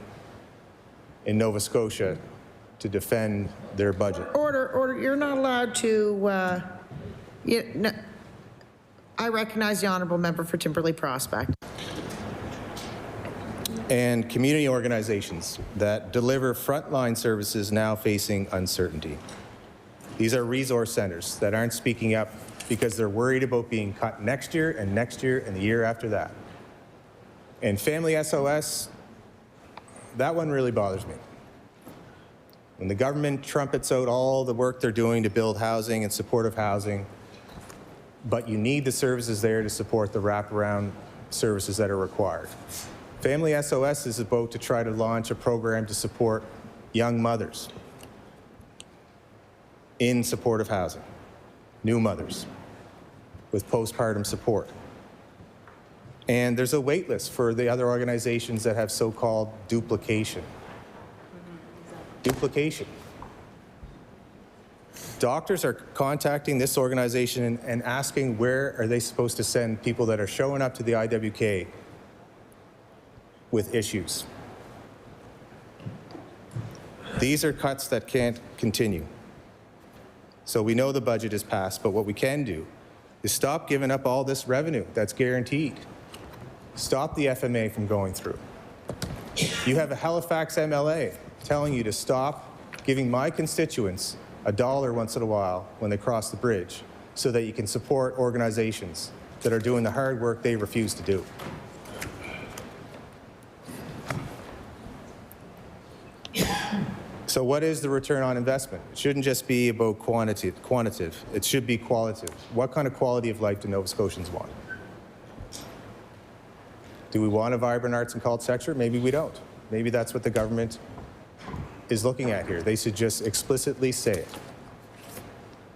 in Nova Scotia to defend their budget. Order, order. You're not allowed to, I recognize the honourable member for Timberley Prospect. And community organizations that deliver frontline services now facing uncertainty. These are resource centers that aren't speaking up because they're worried about being cut next year and the year after that. And Family SOS, that one really bothers me. When the government trumpets out all the work they're doing to build housing and supportive housing, but you need the services there to support the wraparound services that are required. Family SOS is about to try to launch a program to support young mothers in supportive housing, new mothers with postpartum support. And there's a wait list for the other organizations that have so-called duplication. Duplication. Doctors are contacting this organization and asking where are they supposed to send people that are showing up to the IWK with issues. These are cuts that can't continue. So we know the budget is passed, but what we can do is stop giving up all this revenue that's guaranteed. Stop the FMA from going through. You have a Halifax MLA telling you to stop giving my constituents $1 once in a while when they cross the bridge so that you can support organizations that are doing the hard work they refuse to do. So what is the return on investment? It shouldn't just be about quantitative. It should be qualitative. What kind of quality of life do Nova Scotians want? Do we want a vibrant arts and culture sector? Maybe we don't. Maybe that's what the government is looking at here. They should just explicitly say it.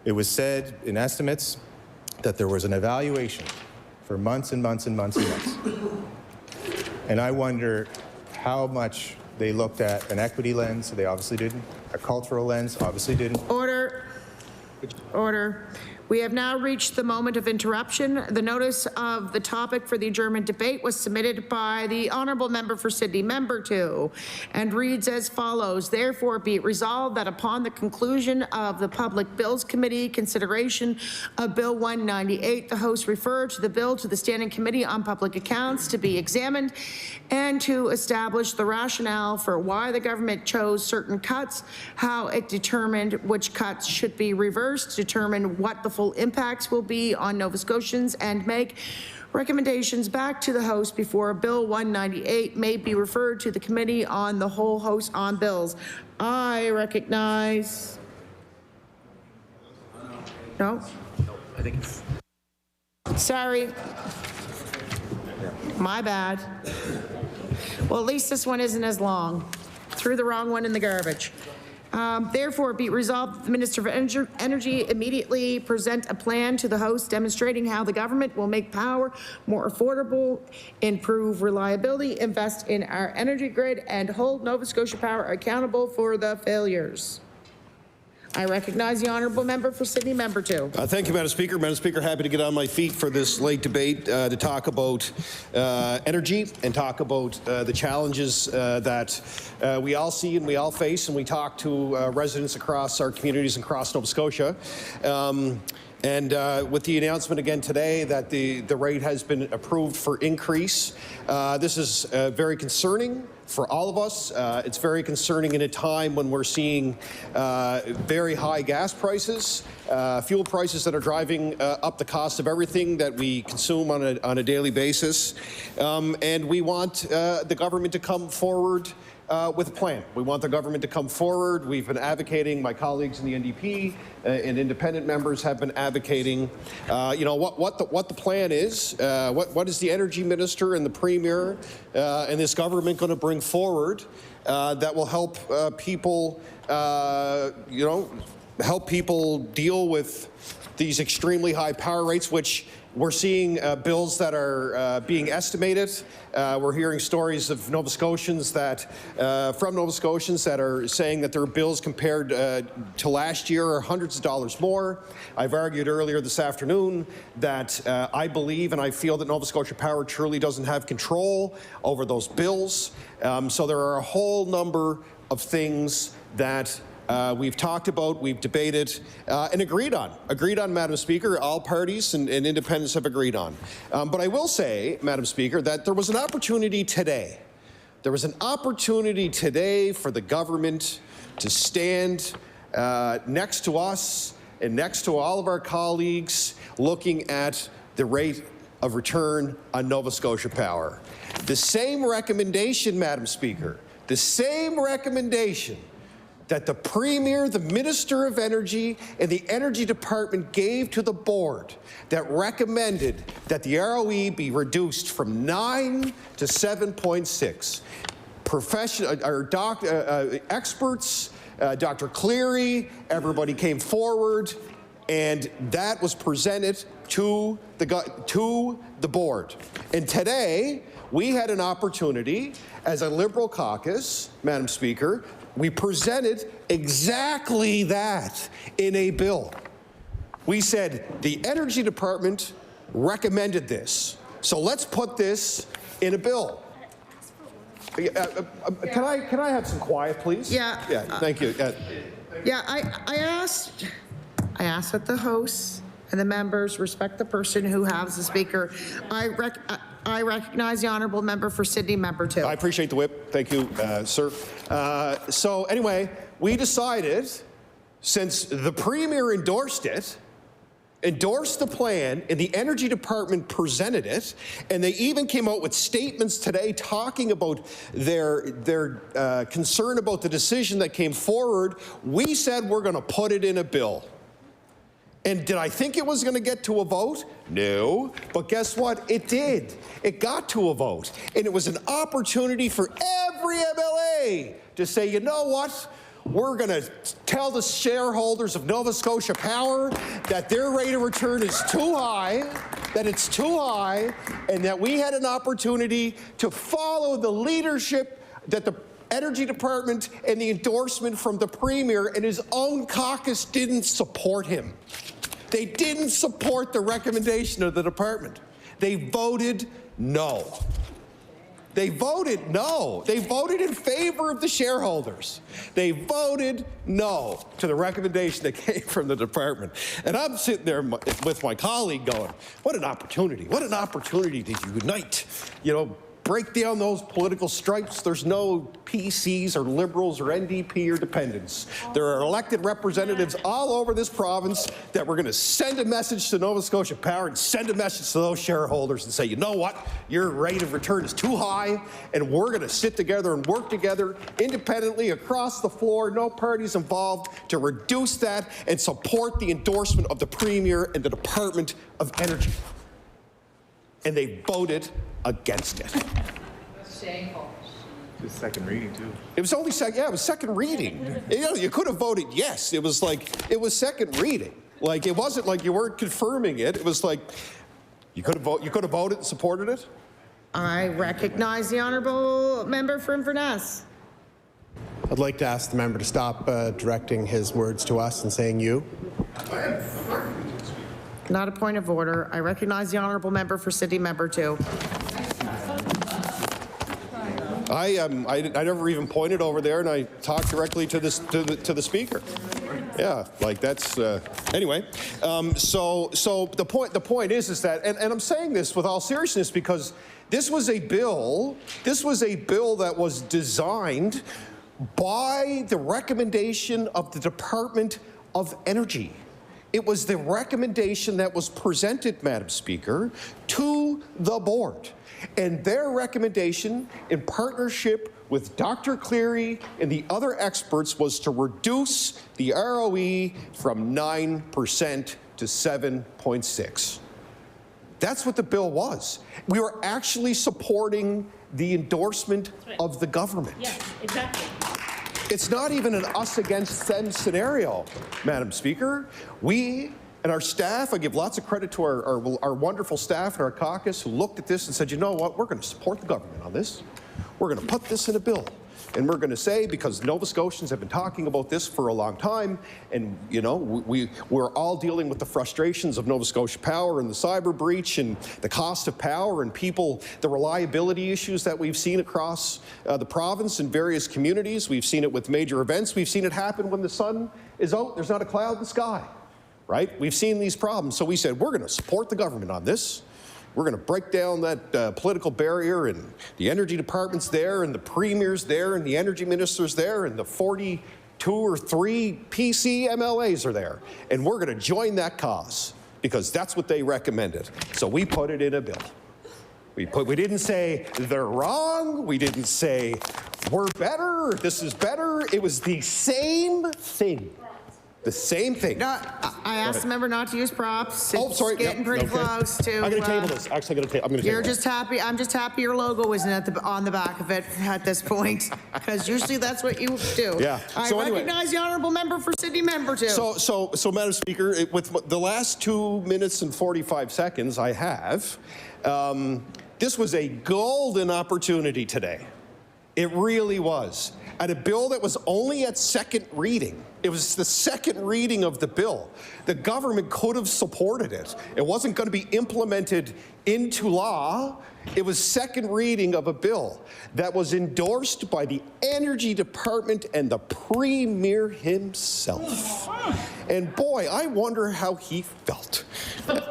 It was said in estimates that there was an evaluation for months and months and months and months. And I wonder how much they looked at an equity lens, they obviously didn't. A cultural lens, obviously didn't. Order. Order. We have now reached the moment of interruption. The notice of the topic for the adjournment debate was submitted by the honourable member for Sydney, member 2, and reads as follows. Therefore, be it resolved that upon the conclusion of the Public Bills Committee consideration of Bill 198, the host refer to the bill to the Standing Committee on Public Accounts to be examined and to establish the rationale for why the government chose certain cuts, how it determined which cuts should be reversed, determine what the full impacts will be on Nova Scotians, and make recommendations back to the host before Bill 198 may be referred to the Committee on the Whole Host on Bills. I recognize. No? I think it's... Sorry. My bad. Well, at least this one isn't as long. Threw the wrong one in the garbage. Therefore, be resolved that the Minister of Energy immediately present a plan to the host demonstrating how the government will make power more affordable, improve reliability, invest in our energy grid, and hold Nova Scotia Power accountable for the failures. I recognize the honourable member for Sydney, member 2. Thank you, Madam Speaker. Madam Speaker, happy to get on my feet for this late debate to talk about energy and talk about the challenges that we all see and we all face, and we talk to residents across our communities across Nova Scotia. And with the announcement again today that the rate has been approved for increase, this is very concerning for all of us. It's very concerning in a time when we're seeing very high gas prices, fuel prices that are driving up the cost of everything that we consume on a daily basis. And we want the government to come forward with a plan. We want the government to come forward. We've been advocating, my colleagues in the NDP and independent members have been advocating, you know, what the plan is, what is the energy minister and the premier and this government going to bring forward that will help people, you know, help people deal with these extremely high power rates, which we're seeing bills that are being estimated. We're hearing stories of Nova Scotians that, from Nova Scotians that are saying that their bills compared to last year are hundreds of dollars more. I've argued earlier this afternoon that I believe and I feel that Nova Scotia Power truly doesn't have control over those bills. So there are a whole number of things that we've talked about, we've debated, and agreed on, Madam Speaker. All parties and independents have agreed on. But I will say, Madam Speaker, that there was an opportunity today. There was an opportunity today for the government to stand next to us and next to all of our colleagues looking at the rate of return on Nova Scotia Power. The same recommendation, Madam Speaker, the same recommendation that the Premier, the Minister of Energy, and the Energy Department gave to the board that recommended that the ROE be reduced from 9 to 7.6. Experts, Dr. Cleary, everybody came forward, and that was presented to the board. And today, we had an opportunity as a Liberal caucus, Madam Speaker. We presented exactly that in a bill. We said the Energy Department recommended this, so let's put this in a bill. Can I have some quiet, please? Yeah. Yeah. Thank you. Yeah, I asked that the hosts and the members respect the person who has the speaker. I recognize the honourable member for Sydney, member 2. I appreciate the whip. Thank you, sir. So anyway, we decided, since the Premier endorsed the plan, and the Energy Department presented it, and they even came out with statements today talking about their concern about the decision that came forward, we said we're going to put it in a bill. And did I think it was going to get to a vote? No. But guess what? It did. It got to a vote. And it was an opportunity for every MLA to say, you know what? we're going to tell the shareholders of Nova Scotia Power that their rate of return is too high, that it's too high, and that we had an opportunity to follow the leadership that the Energy Department and the endorsement from the Premier and his own caucus didn't support him. They didn't support the recommendation of the department. They voted no. They voted no. They voted in favor of the shareholders. They voted no to the recommendation that came from the department. And I'm sitting there with my colleague going, what an opportunity. What an opportunity to unite, break down those political stripes. There's no PCs or Liberals or NDP or dependents. There are elected representatives all over this province that we're going to send a message to Nova Scotia Power and send a message to those shareholders and say, you know what, your rate of return is too high, and we're going to sit together and work together independently across the floor, no parties involved, to reduce that and support the endorsement of the Premier and the Department of Energy. And they voted against it. Shameful. It was second reading too. It was only it was second reading. You could have voted yes. It was second reading. Like, it wasn't like you weren't confirming it. It was like you could have voted and supported it. I recognize the honourable member for Inverness. I'd like to ask the member to stop directing his words to us and saying you. Not a point of order. I recognize the honourable member for City Member 2. I never even pointed over there, and I talked directly to the speaker. Yeah, like that's anyway. So the point is that, and I'm saying this with all seriousness because this was a bill that was designed by the recommendation of the Department of Energy. It was the recommendation that was presented, Madam Speaker, to the board. And their recommendation, in partnership with Dr. Cleary and the other experts, was to reduce the ROE from 9% to 7.6%. That's what the bill was. We were actually supporting the endorsement of the government. Yes, exactly. It's not even an us against them scenario, Madam Speaker. We and our staff, I give lots of credit to our wonderful staff and our caucus who looked at this and said, you know what, we're going to support the government on this. We're going to put this in a bill. And we're going to say, because Nova Scotians have been talking about this for a long time, and we're all dealing with the frustrations of Nova Scotia Power and the cyber breach and the cost of power and people, the reliability issues that we've seen across the province in various communities. We've seen it with major events. We've seen it happen when the sun is out, there's not a cloud in the sky, right? We've seen these problems. So we said, we're going to support the government on this. We're going to break down that political barrier, and the Energy Department's there, and the Premier's there, and the Energy Minister's there, and the 42 or 3 PC MLAs are there. And we're going to join that cause because that's what they recommended. So we put it in a bill. We didn't say they're wrong. We didn't say we're better, this is better. It was the same thing. The same thing. No, I asked the member not to use props. Oh, sorry. It's getting pretty close to. I'm going to table this. Actually, I'm going to table You're it. just happy. I'm just happy your logo isn't on the back of it at this point, because usually that's what you do. Yeah. I So anyway. recognize the honourable member for City Member 2. So, Madam Speaker, with the last 2 minutes and 45 seconds I have, this was a golden opportunity today. It really was. And a bill that was only at second reading. It was the second reading of the bill. The government could have supported it. It wasn't going to be implemented into law. It was second reading of a bill that was endorsed by the Energy Department and the Premier himself. And boy, I wonder how he felt.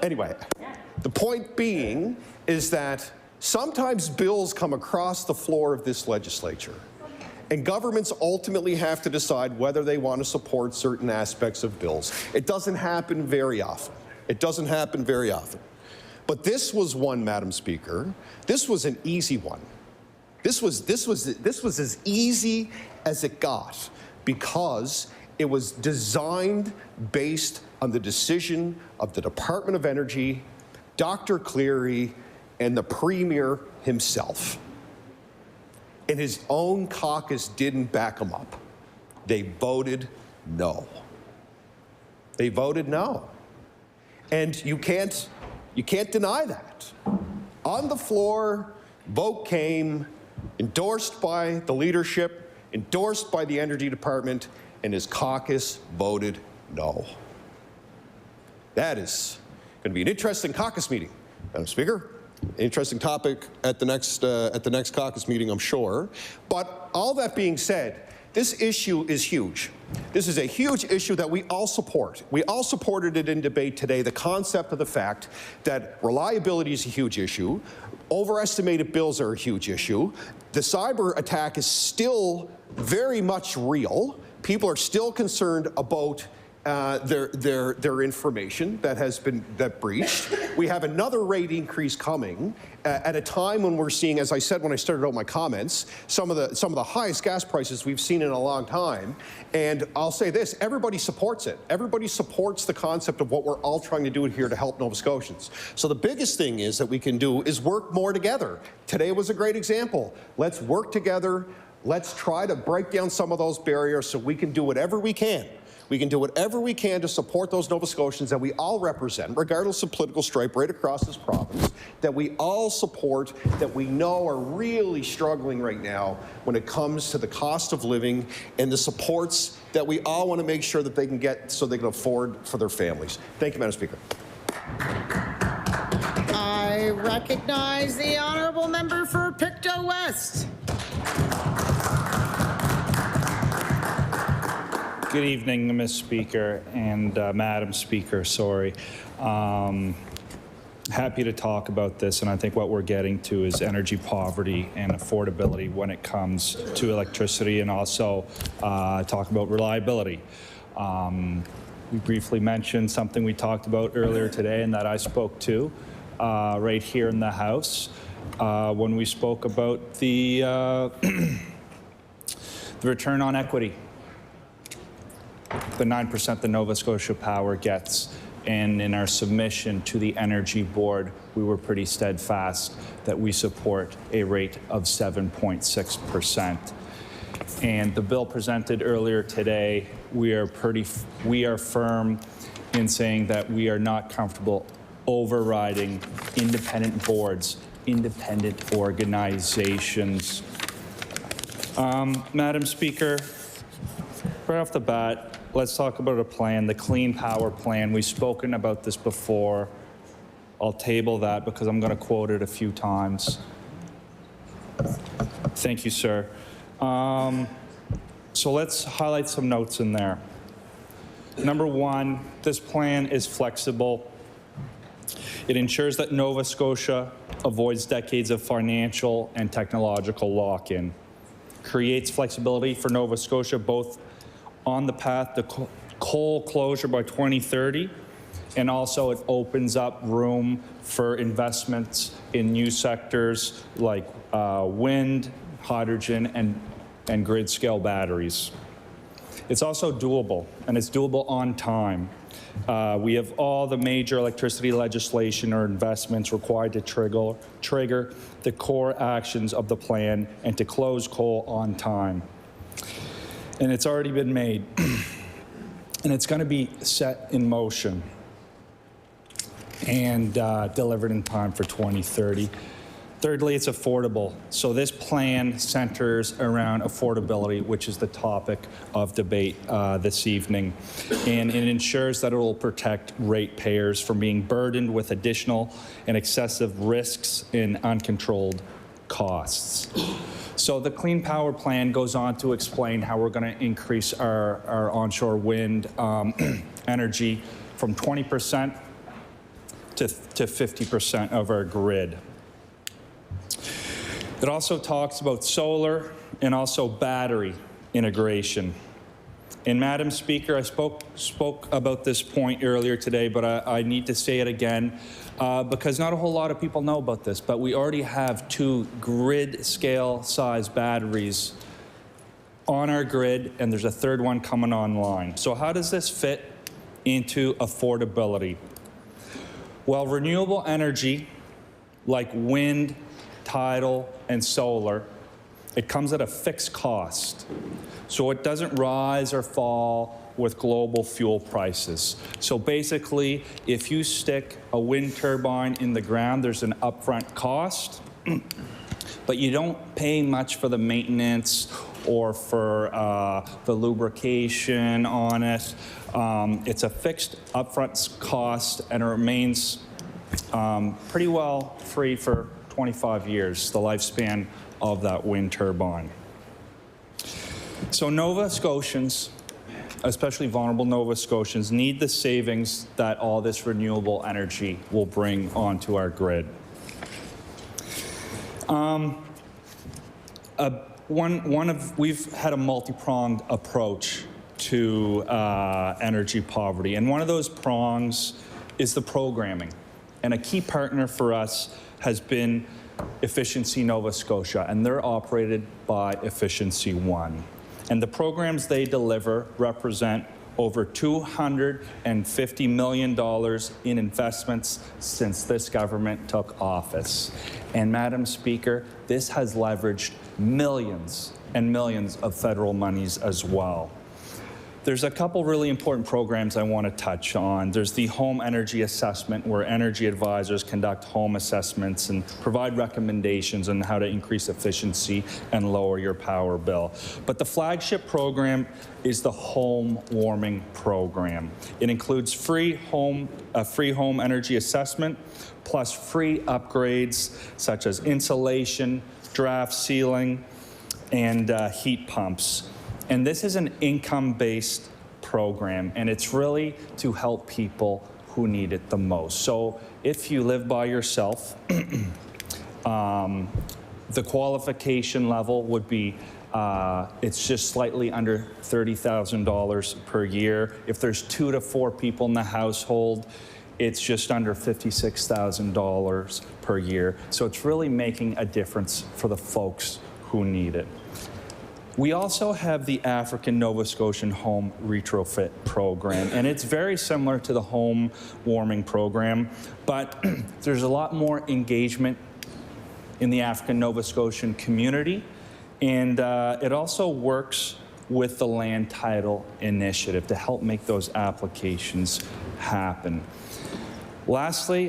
Anyway, the point being is that sometimes bills come across the floor of this legislature, and governments ultimately have to decide whether they want to support certain aspects of bills. It doesn't happen very often. It doesn't happen very often. But this was one, Madam Speaker. This was an easy one. This was as easy as it got because it was designed based on the decision of the Department of Energy, Dr. Cleary, and the Premier himself. And his own caucus didn't back him up. They voted no. They voted no. And you can't deny that. On the floor, vote came, endorsed by the leadership, endorsed by the Energy Department, and his caucus voted no. That is going to be an interesting caucus meeting, Madam Speaker. Interesting topic at the next caucus meeting, I'm sure. But all that being said, this issue is huge. This is a huge issue that we all support. We all supported it in debate today, the concept of the fact that reliability is a huge issue, overestimated bills are a huge issue, the cyber attack is still very much real, people are still concerned about their information that breached. We have another rate increase coming at a time when we're seeing, as I said when I started out my comments, some of the highest gas prices we've seen in a long time. And I'll say this: everybody supports it. Everybody supports the concept of what we're all trying to do here to help Nova Scotians. So the biggest thing is that we can do is work more together. Today was a great example. Let's work together. Let's try to break down some of those barriers so we can do whatever we can. We can do whatever we can to support those Nova Scotians that we all represent, regardless of political stripe, right across this province, that we all support, that we know are really struggling right now when it comes to the cost of living and the supports that we all want to make sure that they can get so they can afford for their families. Thank you, Madam Speaker. I recognize the honourable member for Pictou West. Good evening, Ms. Speaker and Madam Speaker, sorry. Happy to talk about this, and I think what we're getting to is energy poverty and affordability when it comes to electricity, and also talk about reliability. We briefly mentioned something we talked about earlier today and that I spoke to right here in the House when we spoke about the, the return on equity. The 9% that Nova Scotia Power gets. And in our submission to the Energy Board, we were pretty steadfast that we support a rate of 7.6%. And the bill presented earlier today, we are firm in saying that we are not comfortable overriding independent boards, independent organizations. Madam Speaker, right off the bat, let's talk about a plan, the Clean Power Plan. We've spoken about this before. I'll table that because I'm going to quote it a few times. Thank you, sir. So let's highlight some notes in there. Number one, this plan is flexible. It ensures that Nova Scotia avoids decades of financial and technological lock-in. Creates flexibility for Nova Scotia both on the path to coal closure by 2030, and also it opens up room for investments in new sectors like wind, hydrogen, and grid-scale batteries. It's also doable, and it's doable on time. We have all the major electricity legislation or investments required to trigger the core actions of the plan and to close coal on time. And it's already been made, and it's going to be set in motion and delivered in time for 2030. Thirdly, it's affordable. So this plan centers around affordability, which is the topic of debate this evening. And it ensures that it will protect ratepayers from being burdened with additional and excessive risks and uncontrolled costs. So the Clean Power Plan goes on to explain how we're going to increase our onshore wind energy from 20% to 50% of our grid. It also talks about solar and also battery integration. And Madam Speaker, I spoke about this point earlier today, but I need to say it again because not a whole lot of people know about this, but we already have 2 grid scale size batteries on our grid, and there's a 3rd one coming online. So how does this fit into affordability? Well, renewable energy like wind, tidal, and solar It comes at a fixed cost, so it doesn't rise or fall with global fuel prices. So basically, if you stick a wind turbine in the ground, there's an upfront cost, but you don't pay much for the maintenance or for the lubrication on it. It's a fixed upfront cost, and it remains pretty well free for 25 years, the lifespan of that wind turbine. So Nova Scotians, especially vulnerable Nova Scotians, need the savings that all this renewable energy will bring onto our grid. We've had a multi-pronged approach to energy poverty, and one of those prongs is the programming. And a key partner for us has been Efficiency Nova Scotia, and they're operated by Efficiency One. And the programs they deliver represent over $250 million in investments since this government took office. And Madam Speaker, this has leveraged millions and millions of federal monies as well. There's a couple really important programs I want to touch on. There's the Home Energy Assessment, where energy advisors conduct home assessments and provide recommendations on how to increase efficiency and lower your power bill. But the flagship program is the Home Warming Program. It includes free home energy assessment, plus free upgrades such as insulation, draft ceiling, and heat pumps. And this is an income-based program, and it's really to help people who need it the most. So if you live by yourself, the qualification level would be, it's just slightly under $30,000 per year. If there's 2 to 4 people in the household, it's just under $56,000 per year. So it's really making a difference for the folks who need it. We also have the African Nova Scotian Home Retrofit Program, and it's very similar to the Home Warming Program, but there's a lot more engagement in the African Nova Scotian community, and it also works with the Land Title Initiative to help make those applications happen. Lastly,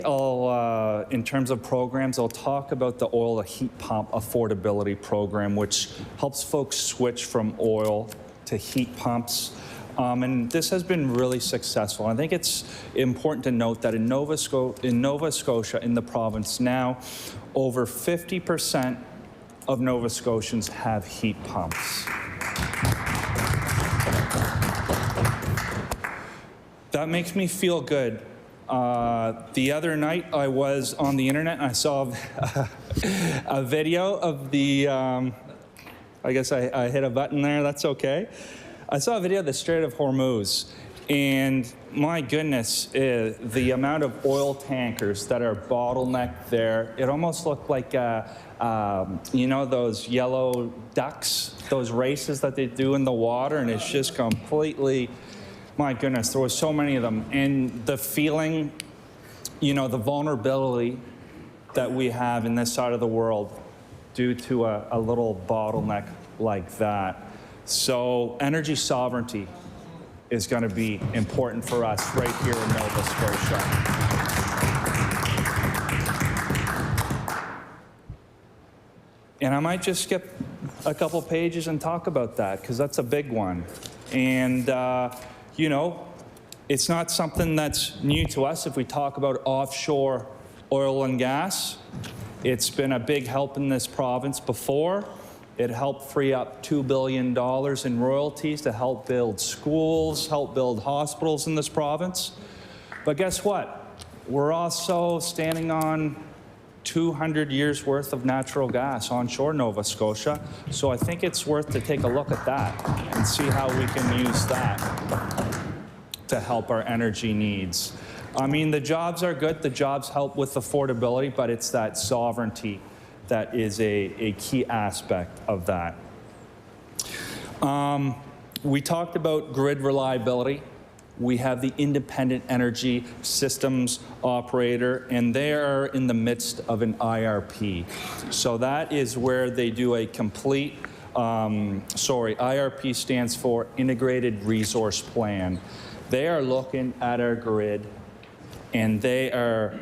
in terms of programs, I'll talk about the oil to heat pump affordability program, which helps folks switch from oil to heat pumps. And this has been really successful. I think it's important to note that in Nova Scotia, in the province now, over 50% of Nova Scotians have heat pumps. That makes me feel good. The other night I was on the internet and I saw a video of the, I guess I hit a button there, that's okay. I saw a video of the Strait of Hormuz, and my goodness, the amount of oil tankers that are bottlenecked there, it almost looked like, you know, those yellow ducks, those races that they do in the water, and it's just completely, my goodness, there was so many of them. And the feeling, you know, the vulnerability that we have in this side of the world due to a little bottleneck like that. So energy sovereignty is going to be important for us right here in Nova Scotia. And I might just skip a couple pages and talk about that, because that's a big one. And you know, it's not something that's new to us if we talk about offshore oil and gas. It's been a big help in this province before. It helped free up $2 billion in royalties to help build schools, help build hospitals in this province. But guess what? We're also standing on 200 years worth of natural gas onshore Nova Scotia. So I think it's worth to take a look at that and see how we can use that to help our energy needs. I mean, the jobs are good, the jobs help with affordability, but it's that sovereignty that is a key aspect of that. We talked about grid reliability. we have the Independent Energy Systems Operator, and they are in the midst of an IRP. So that is where they do a complete, IRP stands for Integrated Resource Plan. They are looking at our grid, and they are,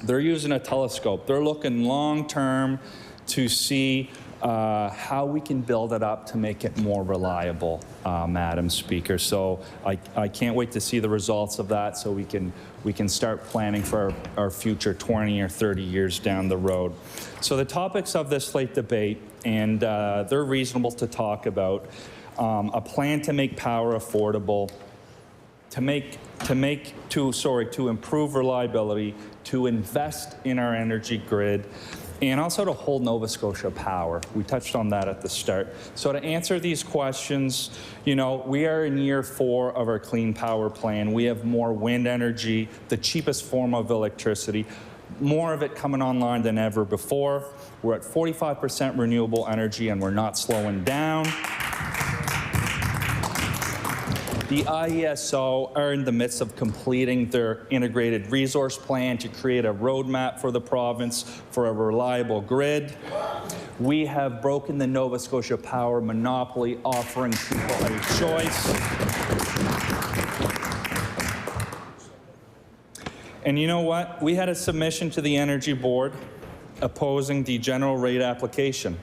they're using a telescope. They're looking long-term to see how we can build it up to make it more reliable, Madam Speaker. So I can't wait to see the results of that so we can start planning for our future 20 or 30 years down the road. So the topics of this late debate, and they're reasonable to talk about, a plan to make power affordable, to improve reliability, to invest in our energy grid, and also to hold Nova Scotia Power. We touched on that at the start. So to answer these questions, you know, we are in year 4 of our Clean Power Plan. We have more wind energy, the cheapest form of electricity, more of it coming online than ever before. We're at 45% renewable energy, and we're not slowing down. The IESO are in the midst of completing their integrated resource plan to create a roadmap for the province for a reliable grid. We have broken the Nova Scotia Power monopoly, offering people a choice. And you know what? We had a submission to the Energy Board opposing the general rate application.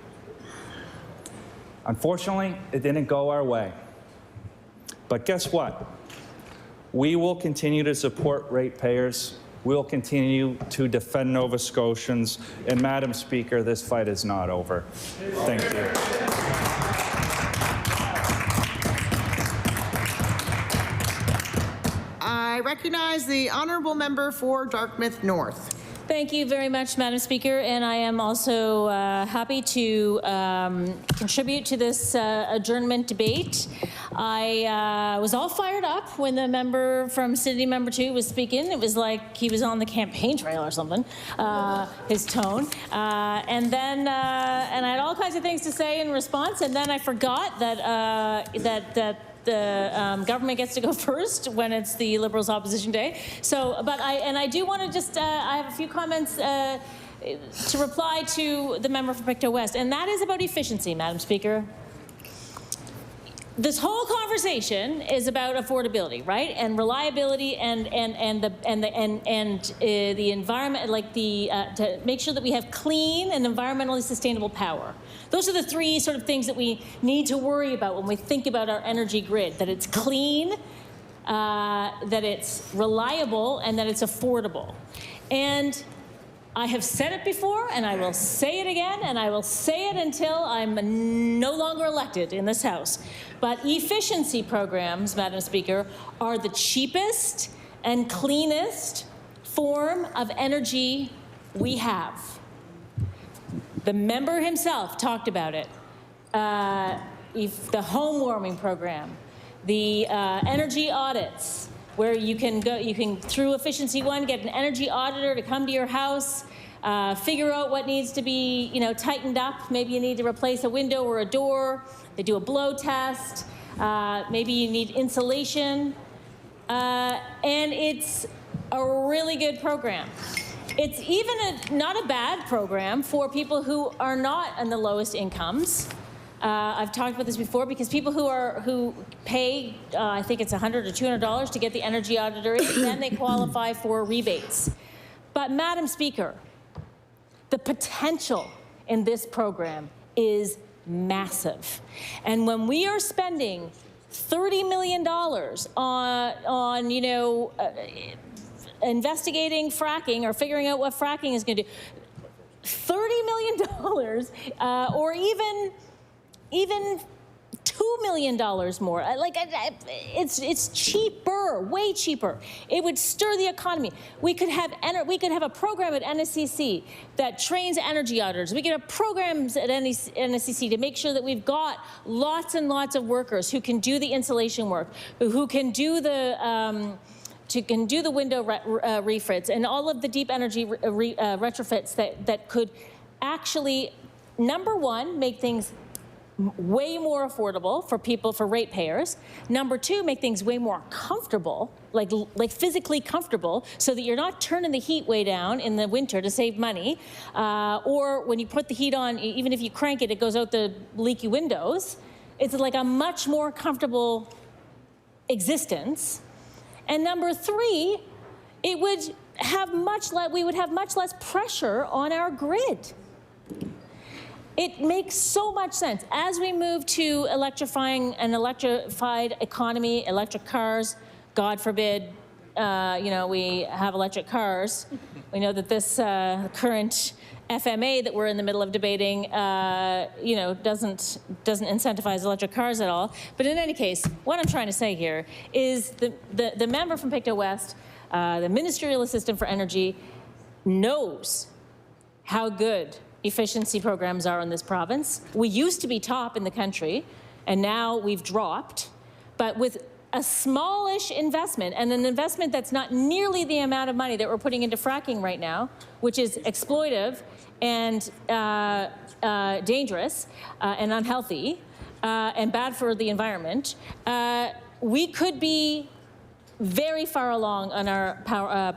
Unfortunately, it didn't go our way. But guess what? We will continue to support ratepayers. We'll continue to defend Nova Scotians. And Madam Speaker, this fight is not over. Thank you. I recognize the honourable member for Dartmouth North. Thank you very much, Madam Speaker, and I am also happy to contribute to this adjournment debate. I was all fired up when the member from City Member 2 was speaking. It was like he was on the campaign trail or something, his tone. And then and I had all kinds of things to say in response, and then I forgot that the government gets to go first when it's the Liberals opposition day. So, but I do want to just, I have a few comments to reply to the member from Pictou West, and that is about efficiency, Madam Speaker. This whole conversation is about affordability, right, and reliability, and the environment, like to make sure that we have clean and environmentally sustainable power. Those are the 3 sort of things that we need to worry about when we think about our energy grid: that it's clean, that it's reliable, and that it's affordable. And I have said it before, and I will say it again, and I will say it until I'm no longer elected in this House. But efficiency programs, Madam Speaker, are the cheapest and cleanest form of energy we have. The member himself talked about it. The home warming program, the energy audits, where you can through Efficiency One, get an energy auditor to come to your house, figure out what needs to be, tightened up. Maybe you need to replace a window or a door. They do a blow test. Maybe you need insulation. And it's a really good program. It's even not a bad program for people who are not on the lowest incomes. I've talked about this before, because people who pay, I think it's $100 or $200 to get the energy auditor, then they qualify for rebates. But Madam Speaker, the potential in this program is massive. And when we are spending $30 million on investigating fracking or figuring out what fracking is going to do, $30 million or even $2 million more. It's cheaper, way cheaper. It would stir the economy. We could have a program at NSCC that trains energy auditors. We could have programs at NSCC to make sure that we've got lots and lots of workers who can do the insulation work, who can do the window refits and all of the deep energy retrofits that could actually, number one, make things way more affordable for people, for ratepayers. Number two, make things way more comfortable, like physically comfortable, so that you're not turning the heat way down in the winter to save money. Or when you put the heat on, even if you crank it, it goes out the leaky windows. It's like a much more comfortable existence. And number three, it would have we would have much less pressure on our grid. It makes so much sense. As we move to electrifying an electrified economy, electric cars, God forbid, we have electric cars. We know that this current FMA that we're in the middle of debating, doesn't incentivize electric cars at all. But in any case, what I'm trying to say here is the member from Pictou West, the Ministerial Assistant for Energy, knows how good efficiency programs are in this province. We used to be top in the country, and now we've dropped. But with a smallish investment, and an investment that's not nearly the amount of money that we're putting into fracking right now, which is exploitive and dangerous and unhealthy and bad for the environment, we could be very far along on our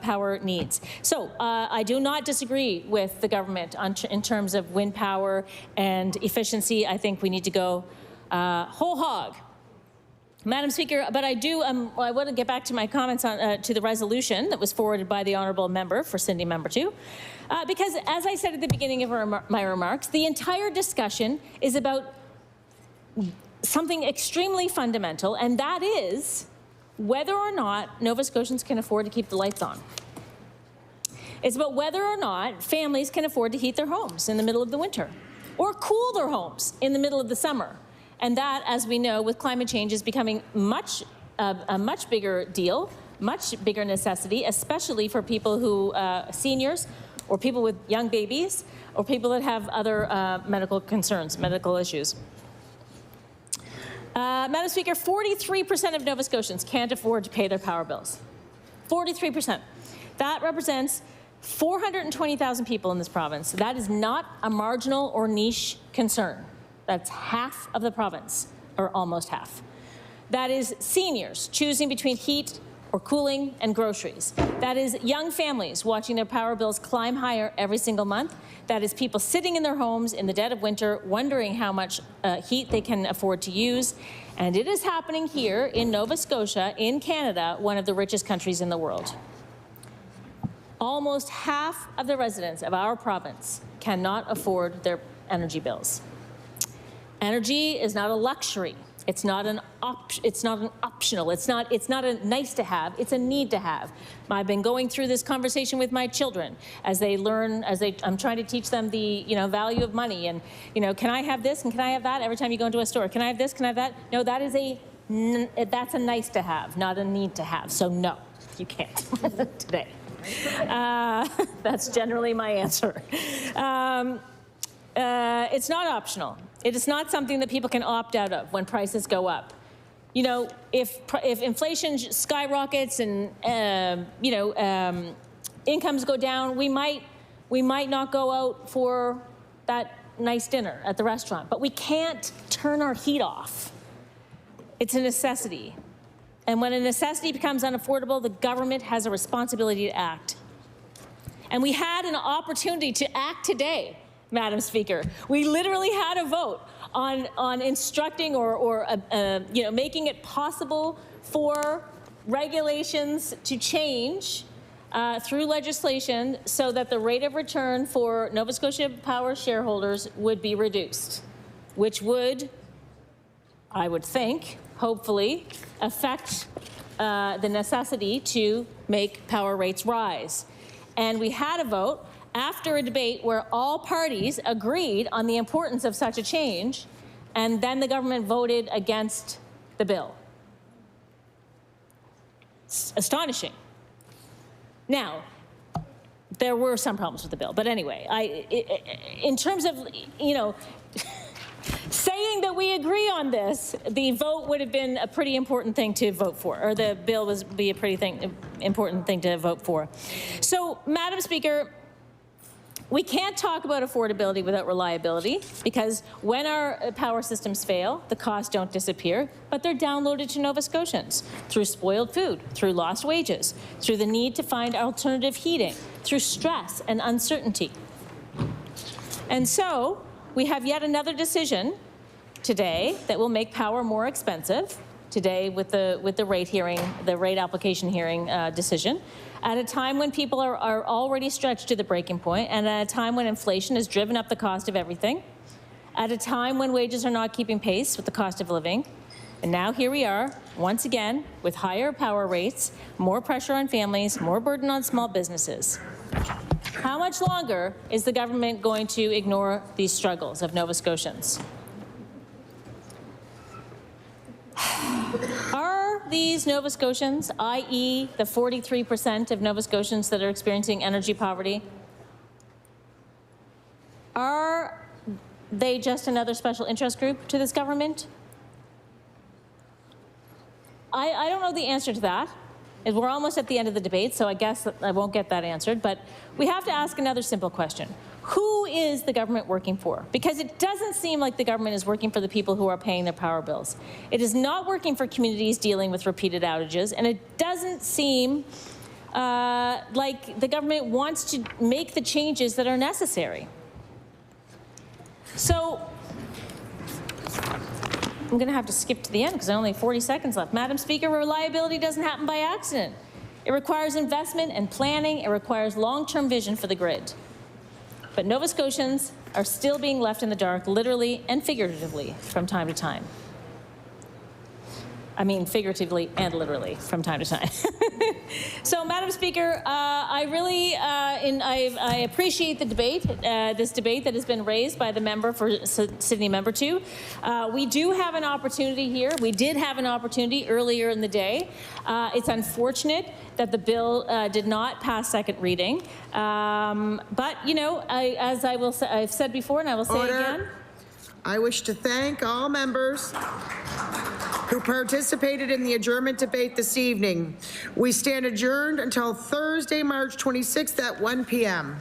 power needs. So I do not disagree with the government in terms of wind power and efficiency. I think we need to go whole hog. Madam Speaker, but I want to get back to my comments on to the resolution that was forwarded by the honourable member for Cindy Member 2. Because as I said at the beginning of my remarks, the entire discussion is about something extremely fundamental, and that is whether or not Nova Scotians can afford to keep the lights on. It's about whether or not families can afford to heat their homes in the middle of the winter or cool their homes in the middle of the summer. And that, as we know, with climate change is becoming a much bigger deal, much bigger necessity, especially for people who, seniors or people with young babies or people that have other medical concerns, medical issues. Madam Speaker, 43% of Nova Scotians can't afford to pay their power bills. 43%. That represents 420,000 people in this province. That is not a marginal or niche concern. That's half of the province, or almost half. That is seniors choosing between heat or cooling and groceries. That is young families watching their power bills climb higher every single month. That is people sitting in their homes in the dead of winter wondering how much heat they can afford to use. And it is happening here in Nova Scotia, in Canada, one of the richest countries in the world. Almost half of the residents of our province cannot afford their energy bills. Energy is not a luxury. It's not an optional. It's not a nice to have. It's a need to have. I've been going through this conversation with my children as they learn, I'm trying to teach them the value of money and can I have this and can I have that every time you go into a store? Can I have this? Can I have that? No, that's a nice to have, not a need to have. So no, you can't today. That's generally my answer. It's not optional. It is not something that people can opt out of when prices go up. If inflation skyrockets and incomes go down, we might not go out for that nice dinner at the restaurant. But we can't turn our heat off. It's a necessity. And when a necessity becomes unaffordable, the government has a responsibility to act. And we had an opportunity to act today, Madam Speaker. We literally had a vote on instructing or making it possible for regulations to change through legislation so that the rate of return for Nova Scotia Power shareholders would be reduced, which would, I would think, hopefully, affect the necessity to make power rates rise. And we had a vote after a debate where all parties agreed on the importance of such a change, and then the government voted against the bill. It's astonishing. Now, there were some problems with the bill, but anyway, in terms of, saying that we agree on this, the vote would have been a pretty important thing to vote for, or the bill would be a pretty important thing to vote for. So, Madam Speaker, We can't talk about affordability without reliability, because when our power systems fail, the costs don't disappear, but they're downloaded to Nova Scotians through spoiled food, through lost wages, through the need to find alternative heating, through stress and uncertainty. And so we have yet another decision today that will make power more expensive, today with the rate hearing, the rate application hearing decision, at a time when people are already stretched to the breaking point, and at a time when inflation has driven up the cost of everything, at a time when wages are not keeping pace with the cost of living. And now here we are, once again, with higher power rates, more pressure on families, more burden on small businesses. How much longer is the government going to ignore these struggles of Nova Scotians? Are these Nova Scotians, i.e. the 43% of Nova Scotians that are experiencing energy poverty, are they just another special interest group to this government? I don't know the answer to that. We're almost at the end of the debate, so I guess I won't get that answered, but we have to ask another simple question. Who is the government working for? Because it doesn't seem like the government is working for the people who are paying their power bills. It is not working for communities dealing with repeated outages, and it doesn't seem like the government wants to make the changes that are necessary. So I'm going to have to skip to the end because I only have 40 seconds left. Madam Speaker, reliability doesn't happen by accident. It requires investment and planning. It requires long-term vision for the grid. But Nova Scotians are still being left in the dark, literally and figuratively, from time to time. I mean, figuratively and literally, from time to time. So, Madam Speaker, I really I appreciate the debate, this debate that has been raised by the member for Sydney Member 2. We do have an opportunity here. We did have an opportunity earlier in the day. It's unfortunate that the bill did not pass second reading. But, you know, I've said before and I will say Order. again. I wish to thank all members who participated in the adjournment debate this evening. We stand adjourned until Thursday, March 26th at 1 p.m.